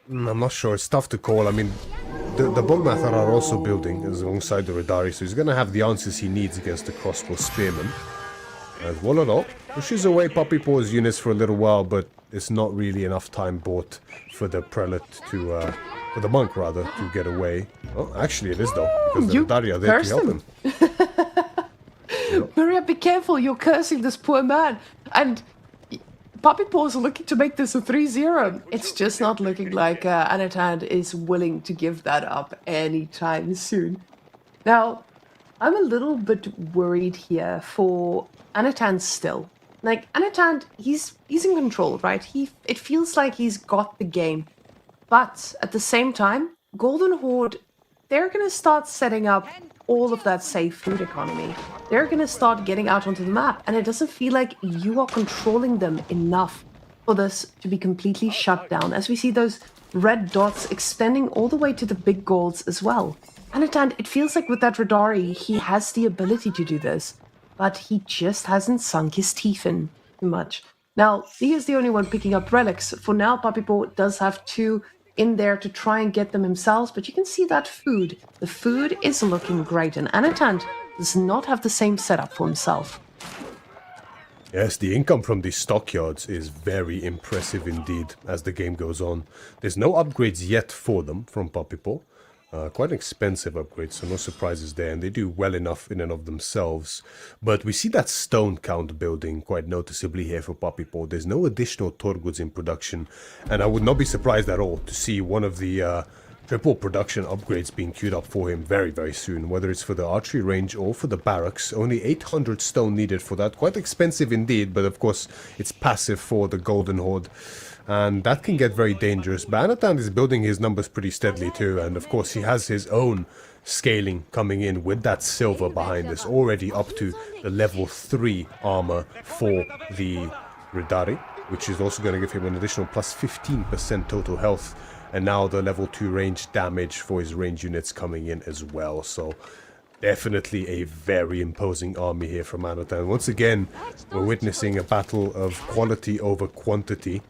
I'm not sure, it's tough to call. I mean, the Bogmathar are also building alongside the Radari, so he's going to have the answers he needs against the crossbow spearmen. As Wololo pushes away Papipo's units for a little while, but it's not really enough time bought for the prelate to, for the monk rather, to get away. Oh, actually it is though, because the Radari are there to help him. Maria, be careful, you're cursing this poor man. And Papipo's looking to make this a 3-0. It's just not looking like Anatan is willing to give that up anytime soon. Now, I'm a little bit worried here for Anatan still. Like, Anatan, he's in control, right? It feels like he's got the game. But at the same time, Golden Horde, they're going to start setting up all of that safe food economy. They're going to start getting out onto the map, and it doesn't feel like you are controlling them enough for this to be completely shut down, as we see those red dots extending all the way to the big golds as well. Anatan, it feels like with that Radari, he has the ability to do this, but he just hasn't sunk his teeth in too much. Now, he is the only one picking up relics. For now, Papipo does have 2 in there to try and get them himself, but you can see that food. The food is looking great, and Anatan does not have the same setup for himself. Yes, the income from these stockyards is very impressive indeed as the game goes on. There's no upgrades yet for them from Papipo. Quite an expensive upgrade, so no surprises there, and they do well enough in and of themselves. But we see that stone count building quite noticeably here for Papipo. There's no additional Torguds in production, and I would not be surprised at all to see one of the triple production upgrades being queued up for him very, very soon, whether it's for the archery range or for the barracks. Only 800 stone needed for that. Quite expensive indeed, but of course it's passive for the Golden Horde. And that can get very dangerous. But Anatan is building his numbers pretty steadily too, and of course he has his own scaling coming in with that silver behind us, already up to the level 3 armor for the Radari, which is also going to give him an additional plus 15% total health, and now the level 2 range damage for his range units coming in as well. So definitely a very imposing army here from Anatan. Once again, we're witnessing a battle of quality over quantity.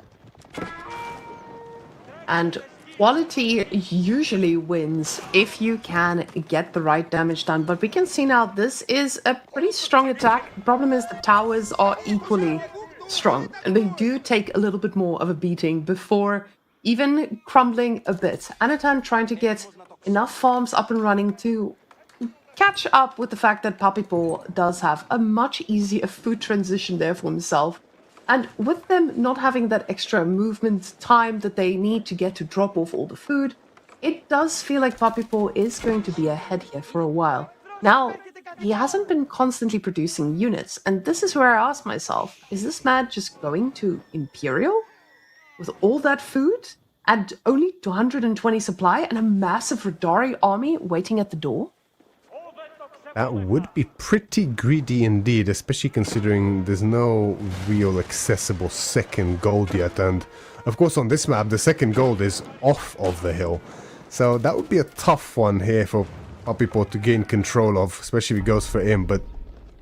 And quality usually wins if you can get the right damage done. But we can see now this is a pretty strong attack. The problem is the towers are equally strong, and they do take a little bit more of a beating before even crumbling a bit. Anatan trying to get enough farms up and running to catch up with the fact that Papipo does have a much easier food transition there for himself. And with them not having that extra movement time that they need to get to drop off all the food, it does feel like Papipo is going to be ahead here for a while. Now, he hasn't been constantly producing units, and this is where I ask myself, is this man just going to Imperial? With all that food, and only 220 supply, and a massive Radari army waiting at the door? That would be pretty greedy indeed, especially considering there's no real accessible second gold yet. And of course on this map, the second gold is off of the hill. So that would be a tough one here for Papipo to gain control of, especially if he goes for him. But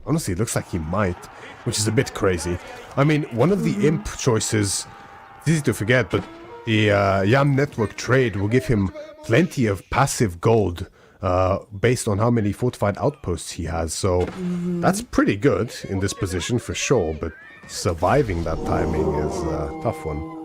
honestly, it looks like he might, which is a bit crazy. I mean, one of the imp choices, it's easy to forget, but the Yam Network trade will give him plenty of passive gold based on how many fortified outposts he has. So that's pretty good in this position for sure, but surviving that timing is a tough one.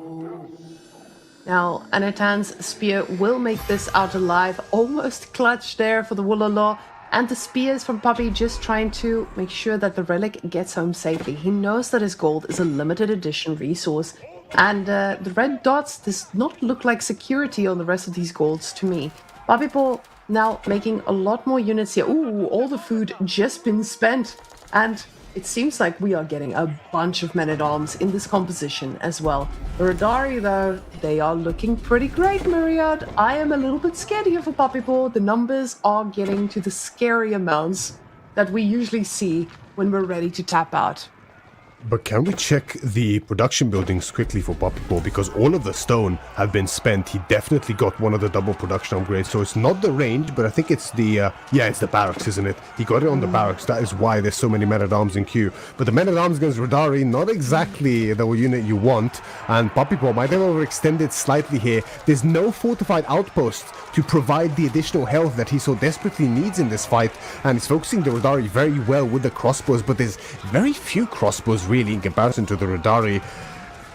Now, Anatan's spear will make this out alive. Almost clutch there for the Wololo. And the spears from Puppy just trying to make sure that the relic gets home safely. He knows that his gold is a limited edition resource. And the red dots does not look like security on the rest of these golds to me. Puppy Paw now making a lot more units here. Ooh, all the food just been spent. And it seems like we are getting a bunch of men-at-arms in this composition as well. The Radari, though, they are looking pretty great, Myriad. I am a little bit scared here for Puppy Paw. The numbers are getting to the scary amounts that we usually see when we're ready to tap out. But can we check the production buildings quickly for Puppy Paw? Because all of the stone have been spent. He definitely got one of the double production upgrades. So it's not the range, but I think it's the... it's the barracks, isn't it? He got it on the barracks. That is why there's so many men-at-arms in queue. But the men-at-arms against Radari, not exactly the unit you want. And Puppy Paw might have overextended slightly here. There's no fortified outpost to provide the additional health that he so desperately needs in this fight. And he's focusing the Radari very well with the crossbows, but there's very few crossbows really in comparison to the Radari.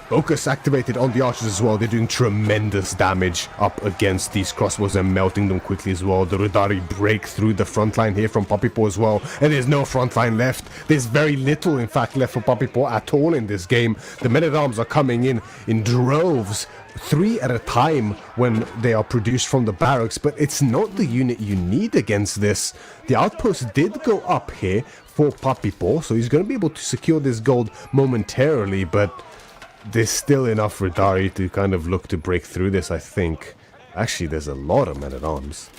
Focus activated on the archers as well. They're doing tremendous damage up against these crossbows and melting them quickly as well. The Radari break through the front line here from Puppy Paw as well. And there's no front line left. There's very little, in fact, left for Puppy Paw at all in this game. The men-at-arms are coming in droves, 3 at a time when they are produced from the barracks. But it's not the unit you need against this. The outpost did go up here for Puppy Paw, so he's going to be able to secure this gold momentarily, but there's still enough Radari to kind of look to break through this, I think. Actually, there's a lot of men-at-arms.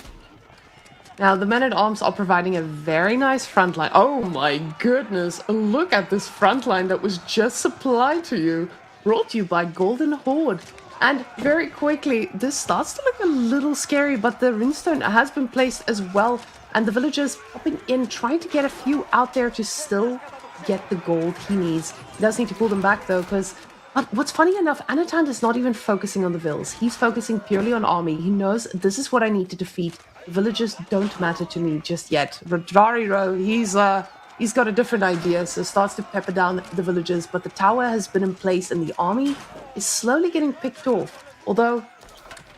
Now, the men-at-arms are providing a very nice front line. Oh my goodness, look at this front line that was just supplied to you. Brought to you by Golden Horde. And very quickly, this starts to look a little scary, but the runestone has been placed as well. And the villagers popping in, trying to get a few out there to still get the gold he needs. He does need to pull them back, though, because... But what's funny enough, Anatan is not even focusing on the vills. He's focusing purely on army. He knows this is what I need to defeat. The villagers don't matter to me just yet. Radrariro, he's got a different idea, so starts to pepper down the villagers. But the tower has been in place, and the army is slowly getting picked off. Although...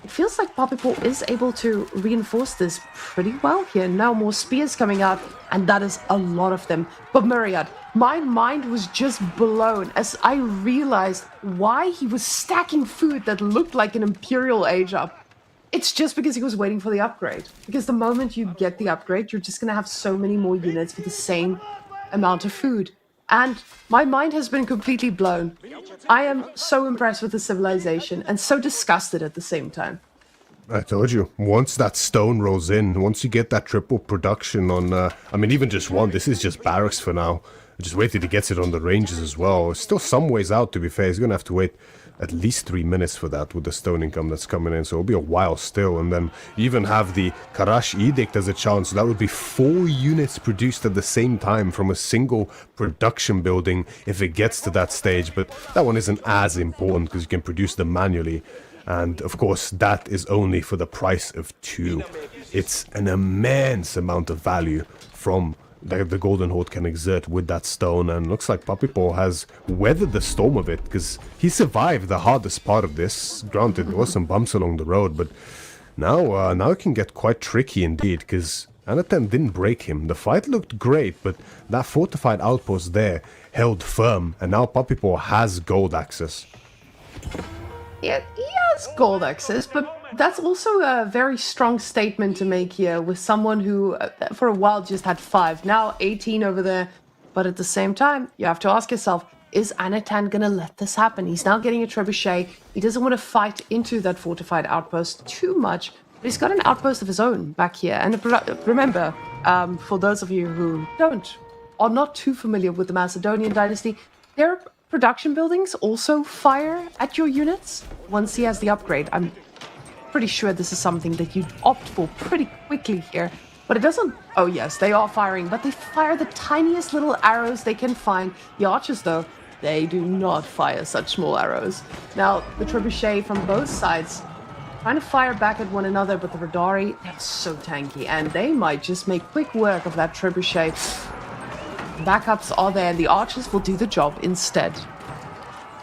it feels like Puppy Paw is able to reinforce this pretty well here. Now more spears coming out, and that is a lot of them. But Myriad, my mind was just blown as I realized why he was stacking food that looked like an Imperial Age up. It's just because he was waiting for the upgrade. Because the moment you get the upgrade, you're just going to have so many more units with the same amount of food. And my mind has been completely blown. I am so impressed with the civilization and so disgusted at the same time. I told you, once that stone rolls in, once you get that triple production on, even just one, this is just barracks for now. Just wait till he gets it on the ranges as well. It's still some ways out, to be fair. He's going to have to wait at least 3 minutes for that with the stone income that's coming in. So it'll be a while still. And then you even have the Karash Edict as a chance. So that would be 4 units produced at the same time from a single production building if it gets to that stage. But that one isn't as important because you can produce them manually. And of course, that is only for the price of 2. It's an immense amount of value from the Golden Horde can exert with that stone, and looks like Puppy Paw has weathered the storm of it, because he survived the hardest part of this. Granted, there was some bumps along the road, but now it can get quite tricky indeed, because Anatan didn't break him. The fight looked great, but that fortified outpost there held firm, and now Puppy Paw has gold access. Yeah, he has gold access, but that's also a very strong statement to make here with someone who, for a while, just had 5. Now 18 over there. But at the same time, you have to ask yourself, is Anatan going to let this happen? He's now getting a trebuchet. He doesn't want to fight into that fortified outpost too much. But he's got an outpost of his own back here. And remember, for those of you who are not too familiar with the Macedonian dynasty, their production buildings also fire at your units once he has the upgrade. I'm pretty sure this is something that you'd opt for pretty quickly here. But it doesn't... Oh yes, they are firing, but they fire the tiniest little arrows they can find. The archers, though, they do not fire such small arrows. Now, the trebuchet from both sides trying to fire back at one another, but the Radari, they're so tanky, and they might just make quick work of that trebuchet. Backups are there, and the archers will do the job instead.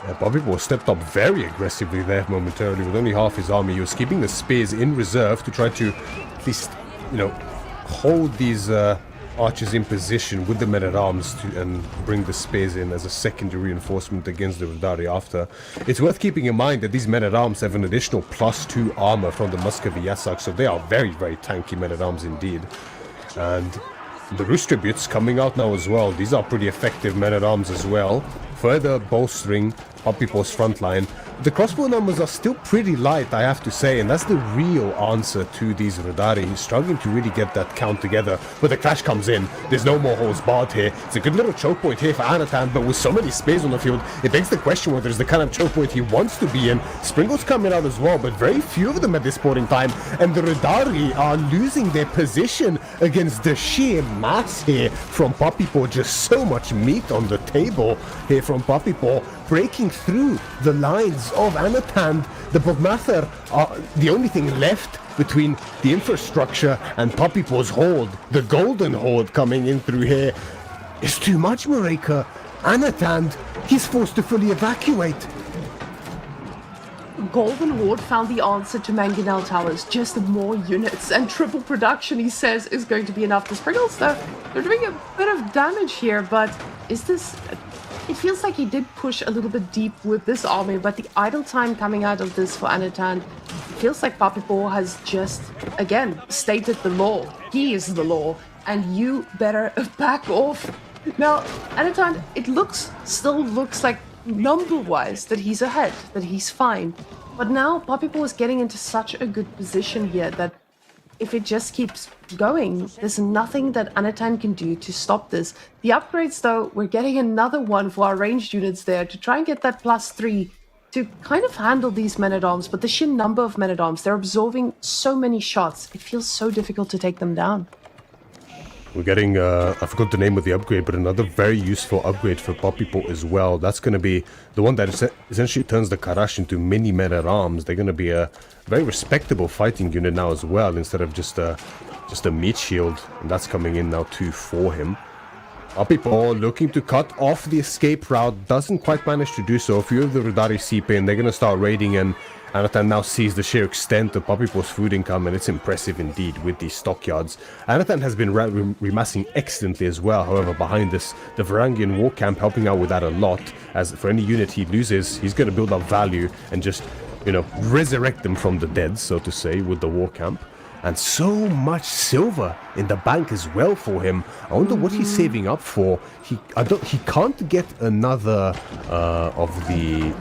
Yeah, Papipo stepped up very aggressively there momentarily with only half his army. He was keeping the spears in reserve to try to at least, hold these archers in position with the men-at-arms and bring the spears in as a secondary reinforcement against the Radari after. It's worth keeping in mind that these men-at-arms have an additional +2 armor from the Muscovy Yasak, so they are very, very tanky men-at-arms indeed. And the Rus tributes coming out now as well. These are pretty effective men-at-arms as well, further bolstering Papipo's front line. The crossbow numbers are still pretty light, I have to say, and that's the real answer to these Radari. He's struggling to really get that count together, but the clash comes in. There's no more holes barred here. It's a good little choke point here for Anatan, but with so many spears on the field, it begs the question whether it's the kind of choke point he wants to be in. Springle's coming out as well, but very few of them at this point in time, and the Radari are losing their position against the sheer mass here from Papipo. Just so much meat on the table here from Papipo, breaking through the lines of Anatan. The Bogmather are the only thing left between the infrastructure and Papipo's horde. The golden horde coming in through here is too much, Mareka. Anatan, he's forced to fully evacuate. Golden Horde found the answer to Mangonel Towers. Just more units and triple production, he says, is going to be enough. The Spriggles, though, they're doing a bit of damage here, but is this... It feels like he did push a little bit deep with this army, but the idle time coming out of this for Anatan, it feels like Papipo has just, again, stated the law. He is the law, and you better back off. Now, Anatan, it still looks like number-wise that he's ahead, that he's fine. But now Papipo is getting into such a good position here that if it just keeps going, there's nothing that Anatan can do to stop this. The upgrades, though, we're getting another one for our ranged units there to try and get that +3 to kind of handle these men-at-arms. But the sheer number of men-at-arms, they're absorbing so many shots. It feels so difficult to take them down. We're getting, I forgot the name of the upgrade, but another very useful upgrade for Papipo as well. That's going to be the one that essentially turns the Karash into mini men-at-arms. They're going to be a very respectable fighting unit now as well, instead of just a meat shield. And that's coming in now too for him. Papipo looking to cut off the escape route, doesn't quite manage to do so. A few of the Radari seep in, they're going to start raiding, and Anatan now sees the sheer extent of Papipo's food income, and it's impressive indeed with these stockyards. Anatan has been remassing excellently as well. However, behind this, the Varangian war camp helping out with that a lot, as for any unit he loses, he's going to build up value and just, resurrect them from the dead, so to say, with the war camp. And so much silver in the bank as well for him. I wonder what he's saving up for. He can't get another of the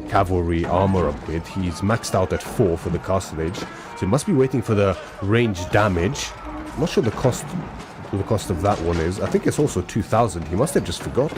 cavalry armor upgrade. He's maxed out at 4 for the castle age, so he must be waiting for the range damage. I'm not sure the cost of that one is. I think it's also 2,000. He must have just forgot.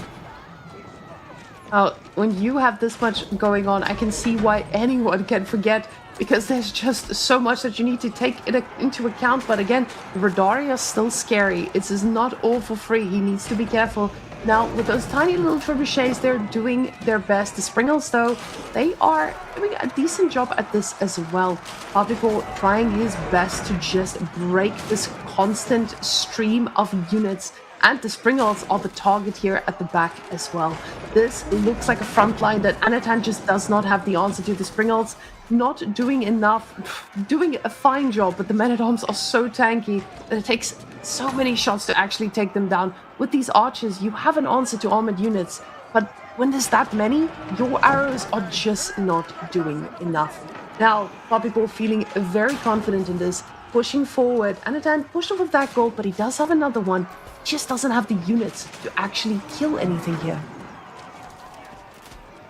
When you have this much going on, I can see why anyone can forget, because there's just so much that you need to take into account. But again, the Radari are still scary. It's just not all for free. He needs to be careful. Now, with those tiny little trebuchets, they're doing their best. The Springles, though, they are doing a decent job at this as well. Papipo trying his best to just break this constant stream of units. And the Springles are the target here at the back as well. This looks like a front line that Anatan just does not have the answer to. The Springles not doing enough, doing a fine job, but the men-at-arms are so tanky that it takes so many shots to actually take them down. With these archers, you have an answer to armored units, but when there's that many, your arrows are just not doing enough. Now, Papipo feeling very confident in this, pushing forward. Anatan pushed off with that gold, but he does have another one. Just doesn't have the units to actually kill anything here.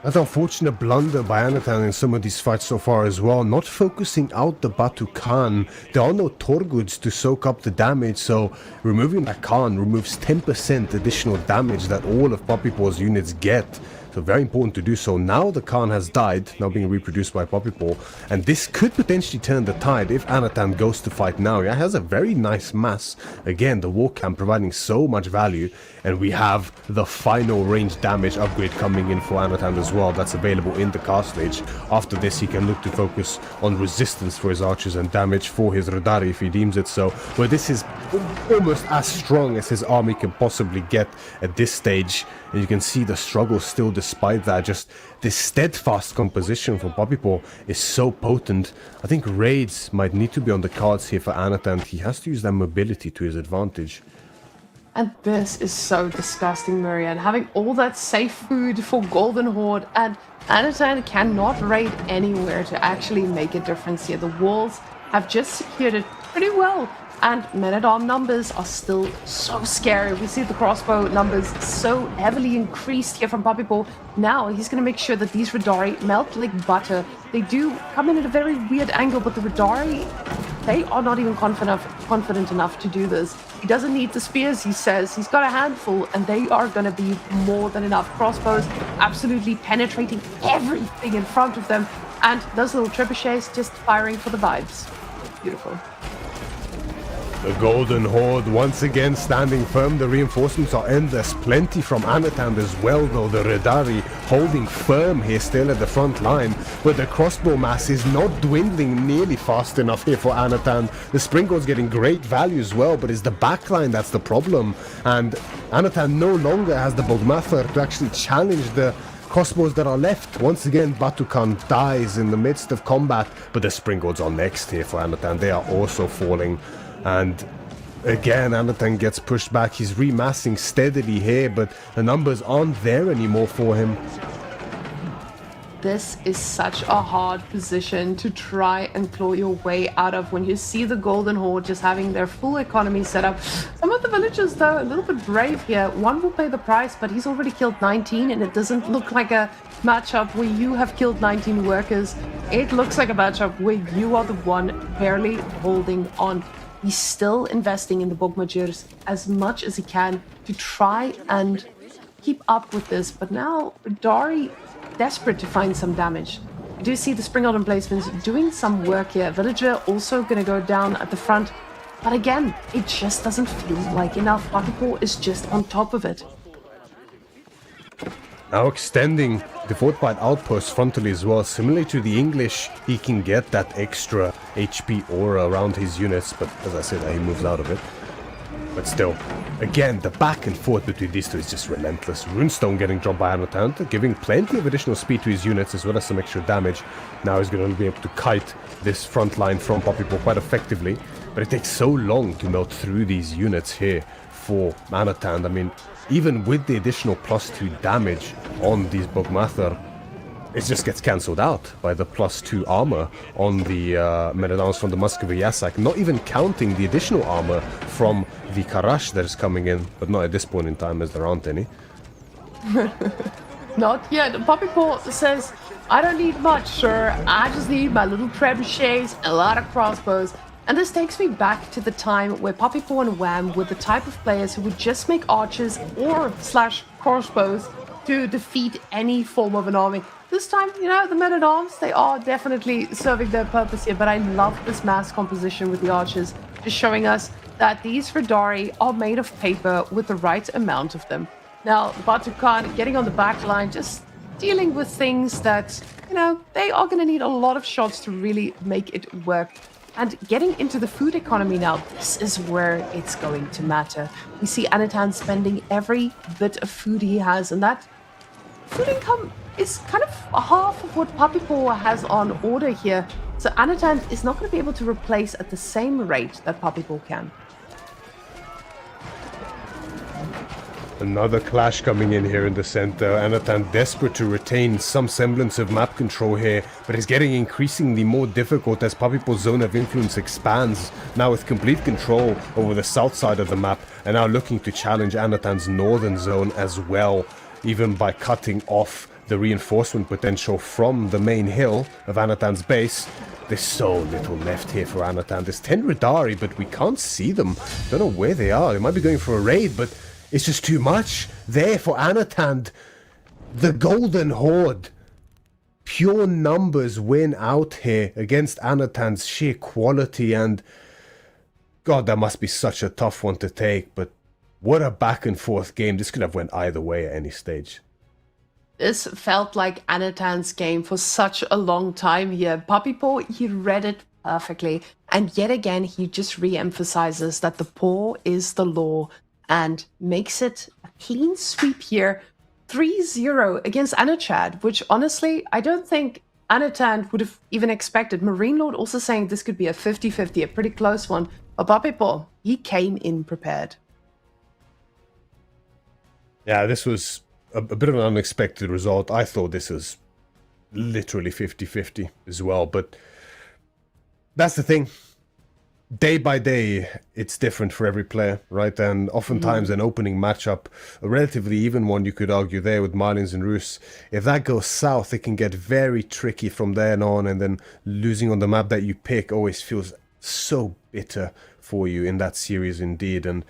An unfortunate blunder by Anatan in some of these fights so far as well, not focusing out the Batu Khan. There are no Torguds to soak up the damage, so removing that Khan removes 10% additional damage that all of Papipo's units get. So very important to do so. Now the Khan has died, now being reproduced by Poppypaw, and this could potentially turn the tide if Anatan goes to fight now. He has a very nice mass. Again, the war camp providing so much value, and we have the final range damage upgrade coming in for Anatan as well. That's available in the cast stage. After this, he can look to focus on resistance for his archers and damage for his Radari if he deems it so. Where this is almost as strong as his army can possibly get at this stage. And you can see the struggle still despite that. Just this steadfast composition from Poppypaw is so potent. I think raids might need to be on the cards here for Anatan. He has to use that mobility to his advantage. And this is so disgusting, Murian. Having all that safe food for Golden Horde, and Anatan cannot raid anywhere to actually make a difference here. The walls have just secured it pretty well, and men-at-arm numbers are still so scary. We see the crossbow numbers so heavily increased here from Poppypaw. Now he's going to make sure that these Radari melt like butter. They do come in at a very weird angle, but the Radari, they are not even confident enough to do this. He doesn't need the spears, he says. He's got a handful, and they are going to be more than enough. Crossbows absolutely penetrating everything in front of them, and those little trebuchets just firing for the vibes. Beautiful. The Golden Horde once again standing firm. The reinforcements are endless. Plenty from Anatan as well, though. The Radari holding firm here still at the front line. But the crossbow mass is not dwindling nearly fast enough here for Anatan. The Springald's getting great value as well, but it's the backline that's the problem. And Anatan no longer has the Bogmather to actually challenge the crossbows that are left. Once again, Batukan dies in the midst of combat, but the Springalds are next here for Anatan. They are also falling. And again, Anatan gets pushed back. He's remassing steadily here, but the numbers aren't there anymore for him. This is such a hard position to try and claw your way out of when you see the Golden Horde just having their full economy set up. Some of the villagers, though, a little bit brave here. One will pay the price, but he's already killed 19, and it doesn't look like a matchup where you have killed 19 workers. It looks like a matchup where you are the one barely holding on. He's still investing in the Bogmajers as much as he can to try and keep up with this. But now, Dari, desperate to find some damage. You do see the Springald emplacements doing some work here. Villager also going to go down at the front. But again, it just doesn't feel like enough. Poppypaw is just on top of it. Now extending the fortified outpost frontally as well. Similarly to the English, he can get that extra HP aura around his units, but as I said, he moves out of it. But still, again, the back and forth between these two is just relentless. Runestone getting dropped by Anatan, giving plenty of additional speed to his units as well as some extra damage. Now he's going to be able to kite this front line from Poppypaw quite effectively, but it takes so long to melt through these units here for Anatan. I mean, even with the additional +2 damage on these Bogmather, it just gets cancelled out by the +2 armor on the men-at-arms from the Muscovy Yasak, not even counting the additional armor from the Karash that is coming in, but not at this point in time as there aren't any. Not yet. Poppypaw says, I don't need much, sir. I just need my little trebuchets, a lot of crossbows. And this takes me back to the time where Poppypaw and Wham were the type of players who would just make archers or / crossbows to defeat any form of an army. This time, you know, the men-at-arms, they are definitely serving their purpose here, but I love this mass composition with the archers, just showing us that these Radari are made of paper with the right amount of them. Now, Batukan getting on the back line, just dealing with things that, you know, they are going to need a lot of shots to really make it work. And getting into the food economy now, this is where it's going to matter. We see Anatan spending every bit of food he has, and that food income is kind of half of what Poppypaw has on order here. So Anatan is not going to be able to replace at the same rate that Poppypaw can. Another clash coming in here in the center. Anatan desperate to retain some semblance of map control here, but it's getting increasingly more difficult as Poppypaw's zone of influence expands, now with complete control over the south side of the map, and now looking to challenge Anatan's northern zone as well, even by cutting off the reinforcement potential from the main hill of Anatan's base. There's so little left here for Anatan. There's 10 Radari, but we can't see them. Don't know where they are. They might be going for a raid, but it's just too much there for Anatan. The Golden Horde. Pure numbers win out here against Anatand's sheer quality, and God, that must be such a tough one to take, but what a back and forth game. This could have went either way at any stage. This felt like Anatand's game for such a long time here. Puppy Paw, he read it perfectly, and yet again he just re-emphasizes that the paw is the law and makes it a clean sweep here. 3-0 against Anachad, which honestly, I don't think Anatand would have even expected. Marine Lord also saying this could be a 50-50, a pretty close one. But Puppy Paw, he came in prepared. Yeah, this was a bit of an unexpected result. I thought this was literally 50-50 as well, but that's the thing. Day by day, it's different for every player, right? And oftentimes an opening matchup, a relatively even one, you could argue there with Marlins and Roos, if that goes south, it can get very tricky from there on, and then losing on the map that you pick always feels so bitter for you in that series indeed. And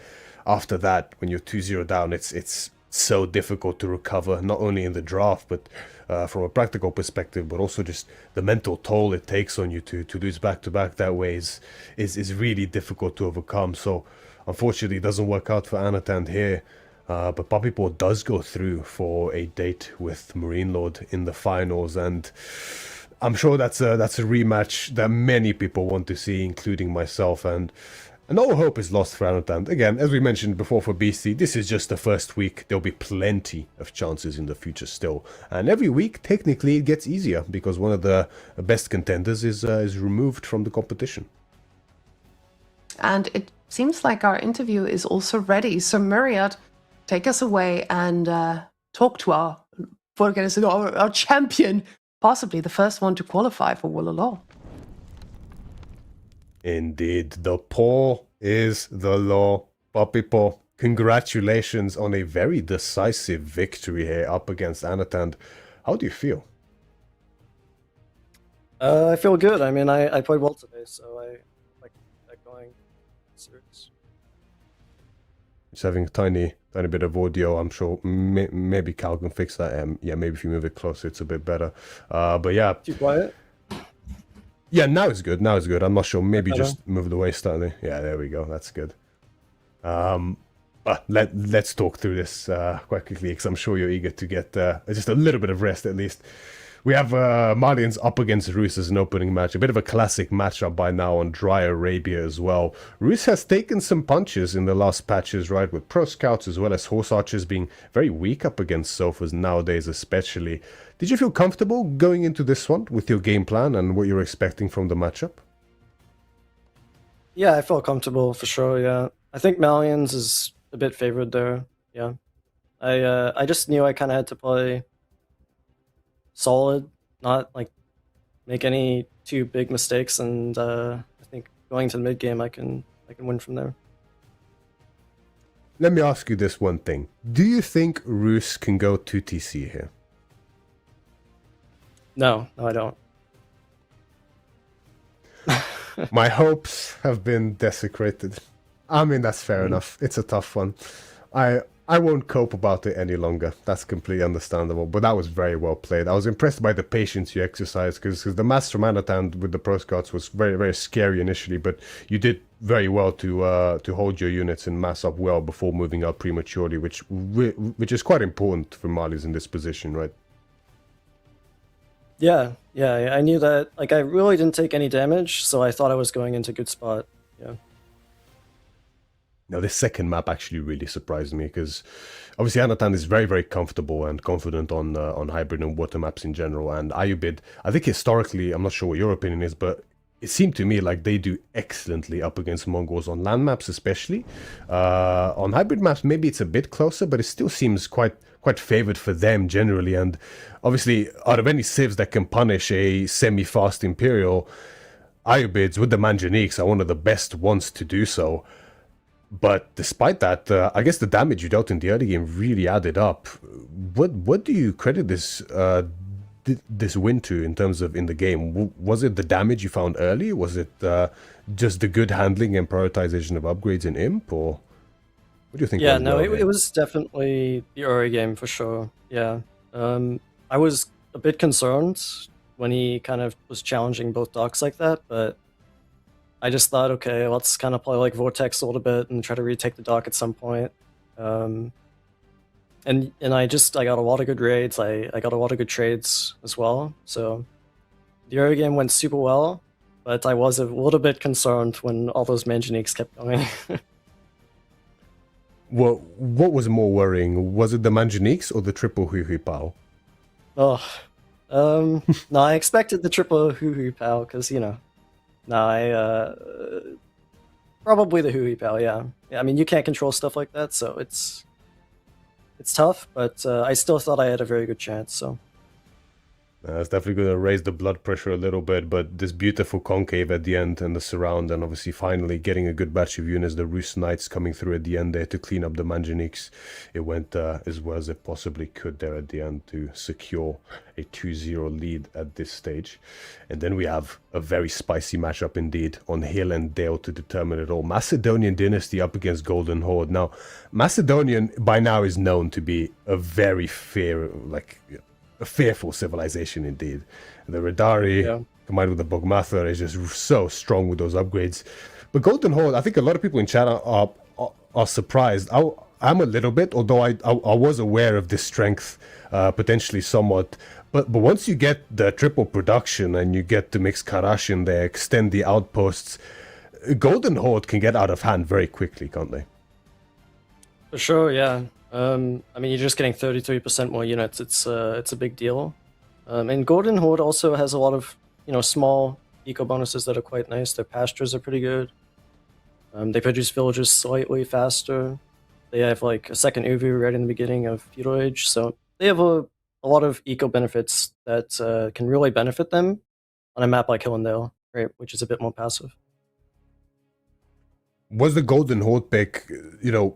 after that, when you're 2-0 down, it's so difficult to recover, not only in the draft, but from a practical perspective, but also just the mental toll it takes on you to lose back-to-back that way is really difficult to overcome. So unfortunately, it doesn't work out for Anatand here. But Puppy Paw does go through for a date with Marine Lord in the finals, and I'm sure that's a rematch that many people want to see, including myself. And no hope is lost for Anatand. Again, as we mentioned before for BC, this is just the first week. There'll be plenty of chances in the future still. And every week, technically, it gets easier because one of the best contenders is removed from the competition. And it seems like our interview is also ready. So Myriad, take us away and talk to our champion, possibly the first one to qualify for Wololo. Indeed, the paw is the law. Puppy Paw, congratulations on a very decisive victory here up against Anatand. How do you feel? I feel good. I mean, I played well today, so I like that going serious. Just having a tiny bit of audio. I'm sure maybe Cal can fix that. Yeah, maybe if you move it closer, it's a bit better. But yeah. Too quiet? Yeah, now it's good. Now it's good. I'm not sure. Maybe just move the way slightly. Yeah, there we go. That's good. Let's talk through this quite quickly, because I'm sure you're eager to get just a little bit of rest at least. We have Marlians up against Roos as an opening match. A bit of a classic matchup by now on Dry Arabia as well. Roos has taken some punches in the last patches, right, with Pro Scouts as well as Horse Archers being very weak up against Sofas nowadays especially. Did you feel comfortable going into this one with your game plan and what you're expecting from the matchup? Yeah, I felt comfortable for sure, yeah. I think Malians is a bit favored there, yeah. I just knew I kind of had to play solid, not like make any too big mistakes, and I think going to the mid game I can win from there. Let me ask you this one thing. Do you think Roos can go 2TC here? No, I don't. My hopes have been desecrated. I mean, that's fair enough. It's a tough one. I won't cope about it any longer. That's completely understandable. But that was very well played. I was impressed by the patience you exercised, because the mass from Anatand with the Pro Scouts was very, very scary initially, but you did very well to hold your units and mass up well before moving out prematurely, which is quite important for Malis in this position, right? Yeah, I knew that. Like, I really didn't take any damage, so I thought I was going into a good spot. Yeah. Now, this second map actually really surprised me, because obviously Anatand is very, very comfortable and confident on hybrid and water maps in general. And Ayubid, I think historically, I'm not sure what your opinion is, but it seemed to me like they do excellently up against Mongols on land maps, especially. On hybrid maps, maybe it's a bit closer, but it still seems quite favored for them generally. And obviously, out of any civs that can punish a semi-fast Imperial, Ayubids with the Manjaniques are one of the best ones to do so. But despite that, I guess the damage you dealt in the early game really added up. What do you credit this win to in terms of in the game? Was it the damage you found early? Was it just the good handling and prioritization of upgrades in Imp? Or what do you think? Yeah, no, it was definitely the early game for sure. Yeah, I was a bit concerned when he kind of was challenging both docks like that, but I just thought, okay, let's kind of play like Vortex a little bit and try to retake the dock at some point. And I got a lot of good raids. I got a lot of good trades as well. So the early game went super well, but I was a little bit concerned when all those manganiques kept going. Well, what was more worrying? Was it the manganiques or the triple hui hui pao? Oh, no, I expected the triple hui hui pao because probably the hui hui pao. Yeah, I mean you can't control stuff like that, so it's tough. But I still thought I had a very good chance. So. It's definitely going to raise the blood pressure a little bit, but this beautiful concave at the end and the surround, and obviously finally getting a good batch of units, the Rus Knights coming through at the end there to clean up the manganiques. It went as well as it possibly could there at the end to secure a 2-0 lead at this stage. And then we have a very spicy matchup indeed on Hill and Dale to determine it all. Macedonian Dynasty up against Golden Horde. Now, Macedonian by now is known to be a very a fearful civilization indeed. The Radari combined with the Bogmatha is just so strong with those upgrades. But Golden Horde, I think a lot of people in chat are surprised. I'm a little bit, although I was aware of this strength potentially somewhat. But once you get the triple production and you get to mix Karash in there, extend the outposts, Golden Horde can get out of hand very quickly, can't they? For sure, yeah. I mean, you're just getting 33% more units. It's a big deal. And Golden Horde also has a lot of small eco bonuses that are quite nice. Their pastures are pretty good. They produce villagers slightly faster. They have like a second Uvu right in the beginning of Feudal Age, so they have a lot of eco benefits that can really benefit them on a map like Hillendale, right, which is a bit more passive. Was the Golden Horde pick,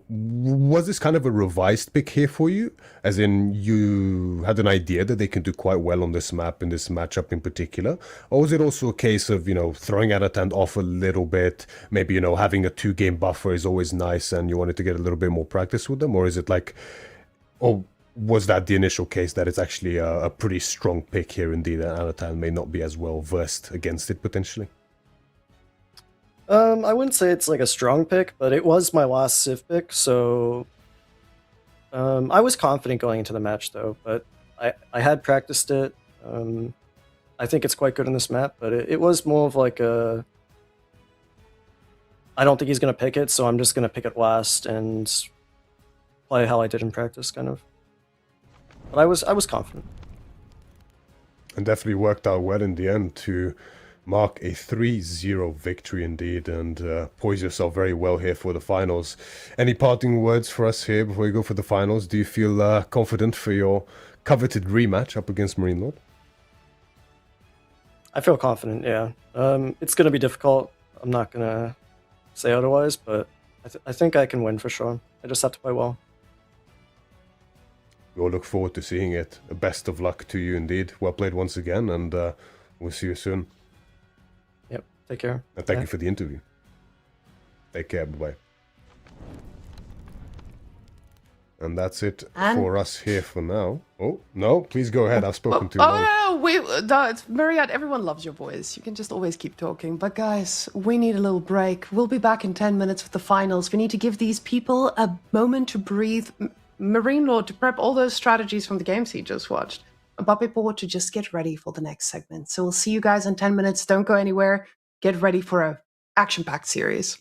was this kind of a revised pick here for you? As in, you had an idea that they can do quite well on this map, in this matchup in particular? Or was it also a case of, throwing Anatan off a little bit, maybe, having a 2-game buffer is always nice and you wanted to get a little bit more practice with them? Or is it like, or was that the initial case that it's actually a pretty strong pick here indeed, and Anatan may not be as well versed against it potentially? I wouldn't say it's like a strong pick, but it was my last Civ pick, so I was confident going into the match though, but I had practiced it. I think it's quite good in this map, but it was more of like I don't think he's going to pick it, so I'm just going to pick it last and play how I did in practice, kind of. But I was confident. And definitely worked out well in the end to mark a 3-0 victory indeed, and poise yourself very well here for the finals. Any parting words for us here before we go for the finals? Do you feel confident for your coveted rematch up against Marine Lord? I feel confident, yeah. It's going to be difficult. I'm not going to say otherwise, but I think I can win for sure. I just have to play well. We'll look forward to seeing it. Best of luck to you indeed. Well played once again, and we'll see you soon. Yep, take care. And thank you for the interview. Take care, bye-bye. And that's it for us here for now. Oh, no, please go ahead. I've spoken too long. No, it's Myriad. Everyone loves your voice. You can just always keep talking. But guys, we need a little break. We'll be back in 10 minutes with the finals. We need to give these people a moment to breathe. Marine Lord to prep all those strategies from the games he just watched. And Puppy Boy to just get ready for the next segment. So we'll see you guys in 10 minutes. Don't go anywhere. Get ready for a action-packed series.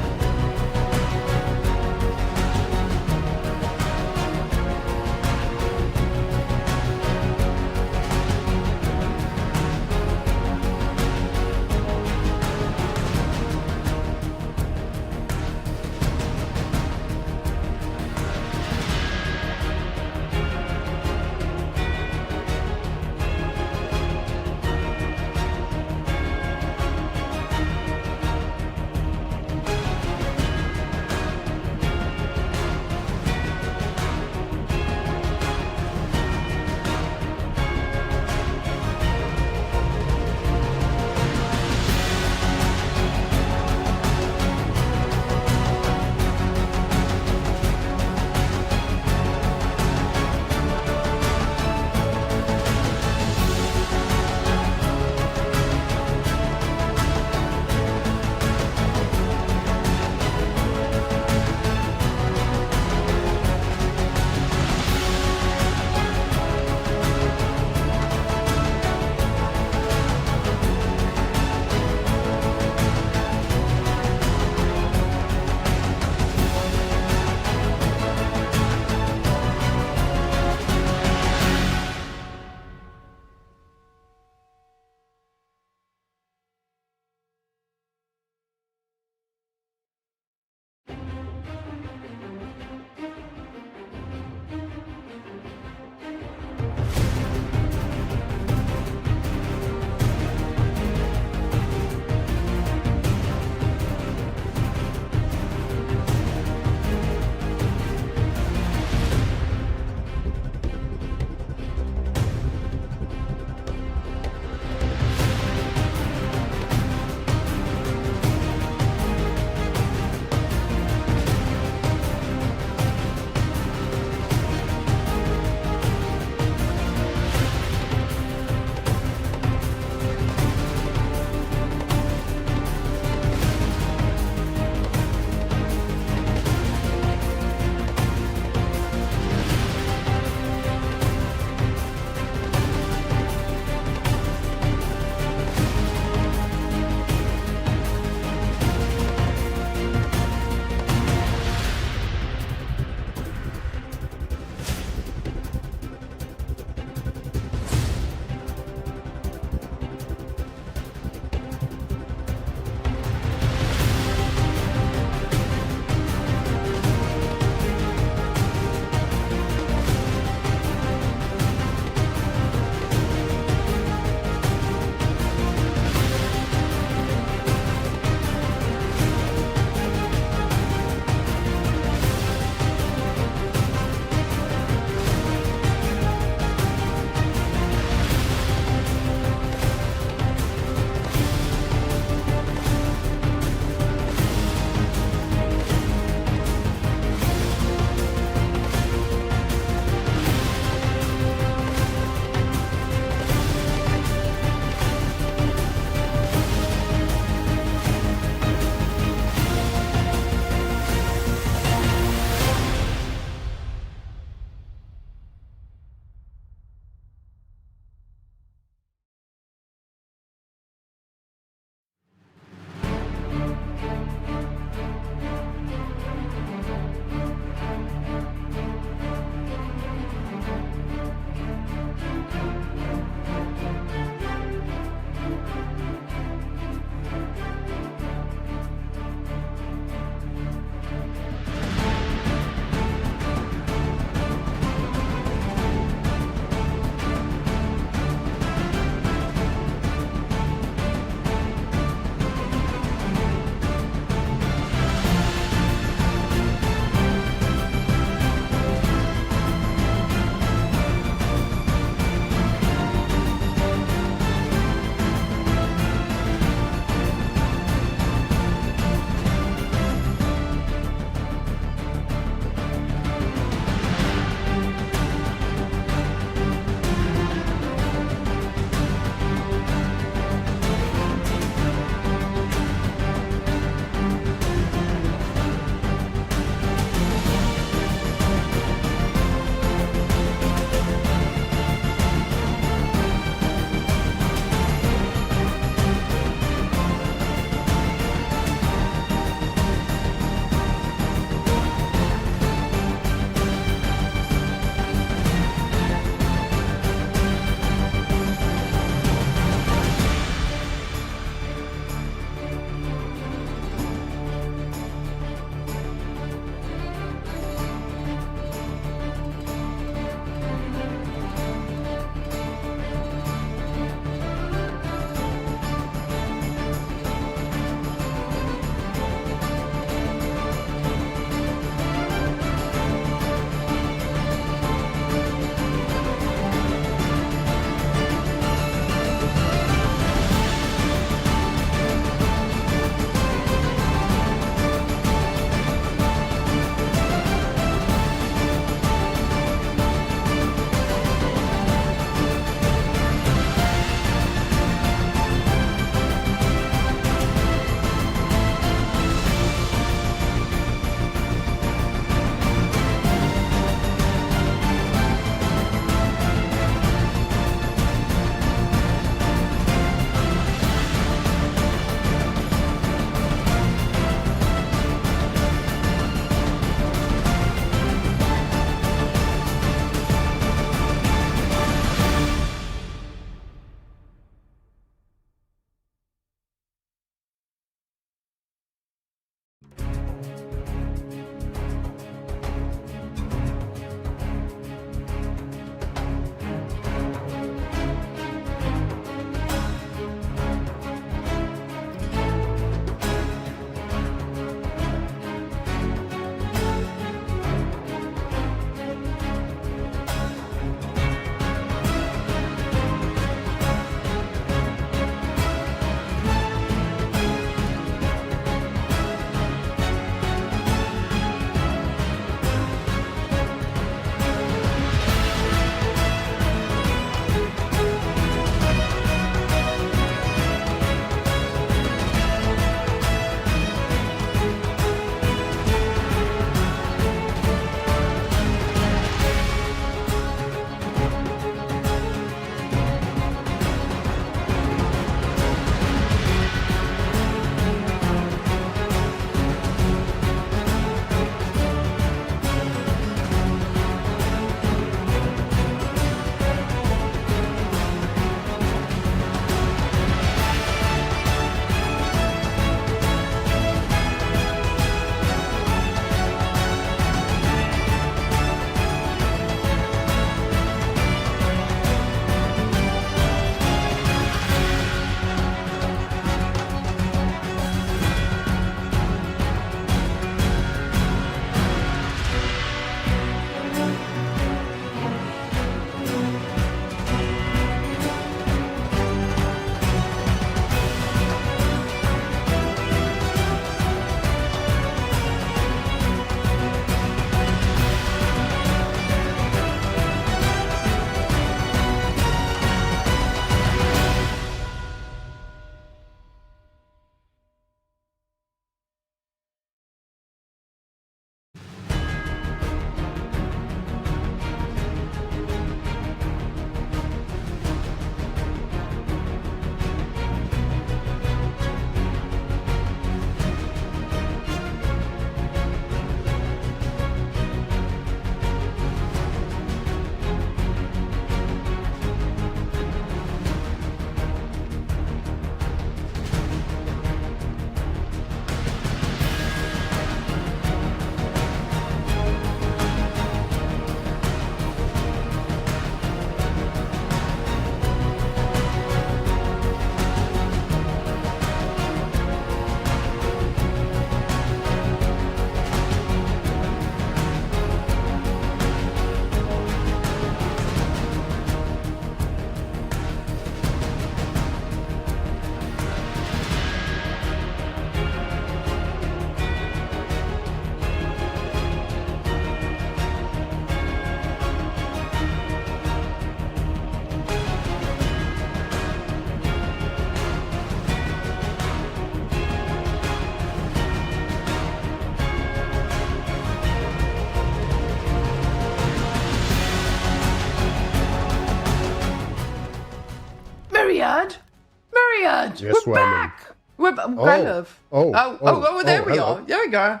it! Yes, We're Wyman. back! We're kind of. There we hello. are. There we go.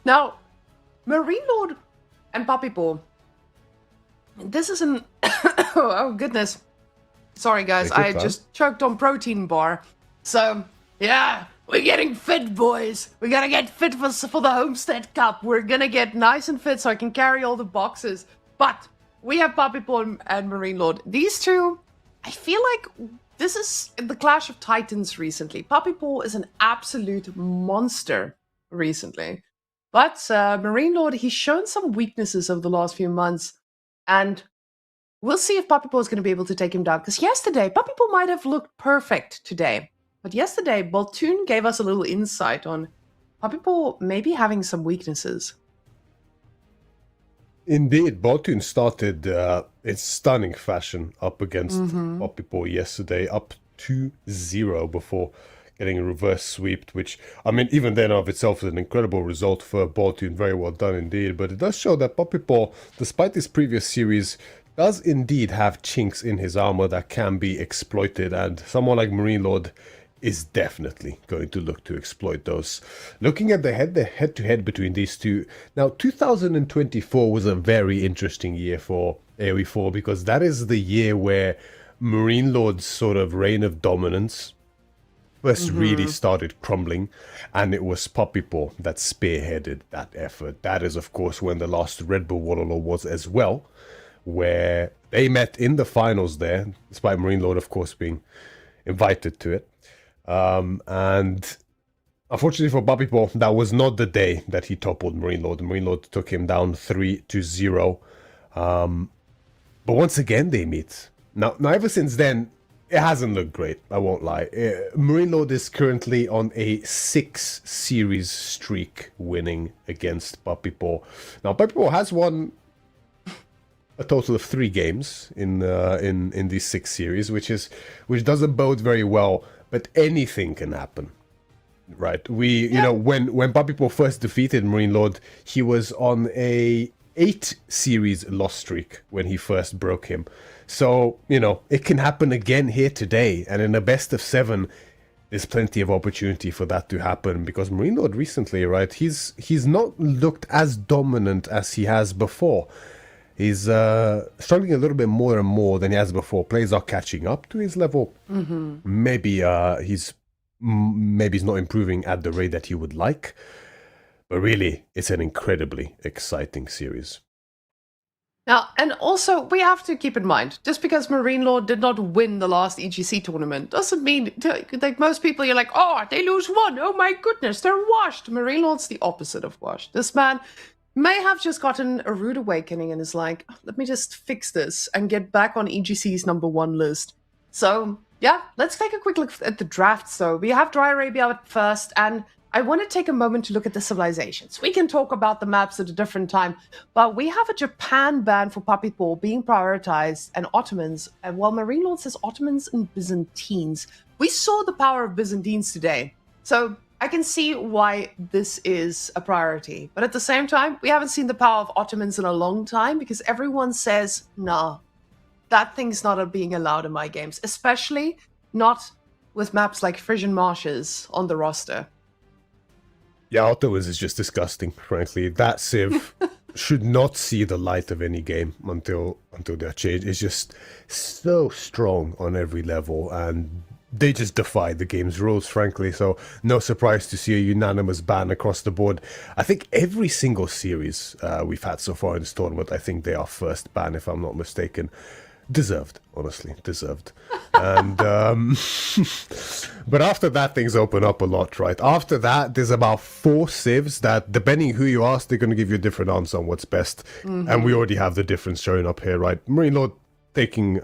Now, Marine Lord and Puppy Paw. This is an... oh, goodness. Sorry, guys. I just choked on protein bar. So, yeah. We're getting fit, boys. We gotta get fit for the Homestead Cup. We're gonna get nice and fit so I can carry all the boxes. But we have Puppy Paw and Marine Lord. These two, I feel like this is the Clash of Titans recently. Puppy Paw is an absolute monster recently. But Marine Lord, he's shown some weaknesses over the last few months. And we'll see if Puppy Paw is going to be able to take him down. Because yesterday, Puppy Paw might have looked perfect today. But yesterday, Boltoon gave us a little insight on Puppy Paw maybe having some weaknesses. Indeed, Boltoon started in stunning fashion up against Puppy Paw yesterday, up 2-0 before getting a reverse sweep, which, I mean, even then of itself is an incredible result for Boltoon. Very well done indeed. But it does show that Puppy Paw, despite this previous series, does indeed have chinks in his armor that can be exploited. And someone like Marine Lord is definitely going to look to exploit those. Looking at the head-to-head between these two, now 2024 was a very interesting year for AoE 4 because that is the year where Marine Lord's sort of reign of dominance first really started crumbling, and it was Puppy Paw that spearheaded that effort. That is, of course, when the last Red Bull Wololo was as well, where they met in the finals there, despite Marine Lord, of course, being invited to it. And unfortunately for Puppy Paw, that was not the day that he toppled Marine Lord. Marine Lord took him down 3-0. But once again, they meet. Now, ever since then, it hasn't looked great, I won't lie. Marine Lord is currently on a 6-series streak winning against Puppy Paw. Now, Puppy Paw has won a total of 3 games in these 6 series, which doesn't bode very well. But anything can happen, right? You know, when Puppy Paw first defeated Marine Lord, he was on a 8-series loss streak when he first broke him. So, you know, it can happen again here today. And in a best of 7, there's plenty of opportunity for that to happen. Because Marine Lord recently, right, he's not looked as dominant as he has before. He's struggling a little bit more and more than he has before. Players are catching up to his level. Maybe he's not improving at the rate that he would like. But really, it's an incredibly exciting series. Now, and also, we have to keep in mind, just because Marine Lord did not win the last EGC tournament, doesn't mean, like most people, you're like, oh, they lose 1. Oh my goodness, they're washed. Marine Lord's the opposite of washed. This man may have just gotten a rude awakening and is like, let me just fix this and get back on EGC's #1 list. So, yeah, let's take a quick look at the drafts, though. We have Dry Arabia at first, and I want to take a moment to look at the civilizations. We can talk about the maps at a different time, but we have a Japan ban for Puppy Paw being prioritized, and Ottomans, and while Marine Lord says Ottomans and Byzantines, we saw the power of Byzantines today. So I can see why this is a priority. But at the same time, we haven't seen the power of Ottomans in a long time because everyone says, nah, that thing's not being allowed in my games, especially not with maps like Frisian Marshes on the roster. Yeah, Ottomans is just disgusting, frankly. That civ should not see the light of any game until they're changed. It's just so strong on every level, and they just defy the game's rules, frankly. So no surprise to see a unanimous ban across the board. I think every single series we've had so far in this tournament, I think they are first ban, if I'm not mistaken. Deserved, honestly, deserved. And but after that, things open up a lot, right? After that, there's about 4 civs that, depending who you ask, they're going to give you a different answer on what's best. And we already have the difference showing up here, right? Marine Lord taking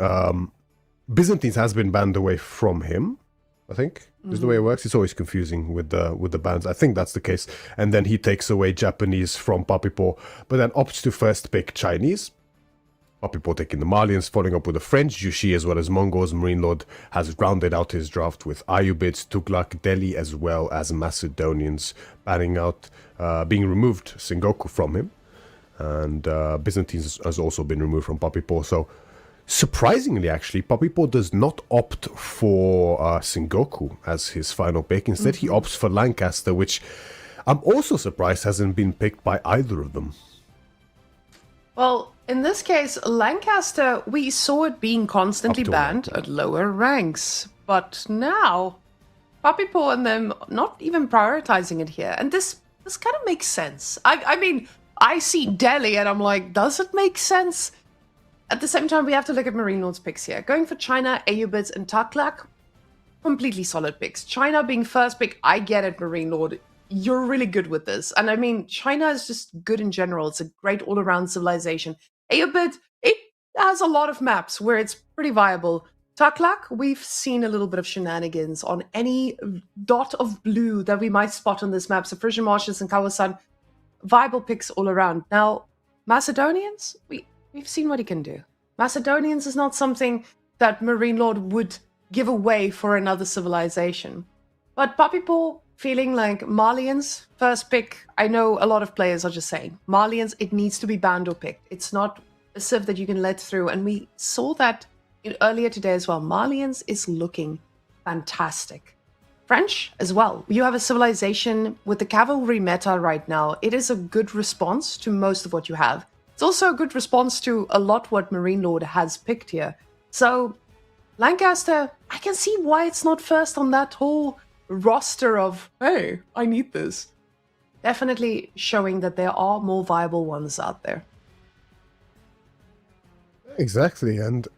Byzantines has been banned away from him, I think, is the way it works. It's always confusing with the bans. I think that's the case. And then he takes away Japanese from Puppy Paw, but then opts to first pick Chinese. Puppy Paw taking the Malians, following up with the French, Jushi, as well as Mongols. Marine Lord has rounded out his draft with Ayubids, Tughlaq, Delhi, as well as Macedonians, banning out, being removed Sengoku from him. And Byzantines has also been removed from Puppy Paw. So surprisingly, actually, Papipo does not opt for Sengoku as his final pick. Instead, he opts for Lancaster, which I'm also surprised hasn't been picked by either of them. Well, in this case, Lancaster, we saw it being constantly banned at lower ranks. But now, Papipo and them not even prioritizing it here. And this kind of makes sense. I mean, I see Delhi and I'm like, does it make sense? At the same time, we have to look at Marine Lord's picks here. Going for China, Ayubit, and Taklak, completely solid picks. China being first pick, I get it, Marine Lord. You're really good with this. And I mean, China is just good in general. It's a great all-around civilization. Ayubit, it has a lot of maps where it's pretty viable. Taklak, we've seen a little bit of shenanigans on any dot of blue that we might spot on this map. So Frisian Marshes and Kawasan, viable picks all around. Now, Macedonians, we've seen what he can do. Macedonians is not something that Marine Lord would give away for another civilization. But Papipo feeling like Malians, first pick, I know a lot of players are just saying, Malians, it needs to be banned or picked. It's not a civ that you can let through. And we saw that earlier today as well. Malians is looking fantastic. French as well. You have a civilization with the cavalry meta right now. It is a good response to most of what you have. It's also a good response to a lot what Marine Lord has picked here. So, Lancaster, I can see why it's not first on that whole roster of, hey, I need this. Definitely showing that there are more viable ones out there. Exactly, and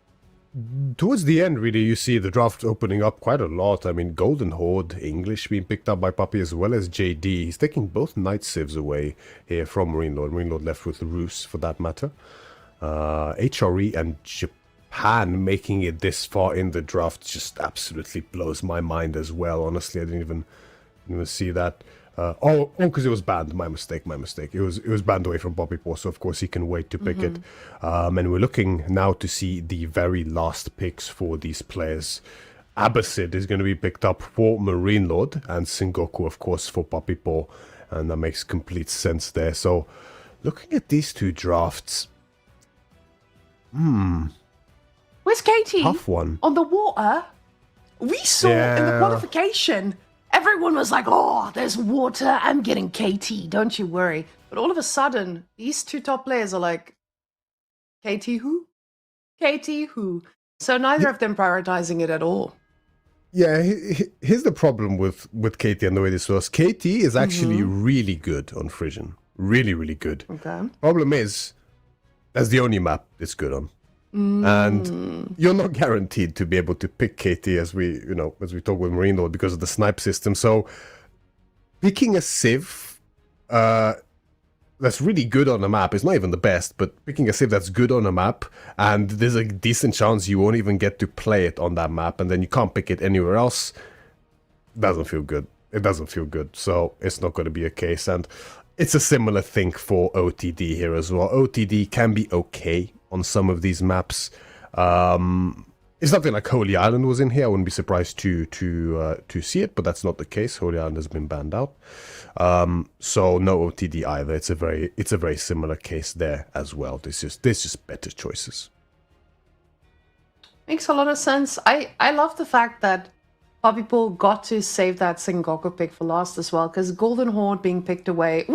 towards the end, really, you see the draft opening up quite a lot. I mean, Golden Horde, English being picked up by Papi as well as JD. He's taking both Knight Civs away here from Marine Lord. Marine Lord left with Rus, for that matter. HRE and Japan making it this far in the draft just absolutely blows my mind as well. Honestly, I didn't even see that. Because it was banned. My mistake. It was banned away from Bobby Paw, so of course he can wait to pick it. And we're looking now to see the very last picks for these players. Abbasid is going to be picked up for Marine Lord, and Sengoku, of course, for Bobby Paw, and that makes complete sense there. So, looking at these two drafts, Where's Katie? Tough one. On the water? We saw in the qualification. Everyone was like, oh, there's water, I'm getting KT, don't you worry. But all of a sudden, these two top players are like, KT who? KT who? So neither of them prioritizing it at all. Yeah, here's the problem with KT and the way this was. KT is actually really good on Frisian. Really, really good. Okay. Problem is, that's the only map it's good on. And you're not guaranteed to be able to pick KT as we talk with Marine Lord because of the snipe system. So picking a civ that's really good on a map is not even the best, but picking a civ that's good on a map and there's a decent chance you won't even get to play it on that map and then you can't pick it anywhere else, doesn't feel good. It doesn't feel good. So it's not going to be a case. And it's a similar thing for OTD here as well. OTD can be okay on some of these maps. It's something like Holy Island was in here. I wouldn't be surprised to see it, but that's not the case. Holy Island has been banned out. So no OTD either. It's a very similar case there as well. There's just better choices. Makes a lot of sense. I love the fact that Papipo got to save that Sengoku pick for last as well, because Golden Horde being picked away.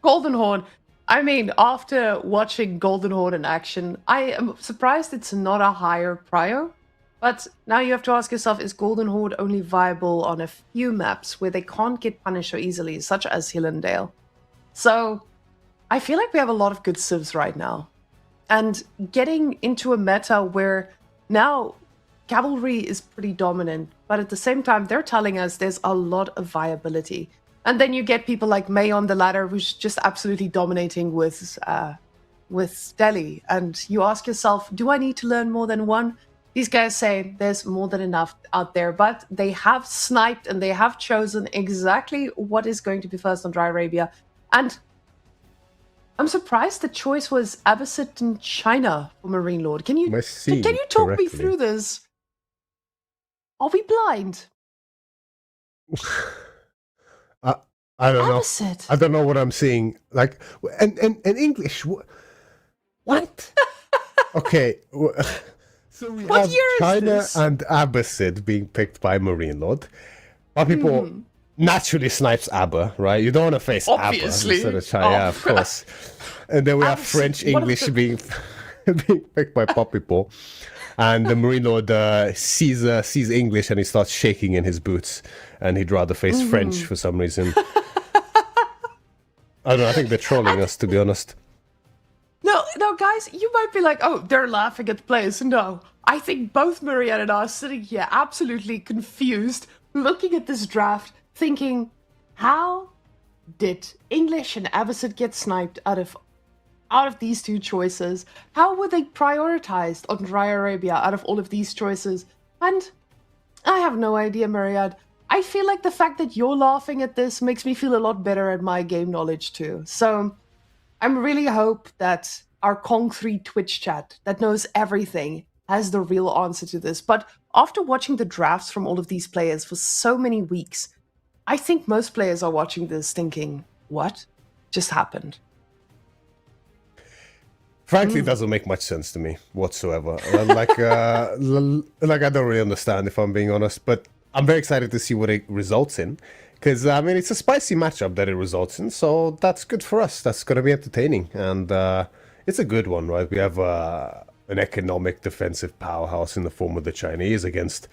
Golden Horde. I mean, after watching Golden Horde in action, I am surprised it's not a higher prio. But now you have to ask yourself, is Golden Horde only viable on a few maps where they can't get punished so easily, such as Hillendale? So I feel like we have a lot of good civs right now. And getting into a meta where now cavalry is pretty dominant, but at the same time, they're telling us there's a lot of viability. And then you get people like May on the ladder, who's just absolutely dominating with Delhi. And you ask yourself, do I need to learn more than one? These guys say there's more than enough out there, but they have sniped and they have chosen exactly what is going to be first on Dry Arabia. And I'm surprised the choice was Abbasid in China for Marine Lord. Can you talk me through this? Are we blind? I don't know. Abbasid. I don't know what I'm seeing. Like, and English. What? Okay. So we What have year is China this? and Abbasid being picked by Marine Lord. But people naturally snipes Abba, right? You don't want to face Obviously. Abba instead of China, yeah, of course. And then we have Abbasid, French, one of English the- being picked by Poppy Paw. And the Marine Lord sees English and he starts shaking in his boots. And he'd rather face French for some reason. I don't know, I think they're trolling us, to be honest. No, guys, you might be like, oh, they're laughing at the players. No, I think both Marianne and I are sitting here absolutely confused, looking at this draft, thinking, how did English and Abbasid get sniped out of these two choices? How were they prioritized on Dry Arabia out of all of these choices? And I have no idea, Marianne. I feel like the fact that you're laughing at this makes me feel a lot better at my game knowledge too. So I'm really hope that our Kong3 Twitch chat that knows everything has the real answer to this. But after watching the drafts from all of these players for so many weeks, I think most players are watching this thinking, what just happened? Frankly, it doesn't make much sense to me whatsoever. Like I don't really understand, if I'm being honest. But I'm very excited to see what it results in. Because, I mean, it's a spicy matchup that it results in. So that's good for us. That's going to be entertaining. And it's a good one, right? We have an economic defensive powerhouse in the form of the Chinese against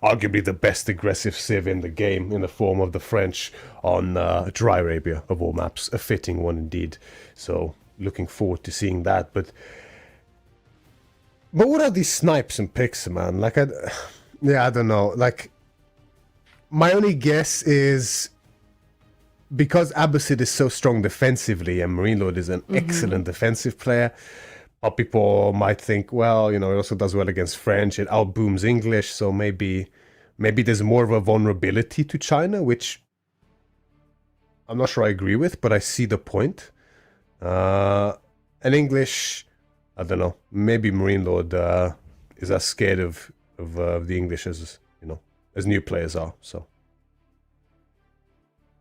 arguably the best aggressive civ in the game in the form of the French on Dry Arabia, of all maps. A fitting one indeed. So looking forward to seeing that. But what are these snipes and picks, man? Like, I don't know. Like, my only guess is because Abbasid is so strong defensively and Marine Lord is an excellent defensive player, people might think, well, you know, it also does well against French. It outbooms English, so maybe there's more of a vulnerability to China, which I'm not sure I agree with, but I see the point. And English, I don't know. Maybe Marine Lord is as scared of the English as, you know, as new players are.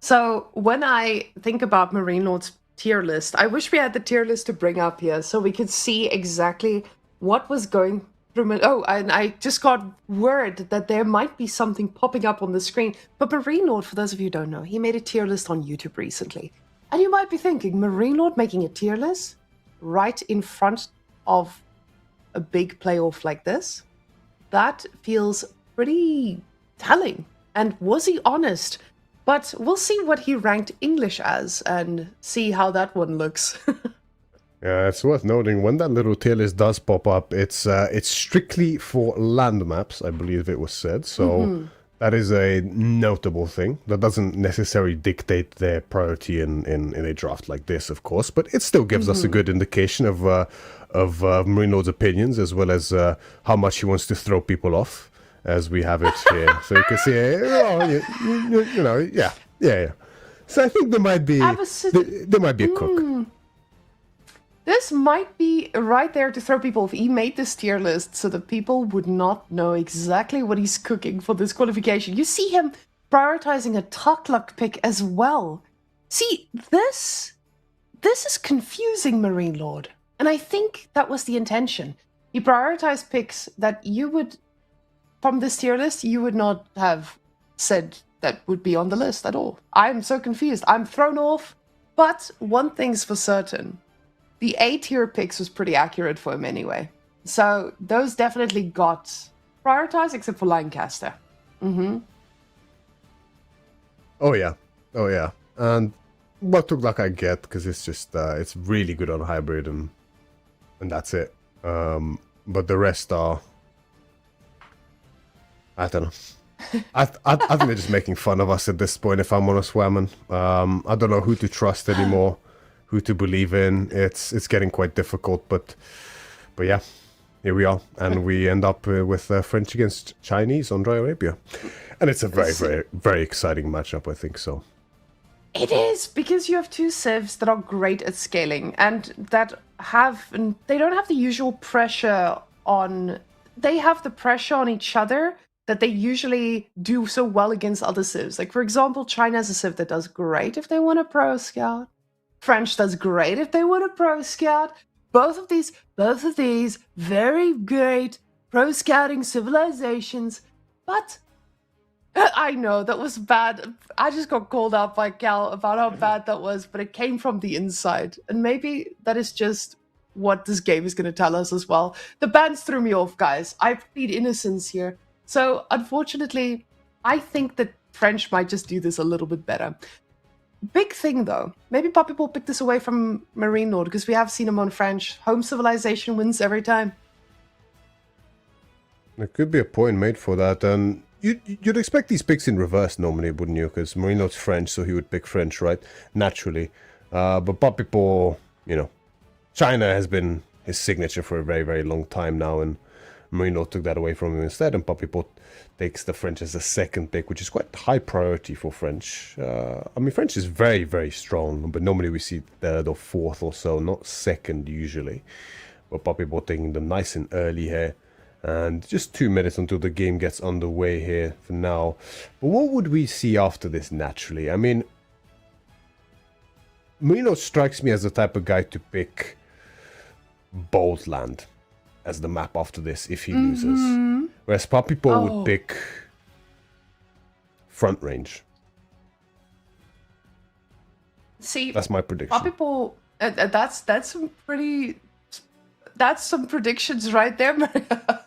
So when I think about Marine Lord's tier list, I wish we had the tier list to bring up here so we could see exactly what was going through. Oh, and I just got word that there might be something popping up on the screen. But Marine Lord, for those of you who don't know, he made a tier list on YouTube recently. And you might be thinking, Marine Lord making a tier list right in front of a big playoff like this? That feels pretty telling. And was he honest? But we'll see what he ranked English as and see how that one looks. Yeah, it's worth noting when that little tier list does pop up, it's strictly for land maps, I believe it was said. So that is a notable thing. That doesn't necessarily dictate their priority in a draft like this, of course, but it still gives us a good indication of Marine Lord's opinions, as well as how much he wants to throw people off, as we have it here. So you can see, you know, yeah. So I think there might be a cook. This might be right there to throw people off. He made this tier list so that people would not know exactly what he's cooking for this qualification. You see him prioritizing a Tuckluck pick as well. See, this is confusing, Marine Lord. And I think that was the intention. He prioritized picks that you would, from this tier list, you would not have said that would be on the list at all. I'm so confused. I'm thrown off. But one thing's for certain. The A-tier picks was pretty accurate for him anyway. So those definitely got prioritized, except for Lancaster. Oh yeah. And what Tuckluck I get, because it's just, it's really good on hybrid and that's it. But the rest are, I don't know. I think they're just making fun of us at this point, if I'm honest, Whammon. I don't know who to trust anymore. Who to believe in. It's getting quite difficult, but yeah, here we are, and we end up with French against Chinese on Dry Arabia, and it's a very, very, very exciting matchup, I think so. It is, because you have two civs that are great at scaling, and that they don't have the usual pressure on, they have the pressure on each other that they usually do so well against other civs. Like, for example, China has a civ that does great if they want a pro scout. French does great if they want a pro scout. Both of these, very great pro-scouting civilizations, but I know that was bad. I just got called out by Cal about how bad that was, but it came from the inside. And maybe that is just what this game is going to tell us as well. The bans threw me off, guys. I plead innocence here. So, unfortunately, I think that French might just do this a little bit better. Big thing, though. Maybe Poppy will pick this away from Marine Lord, because we have seen him on French. Home civilization wins every time. There could be a point made for that, and you'd expect these picks in reverse normally, wouldn't you? Because Marino's French, so he would pick French, right? Naturally. But Papipo, you know, China has been his signature for a very, very long time now, and Marino took that away from him instead, and Papipo takes the French as a second pick, which is quite high priority for French. I mean, French is very, very strong, but normally we see third or fourth or so, not second usually. But Papipo taking them nice and early here. And just 2 minutes until the game gets underway here for now. But what would we see after this naturally? I mean, Marino strikes me as the type of guy to pick Bold Land as the map after this if he loses. Whereas Papipo would pick Front Range. See, that's my prediction. Papipo, that's some pretty... That's some predictions right there, Maria.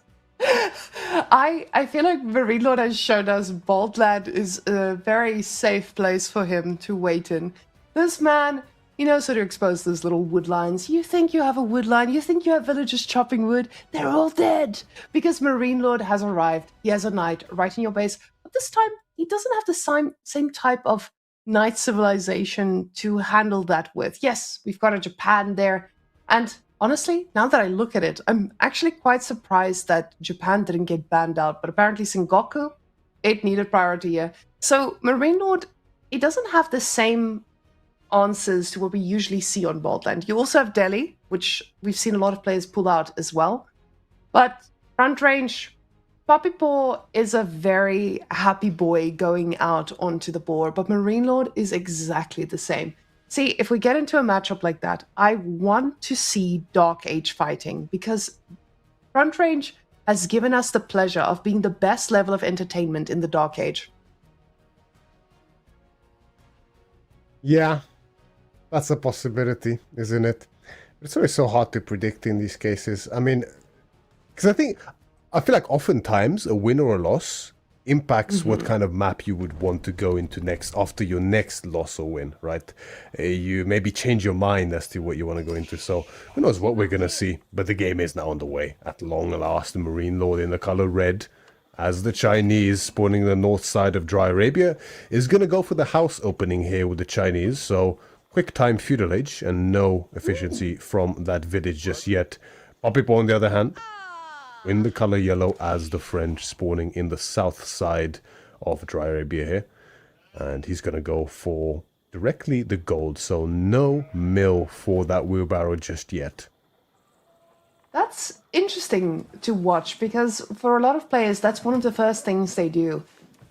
I feel like Marine Lord has shown us Boldland is a very safe place for him to wait in. This man, you know, sort of expose those little wood lines. You think you have a wood line, you think you have villagers chopping wood, they're all dead. Because Marine Lord has arrived, he has a knight right in your base. But this time, he doesn't have the same type of knight civilization to handle that with. Yes, we've got a Japan there, and honestly, now that I look at it, I'm actually quite surprised that Japan didn't get banned out, but apparently Sengoku, it needed priority here. So Marine Lord, it doesn't have the same answers to what we usually see on Boldland. You also have Delhi, which we've seen a lot of players pull out as well. But front range, Papipo is a very happy boy going out onto the board, but Marine Lord is exactly the same. See, if we get into a matchup like that, I want to see Dark Age fighting, because Front Range has given us the pleasure of being the best level of entertainment in the Dark Age. Yeah, that's a possibility, isn't it? It's always so hard to predict in these cases. I mean, because I feel like oftentimes a win or a loss impacts what kind of map you would want to go into next after your next loss or win, right? You maybe change your mind as to what you want to go into. So who knows what we're going to see. But the game is now underway. At long last, the Marine Lord in the color red, as the Chinese spawning the north side of Dry Arabia, is going to go for the house opening here with the Chinese. So quick time feudal age and no efficiency from that village just yet. Papipo, on the other hand, in the color yellow as the French, spawning in the south side of Dry Arabia here. And he's going to go for directly the gold. So no mill for that wheelbarrow just yet. That's interesting to watch, because for a lot of players, that's one of the first things they do.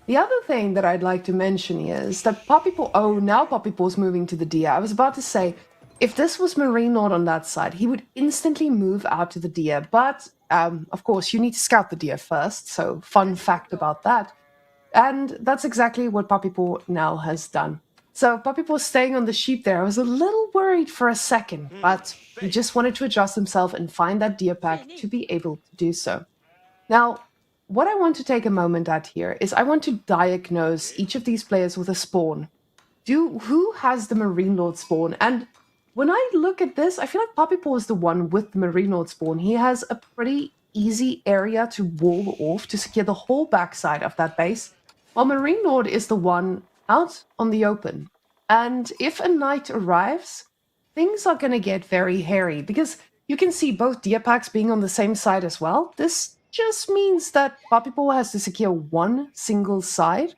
The other thing that I'd like to mention is that Papipo... Oh, now Papipo's moving to the Dia. I was about to say, if this was Marine Lord on that side, he would instantly move out to the Dia. But... of course, you need to scout the deer first, so fun fact about that. And that's exactly what Papipo now has done. So Papipo's staying on the sheep there. I was a little worried for a second, but he just wanted to adjust himself and find that deer pack to be able to do so. Now, what I want to take a moment at here is I want to diagnose each of these players with a spawn. Who has the Marine Lord spawn? And when I look at this, I feel like Papipo is the one with the Marine Lord spawn. He has a pretty easy area to wall off to secure the whole backside of that base, while Marine Lord is the one out on the open. And if a knight arrives, things are going to get very hairy, because you can see both deer packs being on the same side as well. This just means that Papipo has to secure one single side,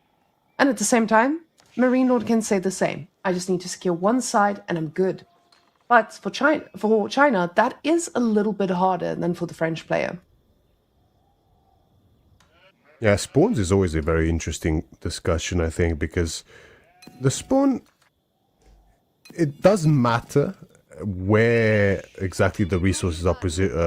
and at the same time, Marine Lord can say the same. I just need to secure one side and I'm good. But for China, that is a little bit harder than for the French player. Yeah, spawns is always a very interesting discussion, I think, because the spawn, it does matter where exactly the resources are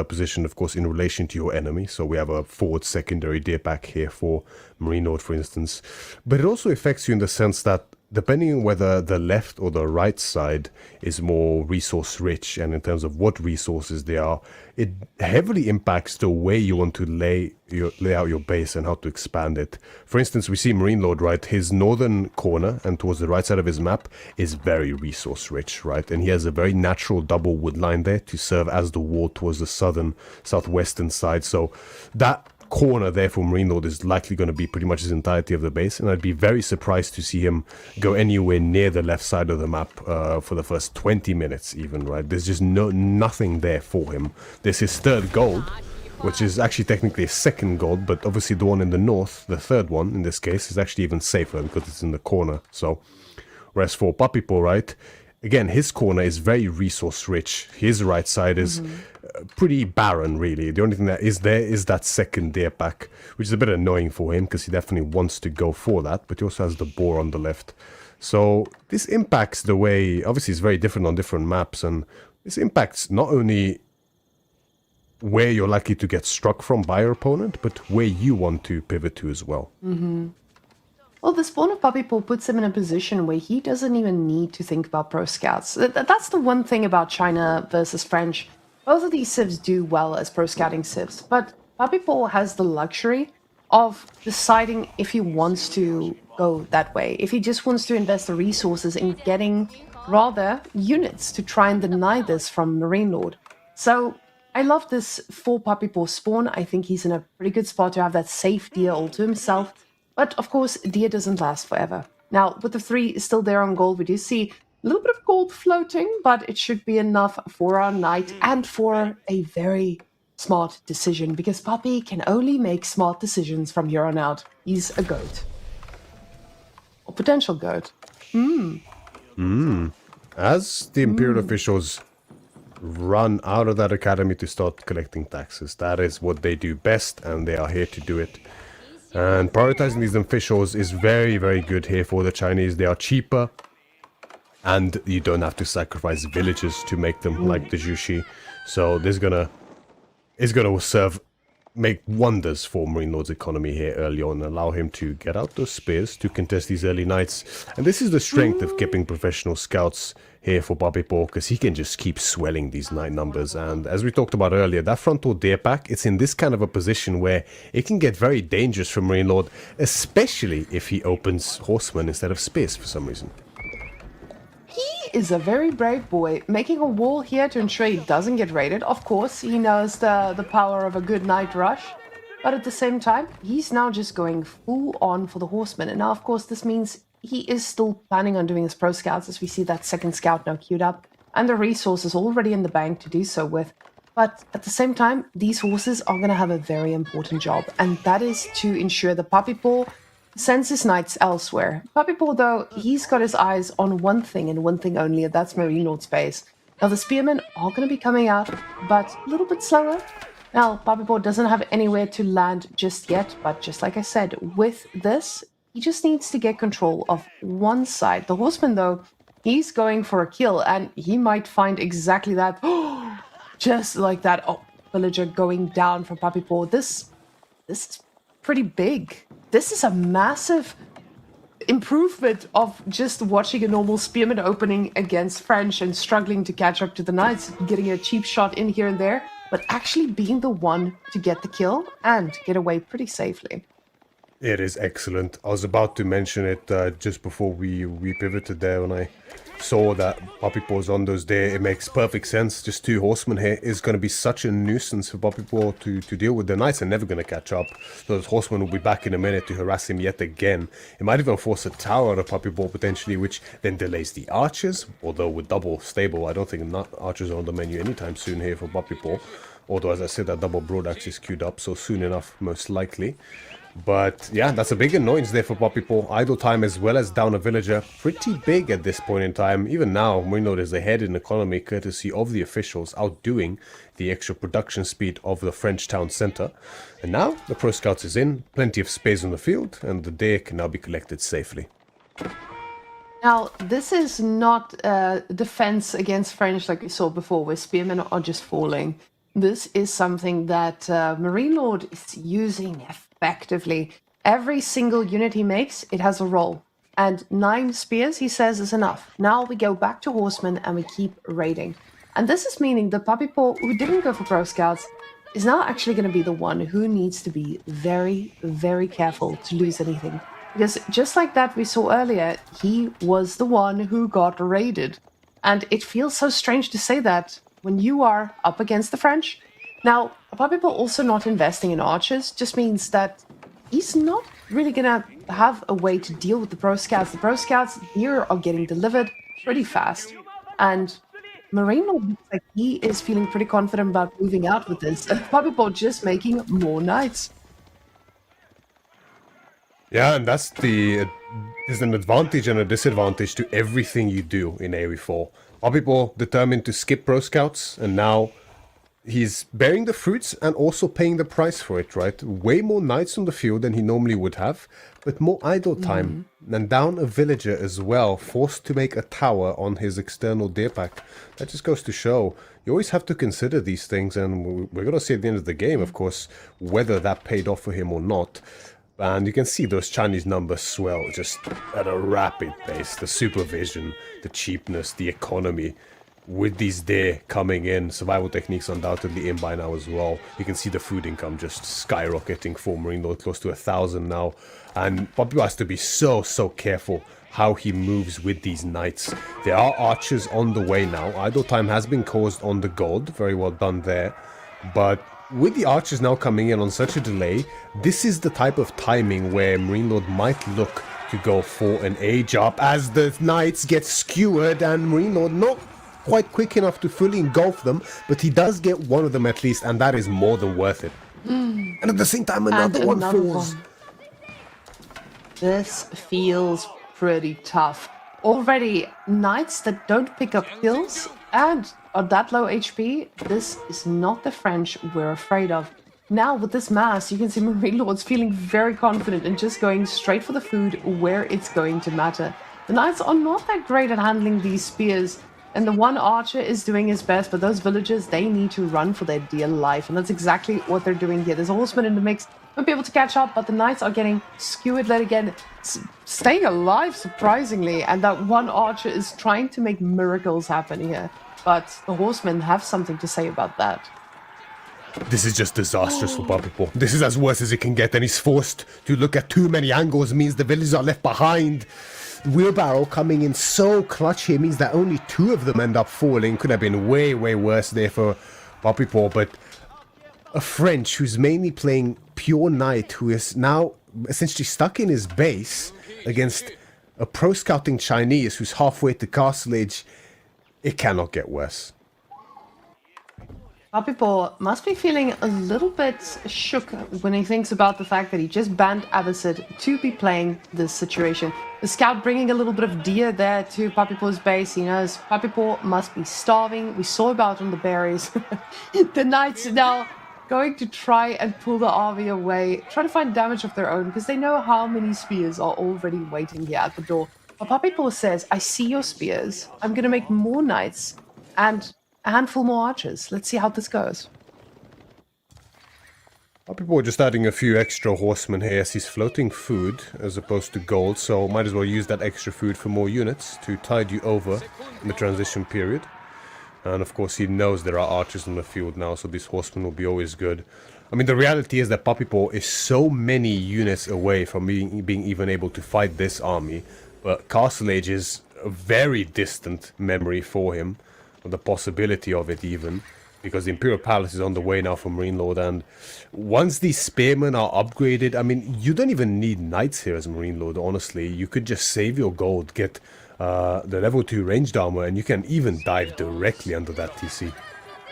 positioned, of course, in relation to your enemy. So we have a forward secondary deer pack here for Marine Lord, for instance. But it also affects you in the sense that depending on whether the left or the right side is more resource rich and in terms of what resources they are, it heavily impacts the way you want to lay out your base and how to expand it. For instance, we see Marine Lord, right? His northern corner and towards the right side of his map is very resource rich, right? And he has a very natural double wood line there to serve as the wall towards the southwestern side. So that corner there for Marine Lord is likely going to be pretty much his entirety of the base, and I'd be very surprised to see him go anywhere near the left side of the map for the first 20 minutes even, right? There's just nothing there for him. There's his third gold, which is actually technically a second gold, but obviously the one in the north, the third one in this case, is actually even safer because it's in the corner. So whereas for Puppy Paw, right, again, his corner is very resource rich. His right side is pretty barren, really. The only thing that is there is that second deer pack, which is a bit annoying for him because he definitely wants to go for that, but he also has the boar on the left. So this impacts the way, obviously it's very different on different maps, and this impacts not only where you're likely to get struck from by your opponent, but where you want to pivot to as well. Well, the spawn of Puppy Paw puts him in a position where he doesn't even need to think about pro scouts. That's the one thing about China versus French. Both of these civs do well as pro scouting civs, but Puppy Paw has the luxury of deciding if he wants to go that way, if he just wants to invest the resources in getting rather units to try and deny this from Marine Lord. So I love this for Puppy Paw spawn. I think he's in a pretty good spot to have that safe deer all to himself. But of course, deer doesn't last forever. Now, with the 3 still there on gold, we do see a little bit of gold floating, but it should be enough for our knight and for a very smart decision, because Puppy can only make smart decisions from here on out. He's a goat. Or potential goat. As the Imperial officials run out of that academy to start collecting taxes, that is what they do best, and they are here to do it. And prioritizing these officials is very, very good here for the Chinese. They are cheaper, and you don't have to sacrifice villages to make them like the Jushi. So this is gonna make wonders for Marine Lord's economy here early on, and allow him to get out those spears to contest these early knights. And this is the strength of keeping professional scouts here for Puppy Paw, because he can just keep swelling these knight numbers. And as we talked about earlier, that frontal deer pack, it's in this kind of a position where it can get very dangerous for Marine Lord, especially if he opens horsemen instead of spears for some reason. He is a very brave boy, making a wall here to ensure he doesn't get raided. Of course, he knows the power of a good night rush, but at the same time, he's now just going full on for the horsemen. And now, of course, this means he is still planning on doing his pro scouts, as we see that second scout now queued up, and the resources already in the bank to do so with. But at the same time, these horses are going to have a very important job, and that is to ensure the Puppy Paw sends his knights elsewhere. Puppy Paw, though, he's got his eyes on one thing and one thing only, and that's Marine Lord's base. Now, the spearmen are going to be coming out, but a little bit slower. Now, Puppy Paw doesn't have anywhere to land just yet, but just like I said, with this, he just needs to get control of one side. The horseman, though, he's going for a kill, and he might find exactly that. Just like that. Oh, villager going down from Puppy Paw. This is pretty big. This is a massive improvement of just watching a normal spearman opening against French and struggling to catch up to the knights, getting a cheap shot in here and there, but actually being the one to get the kill and get away pretty safely. It is excellent. I was about to mention it just before we pivoted there when I saw that Puppy Paw's on those there. It makes perfect sense. Just 2 horsemen here is going to be such a nuisance for Puppy Paw to deal with. The knights are never going to catch up. Those horsemen will be back in a minute to harass him yet again. It might even force a tower out of Puppy Paw potentially, which then delays the archers. Although with double stable, I don't think archers are on the menu anytime soon here for Puppy Paw. Although, as I said, that double broadaxe is queued up, so soon enough, most likely. But yeah, that's a big annoyance there for Puppy Paw. Idle time as well as down a villager. Pretty big at this point in time. Even now, Marine Lord is ahead in economy courtesy of the officials, outdoing the extra production speed of the French town centre. And now, the Pro Scouts is in, plenty of space on the field, and the deer can now be collected safely. Now, this is not defense against French like we saw before, where spearmen are just falling. This is something that Marine Lord is using effectively. Every single unit he makes, it has a role. And 9 spears, he says, is enough. Now we go back to horsemen and we keep raiding. And this is meaning that Puppy Paw, who didn't go for Pro Scouts, is now actually going to be the one who needs to be very, very careful to lose anything. Because just like that we saw earlier, he was the one who got raided. And it feels so strange to say that when you are up against the French. Now, Puppy Paw also not investing in archers just means that he's not really going to have a way to deal with the Pro Scouts. The Pro Scouts here are getting delivered pretty fast. And Marine looks like he is feeling pretty confident about moving out with this. And Puppy Paw just making more knights. Yeah, and there's an advantage and a disadvantage to everything you do in AoE4. Are people determined to skip Pro Scouts, and now he's bearing the fruits and also paying the price for it, right? Way more knights on the field than he normally would have, but more idle time. And down a villager as well, forced to make a tower on his external deer pack. That just goes to show, you always have to consider these things, and we're going to see at the end of the game, of course, whether that paid off for him or not. And you can see those Chinese numbers swell just at a rapid pace. The supervision, the cheapness, the economy. With these deer coming in, survival techniques undoubtedly in by now as well. You can see the food income just skyrocketing for Marine Lord, close to 1,000 now. And Puppy has to be so careful how he moves with these knights. There are archers on the way now. Idle time has been caused on the gold. Very well done there. But with the archers now coming in on such a delay, this is the type of timing where Marine Lord might look to go for an age up as the knights get skewered and Marine Lord not quite quick enough to fully engulf them, but he does get one of them at least, and that is more than worth it. And at the same time, another one falls. This feels pretty tough. Already, knights that don't pick up kills and are that low HP, this is not the French we're afraid of. Now, with this mass, you can see Marine Lords feeling very confident and just going straight for the food where it's going to matter. The knights are not that great at handling these spears, and the one archer is doing his best, but those villagers, they need to run for their dear life, and that's exactly what they're doing here. There's a horseman in the mix, won't be able to catch up, but the knights are getting skewered yet again, staying alive, surprisingly, and that one archer is trying to make miracles happen here. But the horsemen have something to say about that. This is just disastrous for Puppy Paw. This is as worse as it can get, and he's forced to look at too many angles, means the villagers are left behind. Wheelbarrow coming in so clutch here means that only 2 of them end up falling. Could have been way worse there for Puppy Paw, but a French who's mainly playing pure knight, who is now essentially stuck in his base against a pro scouting Chinese who's halfway to castle age. It cannot get worse. Puppy Paw must be feeling a little bit shook when he thinks about the fact that he just banned Abbasid to be playing this situation. The scout bringing a little bit of deer there to Puppy Paw's base. He knows Puppy Paw must be starving. We saw about on the berries. The knights are now going to try and pull the army away, try to find damage of their own, because they know how many spears are already waiting here at the door. But Puppy Paw says, I see your spears. I'm going to make more knights and a handful more archers. Let's see how this goes. Puppy Paw just adding a few extra horsemen here as he's floating food as opposed to gold, so might as well use that extra food for more units to tide you over in the transition period. And of course he knows there are archers on the field now, so these horsemen will be always good. I mean, the reality is that Puppy Paw is so many units away from being even able to fight this army, but Castle Age is a very distant memory for him, or the possibility of it even, because the Imperial Palace is on the way now for Marine Lord, and once these spearmen are upgraded, I mean, you don't even need knights here as Marine Lord, honestly. You could just save your gold, get the level 2 ranged armor, and you can even dive directly under that TC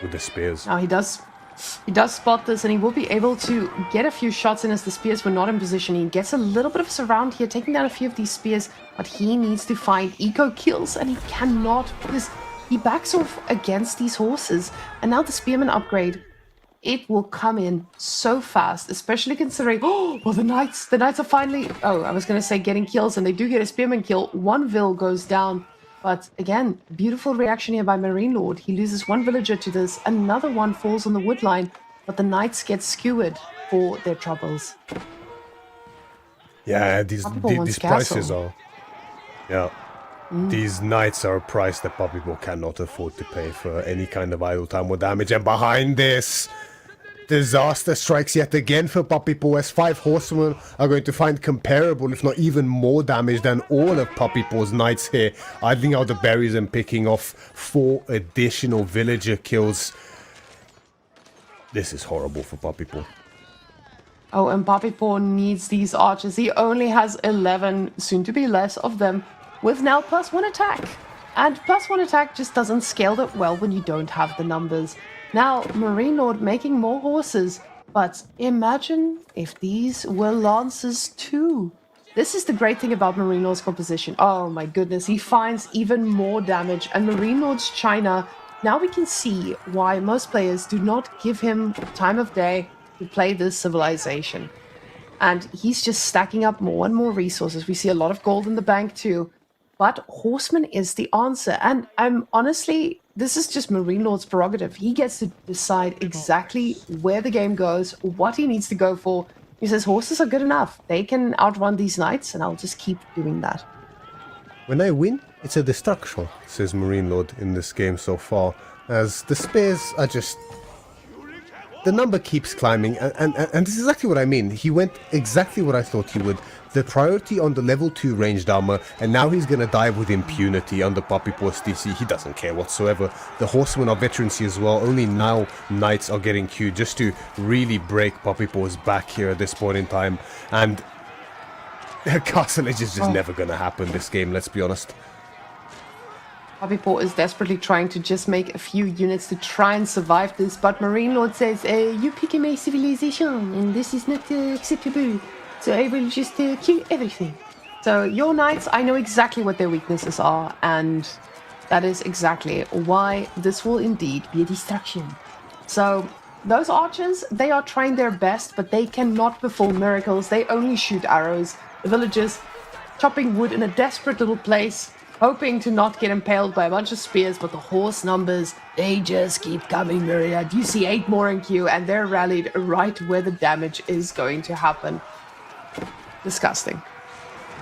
with the spears. Now he does spot this, and he will be able to get a few shots in as the spears were not in position. He gets a little bit of a surround here, taking down a few of these spears, but he needs to find eco kills, and he cannot, because he backs off against these horses. And now the spearman upgrade, it will come in so fast, especially considering, well, the knights are finally, I was going to say getting kills, and they do get a spearman kill. One Vil goes down, but again, beautiful reaction here by Marine Lord. He loses one villager to this, another one falls on the wood line, but the knights get skewered for their troubles. Yeah, these prices are, these knights are a price that people cannot afford to pay for any kind of idle time or damage, and behind this, disaster strikes yet again for Papipo, as 5 horsemen are going to find comparable, if not even more damage than all of Papipo's knights here, idling out the berries and picking off 4 additional villager kills. This is horrible for Papipo. Oh, and Papipo needs these archers. He only has 11, soon to be less, of them, with now +1 attack. And +1 attack just doesn't scale that well when you don't have the numbers. Now, Marine Lord making more horses, but imagine if these were lancers too. This is the great thing about Marine Lord's composition. Oh my goodness, he finds even more damage, and Marine Lord's China, now we can see why most players do not give him time of day to play this civilization. And he's just stacking up more and more resources. We see a lot of gold in the bank too. But Horseman is the answer. And I'm honestly, this is just Marine Lord's prerogative. He gets to decide exactly where the game goes, what he needs to go for. He says horses are good enough. They can outrun these knights, and I'll just keep doing that. When I win, it's a destruction, says Marine Lord in this game so far, as the spears are just... The number keeps climbing, and this is exactly what I mean. He went exactly what I thought he would. The priority on the level 2 ranged armor, and now he's gonna dive with impunity under Papipo's DC. He doesn't care whatsoever. The horsemen are veterancy as well. Only now knights are getting queued just to really break Papipo's back here at this point in time. And Castlage is just never gonna happen this game, let's be honest. Papipo is desperately trying to just make a few units to try and survive this, but Marine Lord says, you pick my civilization, and this is not acceptable, so I will just kill everything. So your knights, I know exactly what their weaknesses are, and that is exactly why this will indeed be a destruction. So those archers, they are trying their best, but they cannot perform miracles. They only shoot arrows. The villagers chopping wood in a desperate little place, hoping to not get impaled by a bunch of spears, but the horse numbers, they just keep coming, Myriad. You see 8 more in queue, and they're rallied right where the damage is going to happen. Disgusting.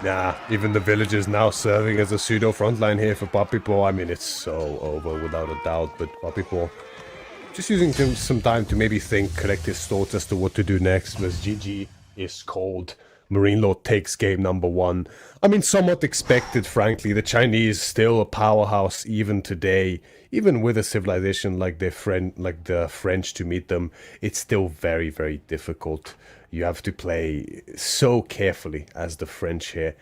Nah, even the villagers now serving as a pseudo frontline here for Papipo. I mean, it's so over without a doubt, but Papipo just using some time to maybe think, collect his thoughts as to what to do next, as GG is called. Marine Lord takes game number 1. I mean, somewhat expected, frankly. The Chinese still a powerhouse even today. Even with a civilization like the French to meet them, it's still very, very difficult. You have to play so carefully as the French here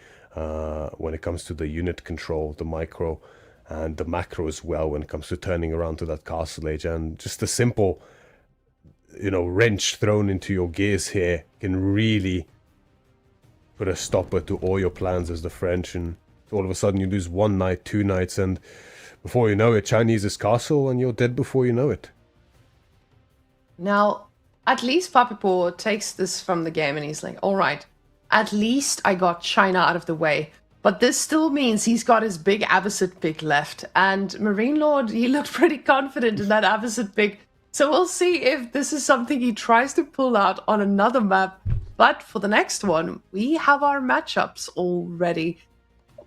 when it comes to the unit control, the micro, and the macro as well when it comes to turning around to that castle age. And just a simple, wrench thrown into your gears here can really put a stopper to all your plans as the French, and all of a sudden you lose 1 knight, 2 knights, and before you know it, Chinese is castle, and you're dead before you know it. Now, at least Papipo takes this from the game, and he's like, all right, at least I got China out of the way. But this still means he's got his big Abbasid pick left, and Marine Lord, he looked pretty confident in that Abbasid pick. So we'll see if this is something he tries to pull out on another map. But for the next one, we have our matchups already.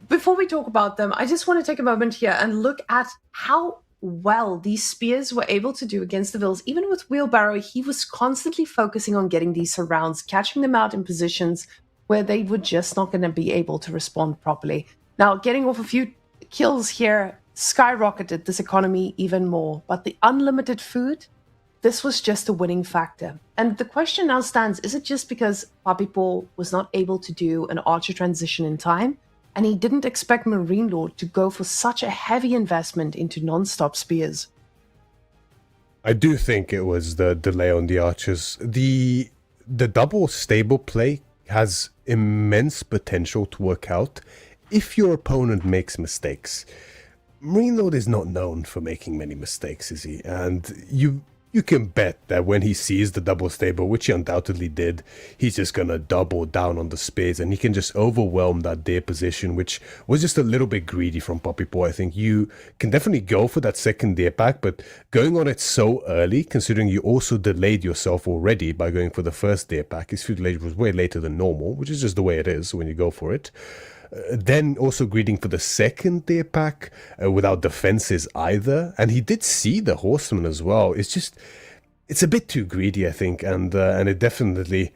Before we talk about them, I just want to take a moment here and look at how well these spears were able to do against the Vils. Even with Wheelbarrow, he was constantly focusing on getting these surrounds, catching them out in positions where they were just not going to be able to respond properly. Now, getting off a few kills here skyrocketed this economy even more. But the unlimited food, this was just a winning factor. And the question now stands, is it just because Papipo was not able to do an archer transition in time, and he didn't expect Marine Lord to go for such a heavy investment into non-stop spears? I do think it was the delay on the archers. The double stable play has immense potential to work out if your opponent makes mistakes. Marine Lord is not known for making many mistakes, is he? And you can bet that when he sees the double stable, which he undoubtedly did, he's just going to double down on the spades, and he can just overwhelm that deer position, which was just a little bit greedy from Poppy Paw. I think you can definitely go for that second deer pack, but going on it so early, considering you also delayed yourself already by going for the first deer pack, his food delay was way later than normal, which is just the way it is when you go for it. Then also greeting for the second deer pack without defenses either. And he did see the horseman as well. It's a bit too greedy, I think. And it definitely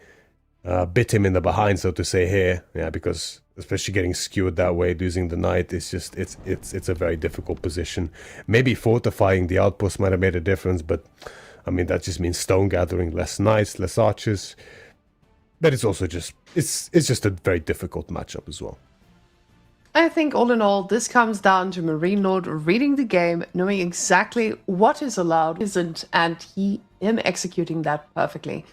bit him in the behind, so to say here. Yeah, because especially getting skewered that way, losing the knight, it's a very difficult position. Maybe fortifying the outpost might have made a difference, but I mean, that just means stone gathering, less knights, less archers. But it's also it's just a very difficult matchup as well. I think all in all, this comes down to Marine Lord reading the game, knowing exactly what is allowed, isn't, and him executing that perfectly.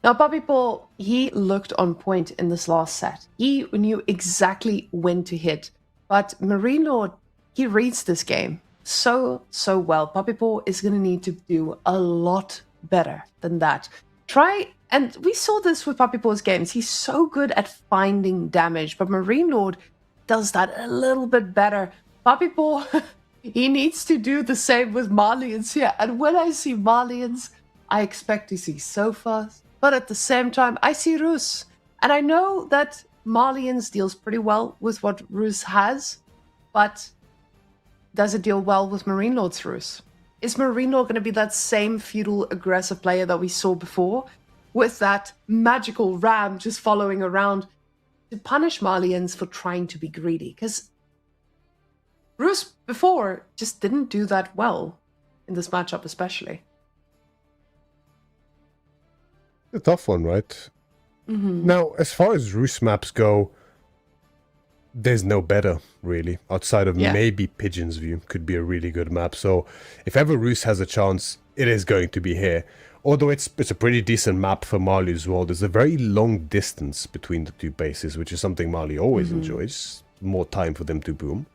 Now, Poppy Paw, he looked on point in this last set. He knew exactly when to hit. But Marine Lord, he reads this game so well. Poppy Paw is going to need to do a lot better than that. And we saw this with Poppy Paw's games. He's so good at finding damage, but Marine Lord does that a little bit better. Poppy Paw, he needs to do the same with Marlians here. And when I see Marlians, I expect to see Sofas. But at the same time, I see Roos. And I know that Marlians deals pretty well with what Roos has. But does it deal well with Marine Lord's Roos? Is Marine Lord going to be that same feudal aggressive player that we saw before? With that magical ram just following around to punish Marlians for trying to be greedy, because Roos before just didn't do that well in this matchup especially. A tough one, right? Mm-hmm. Now, as far as Roos maps go, there's no better, really, outside of maybe Pigeon's View could be a really good map. So if ever Roos has a chance, it is going to be here. Although it's a pretty decent map for Marley as well. There's a very long distance between the two bases, which is something Marley always enjoys. More time for them to boom.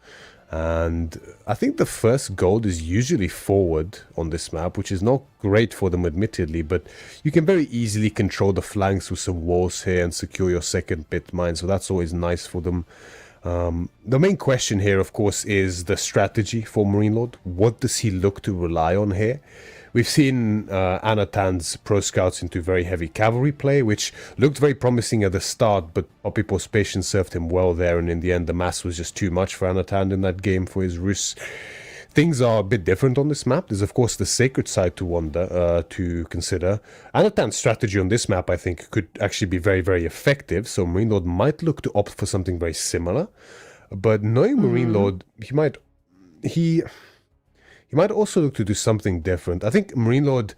And I think the first gold is usually forward on this map, which is not great for them admittedly, but you can very easily control the flanks with some walls here and secure your second pit mine, so that's always nice for them. The main question here, of course, is the strategy for Marine Lord. What does he look to rely on here? We've seen Anatan's pro scouts into very heavy cavalry play, which looked very promising at the start, but Poppy Paw's patience served him well there, and in the end the mass was just too much for Anatan in that game for his Rus. Things are a bit different on this map. There's of course the sacred side to consider. Anatan's strategy on this map, I think, could actually be very, very effective, so Marine Lord might look to opt for something very similar. But knowing Marine Lord, he might also look to do something different. I think Marine Lord,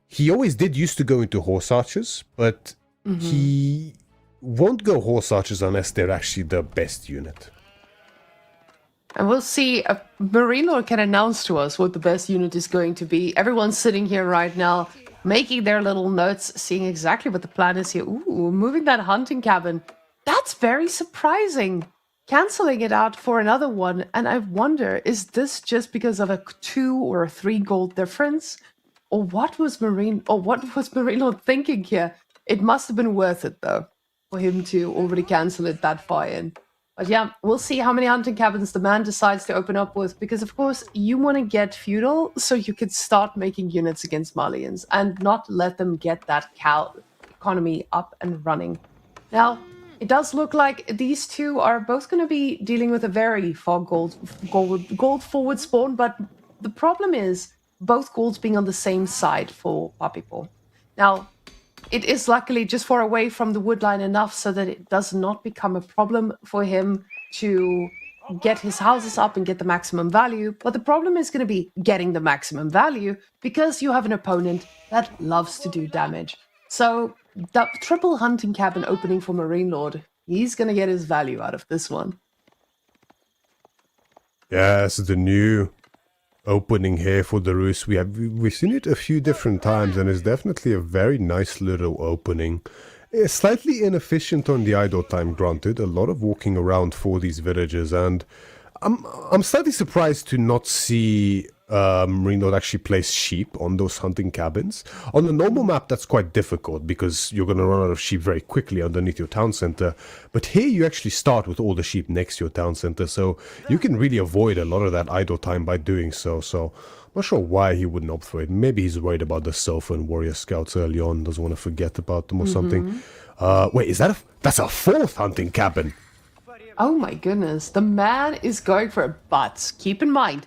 he always used to go into horse archers, but he won't go horse archers unless they're actually the best unit. And we'll see. Marine Lord can announce to us what the best unit is going to be. Everyone's sitting here right now, making their little notes, seeing exactly what the plan is here. Ooh, moving that hunting cabin. That's very surprising. Canceling it out for another one, and I wonder, is this just because of a 2 or a 3 gold difference? Or what was Marine Lord thinking here? It must have been worth it, though, for him to already cancel it that far in. But yeah, we'll see how many hunting cabins the man decides to open up with, because of course you want to get feudal so you could start making units against Marlians and not let them get that cow economy up and running. Now, it does look like these two are both going to be dealing with a very far gold forward spawn, but the problem is both golds being on the same side for Poppy Paw. Now, it is luckily just far away from the woodline enough so that it does not become a problem for him to get his houses up and get the maximum value, but the problem is going to be getting the maximum value because you have an opponent that loves to do damage. So that triple hunting cabin opening for Marine Lord, he's going to get his value out of this one. Yes, the new opening here for the Rus. We've seen it a few different times, and it's definitely a very nice little opening. It's slightly inefficient on the idle time, granted. A lot of walking around for these villagers, and I'm slightly surprised to not see Marine Lord actually place sheep on those hunting cabins. On the normal map, that's quite difficult because you're going to run out of sheep very quickly underneath your town center. But here you actually start with all the sheep next to your town center, so you can really avoid a lot of that idle time by doing so. So I'm not sure why he wouldn't opt for it. Maybe he's worried about the Sofa and Warrior Scouts early on, doesn't want to forget about them or something. Wait, is that that's a fourth hunting cabin? Oh my goodness, the man is going for it, but keep in mind,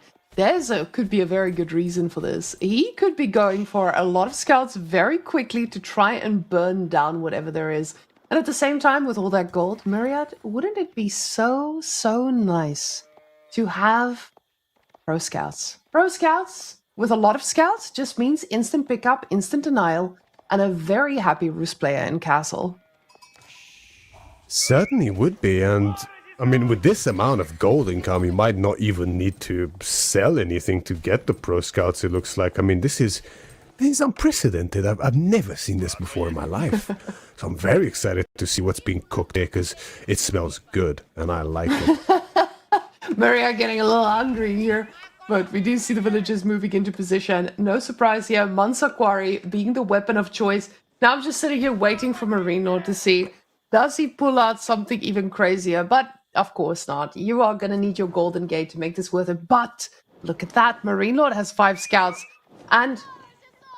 could be a very good reason for this. He could be going for a lot of scouts very quickly to try and burn down whatever there is. And at the same time, with all that gold, Myriad, wouldn't it be so nice to have pro scouts? Pro scouts with a lot of scouts just means instant pickup, instant denial, and a very happy Roost player in Castle. Certainly would be, and I mean, with this amount of gold income, you might not even need to sell anything to get the pro scouts, it looks like. I mean, this is unprecedented. I've never seen this before in my life. So I'm very excited to see what's being cooked here, because it smells good, and I like it. Maria getting a little hungry here, but we do see the villagers moving into position. No surprise here, Mansa Quarry being the weapon of choice. Now I'm just sitting here waiting for Marine Lord to see, does he pull out something even crazier? But of course not. You are going to need your Golden Gate to make this worth it. But look at that. Marine Lord has 5 scouts. And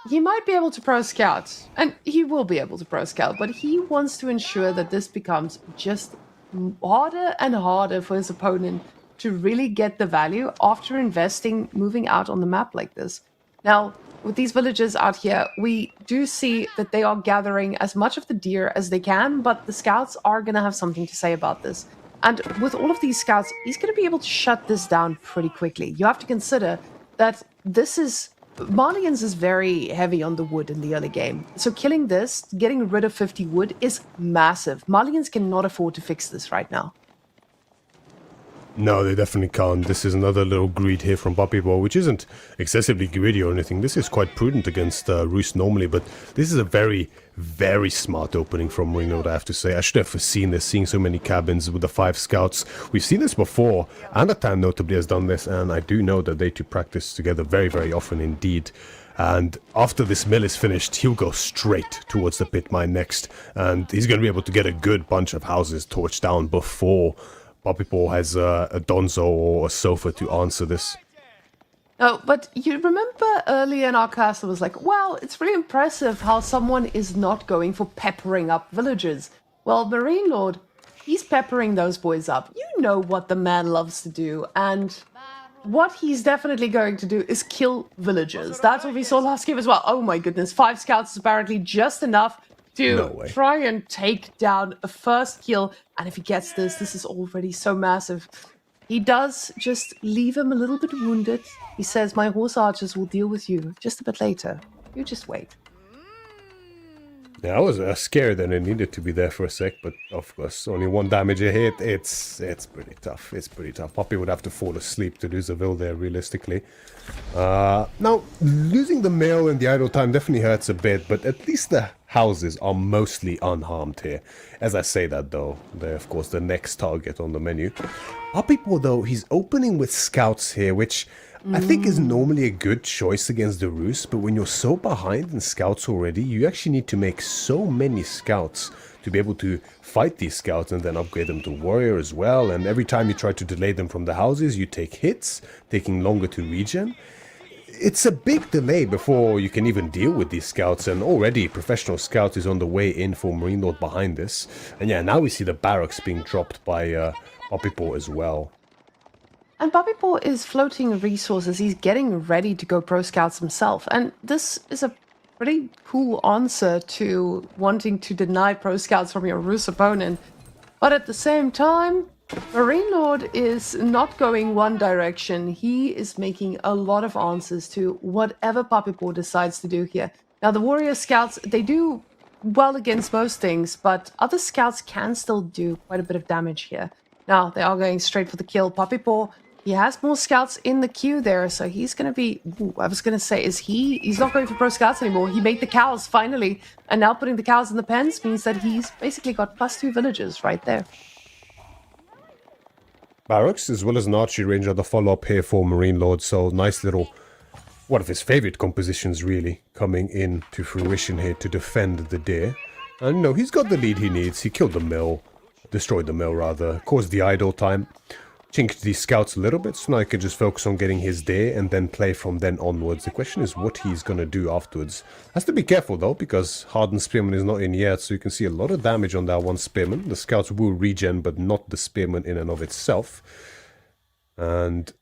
he might be able to pro scout. And he will be able to pro scout. But he wants to ensure that this becomes just harder and harder for his opponent to really get the value after investing, moving out on the map like this. Now, with these villagers out here, we do see that they are gathering as much of the deer as they can. But the scouts are going to have something to say about this. And with all of these scouts, he's going to be able to shut this down pretty quickly. You have to consider that Marlians is very heavy on the wood in the early game. So killing this, getting rid of 50 wood is massive. Marlians cannot afford to fix this right now. No, they definitely can't. This is another little greed here from Puppy Boy, which isn't excessively greedy or anything. This is quite prudent against Roost normally, but this is a very, very smart opening from Marine Lord, I have to say. I should have foreseen this, seeing so many cabins with the 5 scouts. We've seen this before. Anatan notably has done this, and I do know that they two practice together very, very often indeed. And after this mill is finished, he'll go straight towards the pit mine next, and he's going to be able to get a good bunch of houses torched down before Puppy Paw has a Donzo or a Sofa to answer this. Oh, but you remember earlier in our castle was like, well, it's really impressive how someone is not going for peppering up villagers. Well, Marine Lord, he's peppering those boys up. You know what the man loves to do, and what he's definitely going to do is kill villagers. That's what we saw last game as well. Oh my goodness, 5 scouts is apparently just enough to try and take down a first kill. And if he gets this, this is already so massive. He does just leave him a little bit wounded. He says, my horse archers will deal with you just a bit later. You just wait. Yeah, I was scared and it needed to be there for a sec, but of course, only 1 damage a hit. It's pretty tough. It's pretty tough. Puppy would have to fall asleep to do Seville there, realistically. Now, losing the mail and the idle time definitely hurts a bit, but at least the houses are mostly unharmed here. As I say that, though, they're, of course, the next target on the menu. Puppy Paw, though, he's opening with scouts here, which I think is normally a good choice against the Roost, but when you're so behind in scouts already, you actually need to make so many scouts to be able to fight these scouts and then upgrade them to warrior as well. And every time you try to delay them from the houses, you take hits, taking longer to regen. It's a big delay before you can even deal with these scouts, and already Professional Scout is on the way in for Marine Lord behind this. And yeah, now we see the barracks being dropped by Puppy Paw as well. And Puppy Paw is floating resources. He's getting ready to go pro scouts himself. And this is a pretty cool answer to wanting to deny pro scouts from your Roost opponent. But at the same time, Marine Lord is not going one direction. He is making a lot of answers to whatever Puppy Paw decides to do here. Now, the warrior scouts, they do well against most things, but other scouts can still do quite a bit of damage here. Now, they are going straight for the kill. Puppy Paw, he has more scouts in the queue there, so he's going to be... Ooh, I was going to say, he's not going for pro scouts anymore. He made the cows, finally. And now putting the cows in the pens means that he's basically got +2 villagers right there. Barracks, as well as an archery range, are the follow-up here for Marine Lord, so nice little one of his favorite compositions really coming into fruition here to defend the deer. And no, he's got the lead he needs. He killed the mill, destroyed the mill rather, caused the idle time, chinked these scouts a little bit, so now he can just focus on getting his deer and then play from then onwards. The question is what he's gonna do afterwards. Has to be careful though, because Hardened Spearman is not in yet, so you can see a lot of damage on that one Spearman. The scouts will regen, but not the Spearman in and of itself. And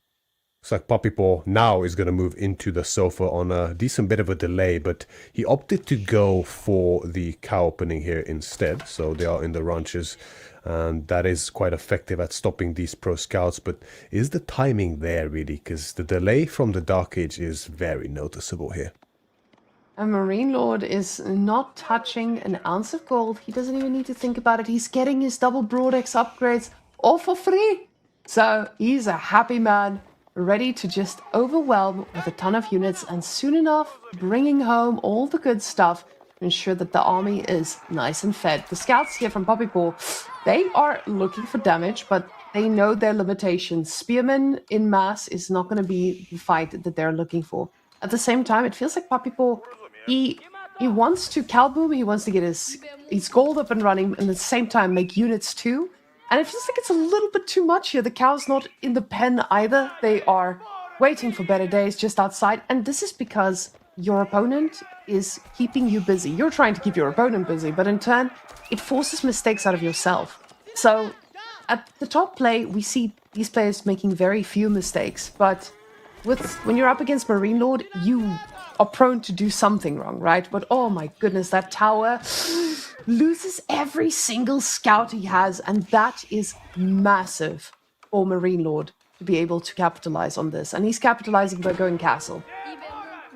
looks like Puppy Paw now is going to move into the sofa on a decent bit of a delay, but he opted to go for the cow opening here instead. So they are in the ranches, and that is quite effective at stopping these pro scouts. But is the timing there really? Because the delay from the Dark Age is very noticeable here. A Marine Lord is not touching an ounce of gold. He doesn't even need to think about it. He's getting his double Broadex upgrades all for free. So he's a happy man, ready to just overwhelm with a ton of units, and soon enough bringing home all the good stuff to ensure that the army is nice and fed. The scouts here from Puppy Paw, they are looking for damage, but they know their limitations. Spearmen in mass is not going to be the fight that they're looking for. At the same time, it feels like Puppy Paw, he wants to Calboom, he wants to get his gold up and running, and at the same time make units too. And it feels like it's a little bit too much here. The cow's not in the pen either. They are waiting for better days just outside. And this is because your opponent is keeping you busy. You're trying to keep your opponent busy, but in turn, it forces mistakes out of yourself. So at the top play, we see these players making very few mistakes. But when you're up against Marine Lord, you are prone to do something wrong, right? But oh my goodness, that tower loses every single scout he has, and that is massive for Marine Lord to be able to capitalize on this. And he's capitalizing by going castle.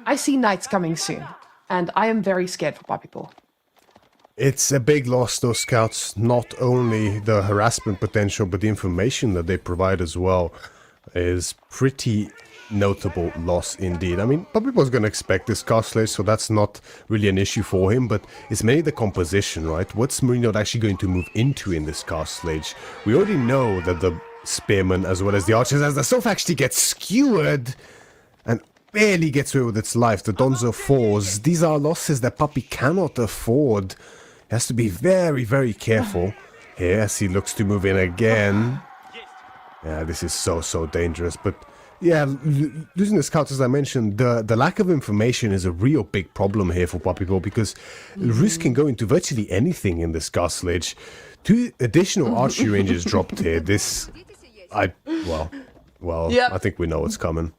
I see knights coming soon, and I am very scared for Puppy Paw. It's a big loss, those scouts. Not only the harassment potential, but the information that they provide as well is pretty notable loss indeed. I mean, Puppy Paw's going to expect this castle, so that's not really an issue for him, but it's mainly the composition, right? What's Marine Lord actually going to move into in this castle age? We already know that the spearmen as well as the archers, as the sofa actually gets skewered and barely gets away with its life. The Donzo 4s, these are losses that Puppy cannot afford. He has to be very, very careful here as he looks to move in again. Yeah, this is so dangerous, but yeah, losing the scouts, as I mentioned, the lack of information is a real big problem here for Puppy Paw, because Roos can go into virtually anything in this castle age. 2 additional archery ranges dropped here. This, yep. I think we know what's coming.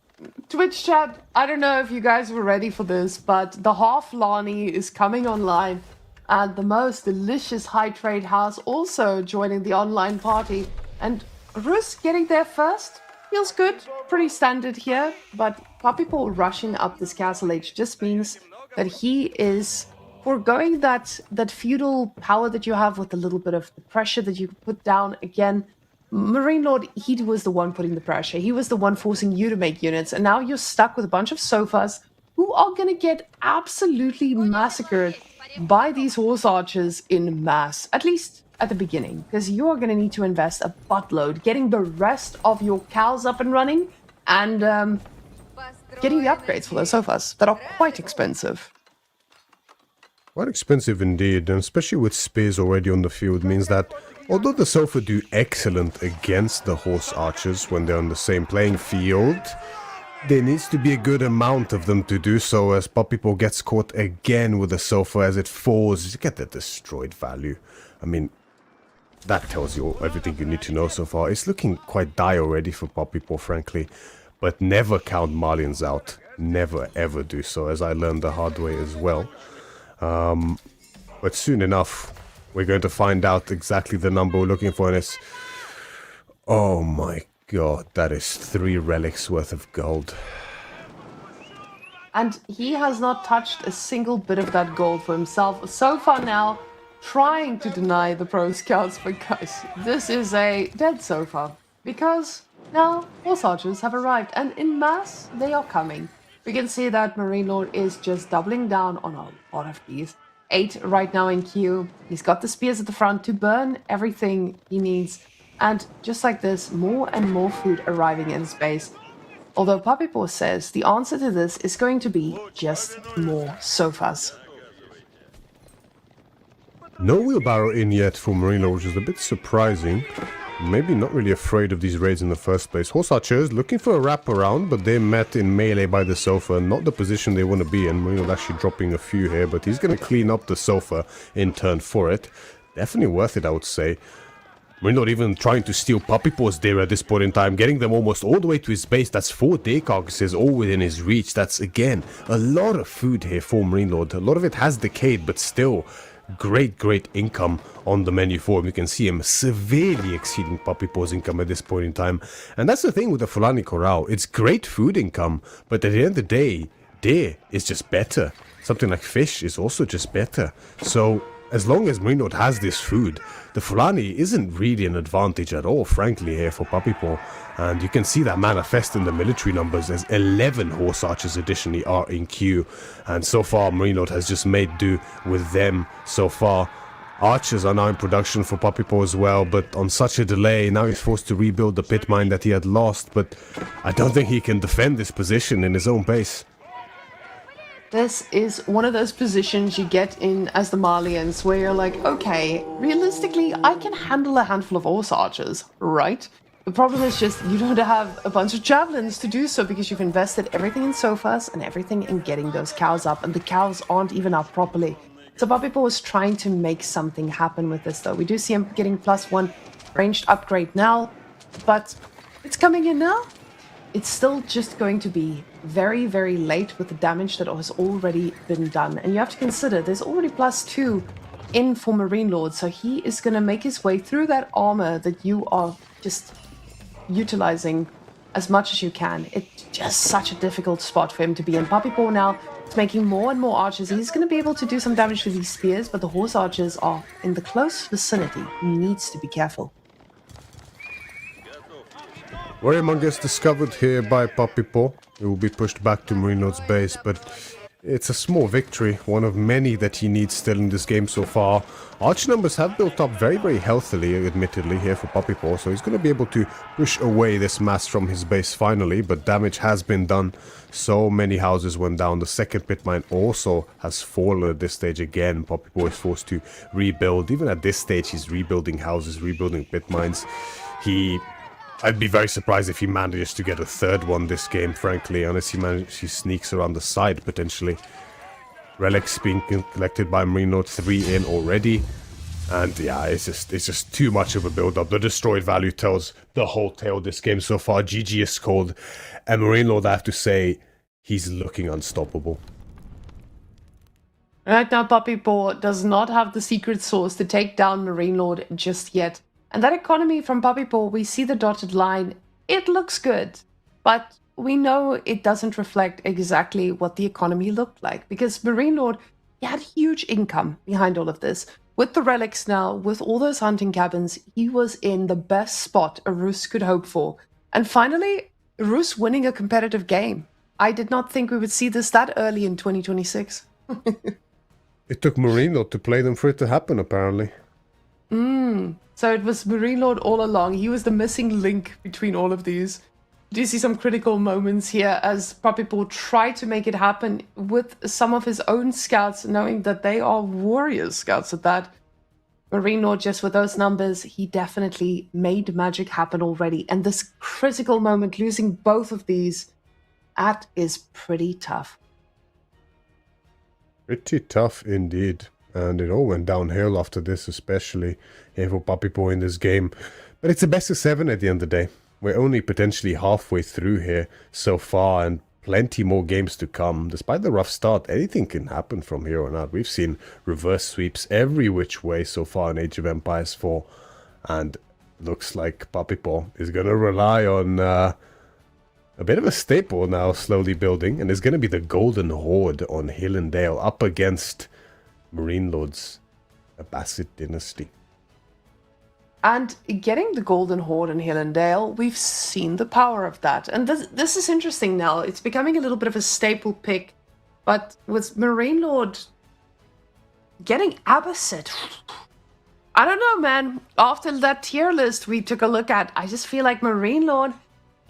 Twitch chat, I don't know if you guys were ready for this, but the half Lani is coming online, and the most delicious high trade house also joining the online party, and Roos getting there first. Feels good, pretty standard here, but Puppy Paw rushing up this castle age just means that he is foregoing that feudal power that you have with a little bit of the pressure that you put down. Again, Marine Lord, he was the one putting the pressure. He was the one forcing you to make units, and now you're stuck with a bunch of sofas who are going to get absolutely massacred by these horse archers in mass, at least at the beginning, because you are going to need to invest a buttload getting the rest of your cows up and running, and getting the upgrades for those sofas that are quite expensive. Quite expensive indeed, and especially with spears already on the field, means that although the sofa do excellent against the horse archers when they're on the same playing field, there needs to be a good amount of them to do so, as Puppy Paw gets caught again with the sofa as it falls. You get the destroyed value. I mean, that tells you everything you need to know so far. It's looking quite dire already for Puppy Paw, frankly. But never count Marlians out. Never ever do so, as I learned the hard way as well. But soon enough, we're going to find out exactly the number we're looking for, and it's... oh my god, that is 3 relics worth of gold. And he has not touched a single bit of that gold for himself so far now, trying to deny the pro scouts, but guys, this is a dead sofa, because now horse archers have arrived, and in mass they are coming. We can see that Marine Lord is just doubling down on a lot of these. 8 right now in queue. He's got the spears at the front to burn everything he needs, and just like this, more and more food arriving in space. Although Papipo says the answer to this is going to be just more sofas. No wheelbarrow in yet for Marino, which is a bit surprising. Maybe not really afraid of these raids in the first place. Horse Archers looking for a wraparound, but they're met in melee by the sofa. Not the position they want to be in. Marino's actually dropping a few here, but he's going to clean up the sofa in turn for it. Definitely worth it, I would say. We're not even trying to steal Puppy Paws there at this point in time, getting them almost all the way to his base. That's 4 deer carcasses all within his reach. That's, again, a lot of food here for Marine Lord. A lot of it has decayed, but still great income on the menu for him. You can see him severely exceeding Puppy Paws income at this point in time. And that's the thing with the Fulani Corral. It's great food income, but at the end of the day, deer is just better. Something like fish is also just better. So as long as Marine Lord has this food, the Fulani isn't really an advantage at all, frankly, here for Puppy Paw. And you can see that manifest in the military numbers as 11 Horse Archers additionally are in queue. And so far, Marine Lord has just made do with them so far. Archers are now in production for Puppy Paw as well, but on such a delay, now he's forced to rebuild the pit mine that he had lost. But I don't think he can defend this position in his own base. This is one of those positions you get in as the Malians where you're like, okay, realistically, I can handle a handful of Horse Archers, right? The problem is just you don't have a bunch of javelins to do so because you've invested everything in sofas and everything in getting those cows up, and the cows aren't even up properly. So Papipo is trying to make something happen with this though. We do see him getting +1 ranged upgrade now, but it's coming in now. It's still just going to be very late with the damage that has already been done. And you have to consider there's already +2 in for Marine Lord, so he is going to make his way through that armor that you are just utilizing as much as you can. It's just such a difficult spot for him to be in. Puppy Paw now is making more and more archers. He's going to be able to do some damage with these spears, but the Horse Archers are in the close vicinity. He needs to be careful. Warriormonger discovered here by Puppy Paw. It will be pushed back to Marine Lord's base, but it's a small victory, one of many that he needs still in this game so far. Archer numbers have built up very healthily, admittedly, here for Puppy Paw, so he's going to be able to push away this mass from his base finally, but damage has been done. So many houses went down. The second pit mine also has fallen at this stage again. Puppy Paw is forced to rebuild. Even at this stage, he's rebuilding houses, rebuilding pit mines. I'd be very surprised if he manages to get a third one this game, frankly, unless he sneaks around the side, potentially. Relics being collected by Marine Lord, 3 in already. And yeah, it's just too much of a build-up. The destroyed value tells the whole tale this game so far. GG is called. And Marine Lord, I have to say, he's looking unstoppable. Right now, Puppy Paw does not have the secret sauce to take down Marine Lord just yet. And that economy from Puppy Paw, we see the dotted line. It looks good, but we know it doesn't reflect exactly what the economy looked like, because Marine Lord, he had huge income behind all of this. With the relics now, with all those hunting cabins, he was in the best spot a Roos could hope for. And finally, Roos winning a competitive game. I did not think we would see this that early in 2026. It took Marine Lord to play them for it to happen, apparently. So it was Marine Lord all along. He was the missing link between all of these. Do you see some critical moments here as Puppy Paw tried to make it happen with some of his own scouts, knowing that they are warrior scouts at that. Marine Lord, just with those numbers, he definitely made magic happen already. And this critical moment, losing both of these, that is pretty tough. Pretty tough indeed. And it all went downhill after this, especially for Puppy Paw in this game. But it's a best of 7 at the end of the day. We're only potentially halfway through here so far, and plenty more games to come. Despite the rough start, anything can happen from here on out. We've seen reverse sweeps every which way so far in Age of Empires 4. And looks like Puppy Paw is going to rely on a bit of a staple now, slowly building. And it's going to be the Golden Horde on Hill and Dale up against Marine Lord's Abbasid dynasty. And getting the Golden Horde in Hill and Dale, we've seen the power of that. And this is interesting now. It's becoming a little bit of a staple pick. But with Marine Lord getting Abbasid, I don't know, man. After that tier list we took a look at, I just feel like Marine Lord,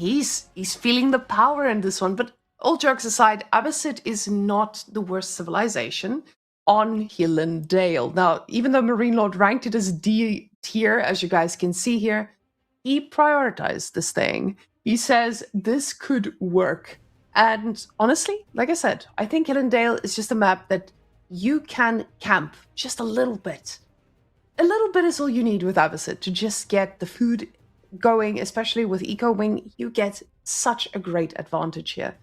he's feeling the power in this one. But all jokes aside, Abbasid is not the worst civilization on Londale. Now, even though Marine Lord ranked it as D tier, as you guys can see here, he prioritized this thing. He says this could work. And honestly, like I said, I think Londale is just a map that you can camp just a little bit. A little bit is all you need with Abbasid to just get the food going, especially with Eco Wing. You get such a great advantage here.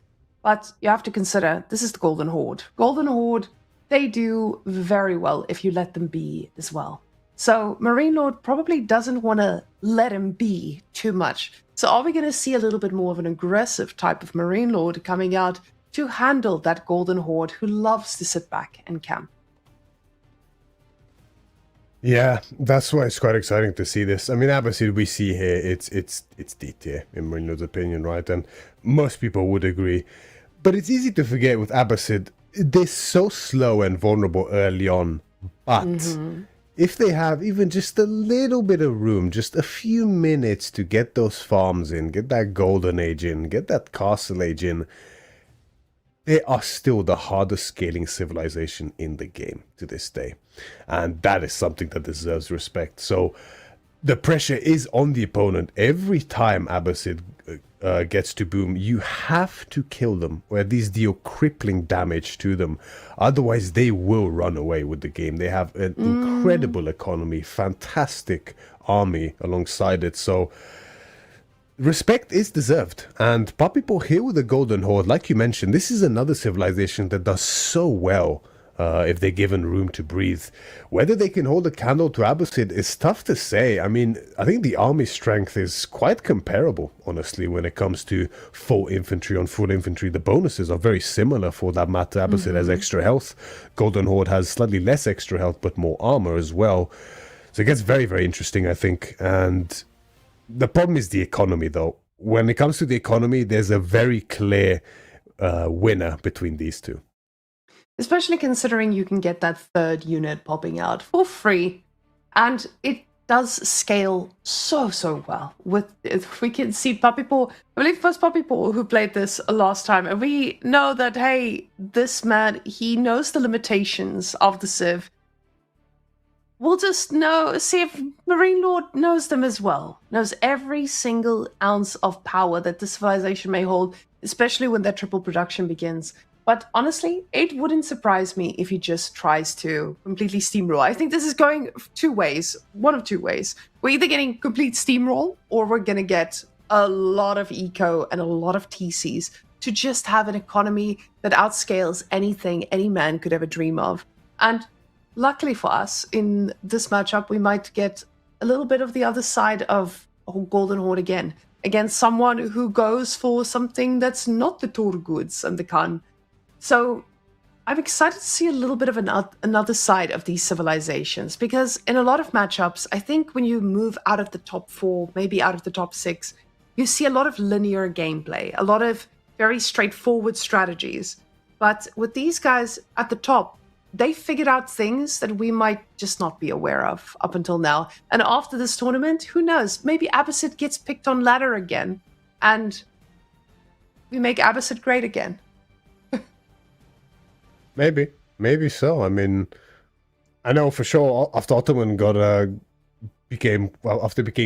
But you have to consider, this is the Golden Horde. Golden Horde, they do very well if you let them be as well. So Marine Lord probably doesn't want to let him be too much. So are we going to see a little bit more of an aggressive type of Marine Lord coming out to handle that Golden Horde who loves to sit back and camp? Yeah, that's why it's quite exciting to see this. I mean, Abbasid we see here, it's D tier in Marine Lord's opinion, right? And most people would agree. But it's easy to forget with Abbasid, they're so slow and vulnerable early on. But if they have even just a little bit of room, just a few minutes to get those farms in, get that Golden Age in, get that Castle Age in, they are still the hardest scaling civilization in the game to this day. And that is something that deserves respect. So the pressure is on the opponent. Every time Abbasid gets to boom, you have to kill them, or at least deal crippling damage to them. Otherwise, they will run away with the game. They have an incredible economy, fantastic army alongside it. So respect is deserved. And Papipo here with the Golden Horde, like you mentioned, this is another civilization that does so well if they're given room to breathe. Whether they can hold a candle to Abbasid is tough to say. I mean, I think the army strength is quite comparable, honestly, when it comes to full infantry on full infantry. The bonuses are very similar for that matter. Abbasid has extra health. Golden Horde has slightly less extra health, but more armor as well. So it gets very, very interesting, I think. And the problem is the economy, though. When it comes to the economy, there's a very clear winner between these two. Especially considering you can get that third unit popping out for free. And it does scale so well. If we can see Papipo, I believe it was Papipo who played this last time. And we know that, hey, this man, he knows the limitations of the Civ. We'll just see if Marine Lord knows them as well. Knows every single ounce of power that the civilization may hold, especially when that triple production begins. But honestly, it wouldn't surprise me if he just tries to completely steamroll. I think this is going two ways, one of two ways. We're either getting complete steamroll, or we're going to get a lot of eco and a lot of TCs to just have an economy that outscales anything any man could ever dream of. And luckily for us, in this matchup, we might get a little bit of the other side of Golden Horde again, against someone who goes for something that's not the Torguds and the Khan. So I'm excited to see a little bit of another side of these civilizations, because in a lot of matchups, I think when you move out of the top 4, maybe out of the top 6, you see a lot of linear gameplay, a lot of very straightforward strategies. But with these guys at the top, they figured out things that we might just not be aware of up until now. And after this tournament, who knows? Maybe Abbasid gets picked on ladder again, and we make Abbasid great again. Maybe so. I mean, I know for sure after Ottoman became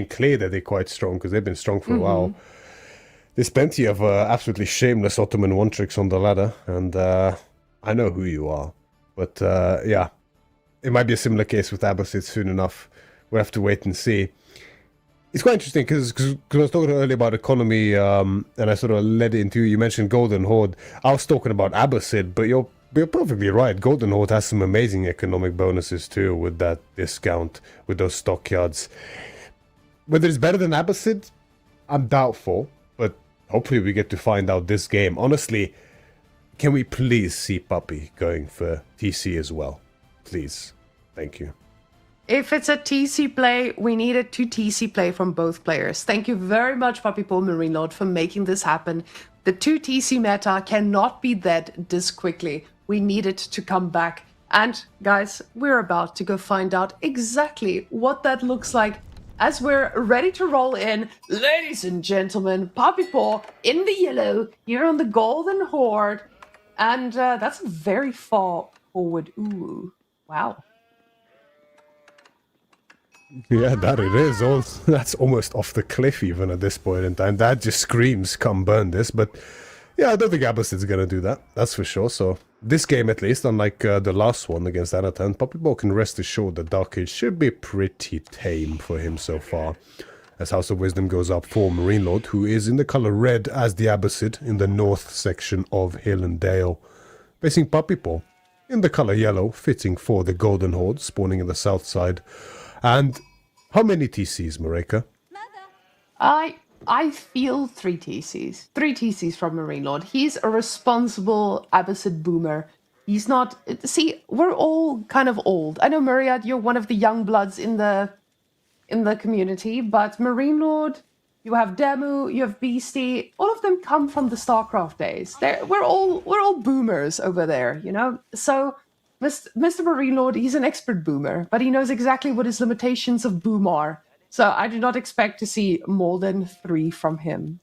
clear that they're quite strong, because they've been strong for a while. There's plenty of absolutely shameless Ottoman one tricks on the ladder, and I know who you are. But yeah, it might be a similar case with Abbasid soon enough. We'll have to wait and see. It's quite interesting because I was talking earlier about economy, and I sort of led it into, you mentioned Golden Horde. I was talking about Abbasid, but you're perfectly right. Golden Horde has some amazing economic bonuses too, with that discount, with those stockyards. Whether it's better than Abbasid, I'm doubtful, but hopefully we get to find out this game. Honestly, can we please see Puppy going for TC as well? Please. Thank you. If it's a TC play, we need it to TC play from both players. Thank you very much, Papipo Marine Lord, for making this happen. The 2 TC meta cannot be dead this quickly. We need it to come back. And guys, we're about to go find out exactly what that looks like as we're ready to roll in, ladies and gentlemen, Poppy Paw in the yellow, here on the Golden Horde. And that's very far forward. Ooh, wow. Yeah, that it is. That's almost off the cliff even at this point in time. That just screams, come burn this. But yeah, I don't think Abbasid's going to do that. That's for sure. So this game, at least, unlike the last one against Anatan, Poppy Paw can rest assured that Dark Age should be pretty tame for him so far. As House of Wisdom goes up for Marine Lord, who is in the color red as the Abbasid in the north section of Hill and Dale. Facing Poppy Paw in the color yellow, fitting for the Golden Horde, spawning in the south side. And how many TCs, Mareka? I feel 3 TCs. 3 TCs from Marine Lord. He's a responsible Abbasid boomer. He's not... See, we're all kind of old. I know, Myriad, you're one of the young bloods in the community, but Marine Lord, you have Demu, you have Beastie, all of them come from the StarCraft days. We're all boomers over there, you know? So... Mr. Marine Lord, he's an expert boomer, but he knows exactly what his limitations of boom are. So I do not expect to see more than 3 from him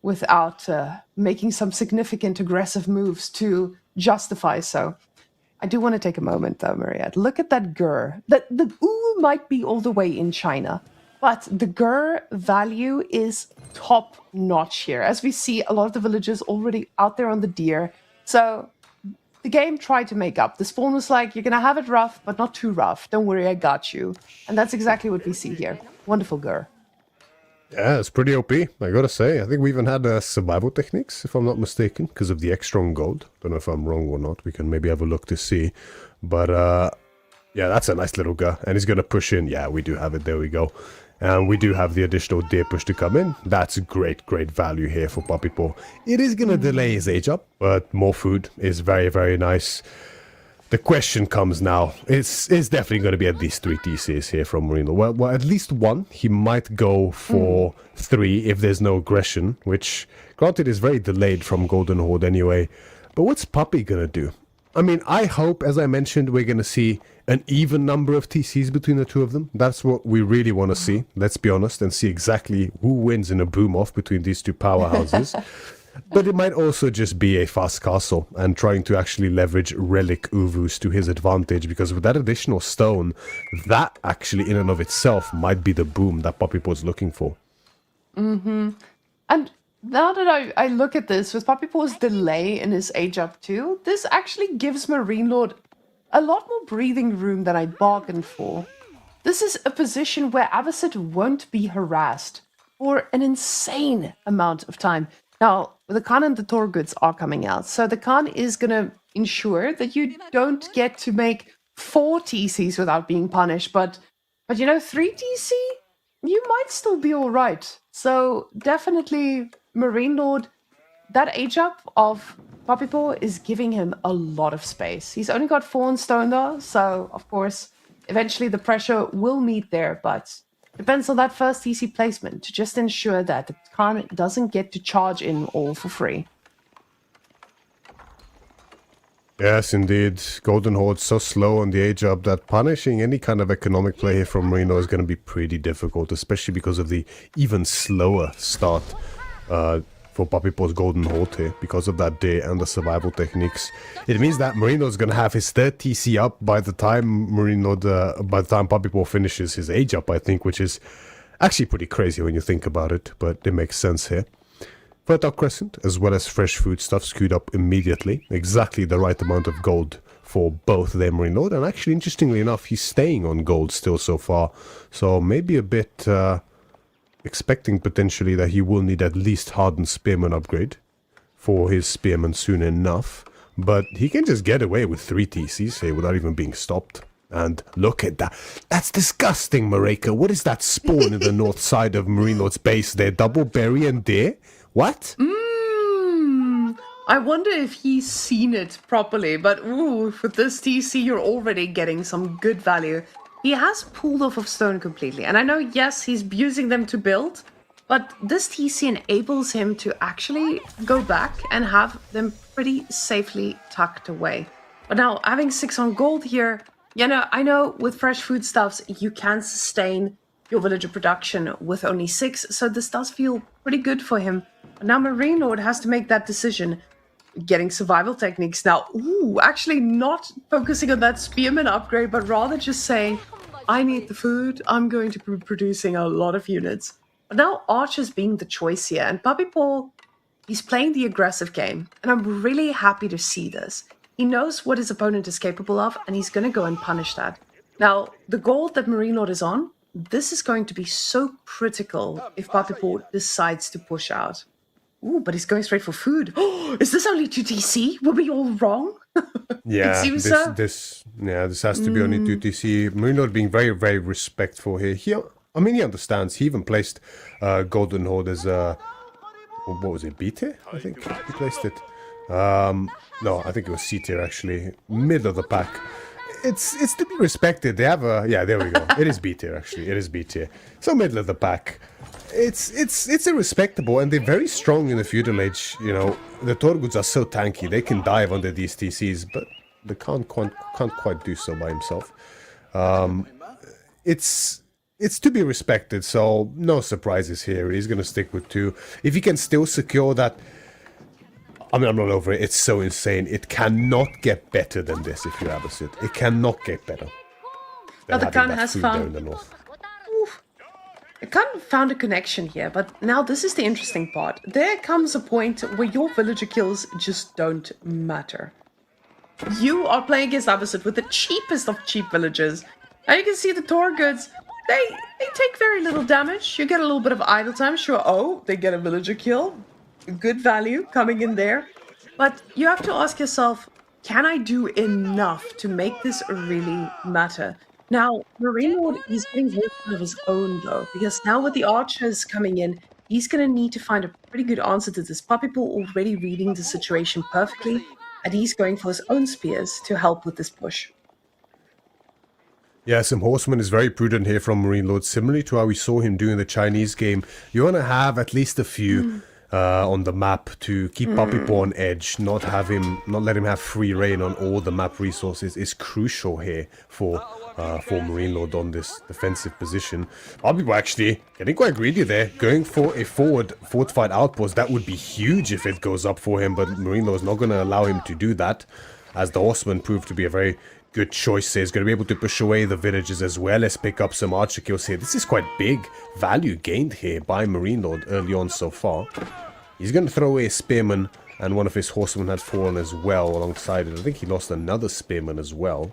without making some significant aggressive moves to justify so. I do want to take a moment though, Myriad. Look at that Gur. The ooh might be all the way in China, but the Gur value is top notch here. As we see a lot of the villagers already out there on the deer. So the game tried to make up. The spawn was like, you're going to have it rough, but not too rough. Don't worry, I got you. And that's exactly what we see here. Wonderful Gur. Yeah, it's pretty OP, I gotta say. I think we even had survival techniques, if I'm not mistaken, because of the extra on gold. Don't know if I'm wrong or not. We can maybe have a look to see. But, yeah, that's a nice little Gur. And he's going to push in. Yeah, we do have it. There we go. And we do have the additional deer push to come in. That's great value here for Poppy Paw. It is going to delay his age up, but more food is very, very nice. The question comes now. It's definitely going to be at least 3 TCs here from Marino. Well, at least 1. He might go for 3 if there's no aggression, which, granted, is very delayed from Golden Horde anyway. But what's Poppy going to do? I mean, I hope, as I mentioned, we're going to see an even number of TCs between the two of them. That's what we really want to see, let's be honest, and see exactly who wins in a boom-off between these two powerhouses. But it might also just be a fast castle and trying to actually leverage relic Uvus to his advantage, because with that additional stone, that actually in and of itself might be the boom that Poppy Paw is looking for. Mm-hmm. And now that I look at this, with Poppy Paw's delay in his age up too, this actually gives Marine Lord a lot more breathing room than I bargained for. This is a position where Abbasid won't be harassed for an insane amount of time. Now, the Khan and the Torguds are coming out, so the Khan is going to ensure that you don't get to make 4 TCs without being punished, but you know, 3 TC, you might still be all right. So definitely, Marine Lord, that age up of Poppy Paw is giving him a lot of space. He's only got 4 on stone though, so of course, eventually the pressure will meet there, but depends on that first TC placement to just ensure that the Khan doesn't get to charge in all for free. Yes, indeed. Golden Horde's so slow on the age up that punishing any kind of economic play here from Marino is going to be pretty difficult, especially because of the even slower start for Poppy Paw's Golden Horde here, because of that day and the survival techniques. It means that Marino's going to have his 3rd TC up by the time by the time Poppy Paw finishes his age up, I think, which is actually pretty crazy when you think about it, but it makes sense here. Fertile Crescent, as well as fresh food stuff skewed up immediately. Exactly the right amount of gold for both them, Marine, and actually, interestingly enough, he's staying on gold still so far, so maybe a bit expecting potentially that he will need at least Hardened Spearman upgrade for his Spearman soon enough, but he can just get away with 3 TCs here without even being stopped. And look at that. That's disgusting, Mareka. What is that spawn in the north side of Marine Lord's base there? Double berry and deer? What? I wonder if he's seen it properly, but ooh, with this TC, you're already getting some good value. He has pulled off of stone completely, and I know, yes, he's using them to build, but this TC enables him to actually go back and have them pretty safely tucked away. But now, having 6 on gold here, you know, I know with fresh foodstuffs, you can sustain your villager production with only 6, so this does feel pretty good for him. But now Marine Lord has to make that decision. Getting survival techniques now. Ooh, actually not focusing on that spearman upgrade, but rather just saying, I need the food, I'm going to be producing a lot of units. But now Archer's being the choice here, and Puppy Paul, he's playing the aggressive game, and I'm really happy to see this. He knows what his opponent is capable of, and he's going to go and punish that. Now, the gold that Marine Lord is on, this is going to be so critical if Puppy Paul decides to push out. Ooh, but he's going straight for food. Oh, is this only 2TC? Were we all wrong? Yeah, it seems this has to be only 2TC. Marine Lord being very, very respectful here. He understands. He even placed Golden Horde as what was it, B tier? I think he placed it. No, I think it was C tier actually. Middle of the pack. It's to be respected. They have there we go. It is B tier actually. It is B tier. So middle of the pack. It's a respectable, and they're very strong in the feudal age. You know, the Torguds are so tanky, they can dive under these TCs, but they can't quite do so by himself. It's to be respected, so no surprises here. He's gonna stick with 2. If he can still secure that, I mean, I'm not over it. It's so insane. It cannot get better than this if you have a sit. It cannot get better. Now the Khan has found. I kind of found a connection here, but now this is the interesting part. There comes a point where your villager kills just don't matter. You are playing against Abbasid with the cheapest of cheap villagers. And you can see the Torguds, they take very little damage. You get a little bit of idle time, sure. Oh, they get a villager kill. Good value coming in there. But you have to ask yourself, can I do enough to make this really matter? Now, Marine Lord, he's getting horsemen of his own, though, because now with the archers coming in, he's going to need to find a pretty good answer to this. Puppy Paul already reading the situation perfectly, and he's going for his own spears to help with this push. Yeah, some horsemen is very prudent here from Marine Lord, similarly to how we saw him doing the Chinese game. You want to have at least a few on the map to keep Puppy Paul on edge, not let him have free reign on all the map resources is crucial here for Marine Lord on this defensive position. Puppy Paul actually getting quite greedy there, going for a fortified outpost. That would be huge if it goes up for him, but Marine Lord is not going to allow him to do that, as the horseman proved to be a very good choice. He's going to be able to push away the villages as well as pick up some archer kills here. This is quite big value gained here by Marine Lord early on so far. He's going to throw away a spearman, and one of his horsemen had fallen as well alongside it. I think he lost another spearman as well.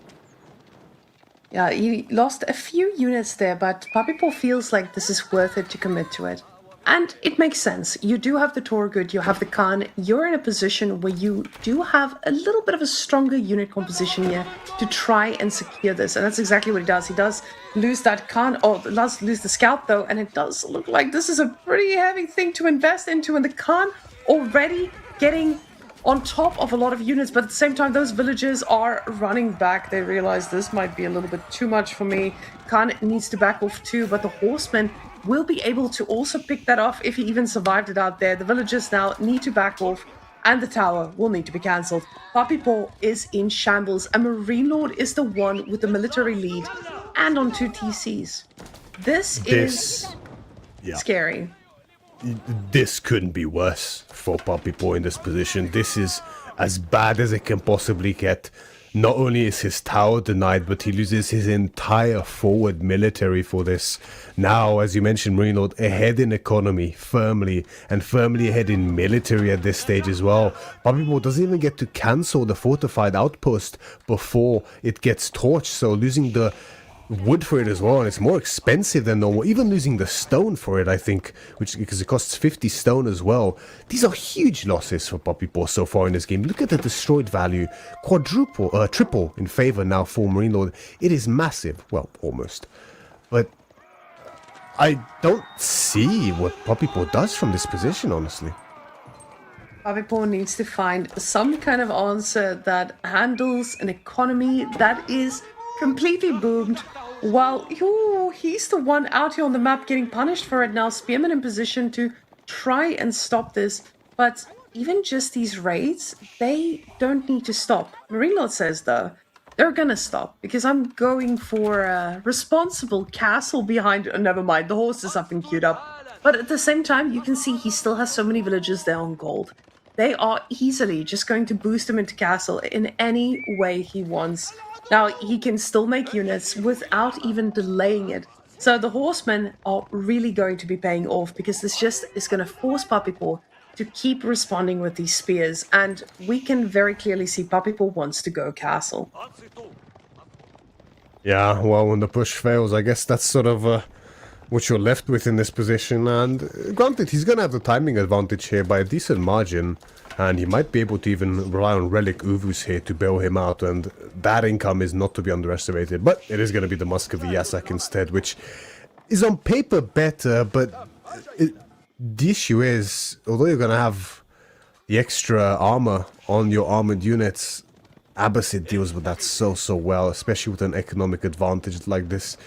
Yeah, he lost a few units there, but Puppy Paul feels like this is worth it to commit to it. And it makes sense. You do have the Torgud, you have the Khan. You're in a position where you do have a little bit of a stronger unit composition here to try and secure this. And that's exactly what he does. He does lose that Khan, or does lose the Scout though, and it does look like this is a pretty heavy thing to invest into. And the Khan already getting on top of a lot of units, but at the same time, those villagers are running back. They realize this might be a little bit too much for me. Khan needs to back off too, but the horsemen will be able to also pick that off if he even survived it out there. The villagers now need to back off, and the tower will need to be cancelled. Puppy Paul is in shambles, and Marine Lord is the one with the military lead and on 2 TCs. This is scary. This couldn't be worse for Puppy Paul in this position. This is as bad as it can possibly get. Not only is his tower denied, but he loses his entire forward military for this. Now, as you mentioned, Marine Lord ahead in economy, firmly ahead in military at this stage as well. Puppy Paul doesn't even get to cancel the fortified outpost before it gets torched, so losing the wood for it as well, and it's more expensive than normal. Even losing the stone for it, I think, because it costs 50 stone as well. These are huge losses for Puppy Paul so far in this game. Look at the destroyed value, triple in favor now for Marine Lord. It is massive, well, almost. But I don't see what Puppy Paul does from this position, honestly. Puppy Paul needs to find some kind of answer that handles an economy that is completely boomed, while he's the one out here on the map getting punished for it now. Spearman in position to try and stop this, but even just these raids, they don't need to stop. Marine Lord says, though, they're gonna stop because I'm going for a responsible castle behind. Oh, never mind, the horses have been queued up. But at the same time, you can see he still has so many villagers there on gold. They are easily just going to boost him into castle in any way he wants. Now, he can still make units without even delaying it. So the horsemen are really going to be paying off because this just is going to force Papipo to keep responding with these spears. And we can very clearly see Papipo wants to go castle. Yeah, well, when the push fails, I guess that's sort of what you're left with in this position. And granted, he's going to have the timing advantage here by a decent margin. And he might be able to even rely on Relic Uvus here to bail him out. And that income is not to be underestimated. But it is going to be the Musk of the Yasak instead, which is on paper better. But the issue is, although you're going to have the extra armor on your armored units, Abbasid deals with that so well, especially with an economic advantage like this.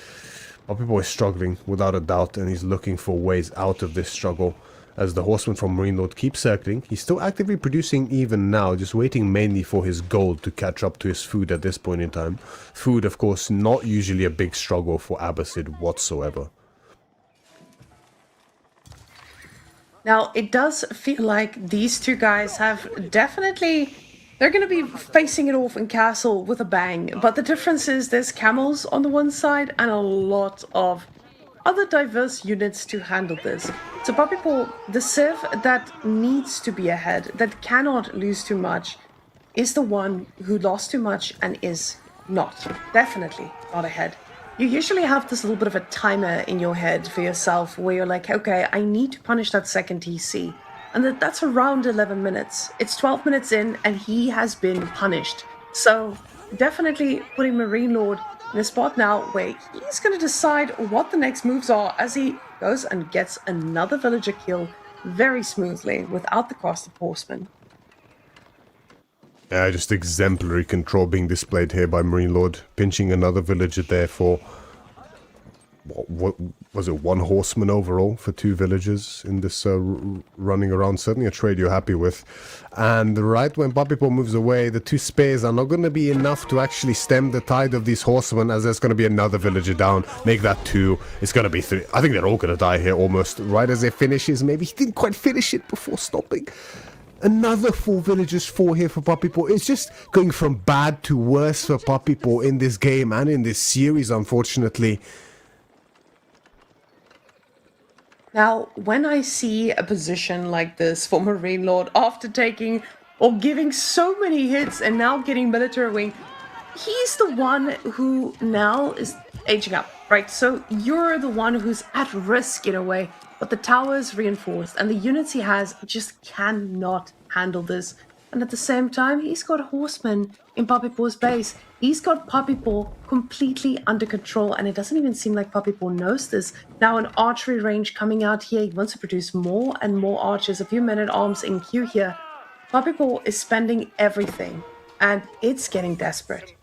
Papipo is struggling, without a doubt, and he's looking for ways out of this struggle. As the horseman from Marine Lord keeps circling, he's still actively producing even now, just waiting mainly for his gold to catch up to his food at this point in time. Food, of course, not usually a big struggle for Abbasid whatsoever. Now, it does feel like these two guys have definitely... They're going to be facing it off in castle with a bang, but the difference is there's camels on the one side and a lot of other diverse units to handle this. So Papipo, the civ that needs to be ahead, that cannot lose too much, is the one who lost too much and is definitely not ahead. You usually have this little bit of a timer in your head for yourself where you're like, okay, I need to punish that second TC. And that's around 11 minutes. It's 12 minutes in and he has been punished. So definitely putting Marine Lord in a spot now where he's going to decide what the next moves are as he goes and gets another villager kill very smoothly without the cost of horsemen. Yeah, just exemplary control being displayed here by Marine Lord, pinching another villager there for... What was it, one horseman overall for two villagers in this running around? Certainly a trade you're happy with. And right when Papipo moves away, the two spears are not going to be enough to actually stem the tide of these horsemen, as there's going to be another villager down. Make that two. It's going to be three. I think they're all going to die here almost right as it finishes. Maybe he didn't quite finish it before stopping. Another 4 villagers fall here for Papipo. It's just going from bad to worse for Papipo in this game and in this series, unfortunately. Now, when I see a position like this for Marine Lord after taking or giving so many hits and now getting military wing, he's the one who now is aging up, right? So you're the one who's at risk in a way, but the tower is reinforced and the units he has just cannot handle this. And at the same time, he's got horsemen in Papipo's base. He's got Papipo completely under control, and it doesn't even seem like Papipo knows this. Now an archery range coming out here. He wants to produce more and more archers, a few men-at-arms in queue here. Papipo is spending everything, and it's getting desperate.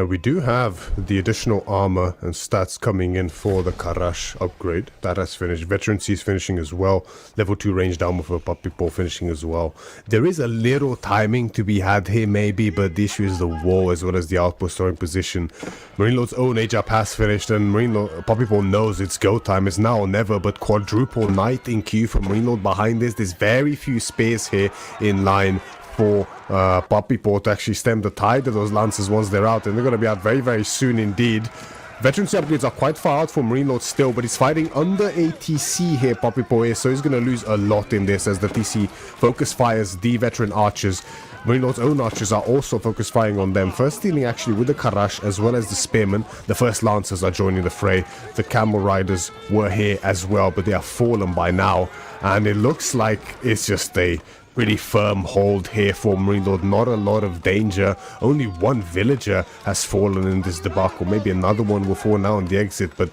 We do have the additional armor and stats coming in for the Karash upgrade. That has finished. Veterancy is finishing as well. Level 2 ranged armor for Papipo finishing as well. There is a little timing to be had here maybe, but the issue is the wall as well as the outpost throwing position. Marine Lord's own age up has finished, and Papipo knows it's go time. It's now or never, but quadruple knight in queue for Marine Lord behind this. There's very few spares here in line for Papipo to actually stem the tide of those lances once they're out, and they're going to be out very soon indeed. Veterancy upgrades are quite far out for Marine Lord still, but he's fighting under a TC here, Papipo is, so he's going to lose a lot in this as the TC focus fires the veteran archers. Marine Lord's own archers are also focus firing on them, first dealing actually with the Karash as well as the spearmen. The first lancers are joining the fray. The camel riders were here as well, but they are fallen by now, and it looks like it's just a pretty firm hold here for Marine Lord. Not a lot of danger. Only one villager has fallen in this debacle. Maybe another one will fall now on the exit, but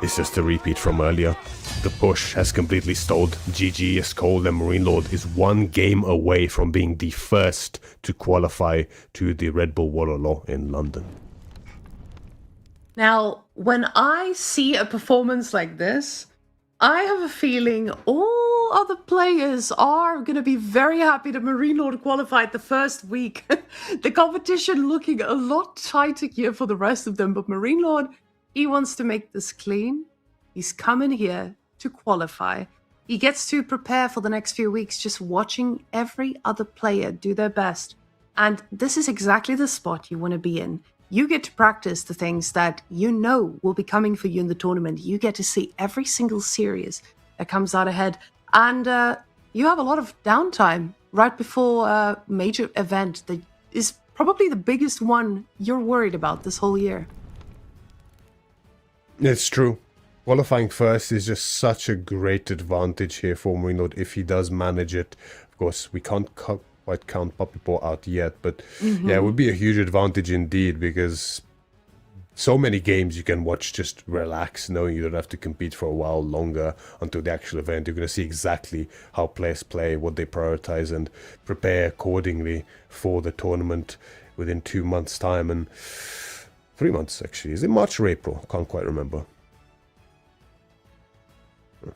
it's just a repeat from earlier. The push has completely stalled. GG is cold, and Marine Lord is one game away from being the first to qualify to the Red Bull Wololo in London. Now, when I see a performance like this, I have a feeling all other players are going to be very happy that Marine Lord qualified the first week. The competition looking a lot tighter here for the rest of them, but Marine Lord, he wants to make this clean. He's coming here to qualify. He gets to prepare for the next few weeks, just watching every other player do their best. And this is exactly the spot you want to be in. You get to practice the things that you know will be coming for you in the tournament. You get to see every single series that comes out ahead. And you have a lot of downtime right before a major event that is probably the biggest one you're worried about this whole year. It's true. Qualifying first is just such a great advantage here for Marine Lord if he does manage it. Of course, we can't quite count Puppy Paw out yet, but yeah, it would be a huge advantage indeed, because so many games you can watch just relax, knowing you don't have to compete for a while longer until the actual event. You're going to see exactly how players play, what they prioritize, and prepare accordingly for the tournament within 2 months' time, and 3 months actually. Is it March or April? Can't quite remember.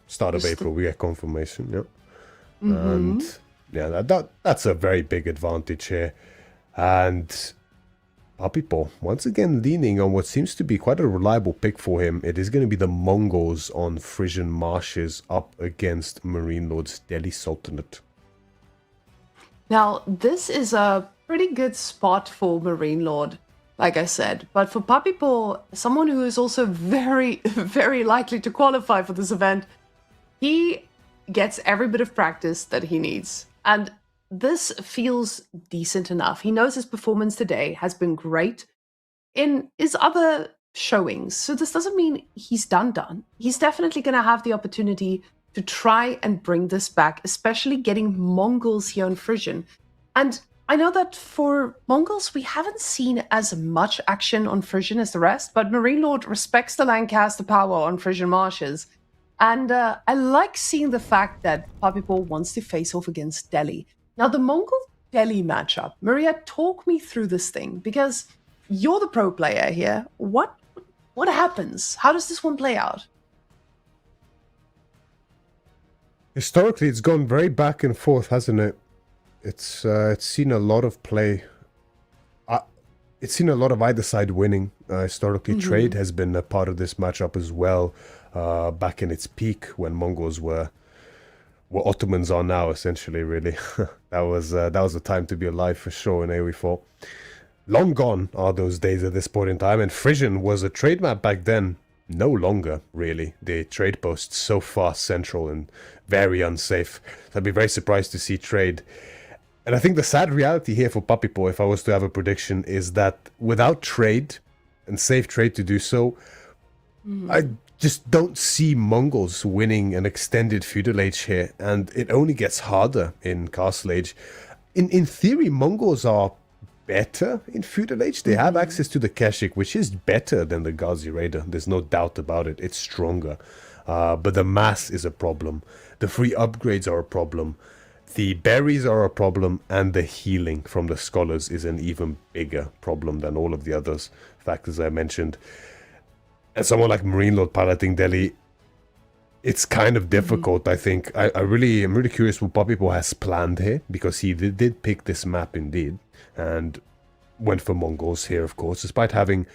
Start of April, we get confirmation, yeah. And yeah, that's a very big advantage here. And Puppy Paw, once again, leaning on what seems to be quite a reliable pick for him. It is going to be the Mongols on Frisian Marshes up against Marine Lord's Delhi Sultanate. Now, this is a pretty good spot for Marine Lord, like I said. But for Puppy Paw, someone who is also very, very likely to qualify for this event, he gets every bit of practice that he needs. And this feels decent enough. He knows his performance today has been great in his other showings. So this doesn't mean he's done. He's definitely going to have the opportunity to try and bring this back, especially getting Mongols here on Frisian. And I know that for Mongols, we haven't seen as much action on Frisian as the rest, but Marine Lord respects the Lancaster power on Frisian Marshes. And I like seeing the fact that Puppy Paw wants to face off against Delhi. Now, the Mongol-Delhi matchup, Maria, talk me through this thing, because you're the pro player here. What happens? How does this one play out? Historically, it's gone very back and forth, hasn't it? It's seen a lot of play. It's seen a lot of either side winning. Historically, trade has been a part of this matchup as well. Back in its peak, when Mongols were what Ottomans are now, essentially, really. that was a time to be alive for sure in AoE4. Long gone are those days at this point in time, and Frisian was a trade map back then. No longer, really. The trade posts so far central and very unsafe. So I'd be very surprised to see trade. And I think the sad reality here for Puppy Paw, if I was to have a prediction, is that without trade, and safe trade to do so, I just don't see Mongols winning an extended feudal age here, and it only gets harder in Castle Age. In theory, Mongols are better in feudal age. They have access to the Keshik, which is better than the Ghazi Raider. There's no doubt about it. It's stronger. But the mass is a problem. The free upgrades are a problem. The berries are a problem, and the healing from the scholars is an even bigger problem than all of the other factors I mentioned. And someone like Marine Lord piloting Delhi, it's kind of difficult, I think. I'm really curious what Puppy Paw has planned here, because he did pick this map indeed, and went for Mongols here, of course, despite having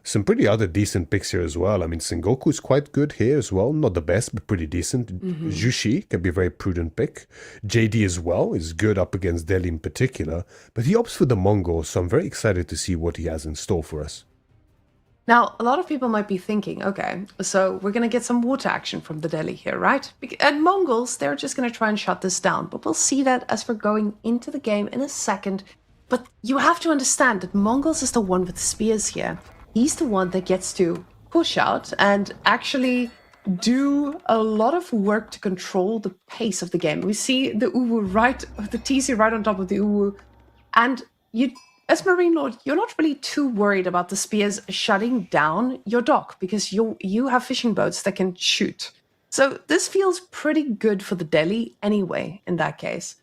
some pretty other decent picks here as well. I mean, Sengoku is quite good here as well. Not the best, but pretty decent. Jushi can be a very prudent pick. JD as well is good up against Delhi in particular, but he opts for the Mongols, so I'm very excited to see what he has in store for us. Now, a lot of people might be thinking, okay, so we're going to get some water action from the Delhi here, right? And Mongols, they're just going to try and shut this down. But we'll see that as we're going into the game in a second. But you have to understand that Mongols is the one with the spears here. He's the one that gets to push out and actually do a lot of work to control the pace of the game. We see the Uwu the TC right on top of the Uwu. And as Marine Lord, you're not really too worried about the spears shutting down your dock, because you have fishing boats that can shoot. So this feels pretty good for the Delhi anyway, in that case.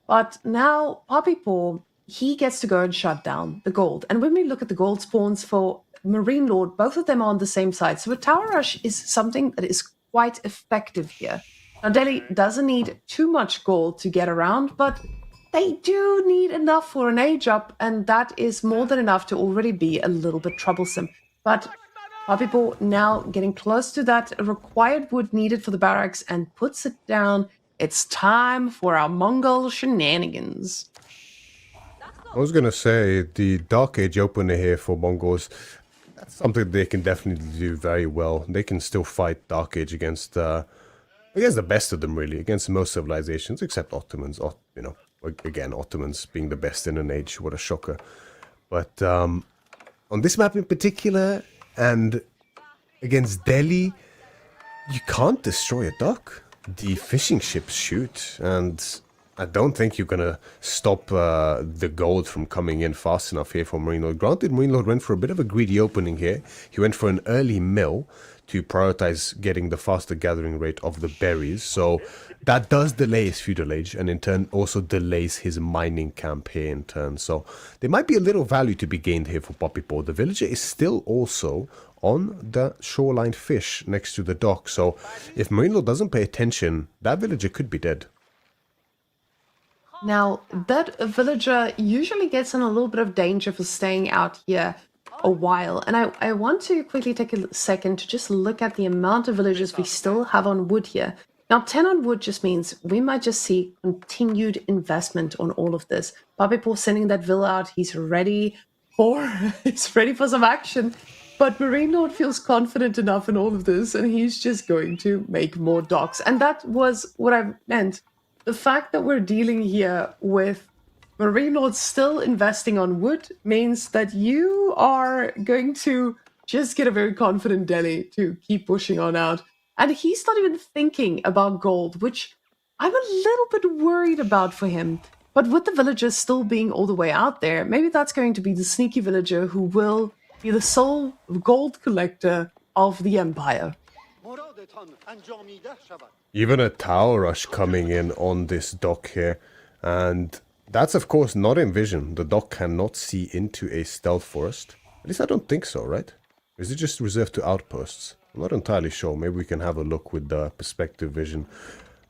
But now, Puppy Paw, he gets to go and shut down the gold. And when we look at the gold spawns for Marine Lord, both of them are on the same side. So a tower rush is something that is quite effective here. Now, Delhi doesn't need too much gold to get around, but they do need enough for an age up, and that is more than enough to already be a little bit troublesome. But Papipo now getting close to that required wood needed for the barracks and puts it down. It's time for our Mongol shenanigans. I was going to say, the Dark Age opener here for Mongols, that's something they can definitely do very well. They can still fight Dark Age against the best of them, really, against most civilizations, except Ottomans. You know, again, Ottomans being the best in an age, what a shocker. But on this map in particular, and against Delhi, you can't destroy a dock. The fishing ships shoot, and I don't think you're gonna stop the gold from coming in fast enough here for Marine Lord. Granted, Marine Lord went for a bit of a greedy opening here. He went for an early mill to prioritize getting the faster gathering rate of the berries, so that does delay his feudal age, and in turn also delays his mining camp here in turn. So there might be a little value to be gained here for Papipo. The villager is still also on the shoreline fish next to the dock, so if Marine Lord doesn't pay attention, that villager could be dead. Now, that villager usually gets in a little bit of danger for staying out here a while. And I want to quickly take a second to just look at the amount of villagers we still have on wood here. Now, 10 on wood just means we might just see continued investment on all of this. Papipo sending that villa out, he's ready for some action. But Marine Lord feels confident enough in all of this, and he's just going to make more docks. And that was what I meant. The fact that we're dealing here with Marine Lord still investing on wood means that you are going to just get a very confident Delhi to keep pushing on out. And he's not even thinking about gold, which I'm a little bit worried about for him. But with the villagers still being all the way out there, maybe that's going to be the sneaky villager who will be the sole gold collector of the empire. Even a tower rush coming in on this dock here, and that's of course not in vision. The dock cannot see into a stealth forest. At least I don't think so, right? Or is it just reserved to outposts? I'm not entirely sure. Maybe we can have a look with the perspective vision.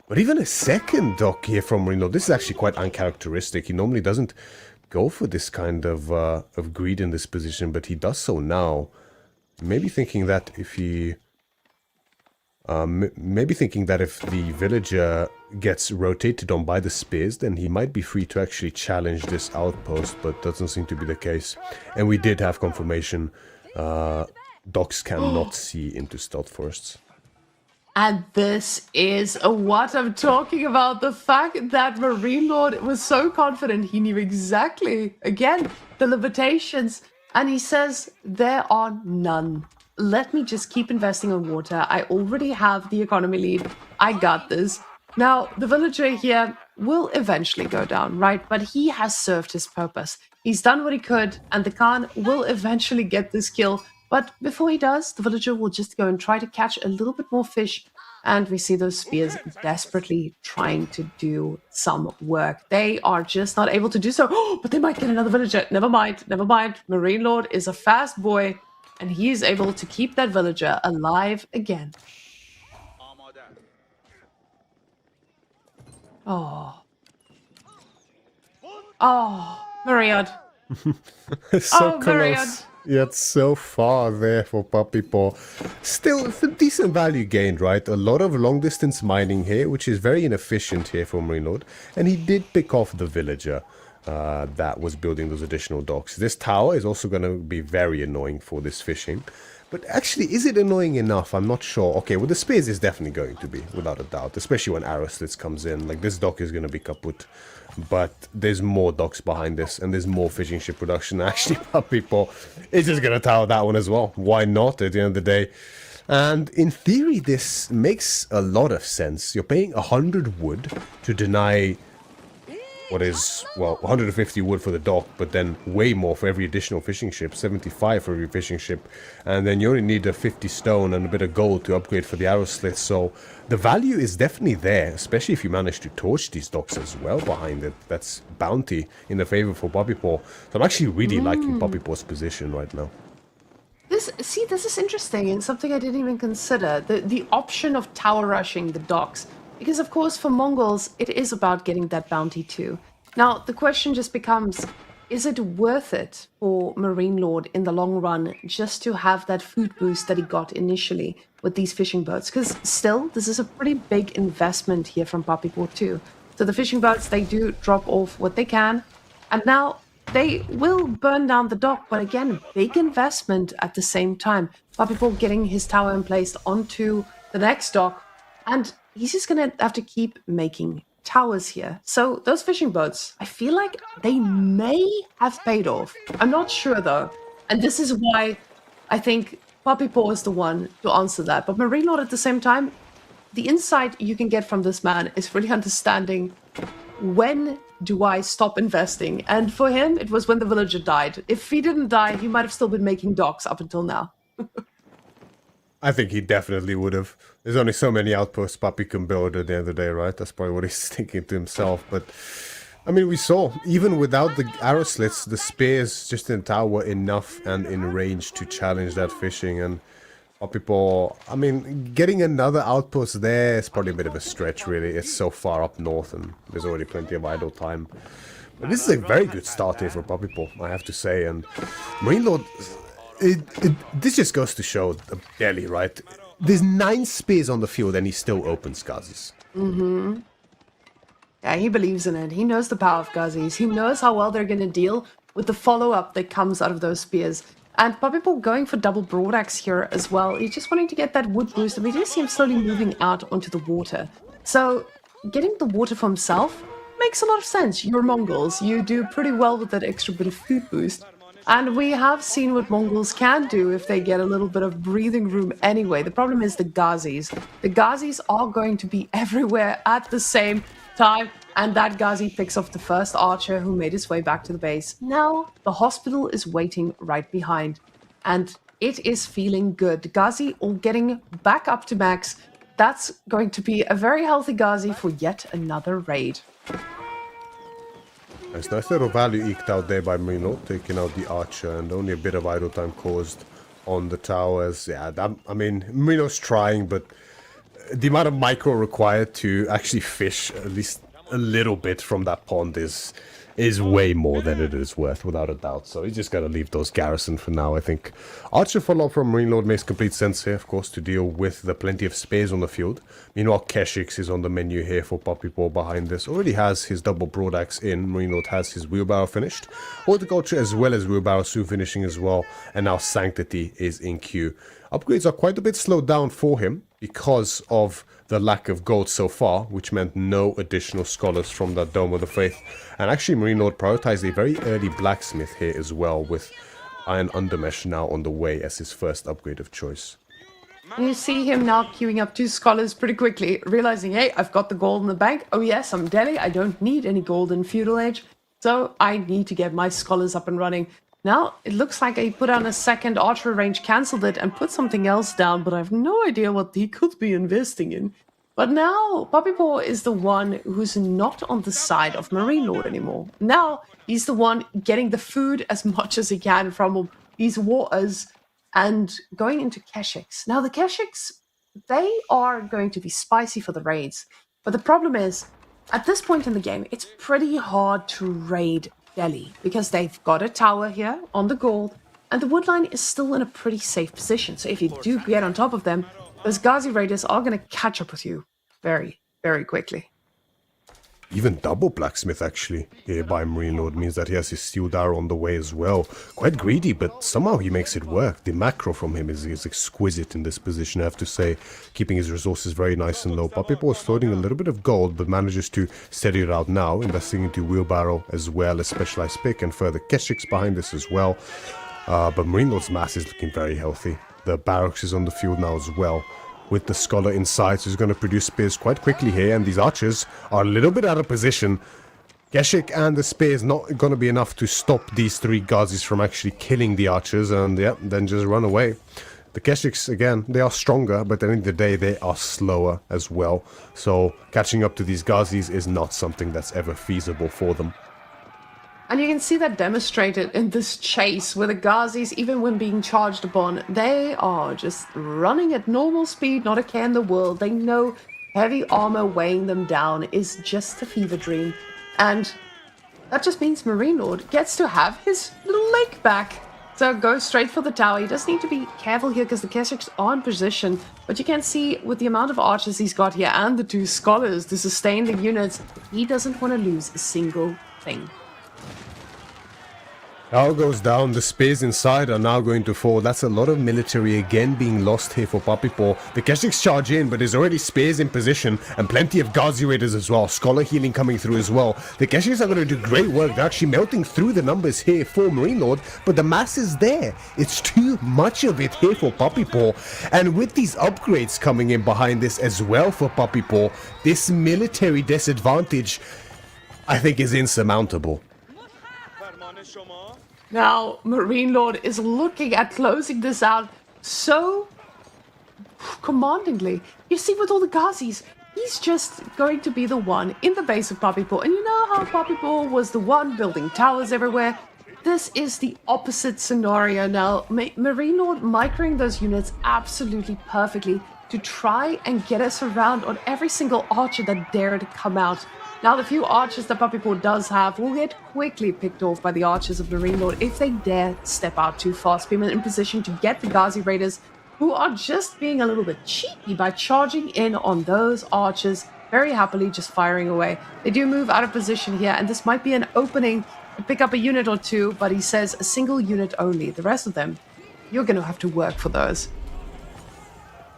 But even a second dock here from Marine Lord, this is actually quite uncharacteristic. He normally doesn't go for this kind of greed in this position, but he does so now. Maybe thinking that if he... maybe thinking that if the villager gets rotated on by the spears, then he might be free to actually challenge this outpost, but doesn't seem to be the case. And we did have confirmation. Docks cannot see into stealth forests. And this is what I'm talking about. The fact that Marine Lord was so confident he knew exactly, again, the limitations. And he says, there are none. Let me just keep investing on water. I already have the economy lead. I got this. Now, the villager here will eventually go down, right? But he has served his purpose. He's done what he could, and the Khan will eventually get this kill. But before he does, the villager will just go and try to catch a little bit more fish. And we see those spears desperately trying to do some work. They are just not able to do so. Oh, but they might get another villager. Never mind, never mind. Marine Lord is a fast boy, and he is able to keep that villager alive again. Oh. Oh, Myriad. So close, yet so far there for Papipo. Still, it's a decent value gained, right? A lot of long distance mining here, which is very inefficient here for Marine Lord. And he did pick off the villager that was building those additional docks. This tower is also going to be very annoying for this fishing. But actually, is it annoying enough? I'm not sure. Okay, well, the spears is definitely going to be, without a doubt. Especially when arrow slits comes in. Like, this dock is going to be kaput. But there's more docks behind this, and there's more fishing ship production. Actually, Papipo is just going to tower that one as well. Why not, at the end of the day? And in theory, this makes a lot of sense. You're paying 100 wood to deny... what is, well, 150 wood for the dock, but then way more for every additional fishing ship, 75 for every fishing ship, and then you only need a 50 stone and a bit of gold to upgrade for the arrow slits, so the value is definitely there, especially if you manage to torch these docks as well behind it. That's bounty in the favor for Papipo. So I'm actually really liking Papipo's position right now. This is interesting and something I didn't even consider. The option of tower rushing the docks. Because of course for Mongols, it is about getting that bounty too. Now, the question just becomes, is it worth it for Marine Lord in the long run just to have that food boost that he got initially with these fishing boats? Because still, this is a pretty big investment here from Papipur too. So the fishing boats, they do drop off what they can. And now they will burn down the dock, but again, big investment at the same time. Papipur getting his tower in place onto the next dock, and he's just gonna have to keep making towers here. So those fishing boats, I feel like they may have paid off. I'm not sure though. And this is why I think Papipur is the one to answer that. But Marine Lord at the same time, the insight you can get from this man is really understanding when do I stop investing? And for him, it was when the villager died. If he didn't die, he might have still been making docks up until now. I think he definitely would have. There's only so many outposts Papi can build at the end of the day, right? That's probably what he's thinking to himself. But, I mean, we saw, even without the arrow slits, the spears just in tower were enough and in range to challenge that fishing. And people, I mean, getting another outpost there is probably a bit of a stretch, really. It's so far up north and there's already plenty of idle time. But this is a very good start here for Papipur, I have to say. And Marine Lord, this just goes to show Delhi, right? There's 9 spears on the field and he still opens Ghazis. Mm-hmm. Yeah, he believes in it. He knows the power of Ghazis. He knows how well they're going to deal with the follow-up that comes out of those spears. And Papipur going for double broadaxe here as well. He's just wanting to get that wood boost, and we do see him slowly moving out onto the water. So, getting the water for himself makes a lot of sense. You're Mongols. You do pretty well with that extra bit of food boost. And we have seen what Mongols can do if they get a little bit of breathing room anyway. The problem is the Ghazis. The Ghazis are going to be everywhere at the same time. And that Ghazi picks off the first archer who made his way back to the base. Now, the hospital is waiting right behind. And it is feeling good. Ghazi all getting back up to max. That's going to be a very healthy Ghazi for yet another raid. Nice little value eked out there by Marine Lord, taking out the archer, and only a bit of idle time caused on the towers. Yeah, I mean, Marine Lord's trying, but the amount of micro required to actually fish at least a little bit from that pond is way more than it is worth, without a doubt. So he's just got to leave those garrison for now, I think. Archer follow-up from Marine Lord makes complete sense here, of course, to deal with the plenty of spares on the field. Meanwhile, Keshix is on the menu here for Papipur behind this. Already has his double broadaxe in. Marine Lord has his wheelbarrow finished. Horticulture as well as wheelbarrow soon finishing as well. And now Sanctity is in queue. Upgrades are quite a bit slowed down for him because of the lack of gold so far, which meant no additional scholars from that Dome of the Faith. And actually Marine Lord prioritized a very early blacksmith here as well, with Iron Undermesh now on the way as his first upgrade of choice. You see him now queuing up 2 scholars pretty quickly, realizing, hey, I've got the gold in the bank. Oh yes, I'm Delhi, I don't need any gold in Feudal Age, so I need to get my scholars up and running. Now, it looks like he put on a second archer range, cancelled it, and put something else down, but I have no idea what he could be investing in. But now, Papipur is the one who's not on the side of Marine Lord anymore. Now, he's the one getting the food as much as he can from these waters and going into Keshix. Now, the Keshix, they are going to be spicy for the raids. But the problem is, at this point in the game, it's pretty hard to raid Delhi, because they've got a tower here on the gold, and the woodline is still in a pretty safe position. So if you do get on top of them, those Ghazi raiders are going to catch up with you very, very quickly. Even double blacksmith actually here by Marine Lord means that he has his steel arrow on the way as well. Quite greedy, but somehow he makes it work. The macro from him is exquisite in this position, I have to say, keeping his resources very nice and low. Papipur is floating a little bit of gold, but manages to steady it out now, investing into wheelbarrow as well as specialized pick, and further Keshix behind this as well. But Marine Lord's mass is looking very healthy. The barracks is on the field now as well, with the scholar inside, so he's going to produce spears quite quickly here, and these archers are a little bit out of position. Keshik and the spears not going to be enough to stop these 3 Ghazis from actually killing the archers, and yeah, then just run away. The Keshiks, again, they are stronger, but at the end of the day, they are slower as well. So catching up to these Ghazis is not something that's ever feasible for them. And you can see that demonstrated in this chase where the Ghazis, even when being charged upon, they are just running at normal speed, not a care in the world. They know heavy armor weighing them down is just a fever dream. And that just means Marine Lord gets to have his little leg back. So go straight for the tower. He does need to be careful here because the Keswiks are in position. But you can see with the amount of archers he's got here and the 2 scholars to sustain the units, he doesn't want to lose a single thing. Tower goes down, the spears inside are now going to fall. That's a lot of military again being lost here for Papipo. The Keswiks charge in, but there's already spears in position and plenty of Ghazi Raiders as well. Scholar healing coming through as well. The Keswiks are going to do great work. They're actually melting through the numbers here for Marine Lord, but the mass is there. It's too much of it here for Papipo. And with these upgrades coming in behind this as well for Papipo, this military disadvantage, I think, is insurmountable. Now, Marine Lord is looking at closing this out so commandingly. You see, with all the Ghazis, he's just going to be the one in the base of Papipo. And you know how Papipo was the one building towers everywhere? This is the opposite scenario now. Marine Lord microing those units absolutely perfectly to try and get us around on every single archer that dare to come out. Now, the few archers that Papipo does have will get quickly picked off by the archers of Marine Lord if they dare step out too fast. Being in position to get the Ghazi Raiders, who are just being a little bit cheeky by charging in on those archers, very happily just firing away. They do move out of position here, and this might be an opening to pick up a unit or two, but he says a single unit only. The rest of them, you're going to have to work for those.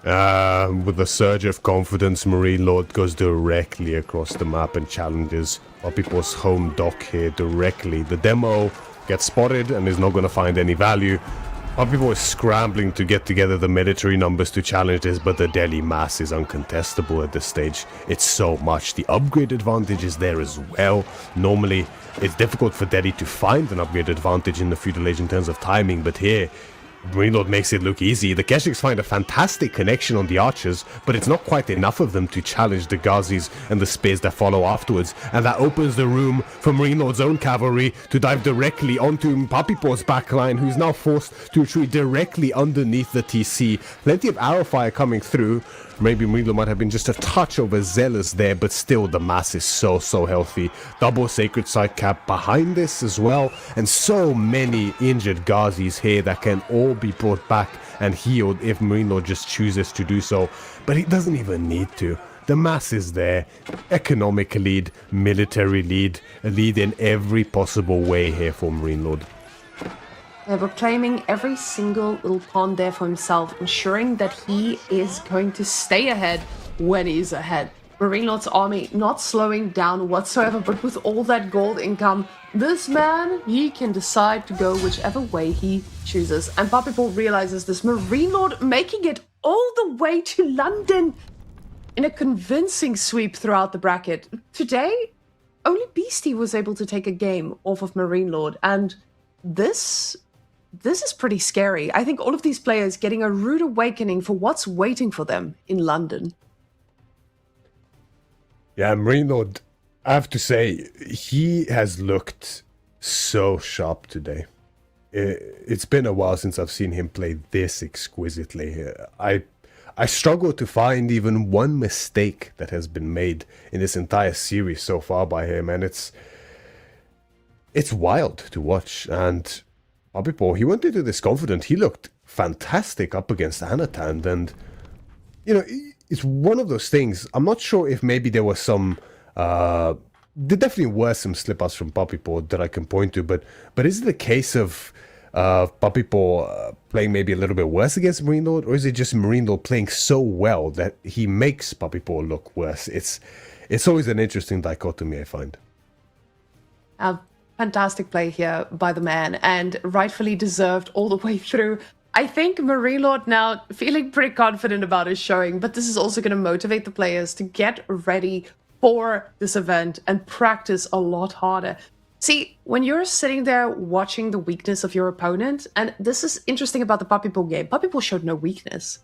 With a surge of confidence, Marine Lord goes directly across the map and challenges Papipo's home dock here directly. The demo gets spotted and is not going to find any value. Papipo is scrambling to get together the military numbers to challenge this, but the Delhi mass is uncontestable at this stage. It's so much. The upgrade advantage is there as well. Normally, it's difficult for Delhi to find an upgrade advantage in the feudal age in terms of timing, but here, Marine Lord makes it look easy. The Keswiks find a fantastic connection on the archers, but it's not quite enough of them to challenge the Ghazis and the spears that follow afterwards, and that opens the room for Marine Lord's own cavalry to dive directly onto Papipo's backline, who's now forced to retreat directly underneath the TC. Plenty of arrow fire coming through. Maybe Marine Lord might have been just a touch overzealous there, but still the mass is so healthy. Double Sacred Site cap behind this as well, and so many injured Ghazis here that can all be brought back and healed if Marine Lord just chooses to do so. But he doesn't even need to. The mass is there. Economic lead, military lead, a lead in every possible way here for Marine Lord. They're reclaiming every single little pawn there for himself, ensuring that he is going to stay ahead when he's ahead. Marine Lord's army not slowing down whatsoever, but with all that gold income, this man, he can decide to go whichever way he chooses. And Papipo realizes this. Marine Lord making it all the way to London in a convincing sweep throughout the bracket. Today, only Beastie was able to take a game off of Marine Lord, and this is pretty scary. I think all of these players getting a rude awakening for what's waiting for them in London. Yeah, Marine Lord, I have to say, he has looked so sharp today. It's been a while since I've seen him play this exquisitely. I struggle to find even one mistake that has been made in this entire series so far by him, and it's wild to watch. And Papipo, he went into this confident. He looked fantastic up against Anatan, and you know, it's one of those things. I'm not sure if maybe there was some there definitely were some slip-ups from Papipo that I can point to, but is it a case of Papipo playing maybe a little bit worse against Marine Lord, or is it just Marine Lord playing so well that he makes Papipo look worse? It's always an interesting dichotomy, I find. Fantastic play here by the man, and rightfully deserved all the way through. I think Marine Lord now feeling pretty confident about his showing, but this is also going to motivate the players to get ready for this event and practice a lot harder. See, when you're sitting there watching the weakness of your opponent, and this is interesting about the Papipo game, Papipo showed no weakness,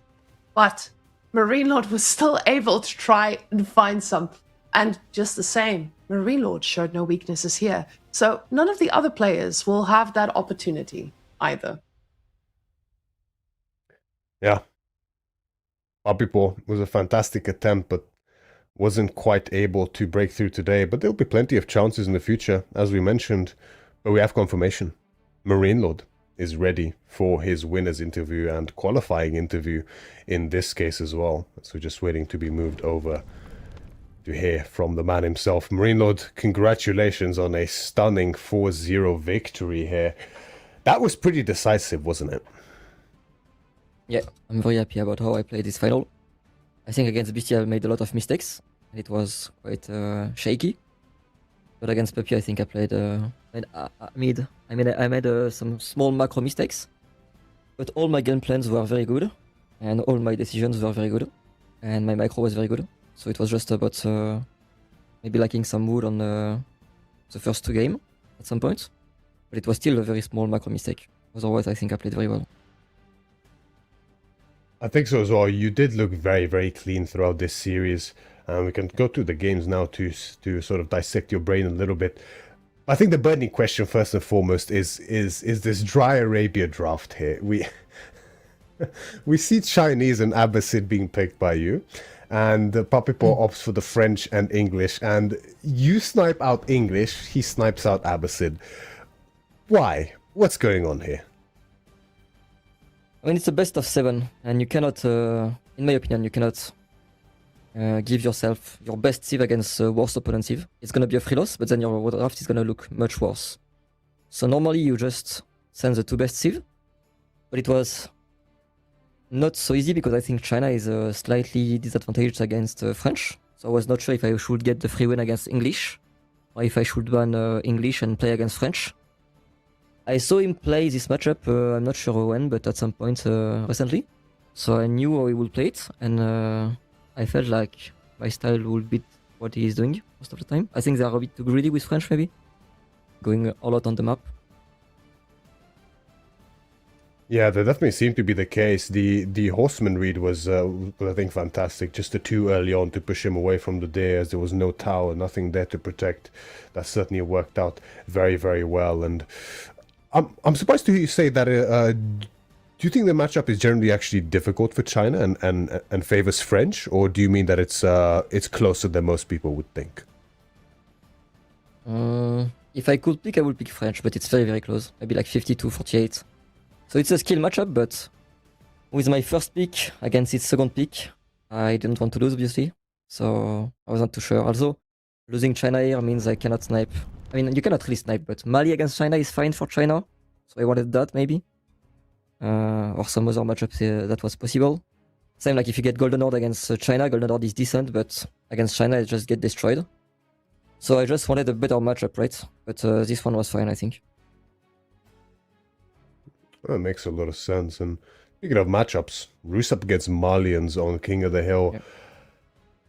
but Marine Lord was still able to try and find some. And just the same, Marine Lord showed no weaknesses here. So none of the other players will have that opportunity either. Yeah. Papipo was a fantastic attempt, but wasn't quite able to break through today. But there'll be plenty of chances in the future, as we mentioned. But we have confirmation. Marine Lord is ready for his winner's interview and qualifying interview in this case as well. So just waiting to be moved over to hear from the man himself. Marine Lord, congratulations on a stunning 4-0 victory here. That was pretty decisive, wasn't it? Yeah, I'm very happy about how I played this final. I think against Beastie I made a lot of mistakes, and it was quite shaky. But against Puppy I think I played... I made some small macro mistakes. But all my game plans were very good, and all my decisions were very good, and my micro was very good. So it was just about maybe lacking some wood on the first 2 games at some point. But it was still a very small macro mistake. Otherwise I think I played very well. I think so as well. You did look very, very clean throughout this series. We can go through the games now to sort of dissect your brain a little bit. I think the burning question first and foremost is this Dry Arabia draft here. We see Chinese and Abbasid being picked by you, and Papipo opts for the French and English, and you snipe out English, he snipes out Abbasid. Why? What's going on here? I mean, it's a best of 7, and you cannot, in my opinion, you cannot give yourself your best sieve against worst opponent sieve. It's gonna be a free loss, but then your draft is gonna look much worse. So normally you just send the 2 best sieve, but it was not so easy because I think China is slightly disadvantaged against French. So I was not sure if I should get the free win against English, or if I should ban English and play against French. I saw him play this matchup, I'm not sure when, but at some point recently. So I knew how he would play it, and I felt like my style would beat what he is doing most of the time. I think they are a bit too greedy with French, maybe. Going all out on the map. Yeah, that definitely seemed to be the case. The horseman read was, I think, fantastic. Just too early on to push him away from the deer, as there was no tower, nothing there to protect. That certainly worked out very, very well. And I'm surprised to hear you say that. Do you think the matchup is generally actually difficult for China and favors French, or do you mean that it's closer than most people would think? If I could pick, I would pick French, but it's very, very close. Maybe like 52-48. So it's a skill matchup, but with my first pick against its second pick, I didn't want to lose, obviously. So I was not too sure. Also, losing China here means I cannot snipe. I mean, you cannot really snipe, but Mali against China is fine for China. So I wanted that, maybe. Or some other matchups that was possible. Same like if you get Golden Horde against China, Golden Horde is decent, but against China it just get destroyed. So I just wanted a better matchup, right? But this one was fine, I think. That makes a lot of sense. And speaking of matchups, Rus up against Malians on King of the Hill. Yep.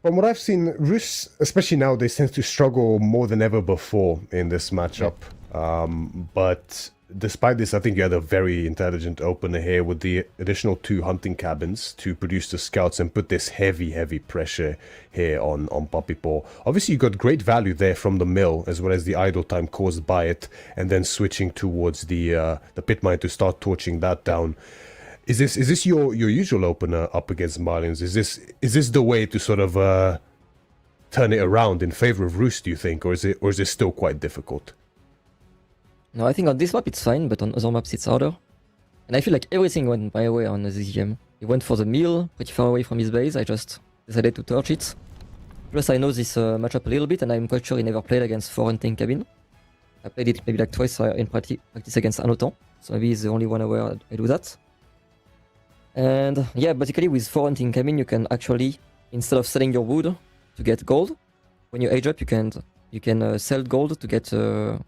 From what I've seen, Rus, especially nowadays, tends to struggle more than ever before in this matchup. Yep. But despite this, I think you had a very intelligent opener here with the additional 2 hunting cabins to produce the scouts and put this heavy pressure here on Papipo. Obviously, you got great value there from the mill, as well as the idle time caused by it, and then switching towards the pit mine to start torching that down. Is this your usual opener up against Malians? Is this the way to sort of turn it around in favor of Rus, do you think, or is it still quite difficult? No, I think on this map it's fine, but on other maps it's harder. And I feel like everything went my way on this game. He went for the mill, pretty far away from his base, I just decided to torch it. Plus I know this matchup a little bit, and I'm quite sure he never played against 4 hunting cabin. I played it maybe like twice in practice against Anotan, so maybe he's the only one aware I do that. And yeah, basically with 4 hunting cabin you can actually, instead of selling your wood to get gold, when you age up you can sell gold to get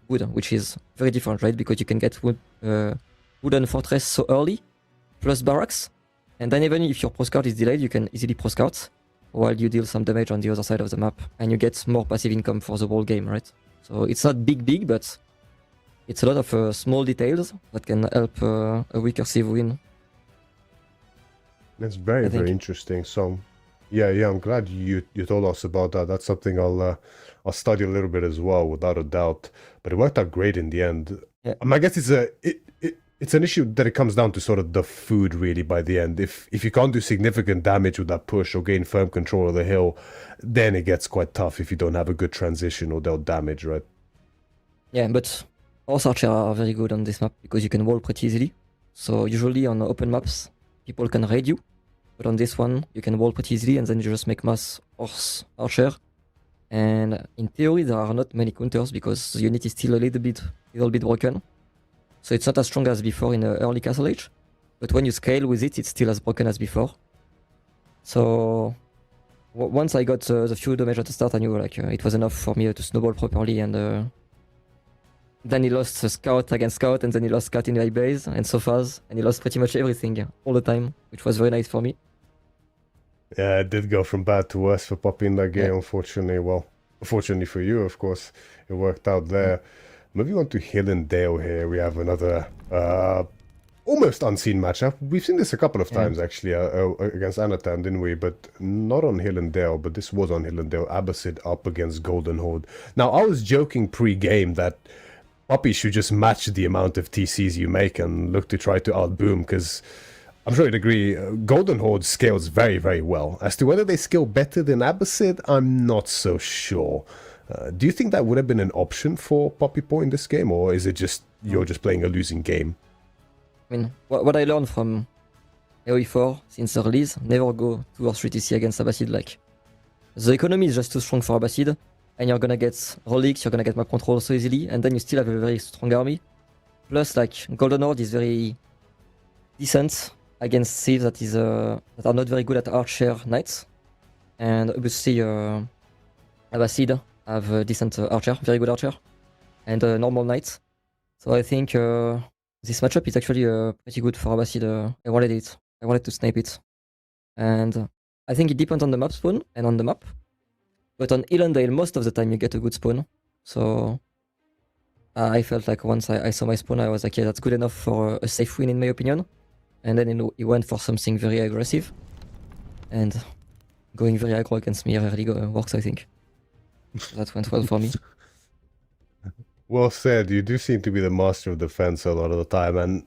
wood, which is very different, right? Because you can get wooden fortress so early, plus barracks, and then even if your pro scout is delayed, you can easily pro scout while you deal some damage on the other side of the map, and you get more passive income for the whole game, right? So it's not big, but it's a lot of small details that can help a weaker sieve win. That's very interesting. So Yeah, I'm glad you told us about that. That's something I'll study a little bit as well, without a doubt. But it worked out great in the end. Yeah. I guess it's an issue that it comes down to sort of the food really by the end. If you can't do significant damage with that push or gain firm control of the hill, then it gets quite tough if you don't have a good transition or dealt damage, right? Yeah, but horse archer are very good on this map because you can wall pretty easily. So usually on open maps, people can raid you. But on this one, you can wall pretty easily and then you just make mass horse archer. And in theory, there are not many counters because the unit is still a little bit broken. So it's not as strong as before in early Castle Age. But when you scale with it, it's still as broken as before. So once I got the few damage at the start, I knew like it was enough for me to snowball properly. And then he lost scout against scout, and then he lost scout in my base and sofas, and he lost pretty much everything all the time, which was very nice for me. Yeah, it did go from bad to worse for Poppy in that game, unfortunately. Well, fortunately for you, of course, it worked out there. Moving on to Hill and Dale here, we have another almost unseen matchup. We've seen this a couple of times, actually, against Anatan, didn't we? But not on Hill and Dale, but this was on Hill and Dale. Abbasid up against Golden Horde. Now, I was joking pre-game that Poppy should just match the amount of TCs you make and look to try to outboom, because I'm sure you'd agree, Golden Horde scales very, very well. As to whether they scale better than Abbasid, I'm not so sure. Do you think that would have been an option for Poppy Paw in this game, or is it just you're just playing a losing game? I mean, what I learned from AoE4 since the release, never go 2 or 3 TC against Abbasid. Like, the economy is just too strong for Abbasid, and you're gonna get relics, you're gonna get map control so easily, and then you still have a very strong army. Plus, like, Golden Horde is very decent against thieves that are not very good at archer knights, and obviously Abbasid have a decent archer, very good archer, and normal knights. So I think this matchup is actually pretty good for Abbasid. I wanted it. I wanted to snipe it, and I think it depends on the map spawn and on the map. But on Illandale, most of the time you get a good spawn. So I felt like once I saw my spawn, I was like, yeah, that's good enough for a safe win in my opinion. And then he went for something very aggressive. And going very aggro against me rarely works, I think. So that went well for me. Well said. You do seem to be the master of defense a lot of the time, and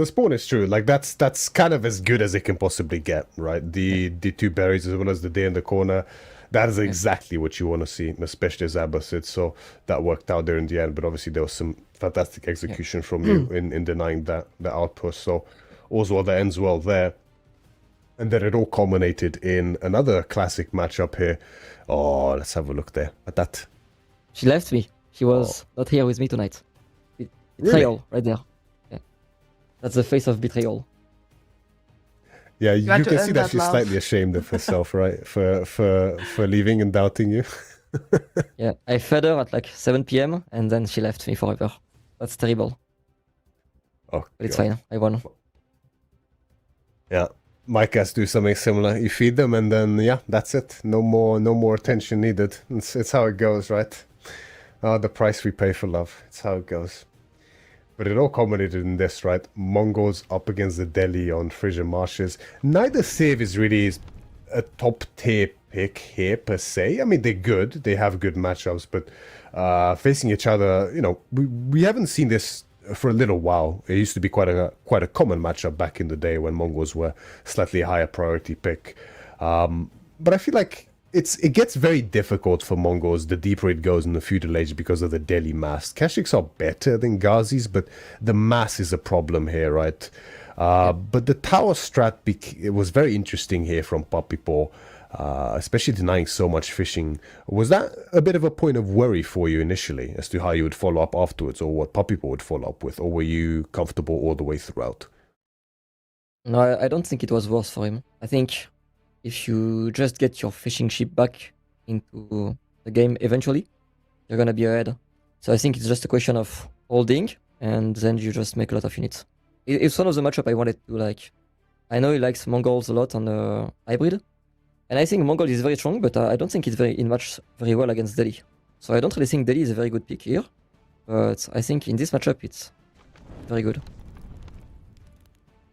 the spawn is true. Like that's kind of as good as it can possibly get, right? The 2 berries as well as the day in the corner. That is exactly what you want to see, especially as Abbasid. So that worked out there in the end. But obviously there was some fantastic execution from you in denying that outpost. So all's well that ends well there. And then it all culminated in another classic matchup here. Oh, let's have a look there at that. She left me. She was not here with me tonight. Betrayal, right there. Yeah. That's the face of betrayal. Yeah, you can see that that she's love. slightly ashamed of herself, right? For leaving and doubting you. Yeah, I fed her at like 7 PM and then she left me forever. That's terrible. Oh, But it's God. fine. I won. Yeah, my cats do something similar. You feed them, and then yeah, that's it. No more attention needed. It's how it goes, right? The price we pay for love. It's how it goes. But it all culminated in this, right? Mongols up against the Delhi on Frisian Marshes. Neither save is really a top tier pick here per se. I mean, they're good. They have good matchups, but facing each other, you know, we haven't seen this for a little while. It used to be quite a common matchup back in the day when Mongols were slightly higher priority pick. But I feel like it gets very difficult for Mongols the deeper it goes in the feudal age because of the Delhi mass. Kashyyyks are better than Ghazis, but the mass is a problem here, right? But the tower strat it was very interesting here from Poppy Paw, especially denying so much fishing. Was that a bit of a point of worry for you initially as to how you would follow up afterwards, or what Poppy Paw would follow up with, or were you comfortable all the way throughout? No, I don't think it was worse for him. I think if you just get your fishing ship back into the game eventually, you're gonna be ahead. So I think it's just a question of holding, and then you just make a lot of units. It's one of the matchup I wanted to like. I know he likes Mongols a lot on the hybrid, and I think Mongol is very strong, but I don't think it's match very well against Delhi. So I don't really think Delhi is a very good pick here, but I think in this matchup it's very good.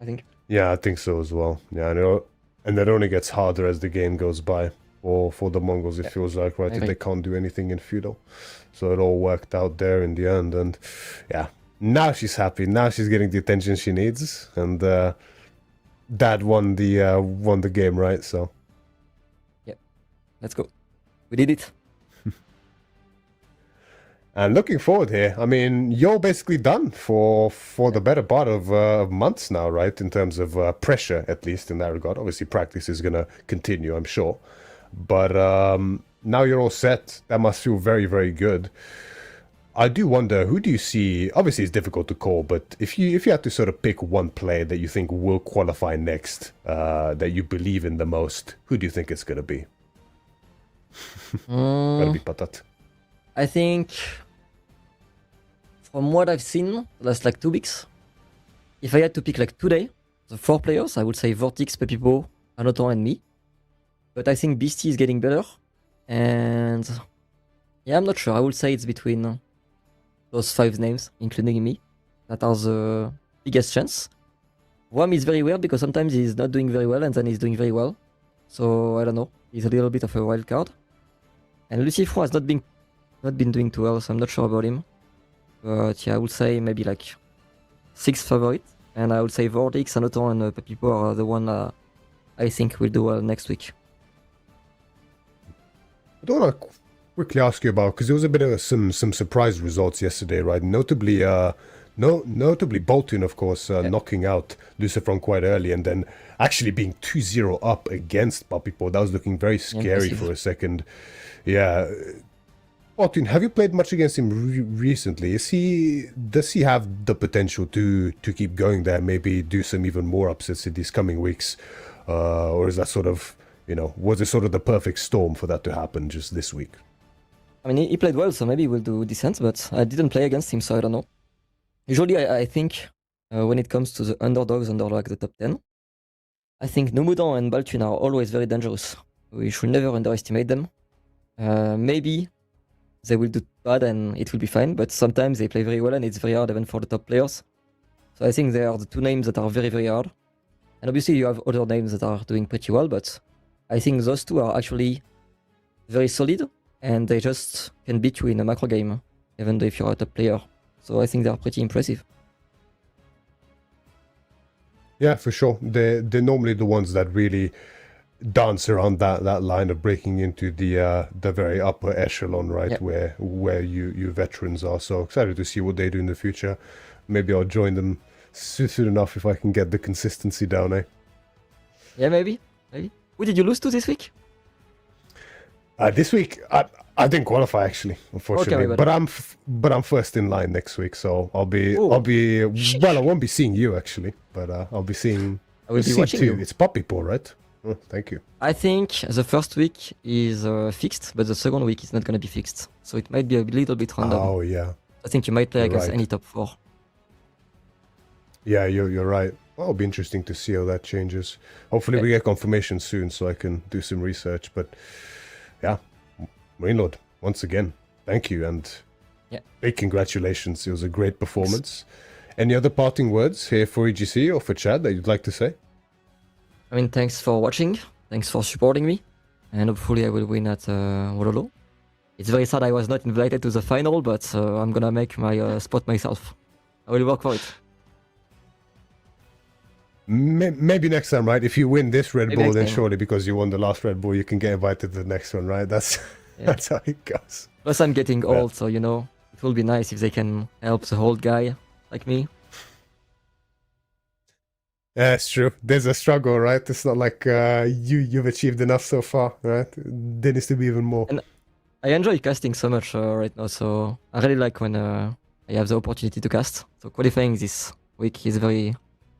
I think. Yeah, I think so as well. Yeah, I know. And that only gets harder as the game goes by. Or for the Mongols, it feels like, right? If they can't do anything in feudal. So it all worked out there in the end. And yeah, now she's happy. Now she's getting the attention she needs. And Dad won the game, right? So Yep. Let's go. We did it. And looking forward here, I mean, you're basically done for the better part of months now, right? In terms of pressure, at least in that regard. Obviously, practice is going to continue, I'm sure. But now you're all set. That must feel very, very good. I do wonder, who do you see? Obviously, it's difficult to call, but if you had to sort of pick one player that you think will qualify next, that you believe in the most, who do you think it's going to be? Gotta be Patat. I think, from what I've seen the last like 2 weeks, if I had to pick like today, the 4 players, I would say Vortix, Pepipo, Anoton, and me. But I think Beastie is getting better. And yeah, I'm not sure. I would say it's between those 5 names, including me, that are the biggest chance. Wham is very weird because sometimes he's not doing very well and then he's doing very well. So I don't know. He's a little bit of a wild card. And Lucifro has not been doing too well, so I'm not sure about him. But yeah, I would say maybe like 6 favorites. And I would say Vortix, Anoton, and Pepipo are the one I think will do well next week. I don't want to quickly ask you about, because there was a bit of some surprise results yesterday, right? Notably Bolton, of course, knocking out Lucifron quite early, and then actually being 2-0 up against Papipo. That was looking very scary for a second. Yeah. Bolton, have you played much against him recently? Does he have the potential to keep going there, maybe do some even more upsets in these coming weeks? Or is that sort of, was it sort of the perfect storm for that to happen just this week? I mean, he played well, so maybe we'll do decent, but I didn't play against him, so I don't know. Usually, I think when it comes to the underdogs under like the top 10, I think Numudon and Baltun are always very dangerous. We should never underestimate them. Maybe they will do bad and it will be fine, but sometimes they play very well and it's very hard even for the top players. So I think they are the 2 names that are very, very hard. And obviously you have other names that are doing pretty well, but I think those 2 are actually very solid and they just can beat you in a macro game, even though if you're a top player. So I think they are pretty impressive. Yeah, for sure. They're normally the ones that really dance around that line of breaking into the very upper echelon, right? Yep. Where you veterans are. So excited to see what they do in the future. Maybe I'll join them soon enough if I can get the consistency down, eh? Yeah, maybe. Who did you lose to this week? This week, I didn't qualify actually, unfortunately. Okay, but I'm first in line next week, so I'll be well. I won't be seeing you actually, but I'll be seeing. I will be watching you. It's Papipo, right? Oh, thank you. I think the first week is fixed, but the second week is not going to be fixed, so it might be a little bit random. Oh yeah. I think you might play against right. any top 4. Yeah, you're right. Well, it'll be interesting to see how that changes. Hopefully we get confirmation soon so I can do some research. But yeah, Marine Lord, once again, thank you and big congratulations. It was a great performance. Any other parting words here for EGC or for Chad that you'd like to say? I mean, thanks for watching, thanks for supporting me, and hopefully I will win at Wololo. It's very sad I was not invited to the final, but I'm gonna make my spot myself. I will work for it. Maybe next time, right? If you win this Red Bull, then surely because you won the last Red Bull, you can get invited to the next one, right? That's how it goes. Plus, I'm getting old, so it will be nice if they can help the old guy like me. Yeah, it's true. There's a struggle, right? It's not like you've achieved enough so far, right? There needs to be even more. And I enjoy casting so much right now, so I really like when I have the opportunity to cast. So qualifying this week is very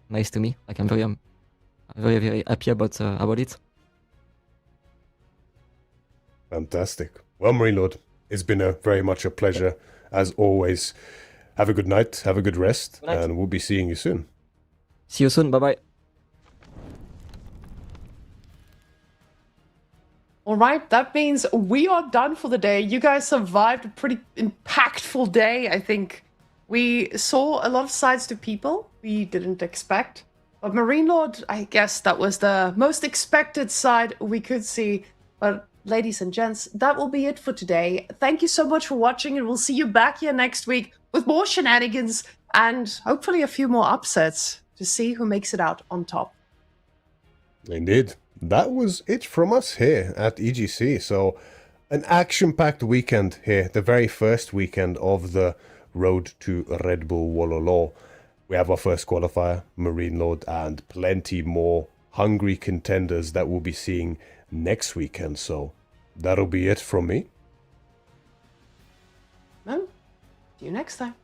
nice to me. Like I'm very, very happy about it. Fantastic. Well, Marine Lord, it's been very much a pleasure as always. Have a good night, have a good rest, and we'll be seeing you soon. See you soon. Bye bye. All right, that means we are done for the day. You guys survived a pretty impactful day, I think. We saw a lot of sides to people we didn't expect. But Marine Lord, I guess that was the most expected side we could see. But ladies and gents, that will be it for today. Thank you so much for watching, and we'll see you back here next week with more shenanigans and hopefully a few more upsets to see who makes it out on top. Indeed. That was it from us here at EGC. So an action-packed weekend here, the very first weekend of the road to Red Bull Wololo. We have our first qualifier, Marine Lord, and plenty more hungry contenders that we'll be seeing next weekend. So that'll be it from me. Well, see you next time.